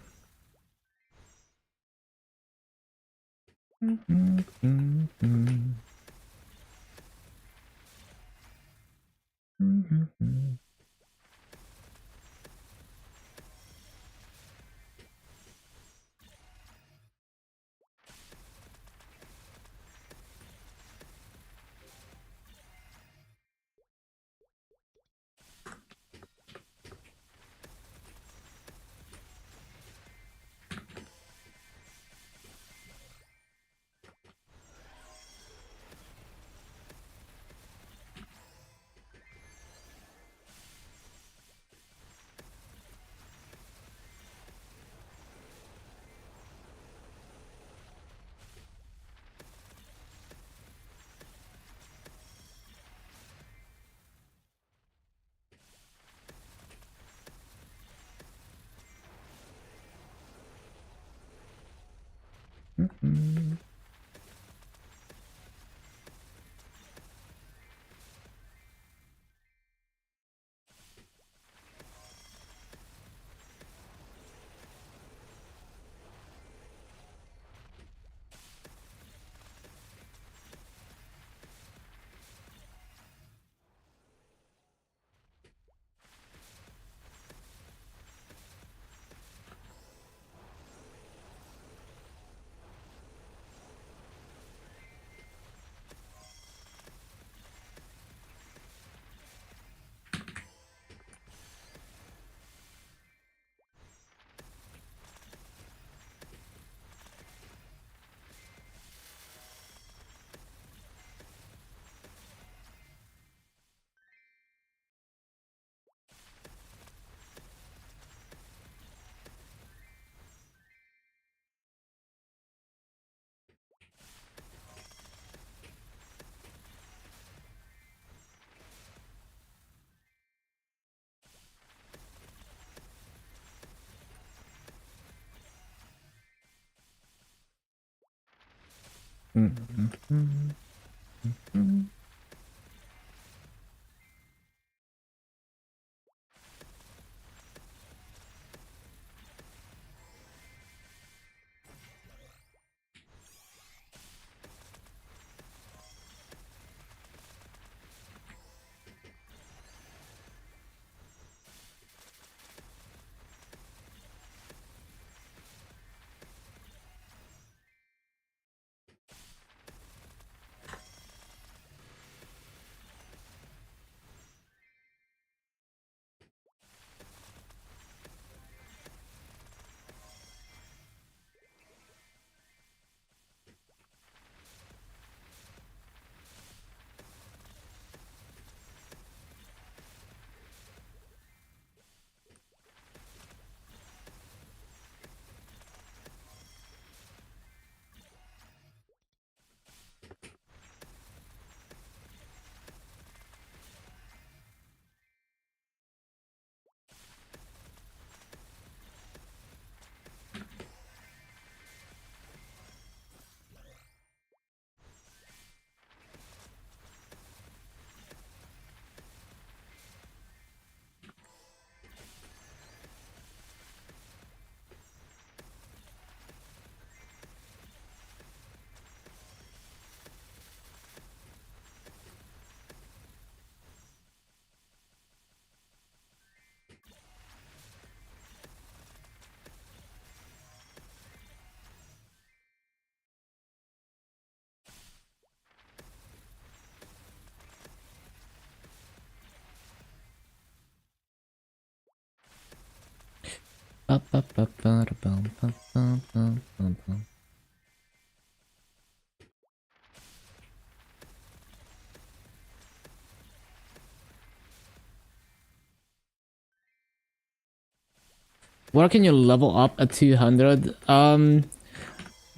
Where can you level up at 200?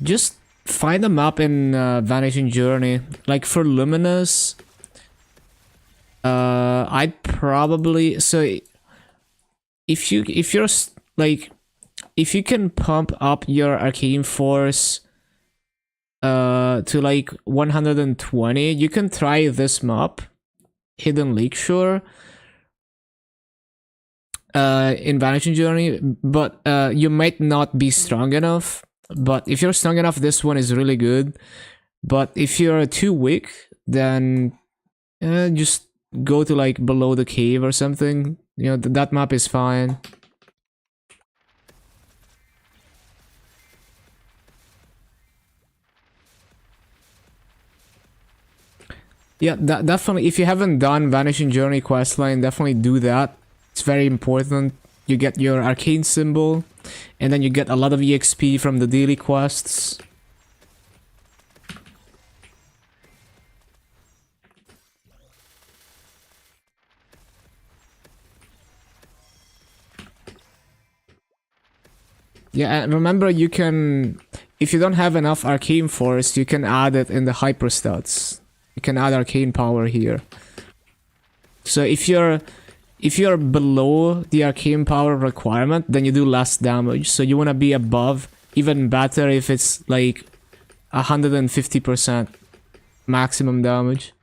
Just find a map in Vanishing Journey. Like for Luminous, I'd probably if you're like if you can pump up your Arcane Force to like 120, you can try this map, Hidden Lakeshore, in Vanishing Journey, but you might not be strong enough. But if you're strong enough, this one is really good. But if you're too weak, then just go to like below the cave or something. You know, that map is fine. Yeah, definitely. If you haven't done Vanishing Journey questline, definitely do that. It's very important. You get your arcane symbol, and then you get a lot of EXP from the daily quests. Yeah, and remember you can, if you don't have enough arcane force, you can add it in the hyper stats. You can add arcane power here. So if you're below the arcane power requirement, then you do less damage. So you want to be above, even better if it's like 150% maximum damage.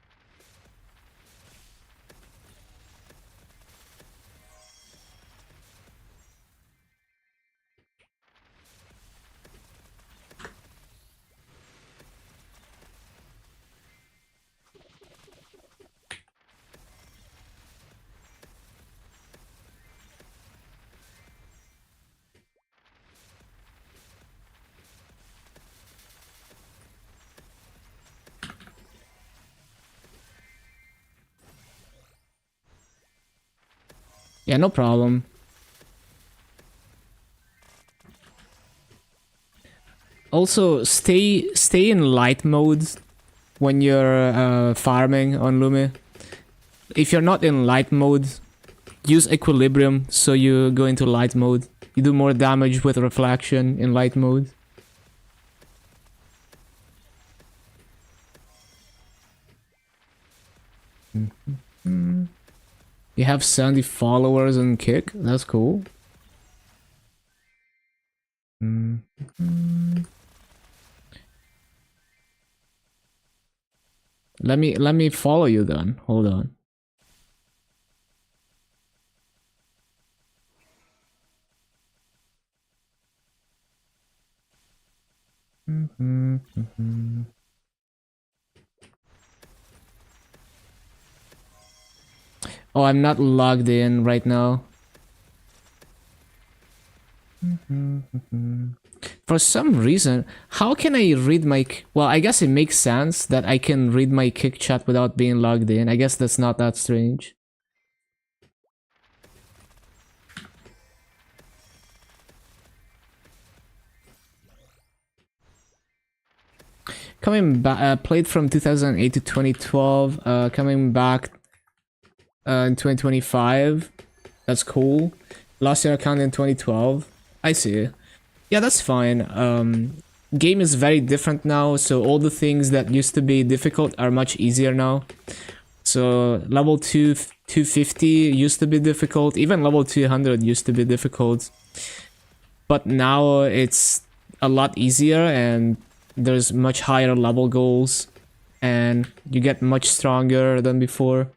Yeah, no problem. Also, stay in light mode when you're farming on Lumi. If you're not in light mode, use equilibrium so you go into light mode. You do more damage with reflection in light mode. You have 70 followers on Kick. That's cool. Let me follow you then. Hold on. Oh, I'm not logged in right now. For some reason, how can I read my... Well, I guess it makes sense that I can read my Kick chat without being logged in. I guess that's not that strange. Coming back, played from 2008 to 2012, coming back in 2025. That's cool. Lost your account in 2012. I see. Yeah, that's fine. Game is very different now, so all the things that used to be difficult are much easier now. So level 250 used to be difficult, even level 200 used to be difficult. But now it's a lot easier and there's much higher level goals and you get much stronger than before.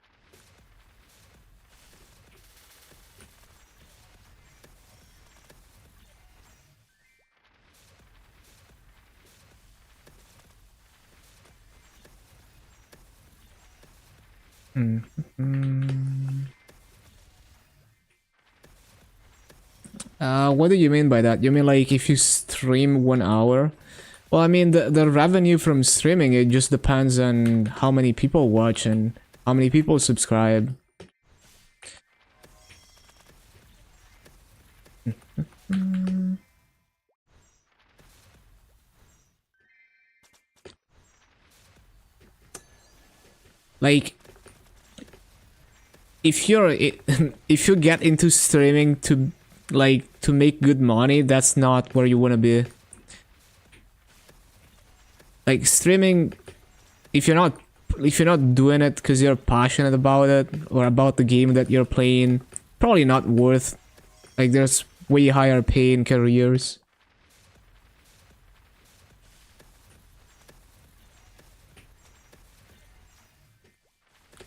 What do you mean by that? You mean like if you stream 1 hour? Well, I mean the revenue from streaming, it just depends on how many people watch and how many people subscribe. Like, if you're if you get into streaming to to make good money, that's not where you want to be. Like, streaming, if you're not doing it because you're passionate about it or about the game that you're playing, probably not worth. Like, there's way higher paying careers.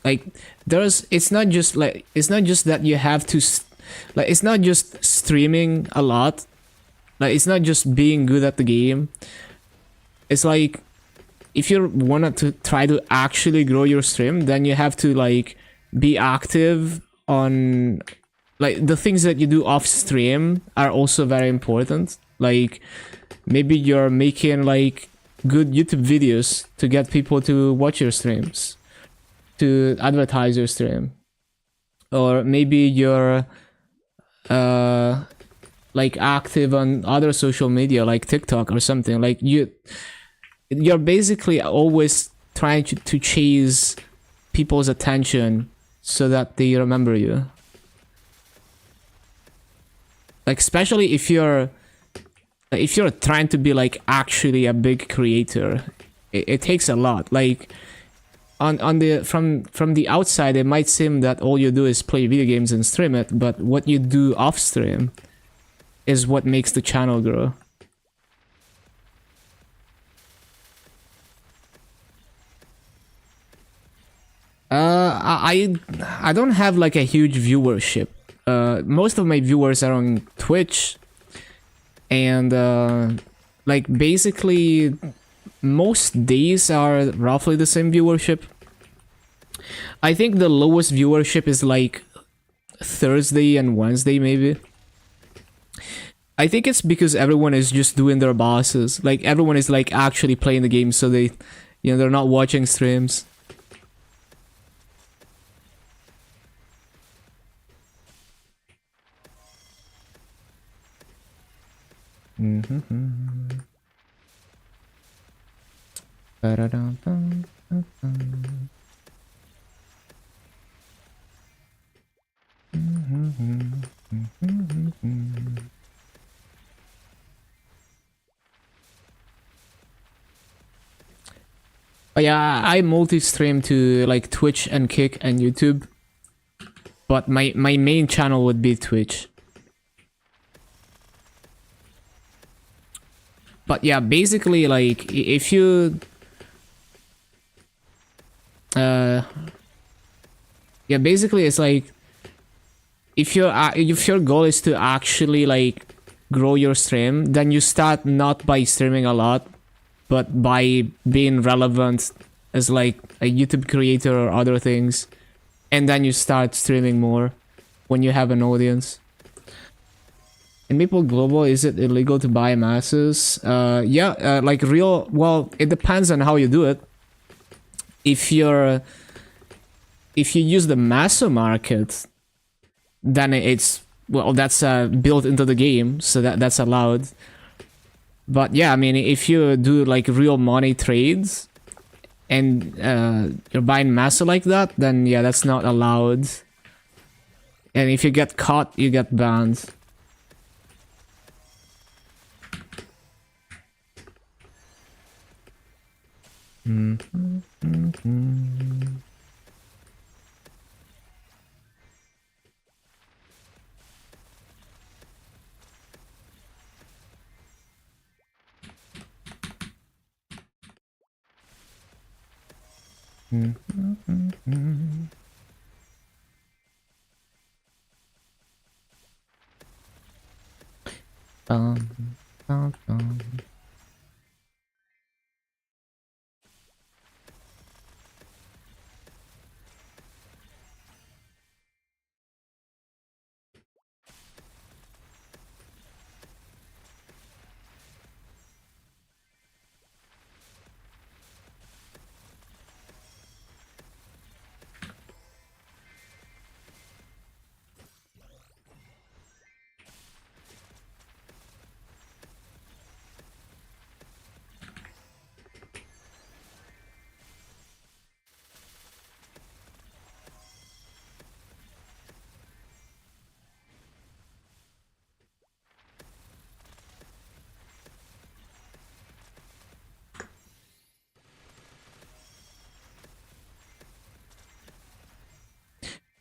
Like, it's not just that you have to it's not just streaming a lot. Like, it's not just being good at the game. It's like, if you want to try to actually grow your stream, then you have to like be active on like the things that you do off stream are also very important. Like, maybe you're making like good YouTube videos to get people to watch your streams, to advertise your stream, or maybe you're like active on other social media like TikTok or something. Like, you're basically always trying to chase people's attention so that they remember you. Like, especially if you're trying to be like actually a big creator, it takes a lot. Like, on the from the outside, it might seem that all you do is play video games and stream it, but what you do off stream is what makes the channel grow. I don't have like a huge viewership. Most of my viewers are on Twitch, and like basically most days are roughly the same viewership. I think the lowest viewership is like Thursday and Wednesday, maybe. I think it's because everyone is just doing their bosses. Like, everyone is like actually playing the game, so they, they're not watching streams. Oh yeah, I multi-stream to like Twitch and Kick and YouTube, but my main channel would be Twitch. But yeah, basically, like, if you yeah, basically it's like, if your goal is to actually like grow your stream, then you start not by streaming a lot, but by being relevant as like a YouTube creator or other things, and then you start streaming more when you have an audience. In Maple Global, is it illegal to buy masses? Yeah, like well, it depends on how you do it. If you use the Masso market, then it's, well, that's built into the game, so that's allowed. But yeah, I mean, if you do like real money trades and you're buying Masso like that, then yeah, that's not allowed. And if you get caught, you get banned.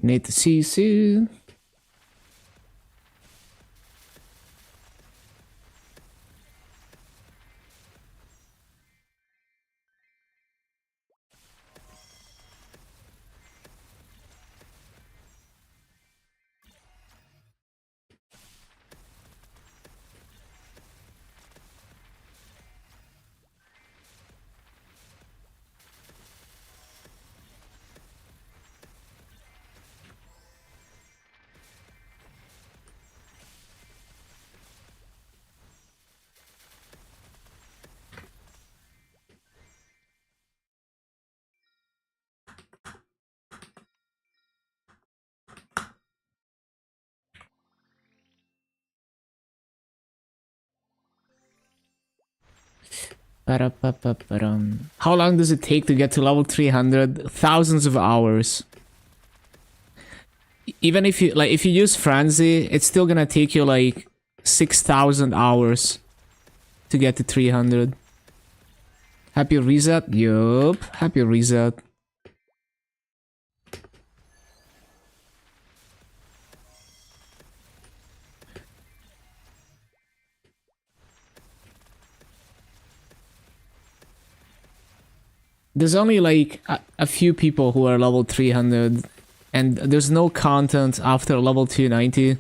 Need to see you soon. How long does it take to get to level 300? Thousands of hours. Even if you if you use Frenzy, it's still gonna take you like 6,000 hours to get to 300. Happy reset? Yup. Happy reset. There's only like a few people who are level 300, and there's no content after level 290.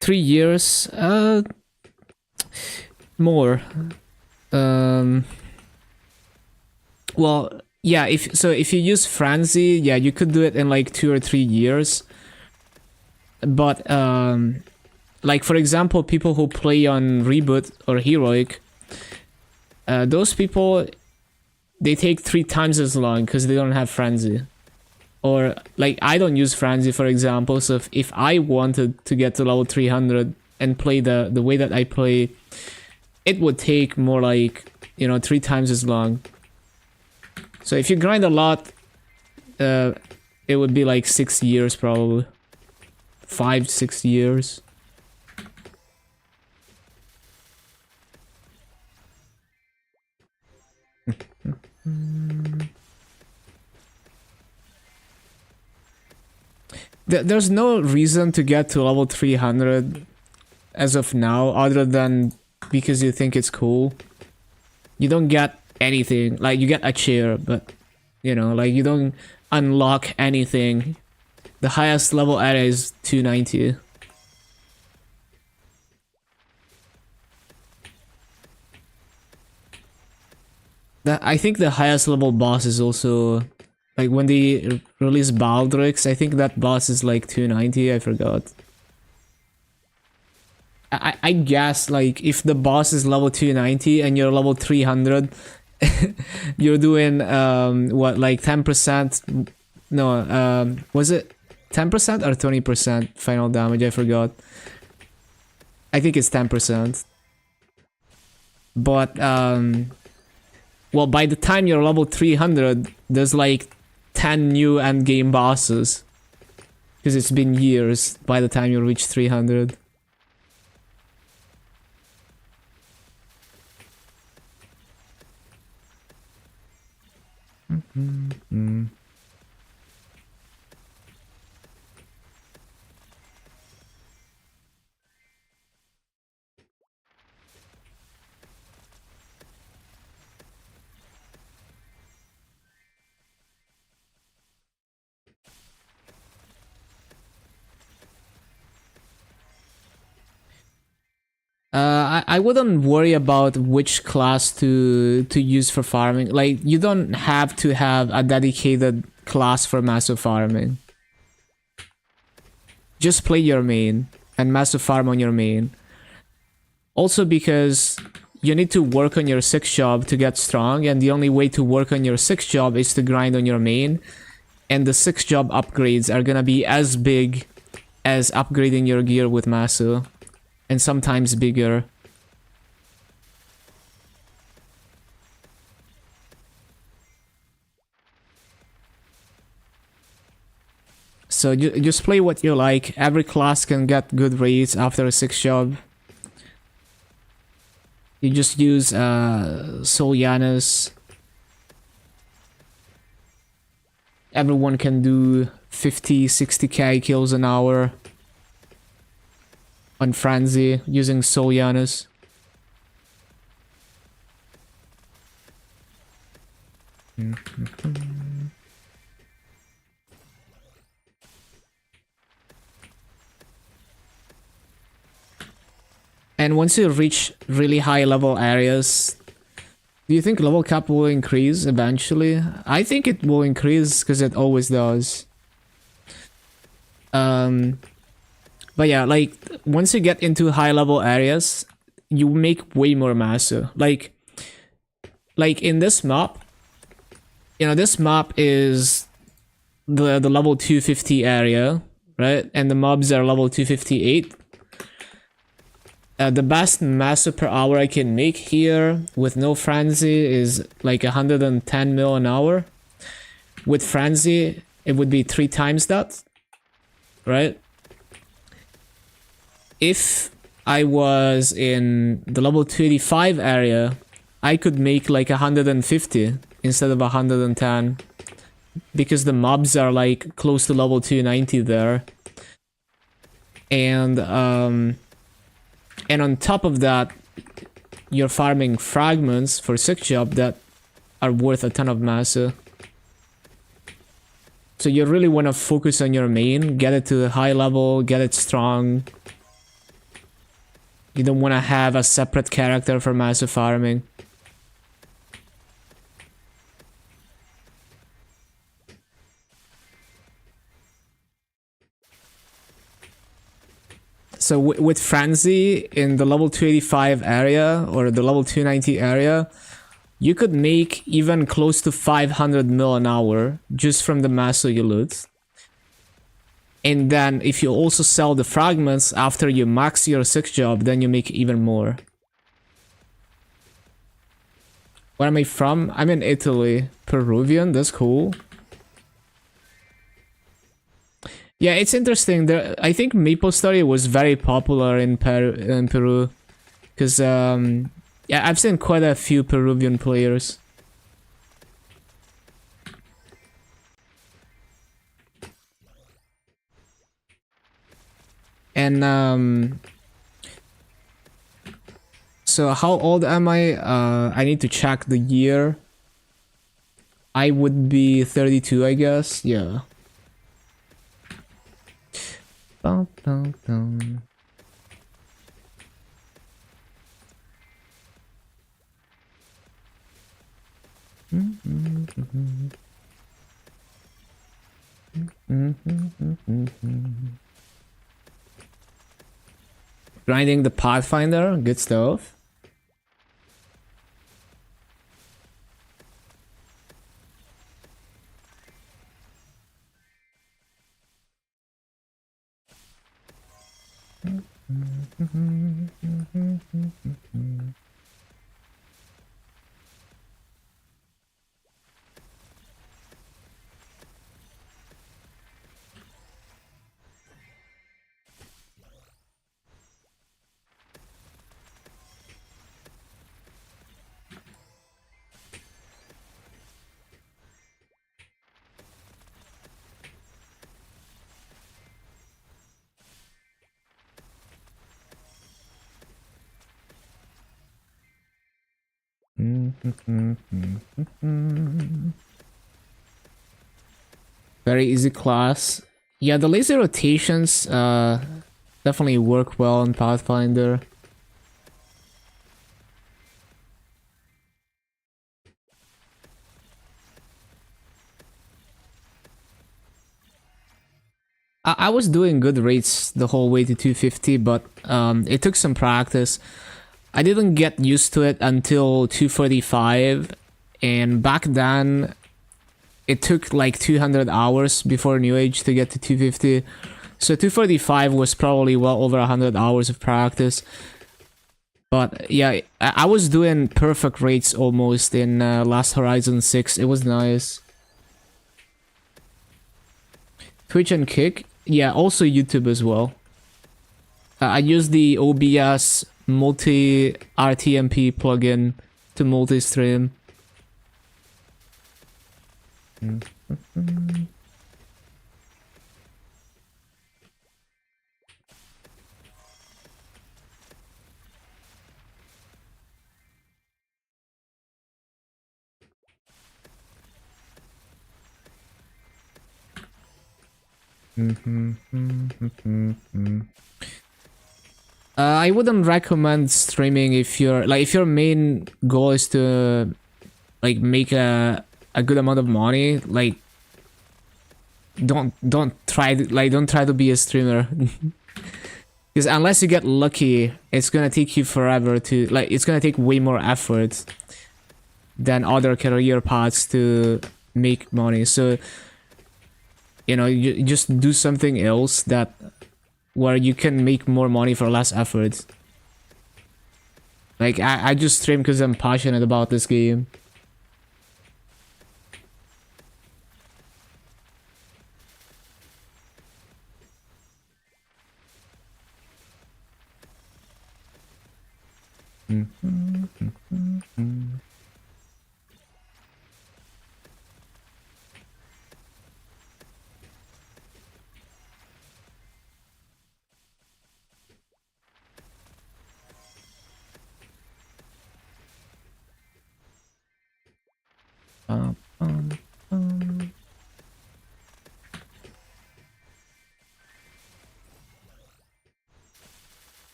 3 years? More. Well, yeah, if you use Frenzy, yeah, you could do it in like 2 or 3 years. But like for example, people who play on Reboot or Heroic, those people, they take 3 times as long because they don't have Frenzy. Or like I don't use Frenzy, for example, so if I wanted to get to level 300 and play the way that I play, it would take more like, you know, 3 times as long. So if you grind a lot, it would be like 6 years probably. 5-6 years. There's no reason to get to level 300 as of now, other than because you think it's cool. You don't get anything. Like, you get a chair, but, you know, like, you don't unlock anything. The highest level area is 290. I think the highest level boss is also, like, when they release Baldrix, I think that boss is like 290, I forgot. I guess, like, if the boss is level 290 and you're level 300, you're doing, what, like 10%? No, was it 10% or 20% final damage? I forgot. I think it's 10%. But, well, by the time you're level 300, there's like 10 new endgame bosses. Because it's been years by the time you reach 300. I wouldn't worry about which class to use for farming. Like, you don't have to have a dedicated class for massive farming. Just play your main and massive farm on your main. Also because you need to work on your 6th job to get strong, and the only way to work on your 6th job is to grind on your main. And the 6th job upgrades are gonna be as big as upgrading your gear with Masu. And sometimes bigger. So just play what you like. Every class can get good raids after a 6th job. You just use Solyanus. everyone can do 50, 60k kills an hour on Frenzy using Soul Janus. And once you reach really high level areas, do you think level cap will increase eventually? I think it will increase because it always does. But yeah, like once you get into high level areas, you make way more massa. Like in this map, you know, this map is the level 250 area, right? And the mobs are level 258. The best massa per hour I can make here with no frenzy is like 110 mil an hour. With frenzy, it would be 3 times that, right? If I was in the level 285 area, I could make like 150 instead of 110 because the mobs are like close to level 290 there. And on top of that, you're farming fragments for 6 job that are worth a ton of massa. So you really want to focus on your main, get it to a high level, get it strong. You don't want to have a separate character for massa farming. So with Frenzy in the level 285 area or the level 290 area, you could make even close to 500 mil an hour just from the massa you loot. And then if you also sell the fragments after you max your 6 job, then you make even more. Where am I from? I'm in Italy. Peruvian, that's cool. Yeah, it's interesting. There, I think MapleStory was very popular in Peru, because yeah, I've seen quite a few Peruvian players. And so how old am I? I need to check the year. I would be 32, I guess. Yeah. Bum, bum, bum. Grinding the Pathfinder, good stuff. Very easy class. Yeah, the laser rotations definitely work well on Pathfinder. I was doing good rates the whole way to 250, but it took some practice. I didn't get used to it until 245, and back then it took like 200 hours before New Age to get to 250. So 245 was probably well over 100 hours of practice. But yeah, I was doing perfect rates almost in Last Horizon 6. It was nice. Twitch and Kick. Yeah, also YouTube as well. I use the OBS multi RTMP plugin to multi-stream. I wouldn't recommend streaming if your main goal is to like make a good amount of money. Like don't try to be a streamer. Because unless you get lucky, it's gonna take you forever to it's gonna take way more effort than other career paths to make money. So you just do something else where you can make more money for less effort. Like I just stream because I'm passionate about this game.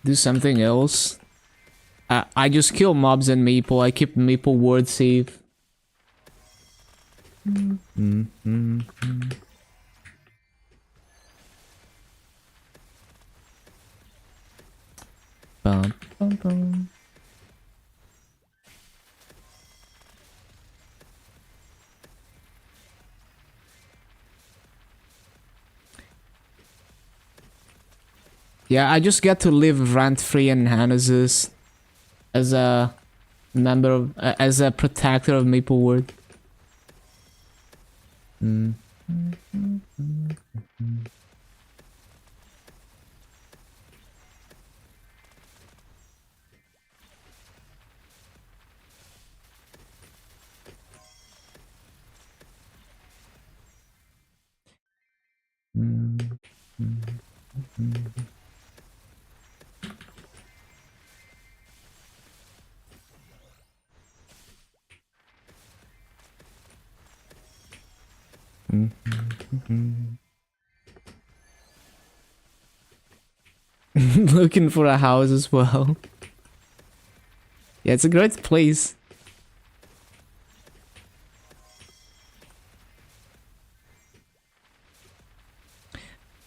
Do something else. I just kill mobs in Maple. I keep Maple ward safe. Bum, bum, bum. Yeah, I just get to live rent-free in Hannes's as a member of, as a protector of Maplewood. Looking for a house as well. Yeah, it's a great place.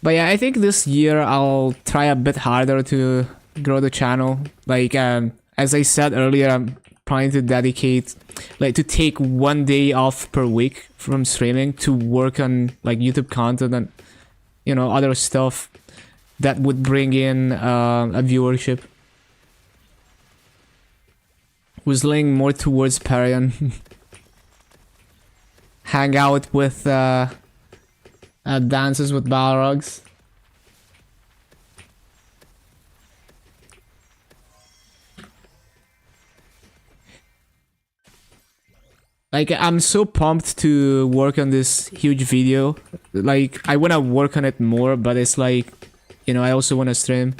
But yeah, I think this year I'll try a bit harder to grow the channel. Like, as I said earlier, I'm trying to dedicate, to take one day off per week from streaming to work on, YouTube content and, other stuff that would bring in a viewership. Whistling more towards Parian. Hang out with dances with Balrogs. I'm so pumped to work on this huge video. I wanna work on it more, but it's I also wanna stream.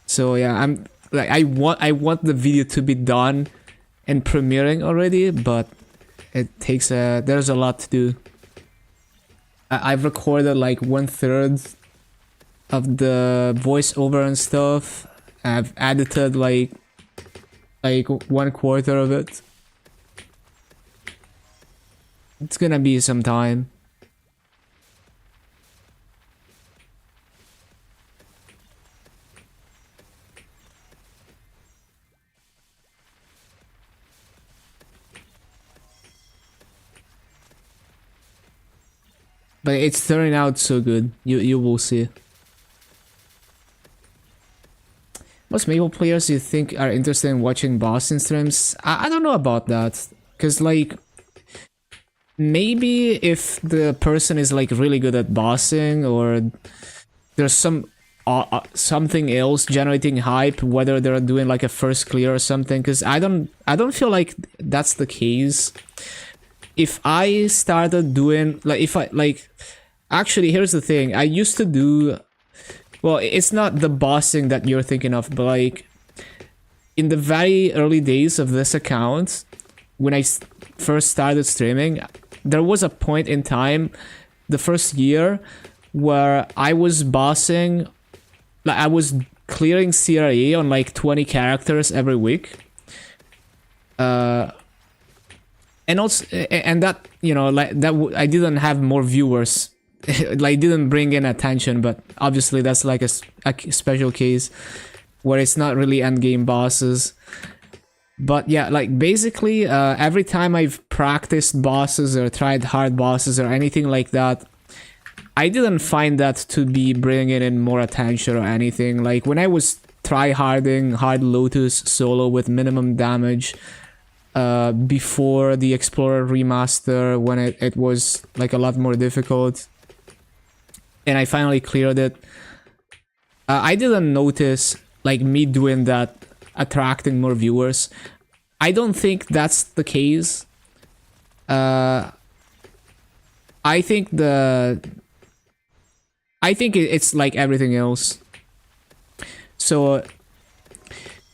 So yeah, I want the video to be done and premiering already, but it takes there's a lot to do. I've recorded 1/3 of the voiceover and stuff. I've edited like 1/4 of it. It's gonna be some time. But it's turning out so good. You will see. Most Maple players you think are interested in watching bossing streams? I don't know about that. Cause like maybe if the person is like really good at bossing, or there's something else generating hype, whether they're doing like a first clear or something. Cause I don't feel like that's the case. If I started doing actually, here's the thing. I used to do, well, it's not the bossing that you're thinking of, but like in the very early days of this account, when I first started streaming, there was a point in time, the first year, where I was bossing, like I was clearing CRE on like 20 characters every week. And also, and that, you know, like that, I didn't have more viewers, like didn't bring in attention, but obviously that's like a special case where it's not really endgame bosses. But yeah, like basically, every time I've practiced bosses or tried hard bosses or anything like that, I didn't find that to be bringing in more attention or anything. Like when I was try-harding Hard Lotus solo with minimum damage, before the Explorer remaster, when it was like a lot more difficult, and I finally cleared it, I didn't notice like me doing that attracting more viewers. I don't think that's the case. I think it's like everything else. So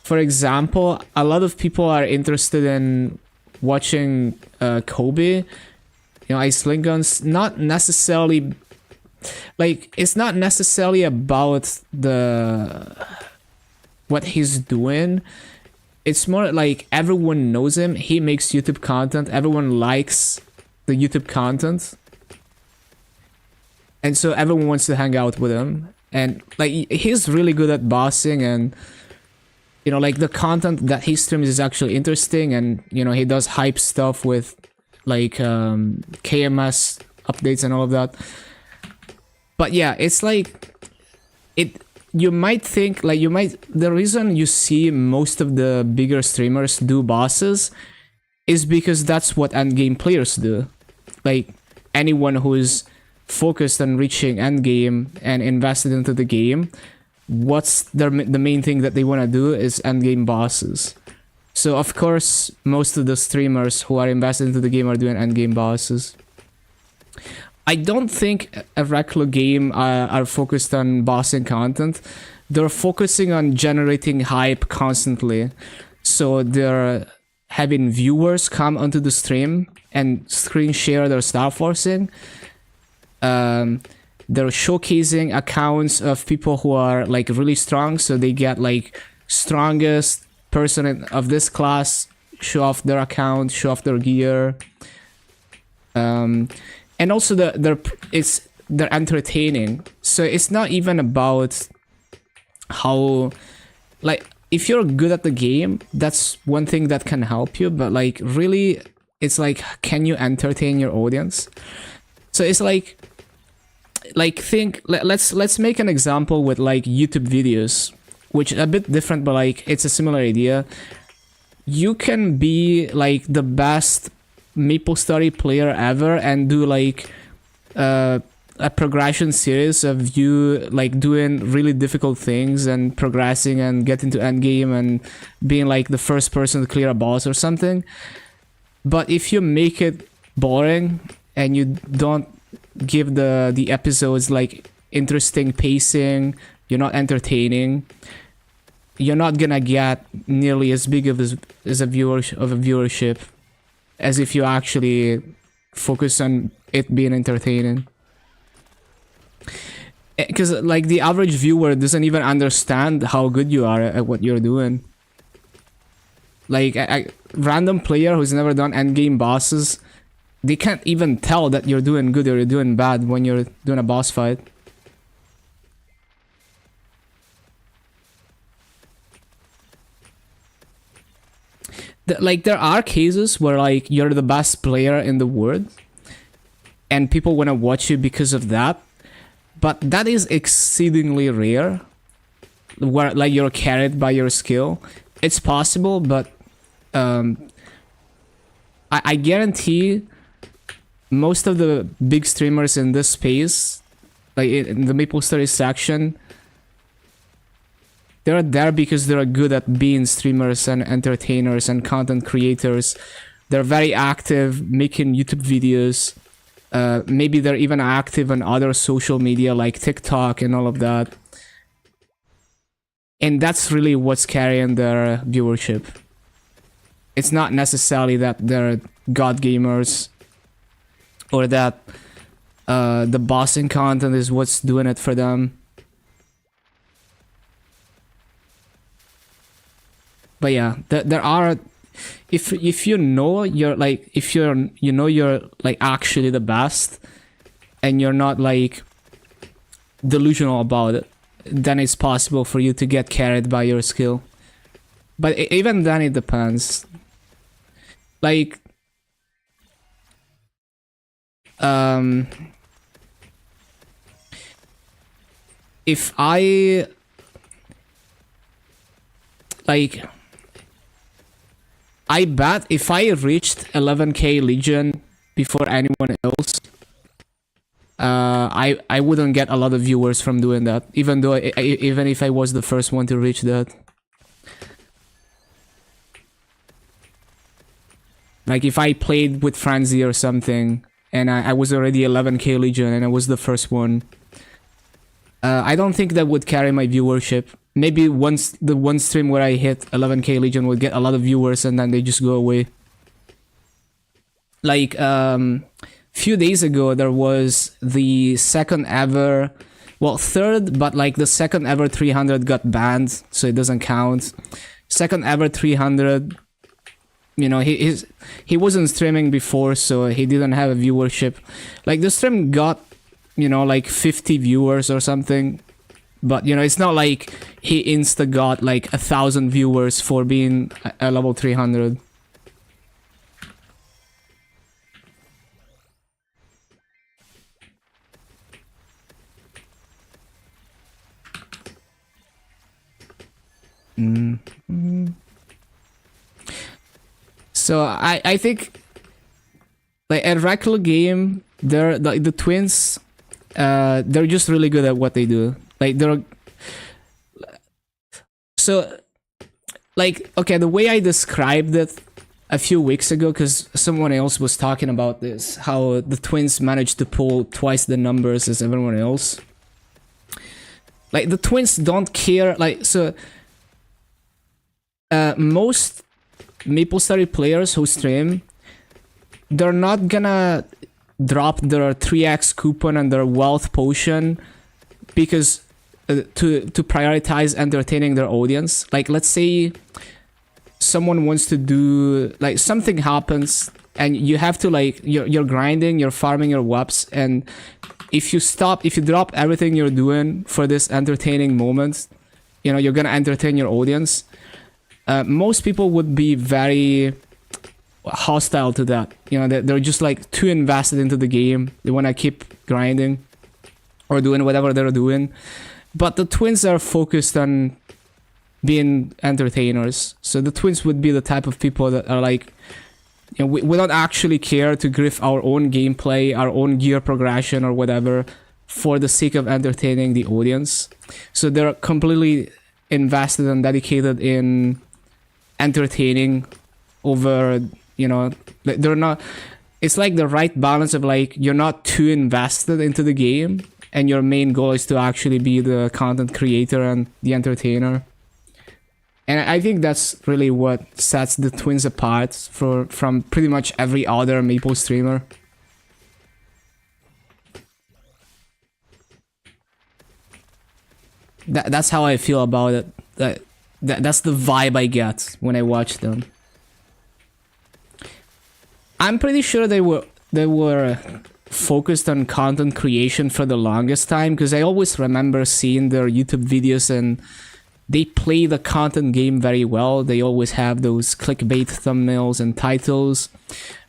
for example, a lot of people are interested in watching Kobe, you know, Ice Guns. Not necessarily, like, it's not necessarily about what he's doing. It's more like everyone knows him. He makes YouTube content. Everyone likes the YouTube content, and so everyone wants to hang out with him. And like he's really good at bossing, and you know, like the content that he streams is actually interesting, and you know, he does hype stuff with like KMS updates and all of that. But yeah, it's like you might think like the reason you see most of the bigger streamers do bosses is because that's what endgame players do. Like anyone who is focused on reaching endgame and invested into the game, what's the main thing that they want to do is endgame bosses. So of course most of the streamers who are invested into the game are doing endgame bosses. I don't think a regular game are focused on bossing content. They're focusing on generating hype constantly. So they're having viewers come onto the stream and screen share their Star Forcing. They're showcasing accounts of people who are like really strong, so they get like strongest person of this class, show off their account, show off their gear, and also they're entertaining. So it's not even about how, like, if you're good at the game, that's one thing that can help you, but like really it's like, can you entertain your audience? So it's like think, let's make an example with like YouTube videos, which is a bit different, but like it's a similar idea. You can be like the best MapleStory player ever and do like a progression series of you like doing really difficult things and progressing and getting to endgame and being like the first person to clear a boss or something. But if you make it boring and you don't give the episodes like interesting pacing, you're not entertaining, you're not gonna get nearly as big of a viewership as if you actually focus on it being entertaining. Because like the average viewer doesn't even understand how good you are at what you're doing. Like a random player who's never done endgame bosses, they can't even tell that you're doing good or you're doing bad when you're doing a boss fight. Like there are cases where like you're the best player in the world and people want to watch you because of that, but that is exceedingly rare, where like you're carried by your skill. It's possible, but I guarantee most of the big streamers in this space, like in the MapleStory section, they're there because they're good at being streamers and entertainers and content creators. They're very active making YouTube videos. Maybe they're even active on other social media like TikTok and all of that. And that's really what's carrying their viewership. It's not necessarily that they're god gamers or that the bossing content is what's doing it for them. But yeah, there are, if you know you're like, if you're, you know you're like actually the best and you're not like delusional about it, then it's possible for you to get carried by your skill. But even then it depends. Like if I like, I bet if I reached 11k Legion before anyone else, I wouldn't get a lot of viewers from doing that, even though even if I was the first one to reach that. Like if I played with Frenzy or something and I was already 11k Legion and I was the first one, I don't think that would carry my viewership. Maybe once the one stream where I hit 11k Legion would get a lot of viewers and then they just go away. Like few days ago there was the second ever, well third, but like the second ever 300 got banned, so it doesn't count. Second ever 300, you know, he wasn't streaming before, so he didn't have a viewership. Like the stream got, you know, like 50 viewers or something, but you know, it's not like he insta got like 1,000 viewers for being a level 300. So I think like at Reckle game, they're like the twins, they're just really good at what they do. Like they're so like, okay, the way I described it a few weeks ago, because someone else was talking about this, how the twins managed to pull twice the numbers as everyone else. Like the twins don't care, like, so most MapleStory players who stream, they're not gonna drop their 3x coupon and their wealth potion because to prioritize entertaining their audience. Like let's say someone wants to do, like something happens and you have to, like, you're grinding, you're farming your webs, and if you drop everything you're doing for this entertaining moment, you know, you're gonna entertain your audience. Most people would be very hostile to that. You know, they're just like too invested into the game. They want to keep grinding or doing whatever they're doing. But the twins are focused on being entertainers. So the twins would be the type of people that are like, you know, we don't actually care to grift our own gameplay, our own gear progression or whatever for the sake of entertaining the audience. So they're completely invested and dedicated in entertaining over, you know, they're not, it's like the right balance of like, you're not too invested into the game and your main goal is to actually be the content creator and the entertainer. And I think that's really what sets the twins apart from pretty much every other Maple streamer. That's how I feel about it. That's the vibe I get when I watch them. I'm pretty sure they were focused on content creation for the longest time, because I always remember seeing their YouTube videos and they play the content game very well. They always have those clickbait thumbnails and titles.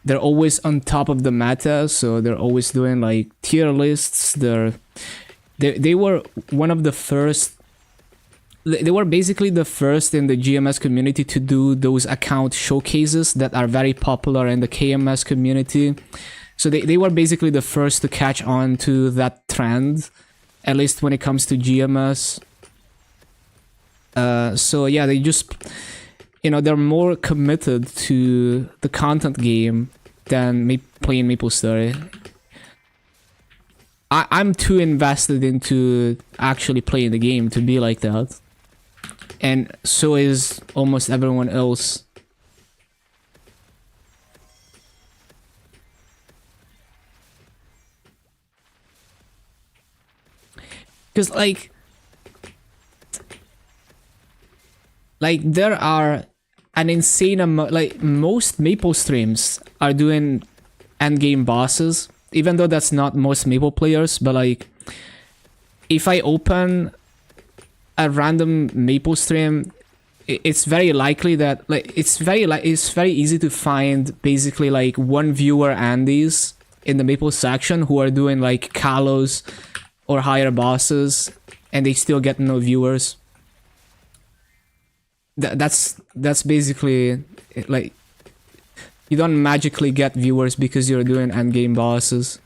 They're always on top of the meta, so they're always doing like tier lists. They were one of the first. They were basically the first in the GMS community to do those account showcases that are very popular in the KMS community. So they were basically the first to catch on to that trend, at least when it comes to GMS. So yeah, they just, they're more committed to the content game than playing MapleStory. I'm too invested into actually playing the game to be like that. And so is almost everyone else. Because like there are an insane amount, like most Maple streams are doing endgame bosses, even though that's not most Maple players. But like, if I open a random Maple stream, it's very likely that like it's very easy to find basically like one viewer Andes in the Maple section who are doing like Kalos or higher bosses, and they still get no viewers. That's basically like, you don't magically get viewers because you're doing endgame bosses.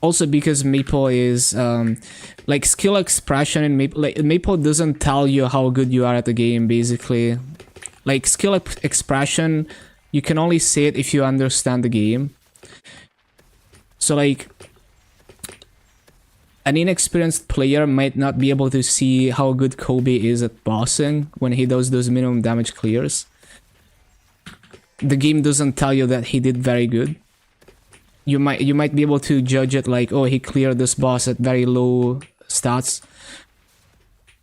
Also because Maple is like skill expression in Maple, like Maple doesn't tell you how good you are at the game basically. Like skill expression, you can only say it if you understand the game. So like, an inexperienced player might not be able to see how good Kobe is at bossing when he does those minimum damage clears. The game doesn't tell you that he did very good. You might be able to judge it like, oh, he cleared this boss at very low stats,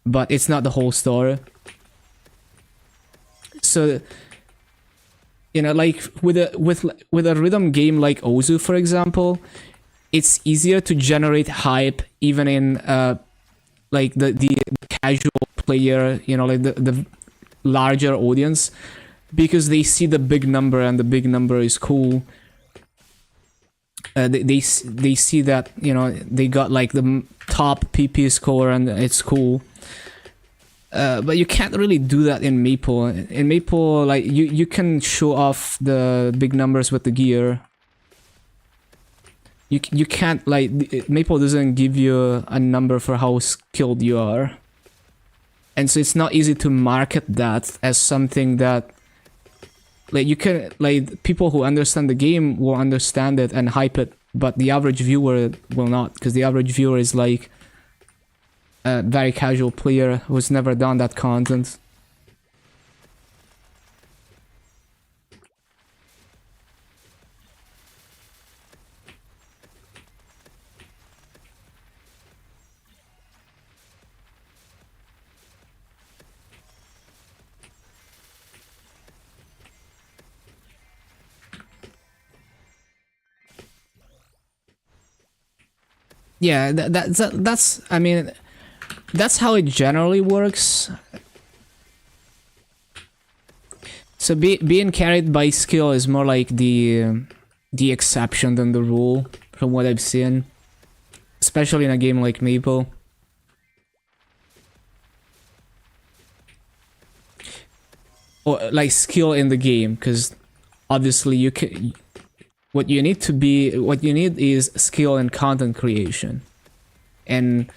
but it's not the whole story. So, like with a rhythm game like Ozu, for example, it's easier to generate hype even in like the casual player, like the larger audience, because they see the big number and the big number is cool. They see that they got like the top PP score and it's cool. But you can't really do that in Maple. In Maple, like you can show off the big numbers with the gear. You can't, like, Maple doesn't give you a number for how skilled you are, and so it's not easy to market that as something that, like, you can, like, people who understand the game will understand it and hype it, but the average viewer will not, because the average viewer is like a very casual player who's never done that content. Yeah, that's I mean, that's how it generally works. So being carried by skill is more like the exception than the rule, from what I've seen, especially in a game like Maple. Or like skill in the game, because obviously you can. What you need is skill in content creation, and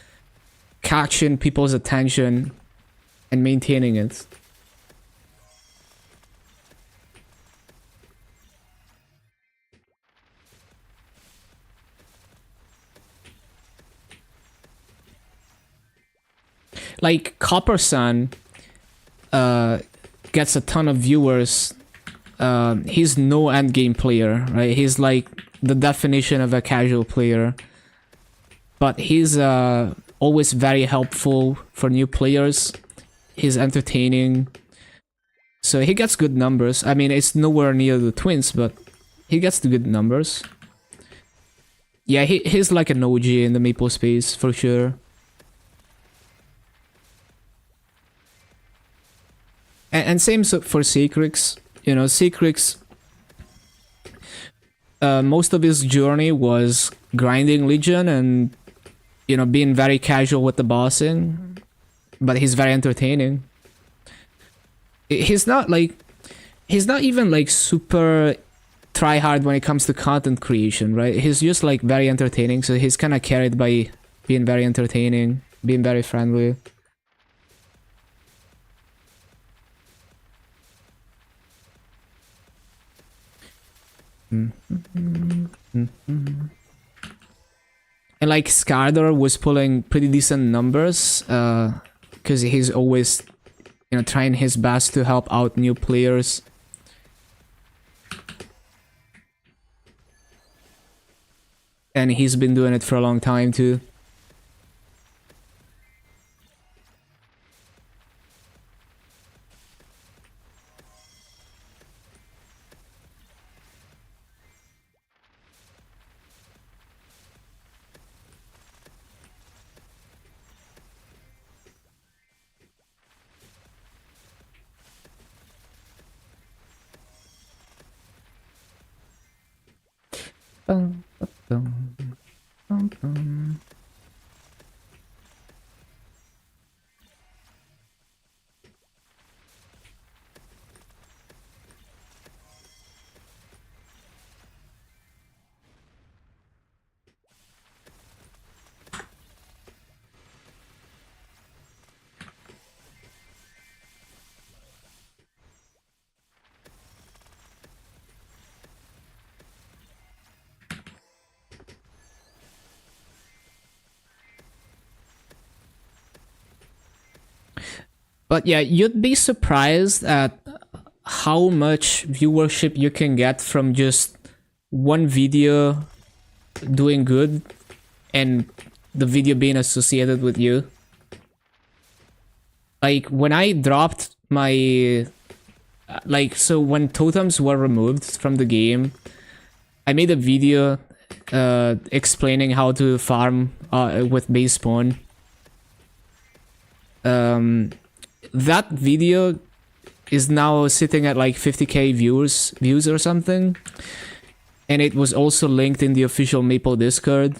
catching people's attention and maintaining it. Like Copper Sun gets a ton of viewers. He's no endgame player, right? He's like the definition of a casual player. But he's always very helpful for new players. He's entertaining. So he gets good numbers. I mean, it's nowhere near the Twins, but he gets the good numbers. Yeah, he's like an OG in the Maple space, for sure. And same for Secrix. You know, Secrix, most of his journey was grinding Legion and, you know, being very casual with the bossing. But he's very entertaining. He's not even like super try hard when it comes to content creation, right? He's just like very entertaining, so he's kind of carried by being very entertaining, being very friendly. And like Skardor was pulling pretty decent numbers, because he's always, you know, trying his best to help out new players. And he's been doing it for a long time too. Bum, bum, bum, bum. But yeah, you'd be surprised at how much viewership you can get from just one video doing good and the video being associated with you. Like when I dropped my so when totems were removed from the game, I made a video explaining how to farm with base spawn. That video is now sitting at like 50k views or something, and it was also linked in the official Maple Discord.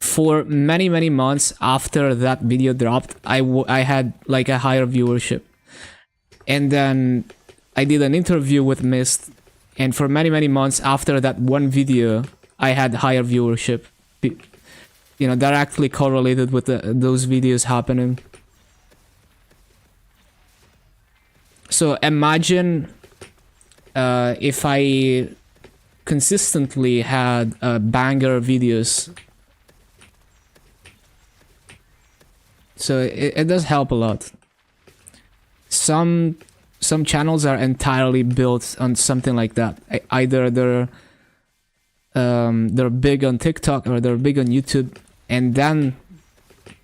For many months after that video dropped, I had like a higher viewership, and then I did an interview with Mist, and for many months after that one video, I had higher viewership. You know, directly correlated with those videos happening. So imagine if I consistently had banger videos. So it does help a lot. Some channels are entirely built on something like that. Either they're big on TikTok or they're big on YouTube, and then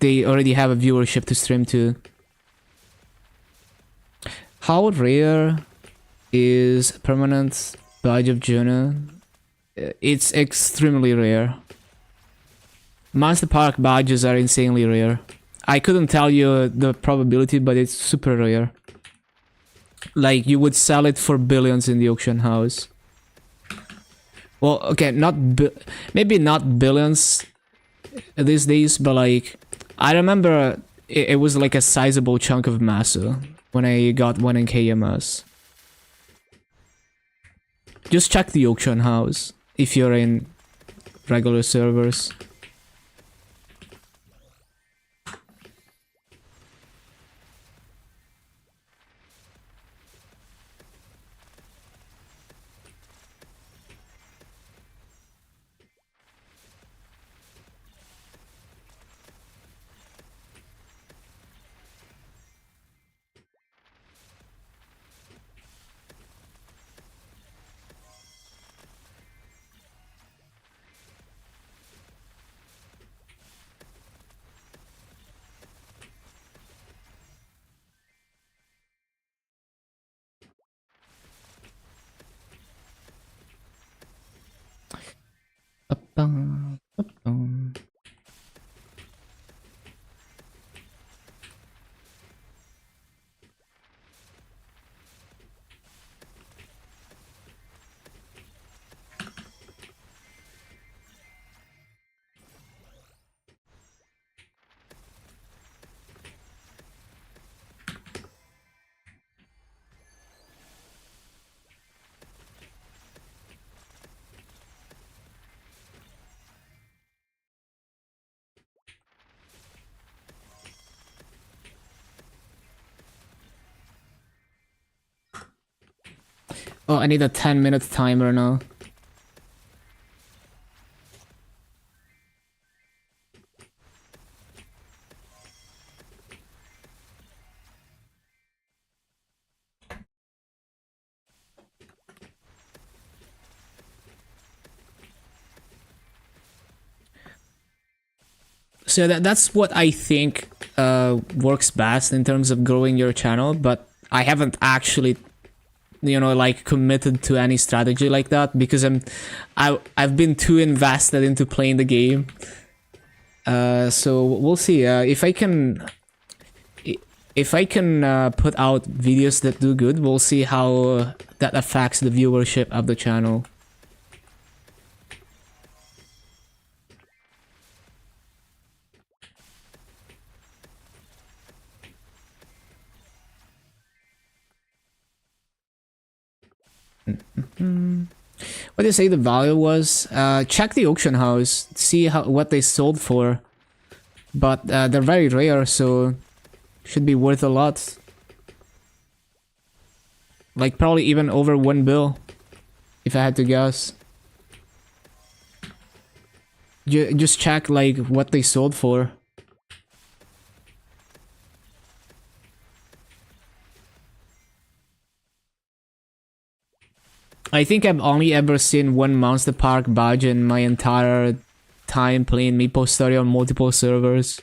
they already have a viewership to stream to. How rare is permanent badge of Juno? It's extremely rare. Monster Park badges are insanely rare. I couldn't tell you the probability, but it's super rare. Like, you would sell it for billions in the auction house. Well, okay, maybe not billions these days, but like, I remember it was like a sizable chunk of Maso when I got one in KMS. Just check the auction house if you're in regular servers. Oh, I need a 10-minute timer now. So that's what I think works best in terms of growing your channel, but I haven't actually, you know, like committed to any strategy like that because I've been too invested into playing the game. So we'll see if I can put out videos that do good. We'll see how that affects the viewership of the channel. What do you say the value was? Check the auction house, see what they sold for. But they're very rare, so should be worth a lot. Like probably even over 1 bill, if I had to guess. Just check like what they sold for. I think I've only ever seen one Monster Park badge in my entire time playing MapleStory on multiple servers.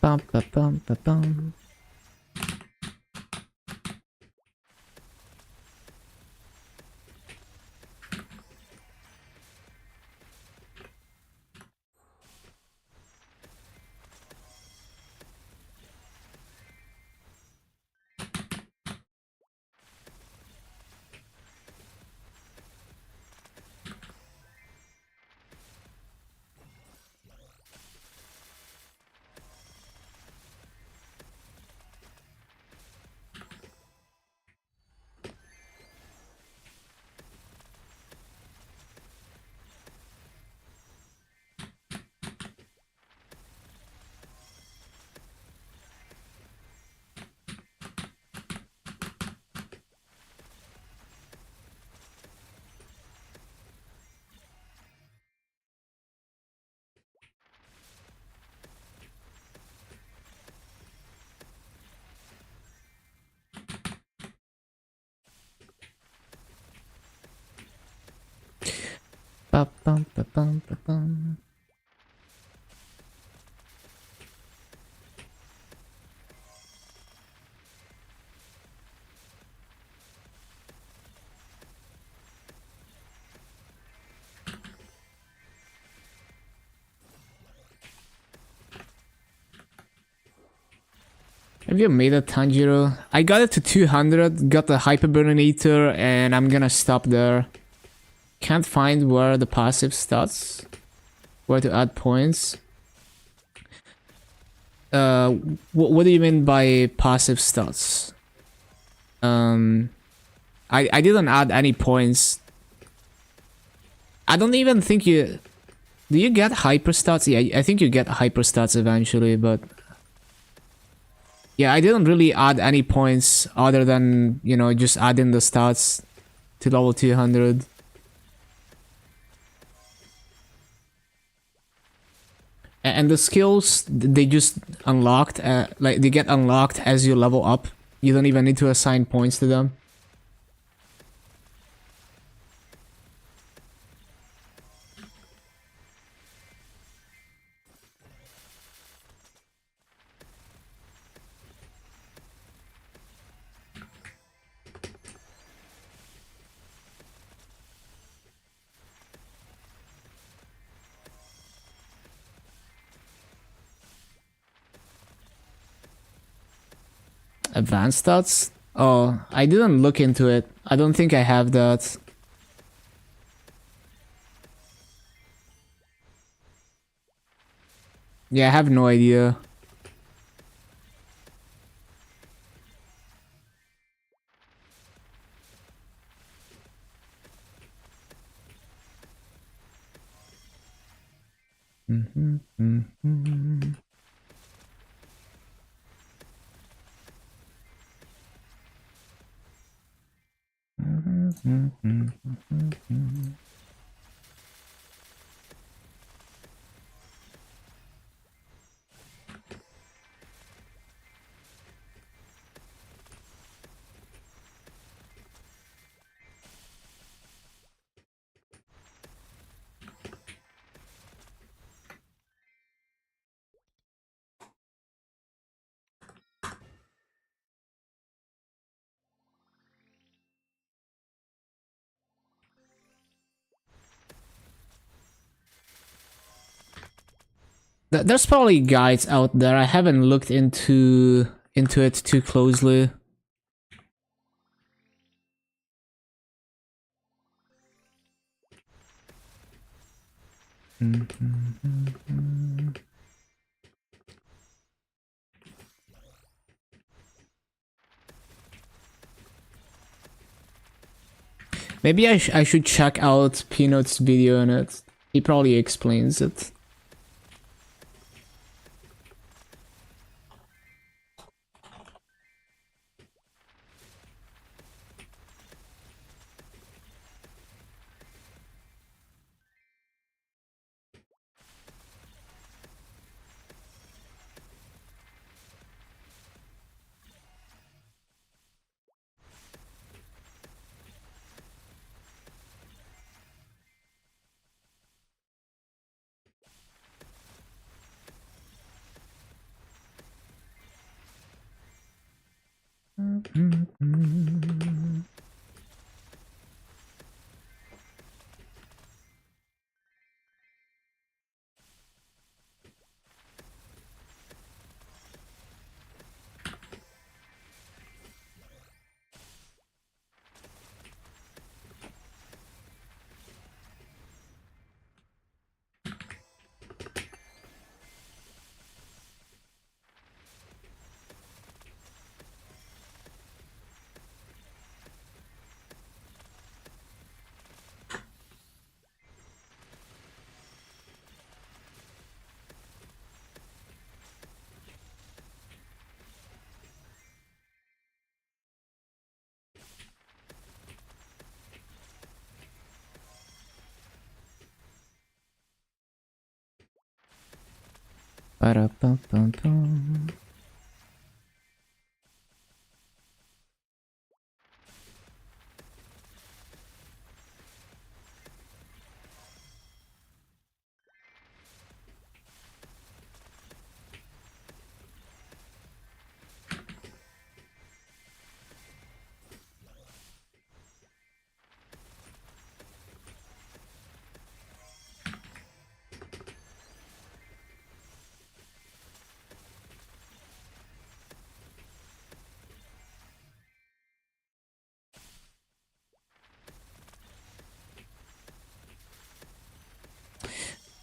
Bum, ba, bum, ba, bum. Ba, bum, ba, bum, ba, bum. Have you made a Tanjiro? I got it to 200, got the Hyperburninator, and I'm gonna stop there. Can't find where the passive starts. Where to add points. What do you mean by passive stats? I didn't add any points. I don't even think you... Do you get hyper stats? Yeah, I think you get hyper stats eventually, but... Yeah, I didn't really add any points other than, you know, just adding the stats to level 200. And the skills, they just unlocked, like they get unlocked as you level up. You don't even need to assign points to them. Advanced stats? Oh, I didn't look into it. I don't think I have that. Yeah, I have no idea. There's probably guides out there. I haven't looked into it too closely. Maybe I should check out Peanut's video on it. He probably explains it. Ba-da-bum-bum-bum.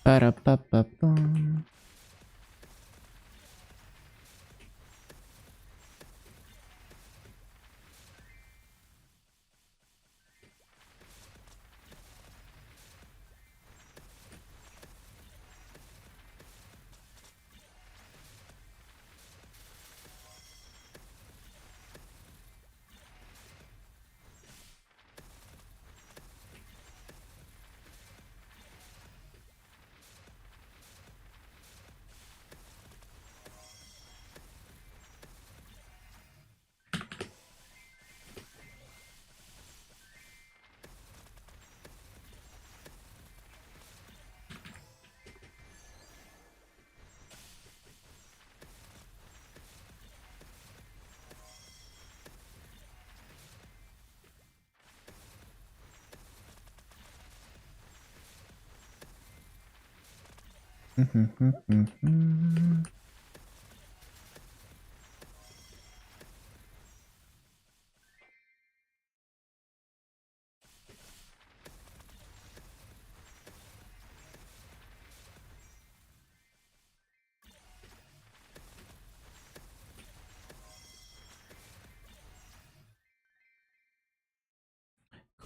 Ba-da-ba-ba-bum.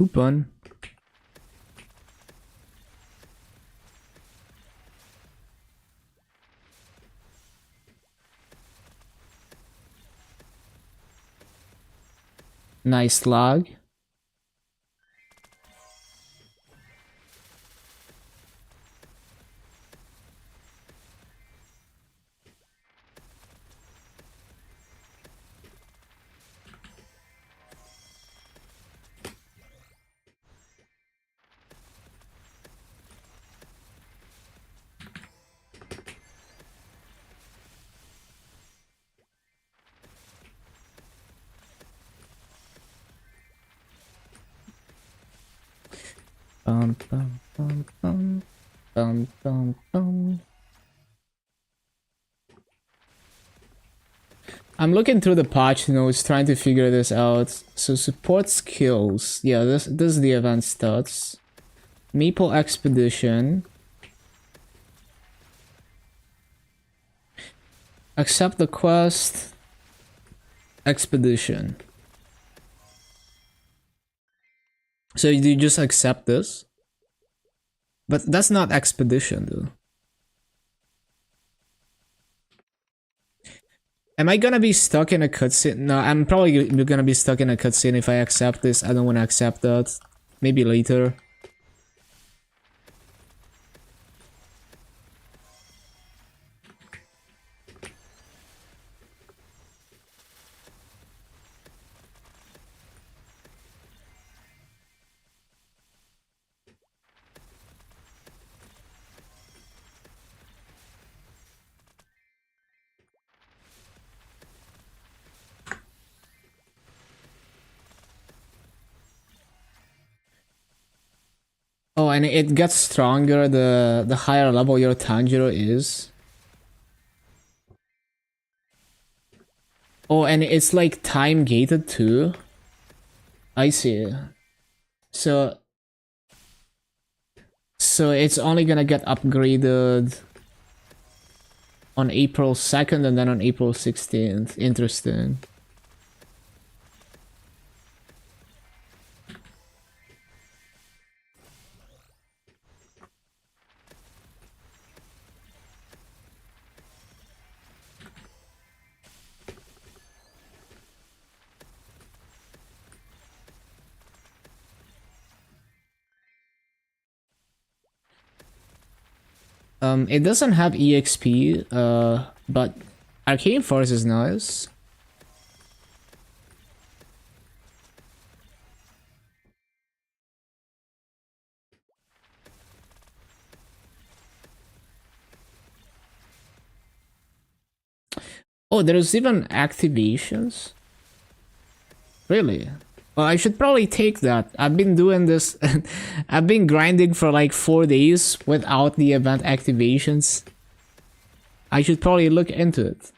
Coupon. Nice log. Bum, bum, bum, bum, bum, bum, bum. I'm looking through the patch notes trying to figure this out. So support skills. Yeah, this is the event stats. Maple Expedition. Accept the quest. Expedition. So you just accept this? But that's not expedition though. Am I gonna be stuck in a cutscene? No, I'm probably gonna be stuck in a cutscene if I accept this. I don't wanna accept that. Maybe later. Oh, and it gets stronger the higher level your Tanjiro is. Oh, and it's like time gated too. I see. So it's only gonna get upgraded on April 2nd and then on April 16th. Interesting. It doesn't have EXP, but Arcane Force is nice. Oh, there's even activations? Really? Well, I should probably take that. I've been doing this. I've been grinding for like 4 days without the event activations. I should probably look into it.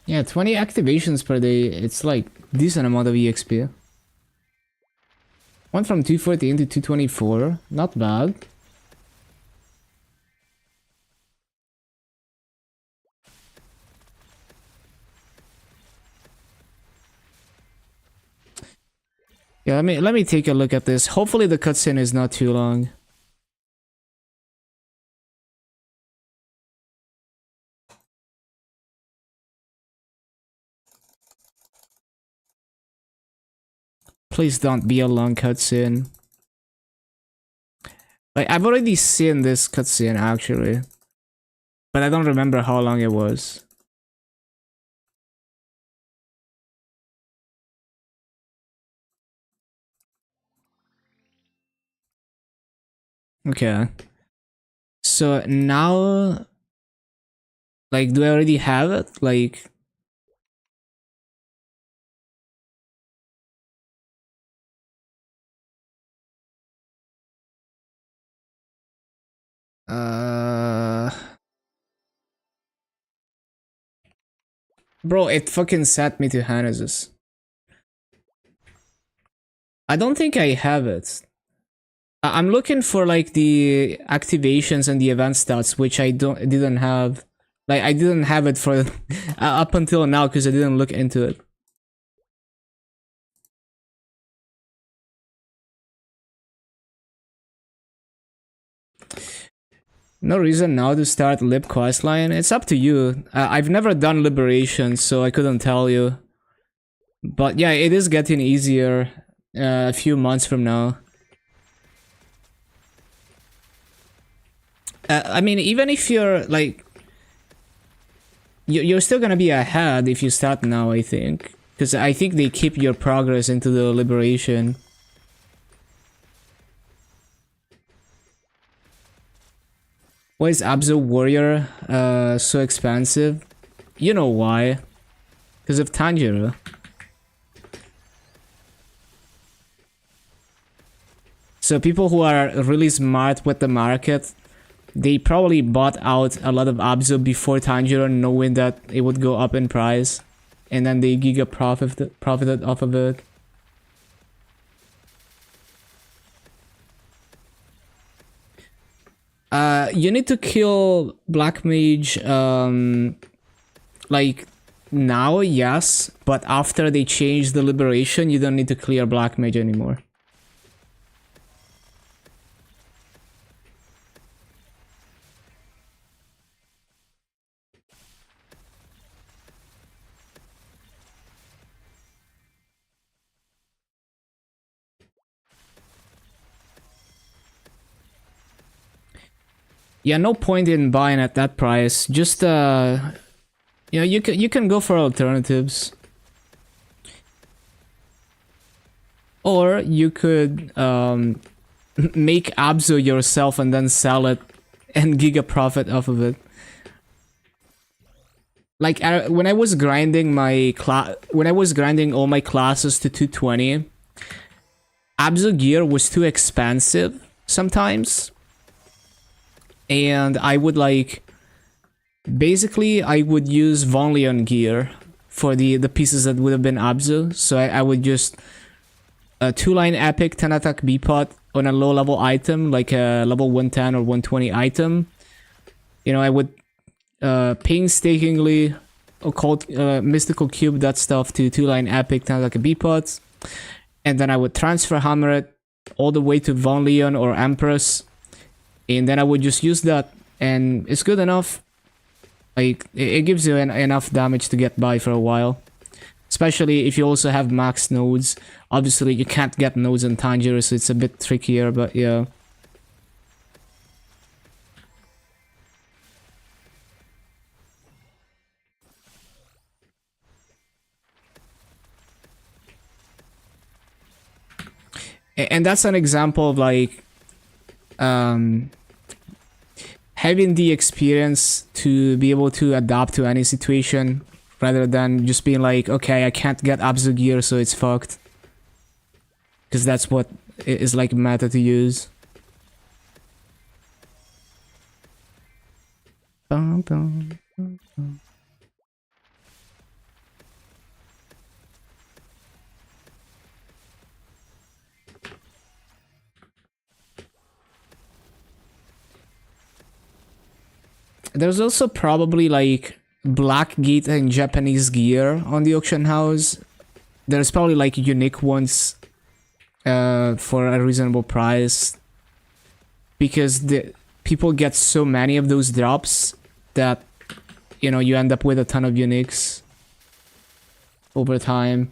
Yeah, 20 activations per day. It's like decent amount of EXP. Went from 214 to 224. Not bad. Yeah, let me take a look at this. Hopefully the cutscene is not too long. Please don't be a long cutscene. Like, I've already seen this cutscene actually, but I don't remember how long it was. Okay. So now, like, do I already have it? Like, Bro, it fucking set me to Hannes's. I don't think I have it. I'm looking for like the activations and the event stats, which I didn't have. Like I didn't have it for up until now because I didn't look into it. No reason now to start Lib questline. It's up to you. I've never done Liberation, so I couldn't tell you. But yeah, it is getting easier a few months from now. I mean, even if you're like... You're still gonna be ahead if you start now, I think. Because I think they keep your progress into the Liberation. Why is Abzu Warrior so expensive? You know why. Because of Tanjiro. So people who are really smart with the market, they probably bought out a lot of Abzu before Tanjiro, knowing that it would go up in price. And then they giga profited off of it. You need to kill Black Mage, like, now, yes. But after they change the Liberation, you don't need to clear Black Mage anymore. Yeah, no point in buying at that price. Just you know, you can go for alternatives, or you could make Abzu yourself and then sell it and giga profit off of it. Like when I was grinding all my classes to 220, Abzu gear was too expensive sometimes. And I would like... Basically, I would use Von Leon gear for the pieces that would have been Abzu. So I would just... a 2-line epic 10 attack B-pot on a low level item, like a level 110 or 120 item. You know, I would painstakingly occult, mystical cube that stuff to 2-line epic 10 attack B-pots. And then I would transfer hammer it all the way to Von Leon or Empress. And then I would just use that, and it's good enough. Like, it gives you enough damage to get by for a while. Especially if you also have max nodes. Obviously, you can't get nodes in Tanjiro, so it's a bit trickier, but yeah. And that's an example of, like, having the experience to be able to adapt to any situation rather than just being like, okay, I can't get Abzu gear, so it's fucked. Because that's what is like meta to use. Bum, bum, bum, bum. There's also probably like Blackgate and Japanese gear on the auction house. There's probably like unique ones for a reasonable price. Because the people get so many of those drops that, you know, you end up with a ton of uniques over time.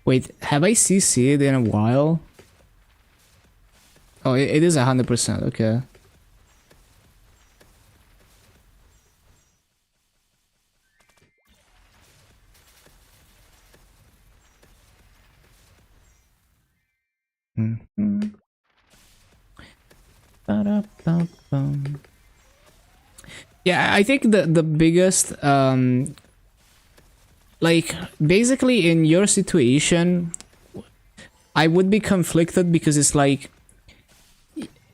Wait, have I CC'd in a while? Oh, it is 100%, okay. Mm-hmm. Yeah, I think the biggest like basically in your situation, I would be conflicted because it's like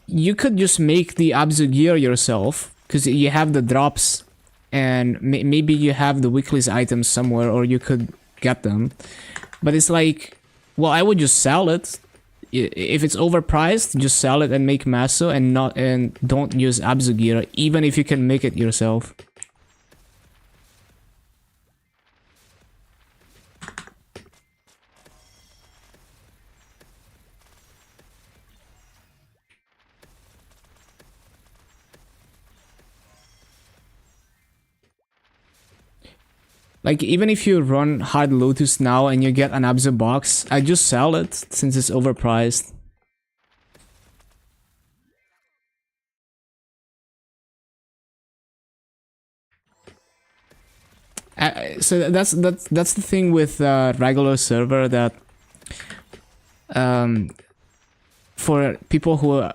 you could just make the Abzu gear yourself because you have the drops and maybe you have the weekly's items somewhere or you could get them. But it's like, well, I would just sell it. If it's overpriced, just sell it and make Maso and don't use Abzu gear, even if you can make it yourself. Like, even if you run Hard Lotus now and you get an Abzu box, I just sell it since it's overpriced. So that's the thing with regular server, that for people who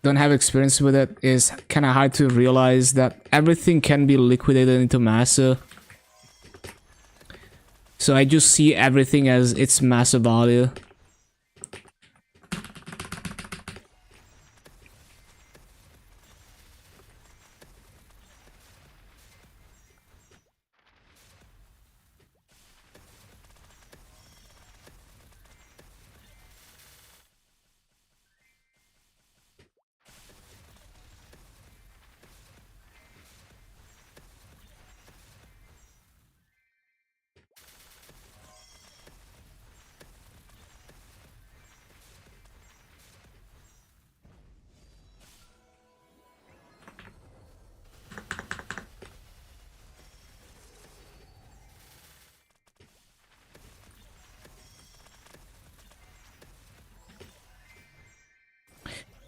don't have experience with it, is kind of hard to realize that everything can be liquidated into Masa. So I just see everything as its Masa value.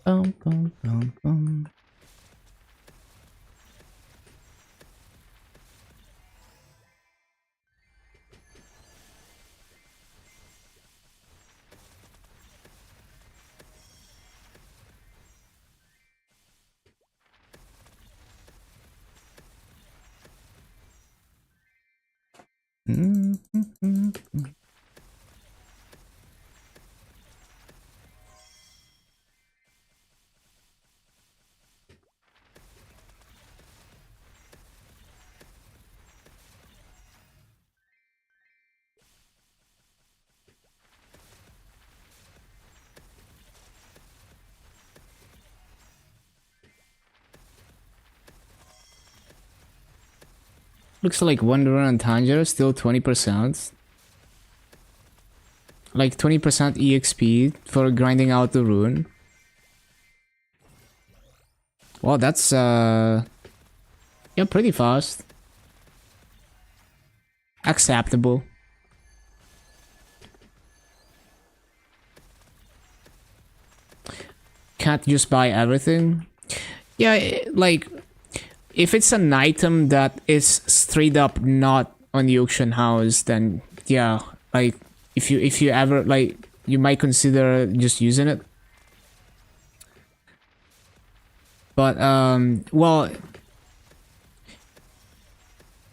Bum, bum, bum, bum. Looks like Wanderer and Tanger still 20%. Like 20% EXP for grinding out the rune. Well, that's yeah, pretty fast. Acceptable. Can't just buy everything. Yeah, like if it's an item that is straight up not on the auction house, then yeah, like if you ever, like, you might consider just using it. But well,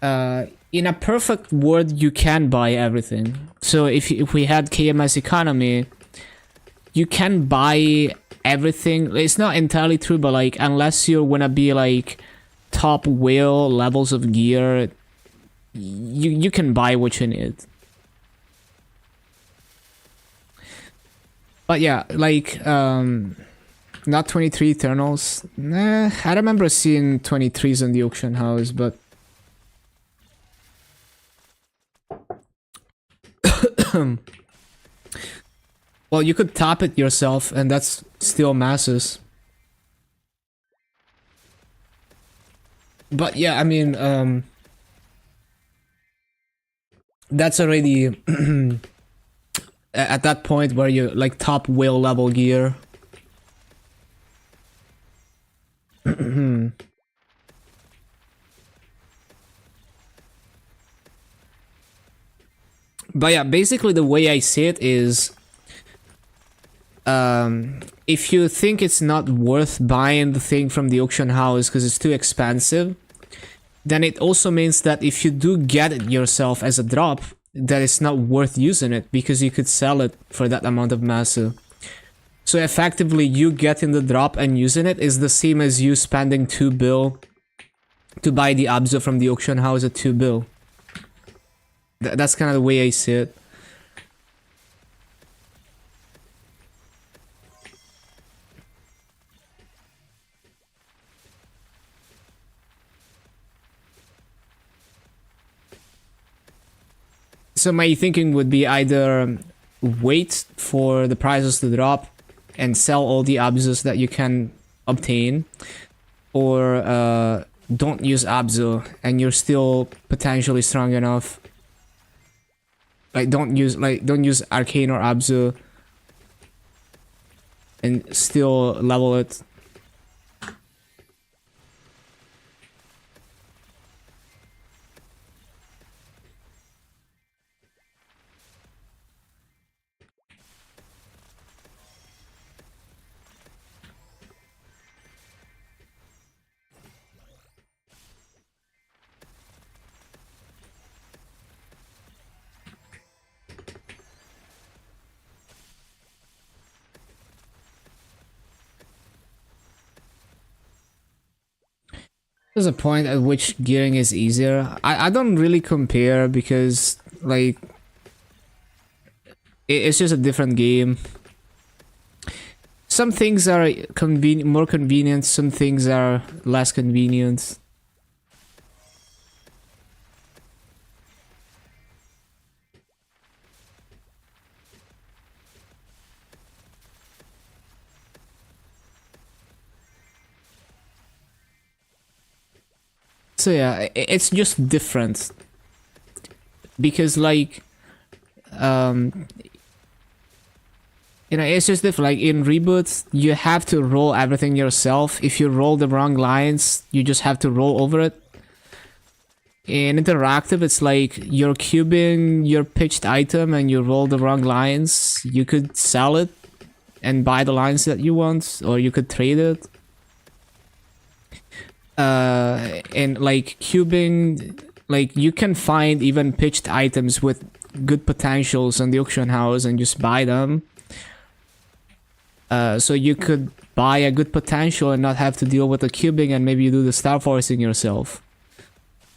in a perfect world, you can buy everything. So if we had KMS economy, you can buy everything. It's not entirely true, but like, unless you wanna be like top whale levels of gear, you can buy what you need. But yeah, like not 23 Eternals. Nah, I remember seeing 23s in the auction house, but well, you could top it yourself, and that's still masses. But yeah, I mean, that's already at that point where you like top whale level gear. But yeah, basically the way I see it is, if you think it's not worth buying the thing from the auction house because it's too expensive, then it also means that if you do get it yourself as a drop, that it's not worth using it because you could sell it for that amount of masu. So effectively, you getting the drop and using it is the same as you spending 2 bill to buy the Abzu from the auction house at 2 bill. That's kind of the way I see it. So my thinking would be either wait for the prices to drop and sell all the Abzus that you can obtain, or don't use Abzu and you're still potentially strong enough. Like don't use Arcane or Abzu and still level it. There's a point at which gearing is easier. I don't really compare because like it's just a different game. Some things are more convenient, some things are less convenient. So yeah, it's just different because like you know, it's just different. Like in Reboot, you have to roll everything yourself. If you roll the wrong lines, you just have to roll over it. In Interactive, it's like you're cubing your pitched item and you roll the wrong lines. You could sell it and buy the lines that you want, or you could trade it. And like cubing, like you can find even pitched items with good potentials on the auction house and just buy them. So you could buy a good potential and not have to deal with the cubing, and maybe you do the star forcing yourself.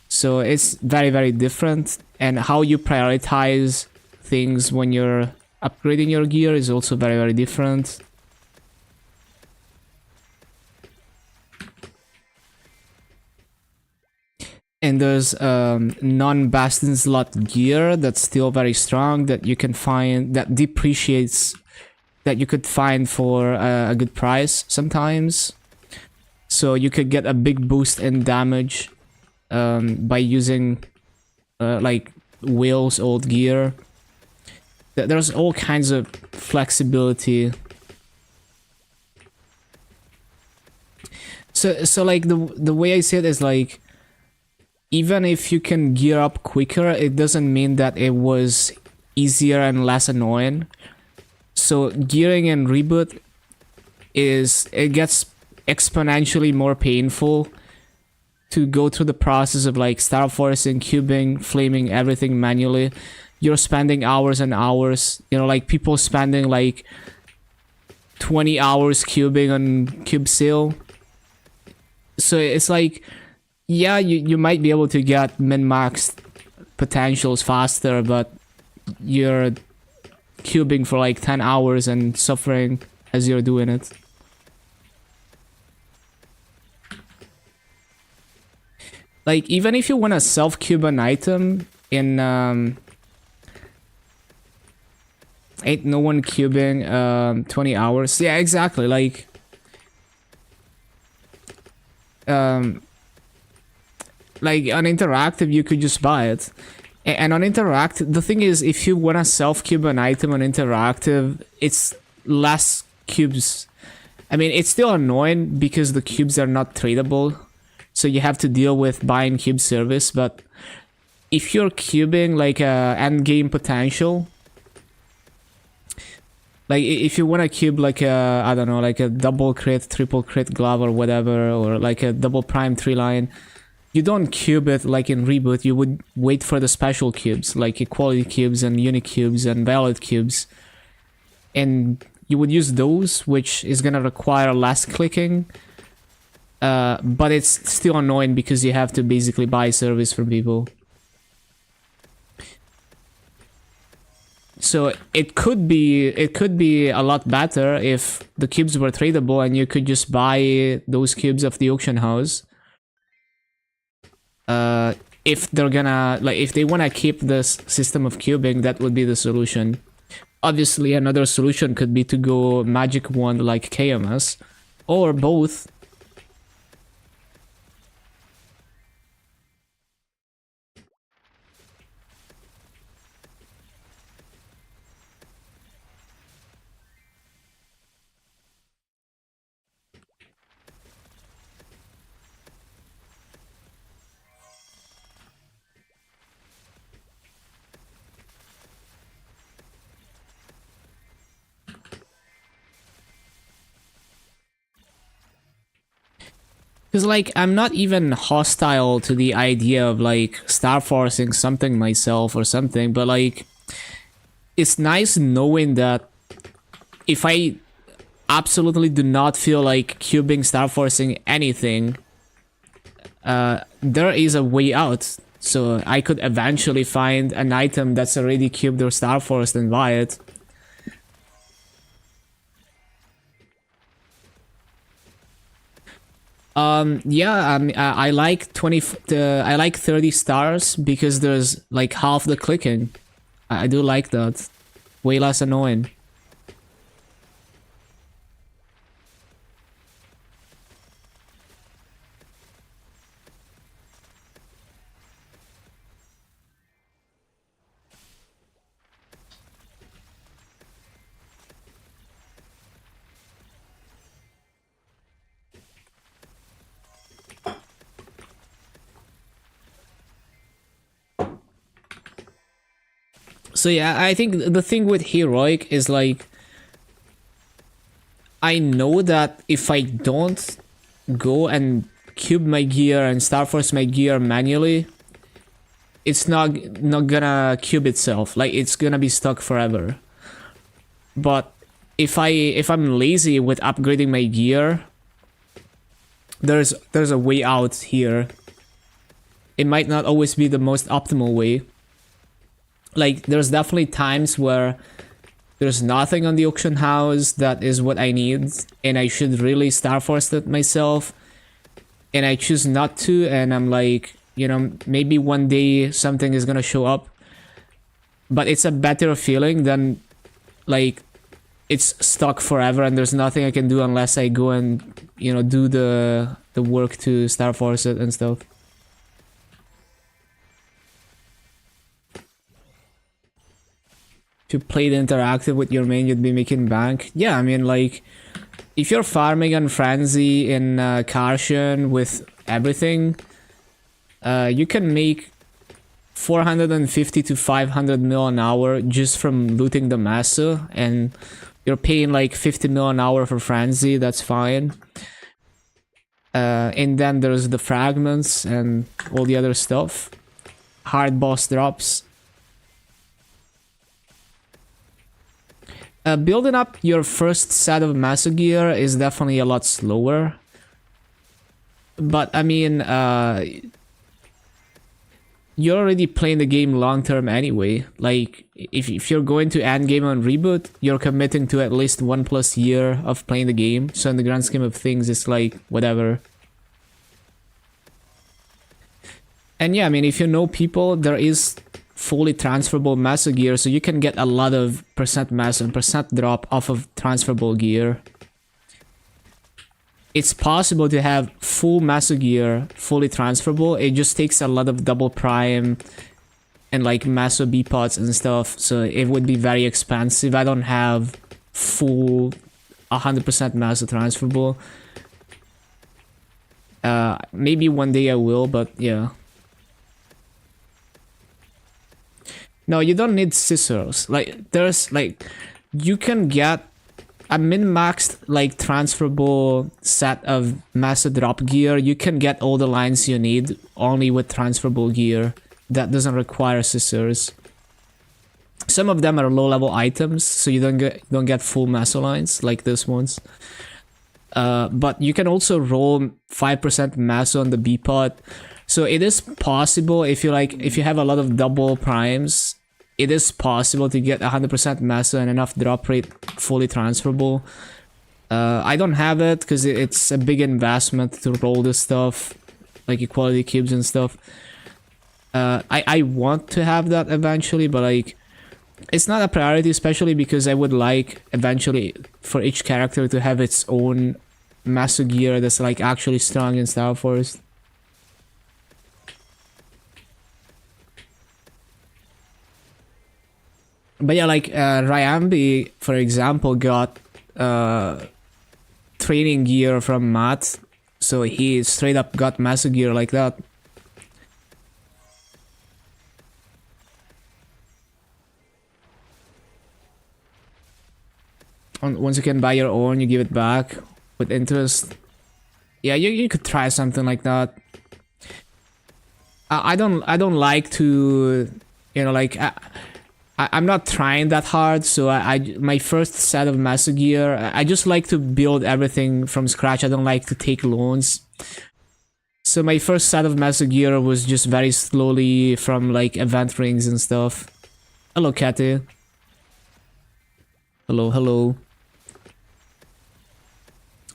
So it's very, very different, and how you prioritize things when you're upgrading your gear is also very, very different. And there's non-Bastion slot gear that's still very strong that you can find, that depreciates, that you could find for a good price sometimes. So you could get a big boost in damage by using like Will's old gear. There's all kinds of flexibility. So like the way I see it is like, even if you can gear up quicker, it doesn't mean that it was easier and less annoying. So gearing in Reboot it gets exponentially more painful to go through the process of like star forcing, cubing, flaming everything manually. You're spending hours and hours, you know, like people spending like 20 hours cubing on cube seal. So it's like, yeah, you might be able to get min-max potentials faster, but you're cubing for like 10 hours and suffering as you're doing it. Like, even if you want to self-cube an item in... ain't no one cubing 20 hours. Yeah, exactly, like... like on Interactive, you could just buy it. And on Interactive, the thing is, if you want to self-cube an item on Interactive, it's less cubes. I mean, it's still annoying because the cubes are not tradable. So you have to deal with buying cube service. But if you're cubing like a end game potential, Like if you want to cube like a, I don't know, like a double crit, triple crit glove or whatever, or like a double prime 3-line, you don't cube it like in Reboot. You would wait for the special cubes, like equality cubes and unique cubes and valid cubes. And you would use those, which is gonna require less clicking. But it's still annoying because you have to basically buy service from people. So it could be a lot better if the cubes were tradable and you could just buy those cubes of the auction house. If they're gonna, like, if they wanna keep this system of cubing, that would be the solution. Obviously, another solution could be to go magic wand like KMS, or both. Because, like, I'm not even hostile to the idea of, like, star forcing something myself or something, but, like, it's nice knowing that if I absolutely do not feel like cubing, star forcing anything, there is a way out. So I could eventually find an item that's already cubed or star forced and buy it. Yeah, I like 20. I like 30 stars because there's like half the clicking. I do like that. Way less annoying. So yeah, I think the thing with heroic is like, I know that if I don't go and cube my gear and star force my gear manually, it's not gonna cube itself. Like, it's gonna be stuck forever. But if I'm lazy with upgrading my gear, there's a way out here. It might not always be the most optimal way. Like, there's definitely times where there's nothing on the auction house that is what I need, and I should really star force it myself, and I choose not to, and I'm like, you know, maybe one day something is gonna show up, but it's a better feeling than, like, it's stuck forever and there's nothing I can do unless I go and, you know, do the work to star force it and stuff. If you played interactive with your main, you'd be making bank. Yeah, I mean, like, if you're farming on Frenzy in Karshon with everything, you can make 450 to 500 mil an hour just from looting the Mesa, and you're paying like 50 mil an hour for Frenzy, that's fine. And then there's the fragments and all the other stuff. Hard boss drops. Building up your first set of Mesa gear is definitely a lot slower. But I mean, you're already playing the game long term anyway. Like, if you're going to end game on Reboot, you're committing to at least 1+ year of playing the game. So in the grand scheme of things, it's like, whatever. And yeah, I mean, if you know people, there is fully transferable Mesa gear, so you can get a lot of percent Mesa and percent drop off of transferable gear. It's possible to have full Mesa gear fully transferable. It just takes a lot of double prime and like Mesa B pots and stuff, so it would be very expensive. I don't have full 100% Mesa transferable. Maybe one day I will, but yeah. No, you don't need scissors. Like, there's like, you can get a min-maxed like transferable set of master drop gear. You can get all the lines you need only with transferable gear that doesn't require scissors. Some of them are low-level items, so you don't get full master lines like this ones. But you can also roll 5% master on the B pot. So it is possible if you have a lot of double primes, it is possible to get 100% master and enough drop rate fully transferable. I don't have it because it's a big investment to roll this stuff, like equality cubes and stuff. I want to have that eventually, but like it's not a priority, especially because I would like eventually for each character to have its own master gear that's like actually strong in Star Force. But yeah, like Ryambi, for example, got training gear from Matt, so he straight up got master gear like that. Once you can buy your own, you give it back with interest. Yeah, you could try something like that. I don't like to, you know, like I'm not trying that hard, so my first set of master gear, I just like to build everything from scratch. I don't like to take loans. So my first set of master gear was just very slowly from like event rings and stuff. Hello, Catty. Hello, hello.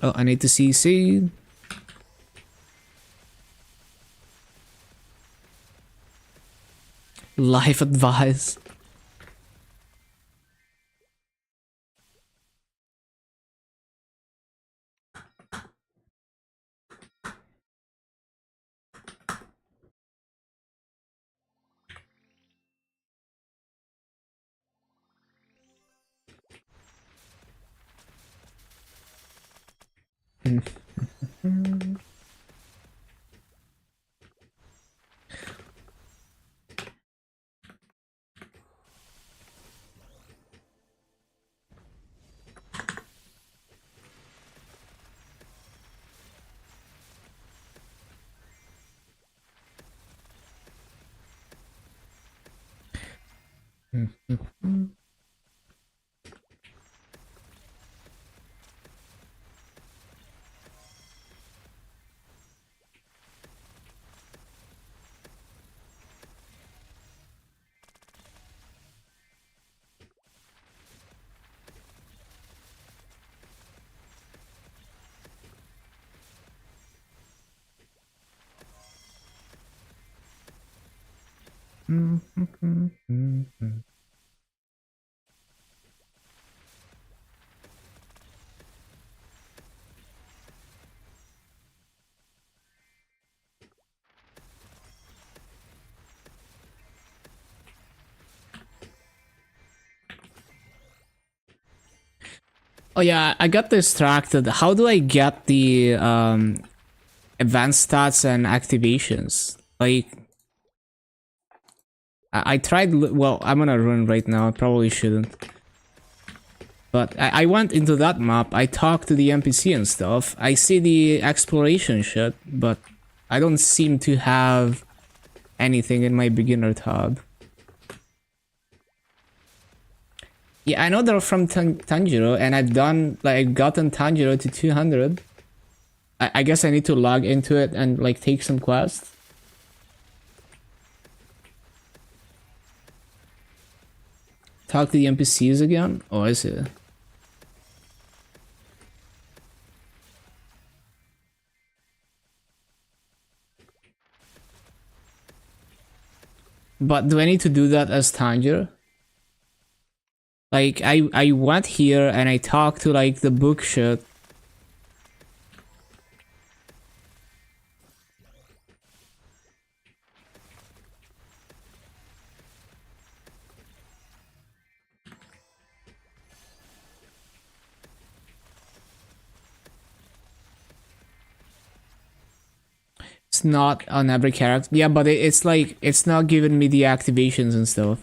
Oh, I need to CC. Life advice. Oh yeah, I got distracted. How do I get the advanced stats and activations? Like, I tried. Well, I'm gonna run right now. I probably shouldn't. But I went into that map. I talked to the NPC and stuff. I see the exploration shit, but I don't seem to have anything in my beginner tab. Yeah, I know they're from Tanjiro, and I've gotten Tanjiro to 200. I guess I need to log into it and like take some quests. Talk to the NPCs again? Oh, I see. But do I need to do that as Tanjiro? Like, I went here and I talked to like the book shit. It's not on every character. Yeah, but it's like, it's not giving me the activations and stuff.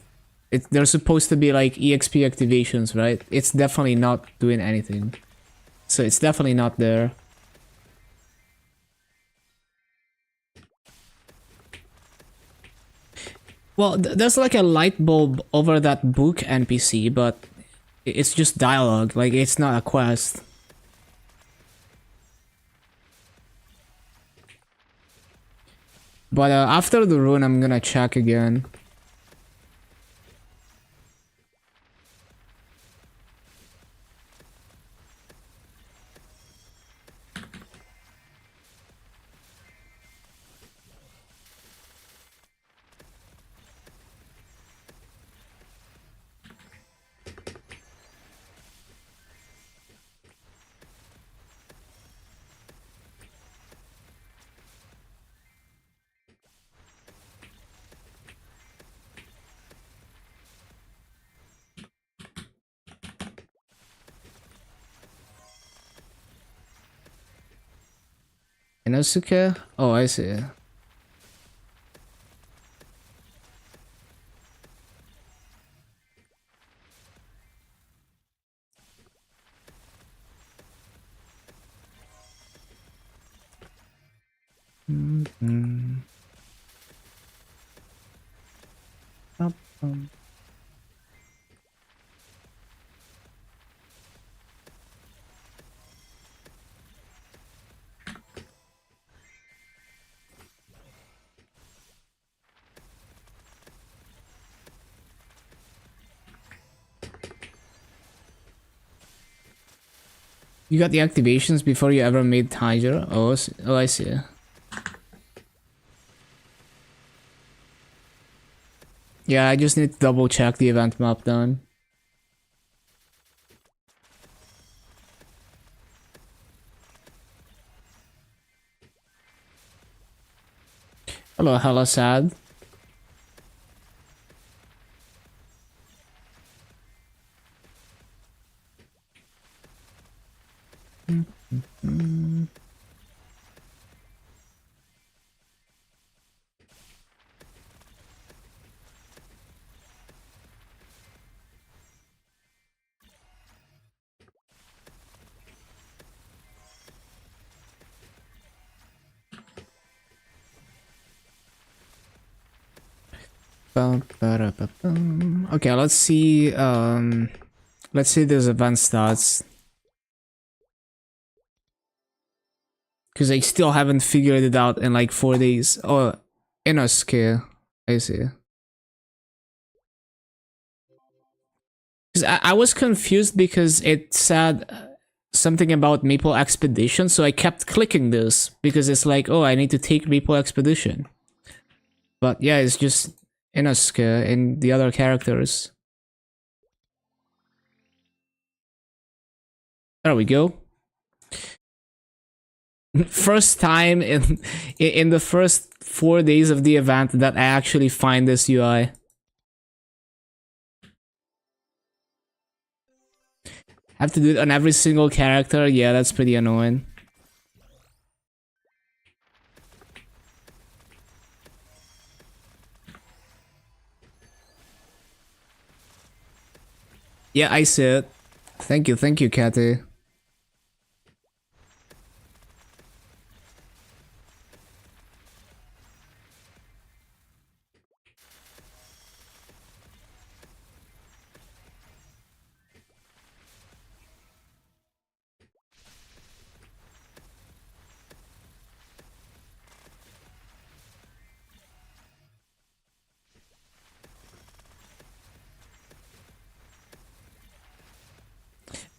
They're supposed to be like EXP activations, right? It's definitely not doing anything. So it's definitely not there. Well, there's like a light bulb over that book NPC, but it's just dialogue. Like, it's not a quest. But after the rune, I'm gonna check again. Inosuke? Oh, I see. You got the activations before you ever made Tiger? Oh, I see. Yeah, I just need to double check the event map then. Hello, hella sad. Okay, let's see this event starts. Because I still haven't figured it out in like 4 days. Oh, Inosuke. I see. Because I was confused because it said something about Maple Expedition, so I kept clicking this because it's like, oh, I need to take Maple Expedition. But yeah, it's just Inosuke and the other characters. There we go. First time in the first 4 days of the event that I actually find this UI. Have to do it on every single character? Yeah, that's pretty annoying. Yeah, I see it. Thank you, Cathy.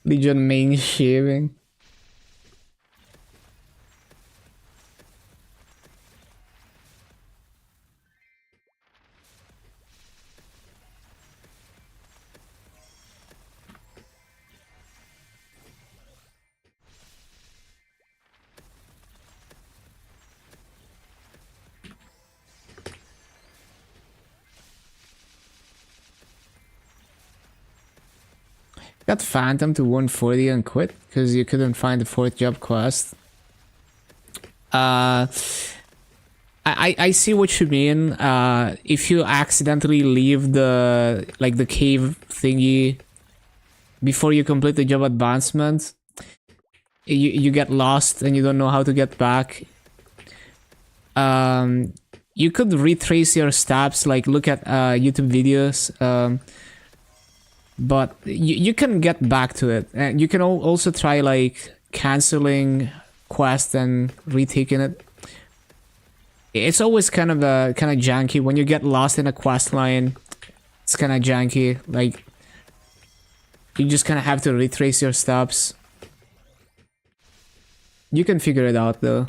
Legion main shaving. Got Phantom to 140 and quit because you couldn't find the 4th job quest. I I see what you mean. If you accidentally leave the cave thingy before you complete the job advancement, you get lost and you don't know how to get back. You could retrace your steps, like look at YouTube videos, but you can get back to it, and you can also try like canceling quest and retaking it. It's always kind of janky when you get lost in a quest line. It's kind of janky, like you just kind of have to retrace your steps. You can figure it out though.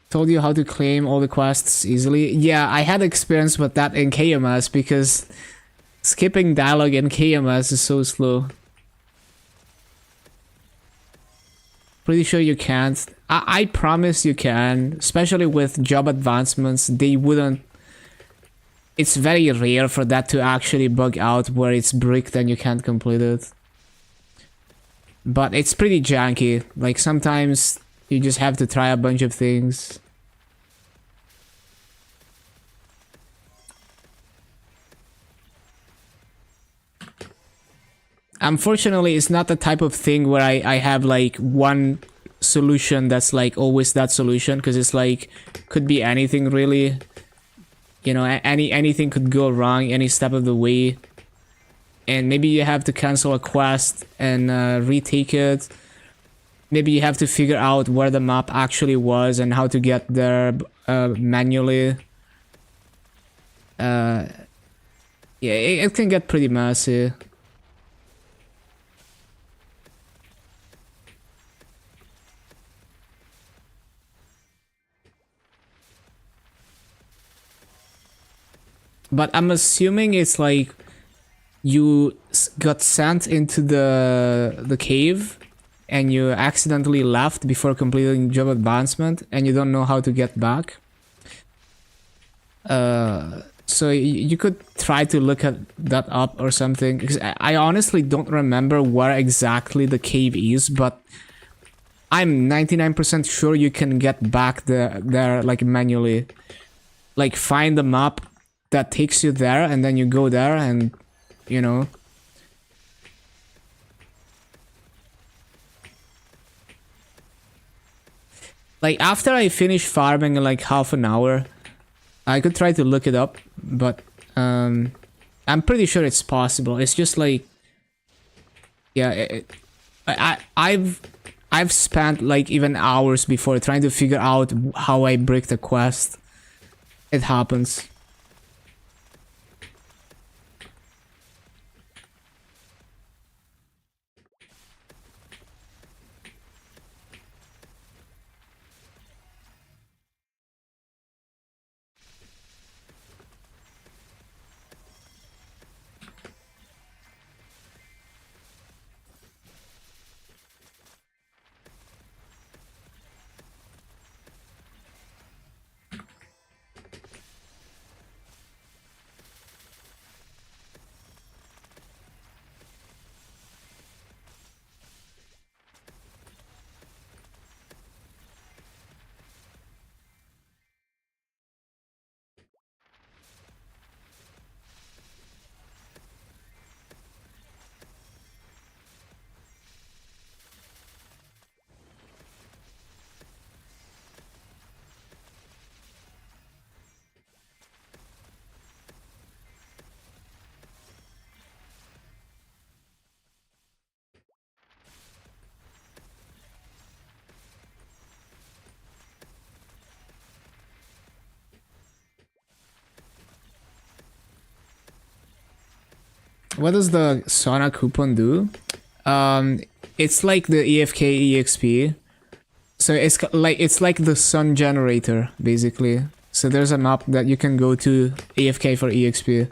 Told you how to claim all the quests easily. Yeah, I had experience with that in KMS because skipping dialogue in KMS is so slow. Pretty sure you can't. I promise you can, especially with job advancements. They wouldn't. It's very rare for that to actually bug out where it's bricked and you can't complete it. But it's pretty janky. Like sometimes you just have to try a bunch of things. Unfortunately, it's not the type of thing where I have like one solution that's like always that solution, because it's like could be anything really. You know, anything could go wrong any step of the way. And maybe you have to cancel a quest and retake it. Maybe you have to figure out where the map actually was and how to get there manually. Yeah, it can get pretty messy. But I'm assuming it's like you got sent into the cave and you accidentally left before completing job advancement and you don't know how to get back. So you could try to look at that up or something, because I honestly don't remember where exactly the cave is, but I'm 99% sure you can get back there like manually. Like find the map that takes you there and then you go there and, you know. Like after I finish farming in like half an hour, I could try to look it up, but I'm pretty sure it's possible. It's just like, yeah, I've spent like even hours before trying to figure out how I break the quest. It happens. What does the Sona coupon do? It's like the EFK EXP. So it's like the sun generator basically. So there's a map that you can go to EFK for EXP.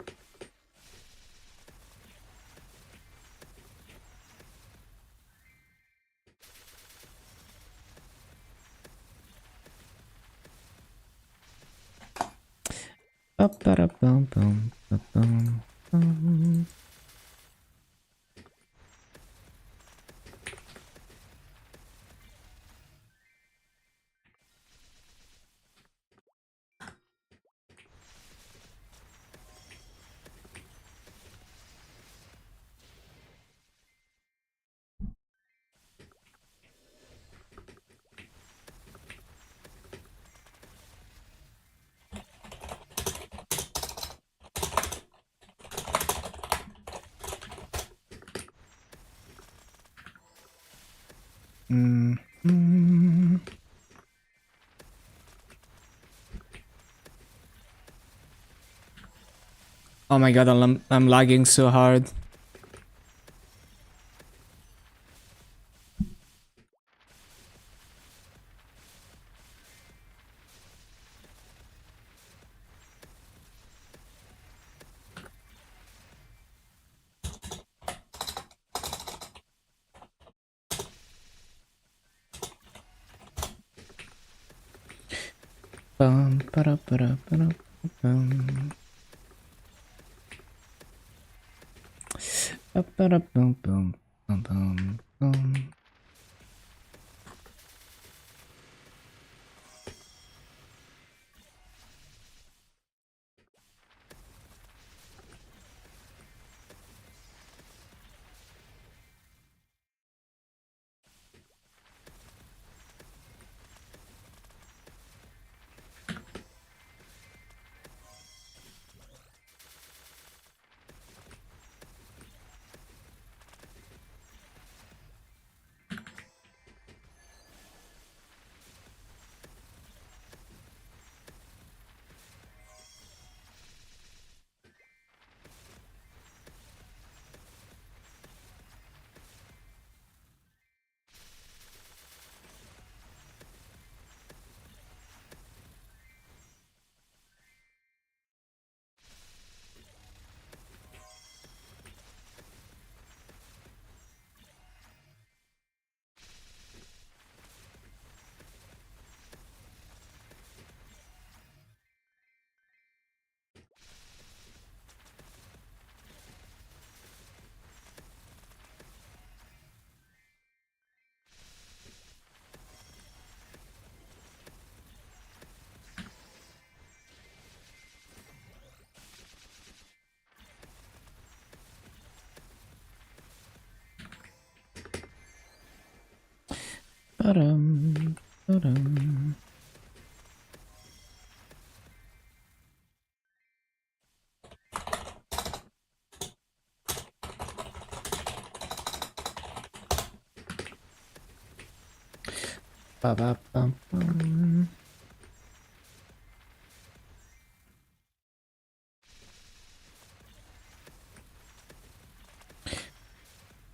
Oh my god, I'm lagging so hard. Bum, ba-da, ba-da, ba-da, bum. Ba-ba-da, bum, bum, bum, bum, bum. Ba-dum, ba-dum. Ba-ba-bum-bum.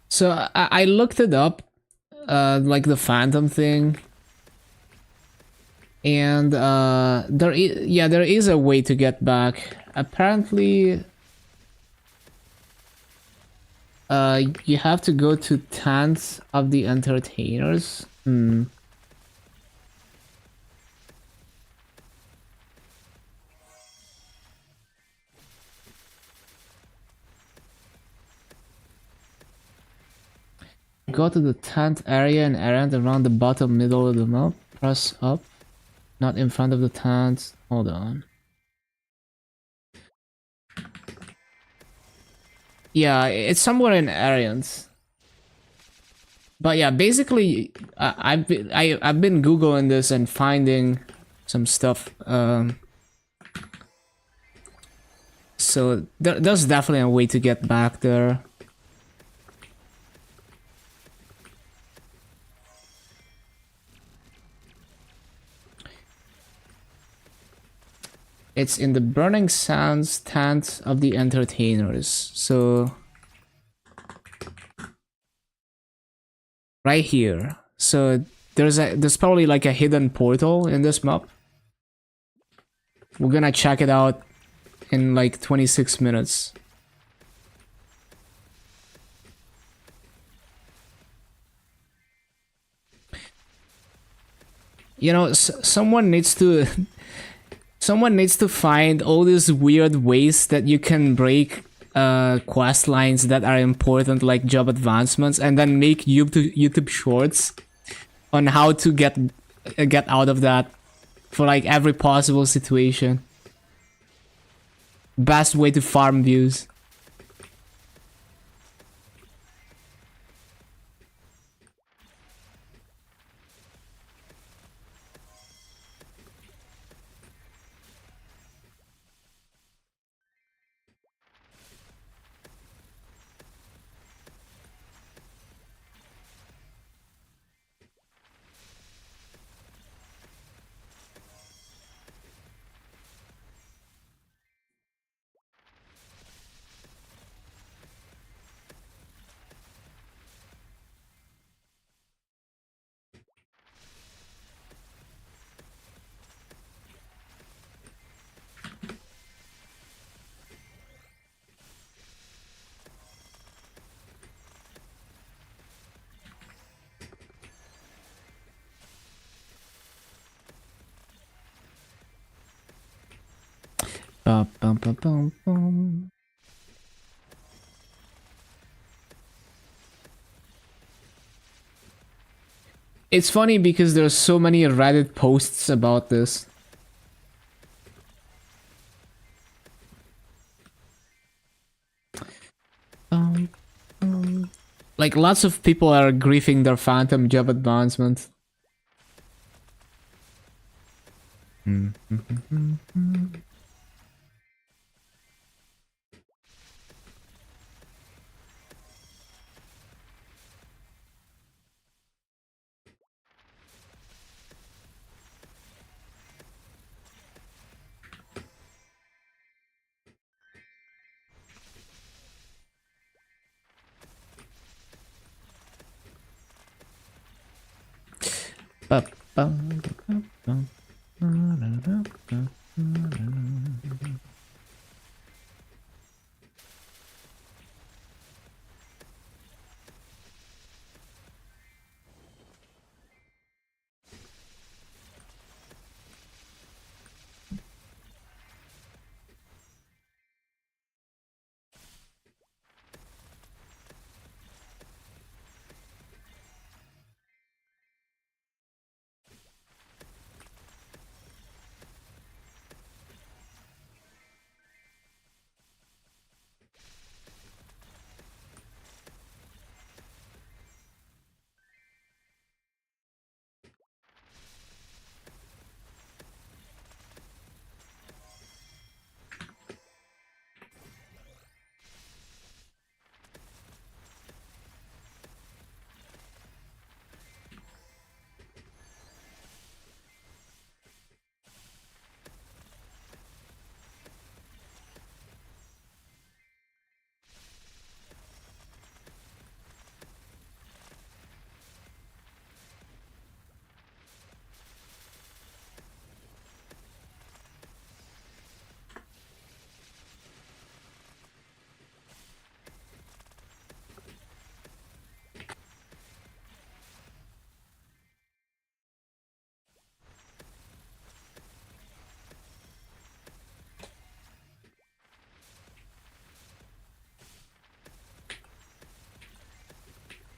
So I looked it up, like the phantom thing, and there is a way to get back. Apparently, you have to go to Tent of the Entertainers. Go to the tent area and around the bottom middle of the map. Press up. Not in front of the tent. Hold on. Yeah, it's somewhere in Arians. But yeah, basically, I've been googling this and finding some stuff. So there's definitely a way to get back there. It's in the Burning Sands tent of the Entertainers. So right here. So there's probably like a hidden portal in this map. We're gonna check it out in like 26 minutes. You know, someone needs to Someone needs to find all these weird ways that you can break quest lines that are important, like job advancements, and then make YouTube shorts on how to get out of that for like every possible situation. Best way to farm views. Bum, bum, bum, bum, bum. It's funny because there's so many Reddit posts about this. Like lots of people are griefing their phantom job advancement.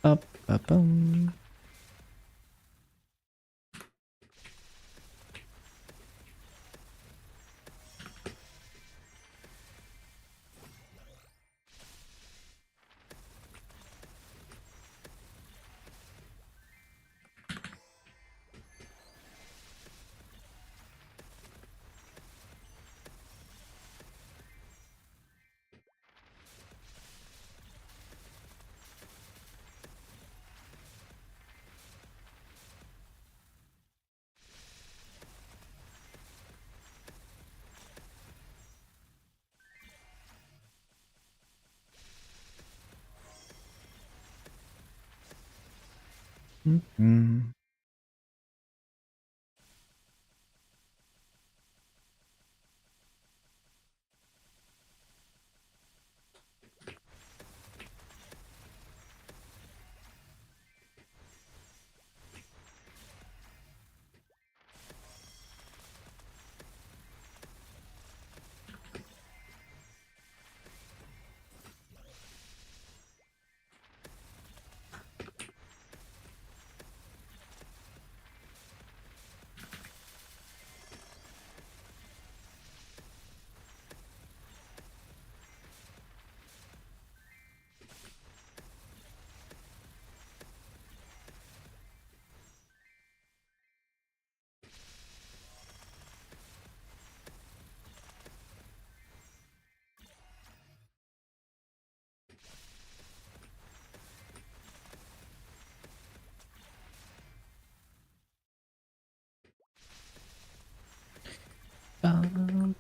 Up, up,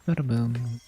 Ba-da-bum.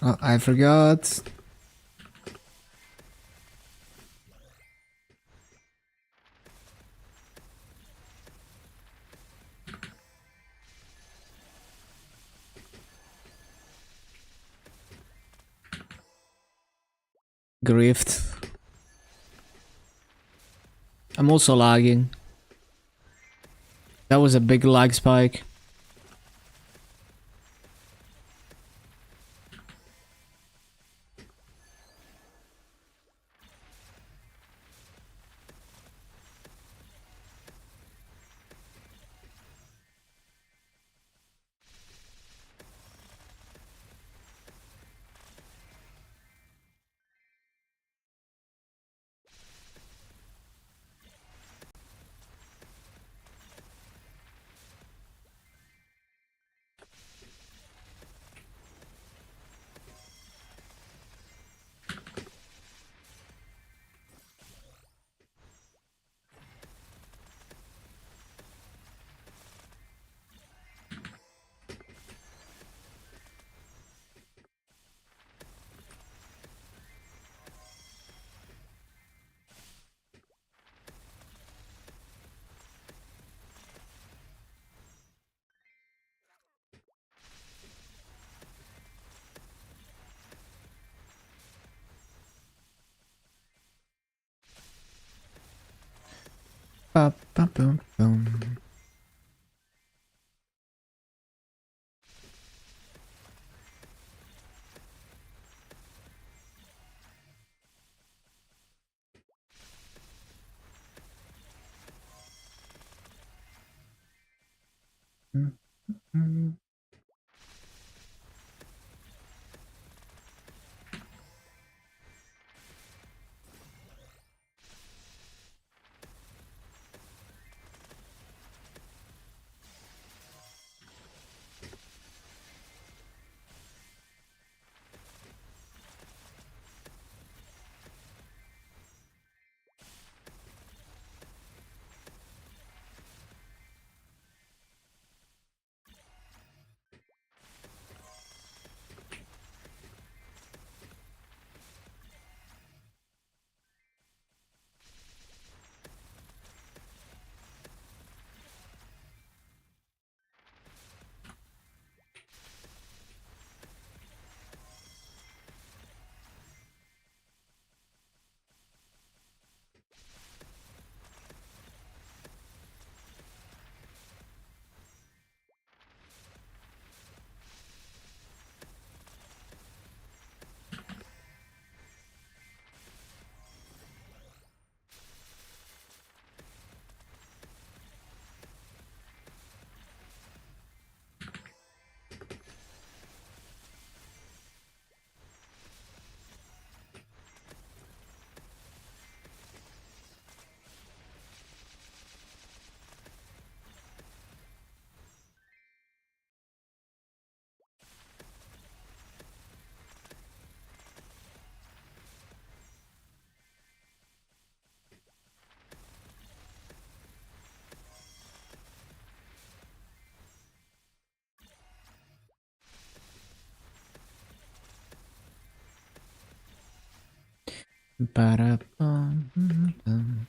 Oh, I forgot. Grift. I'm also lagging. That was a big lag spike. Ba, ba, boom, boom. Ba-da-bum-bum.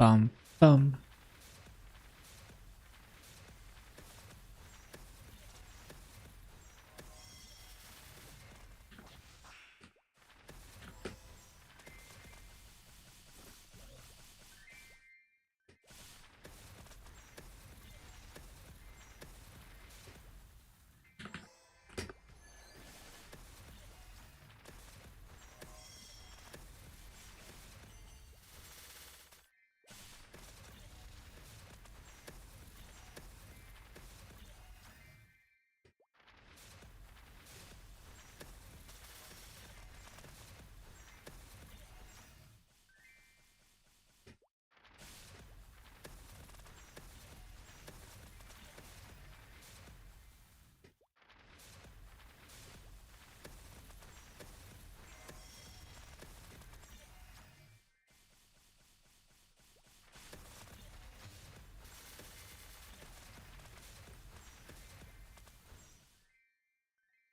Bum bum.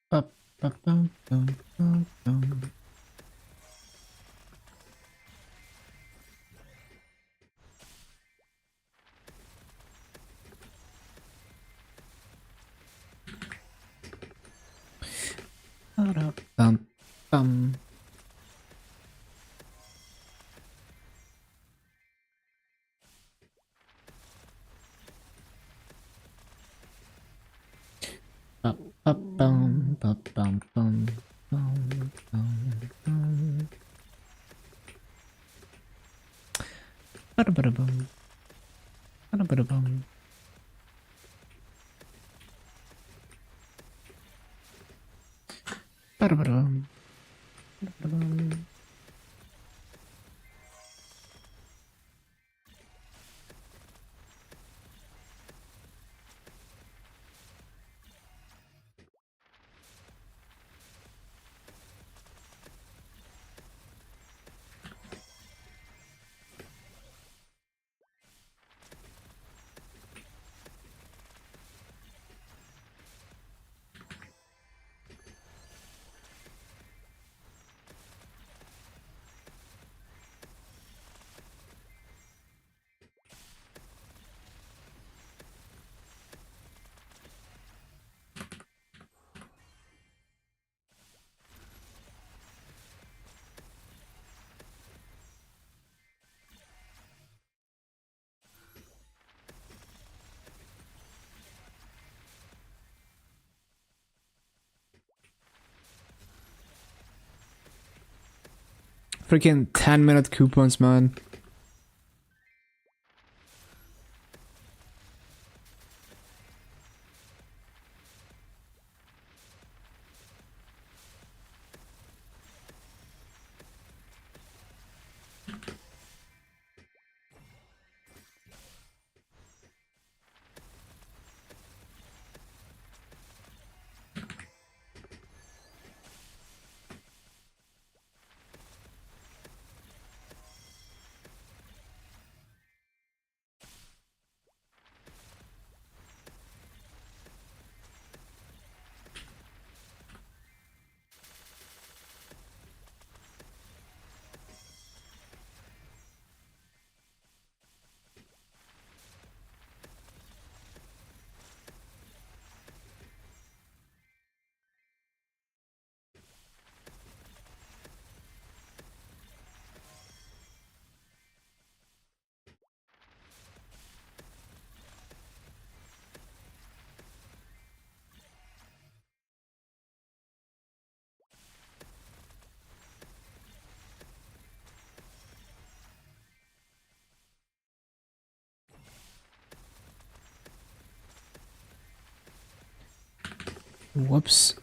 Ba-ba-bum-bum-bum-bum. Ba-da-bum-bum. Ba-ba-bum, ba-bum-bum, bum-bum-bum. Ba-da-ba-da-bum. Ba-da-ba-da-bum. Ba-da-ba-da-bum. Ba-da-ba-da-bum. Freaking 10-minute coupons, man. Whoops.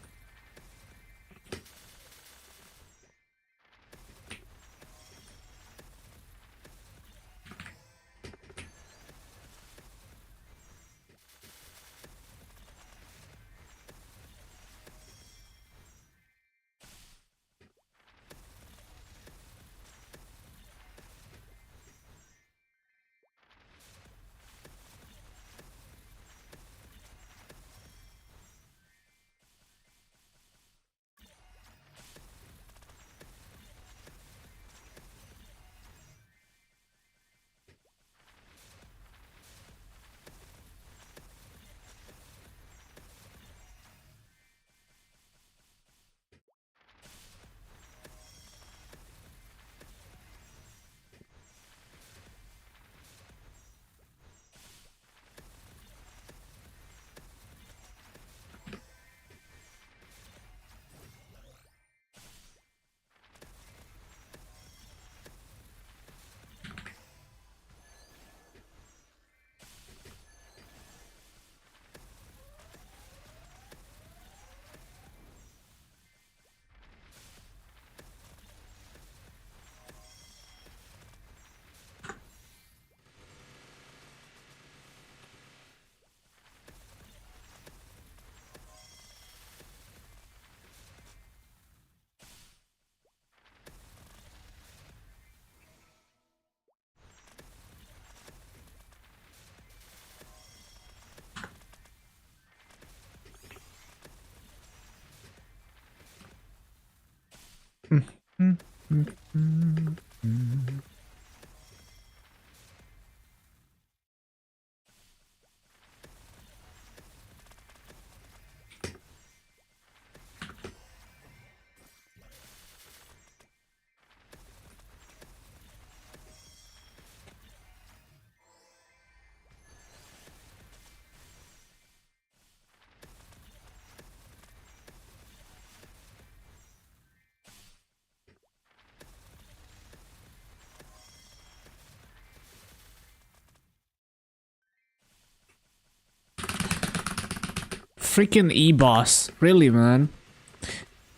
Freaking E-boss. Really, man.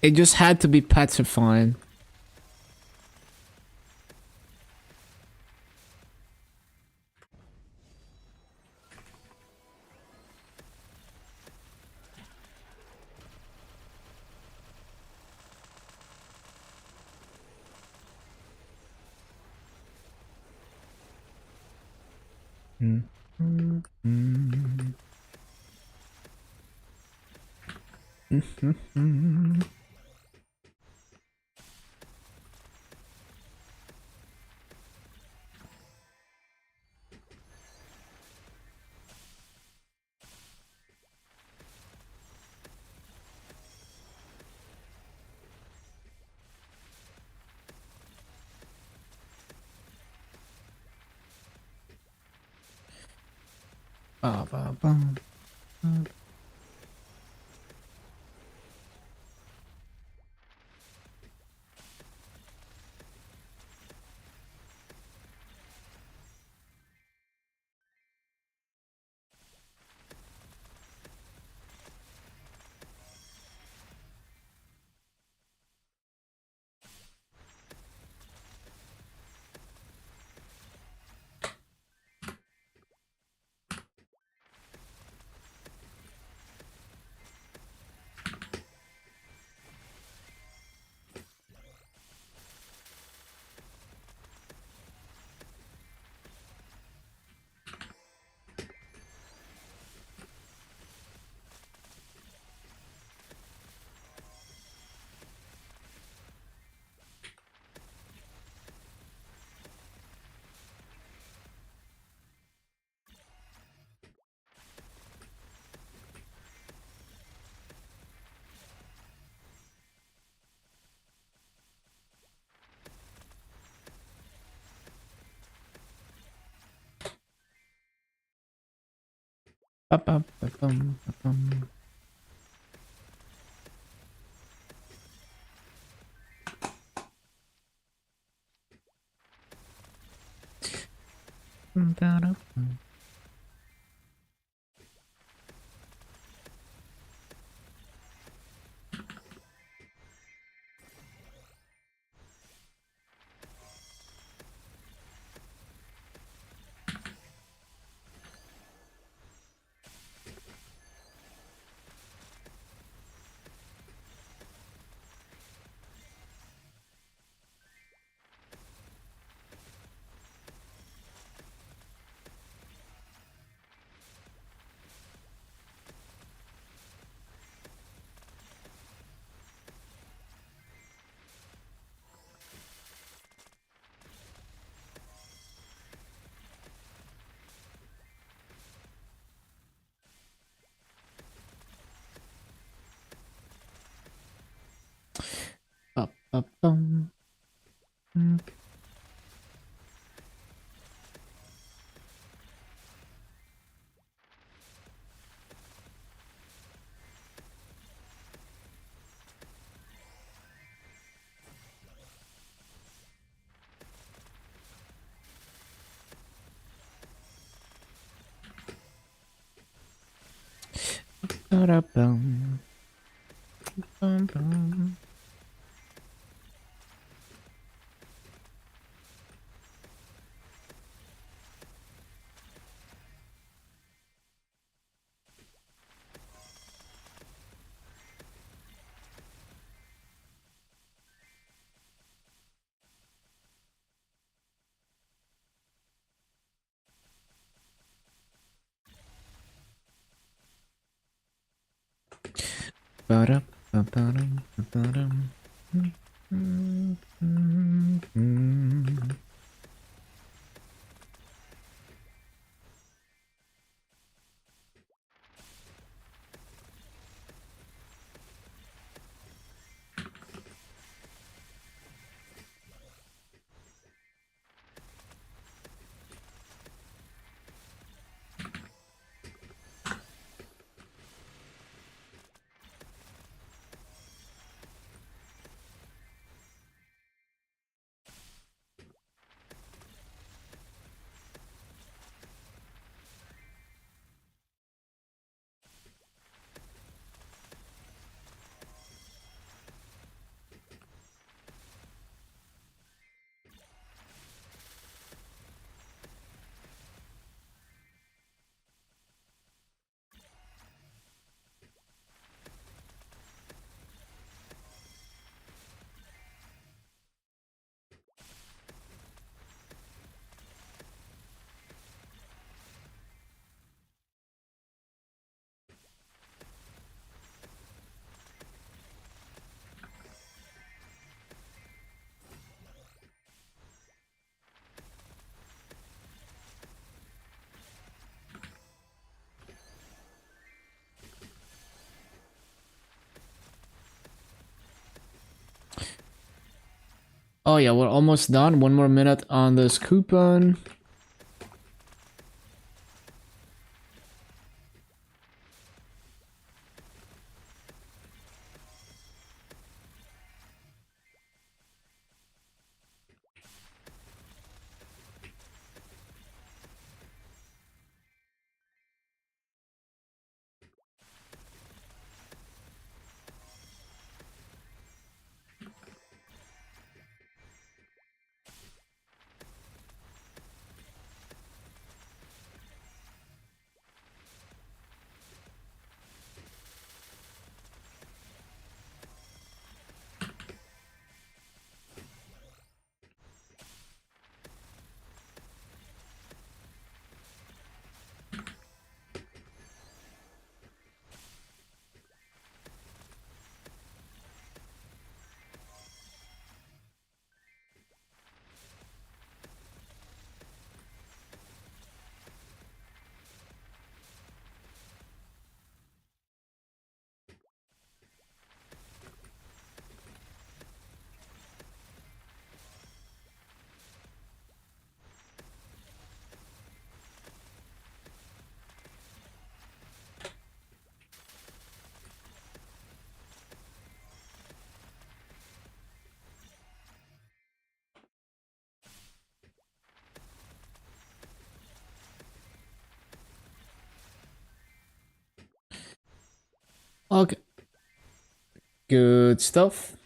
It just had to be petrifying. Ba, ba, bum. Ba, ba, ba, bum, ba, bum. Ba, da, bum. Ba-ba-bum. Ba-da-bum. Bum-bum. Ba-da-ba-ba-dum, ba-ba-dum. Oh yeah, we're almost done. 1 more minute on this coupon. Okay. Good stuff.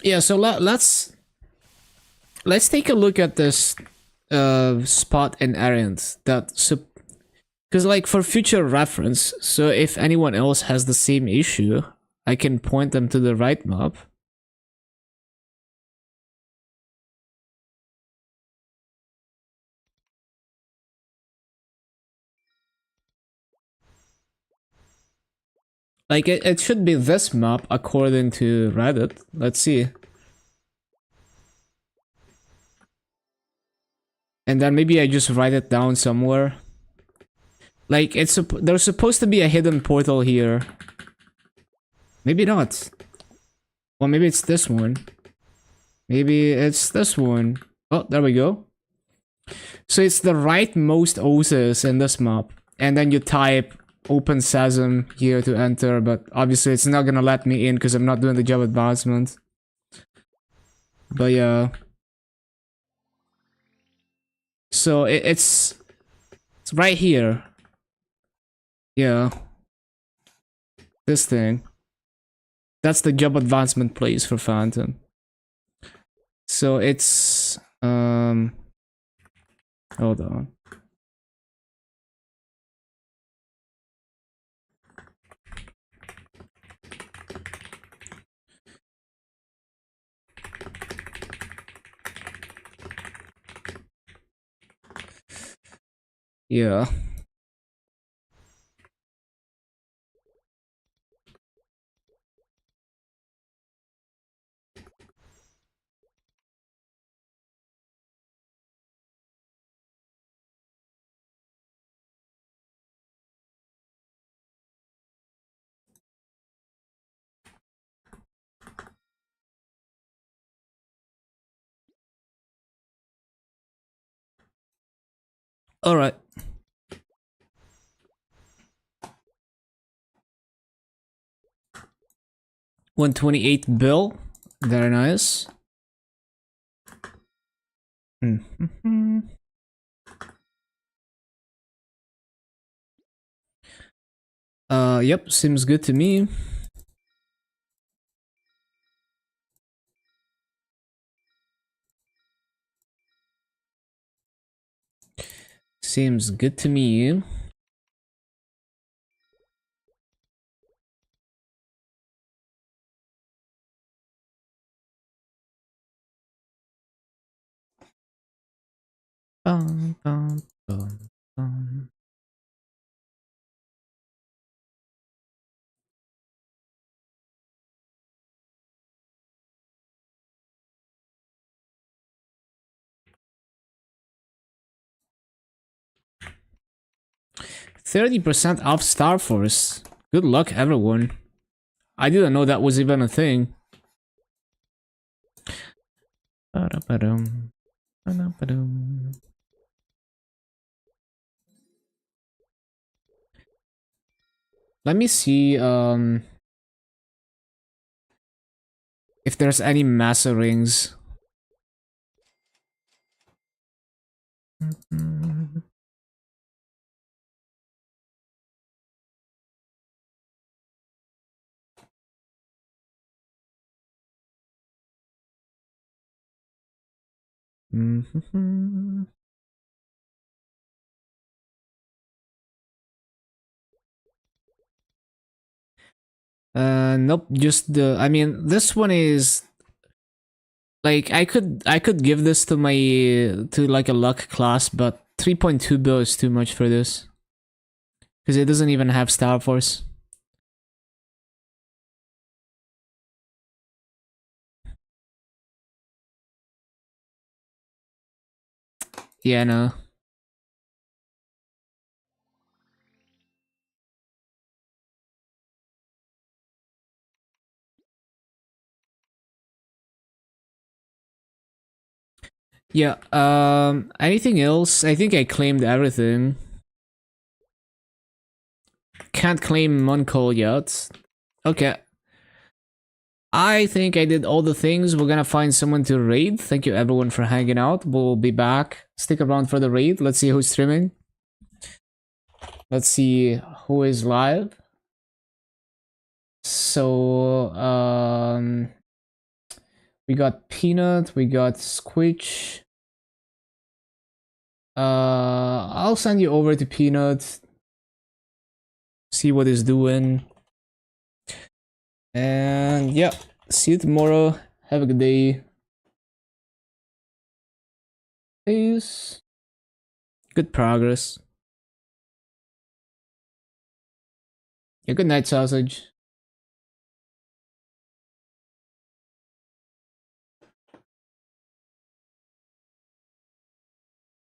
Yeah, so let's take a look at this spot in Ariant that because like for future reference, so if anyone else has the same issue, I can point them to the right map. Like it should be this map according to Reddit. Let's see. And then maybe I just write it down somewhere. Like there's supposed to be a hidden portal here. Maybe not. Well, maybe it's this one. Maybe it's this one. Oh, there we go. So it's the rightmost Oasis in this map. And then you type open sesame here to enter, but obviously it's not gonna let me in because I'm not doing the job advancement. But yeah. So it's right here. Yeah. This thing. That's the job advancement place for Phantom. So it's hold on. Yeah. All right. $128 bill. Very nice. Yep, seems good to me. Seems good to me. Bum, bum, bum, bum. %30 off Star Force. Good luck, everyone. I didn't know that was even a thing. Ba-da-ba-dum. Ba-da-ba-dum. Let me see if there's any Massa rings. Nope, just the, I mean, this one is like I could give this to my to like a luck class, but 3.2 bill is too much for this. Because it doesn't even have Star Force. Yeah, no. Yeah, anything else? I think I claimed everything. Can't claim Moncol yet. Okay. I think I did all the things. We're gonna find someone to raid. Thank you everyone for hanging out. We'll be back. Stick around for the raid. Let's see who's streaming. Let's see who is live. So, we got Peanut, we got Squitch. I'll send you over to Peanut. See what he's doing. And yeah, see you tomorrow. Have a good day. Peace. Good progress. Yeah, good night, sausage.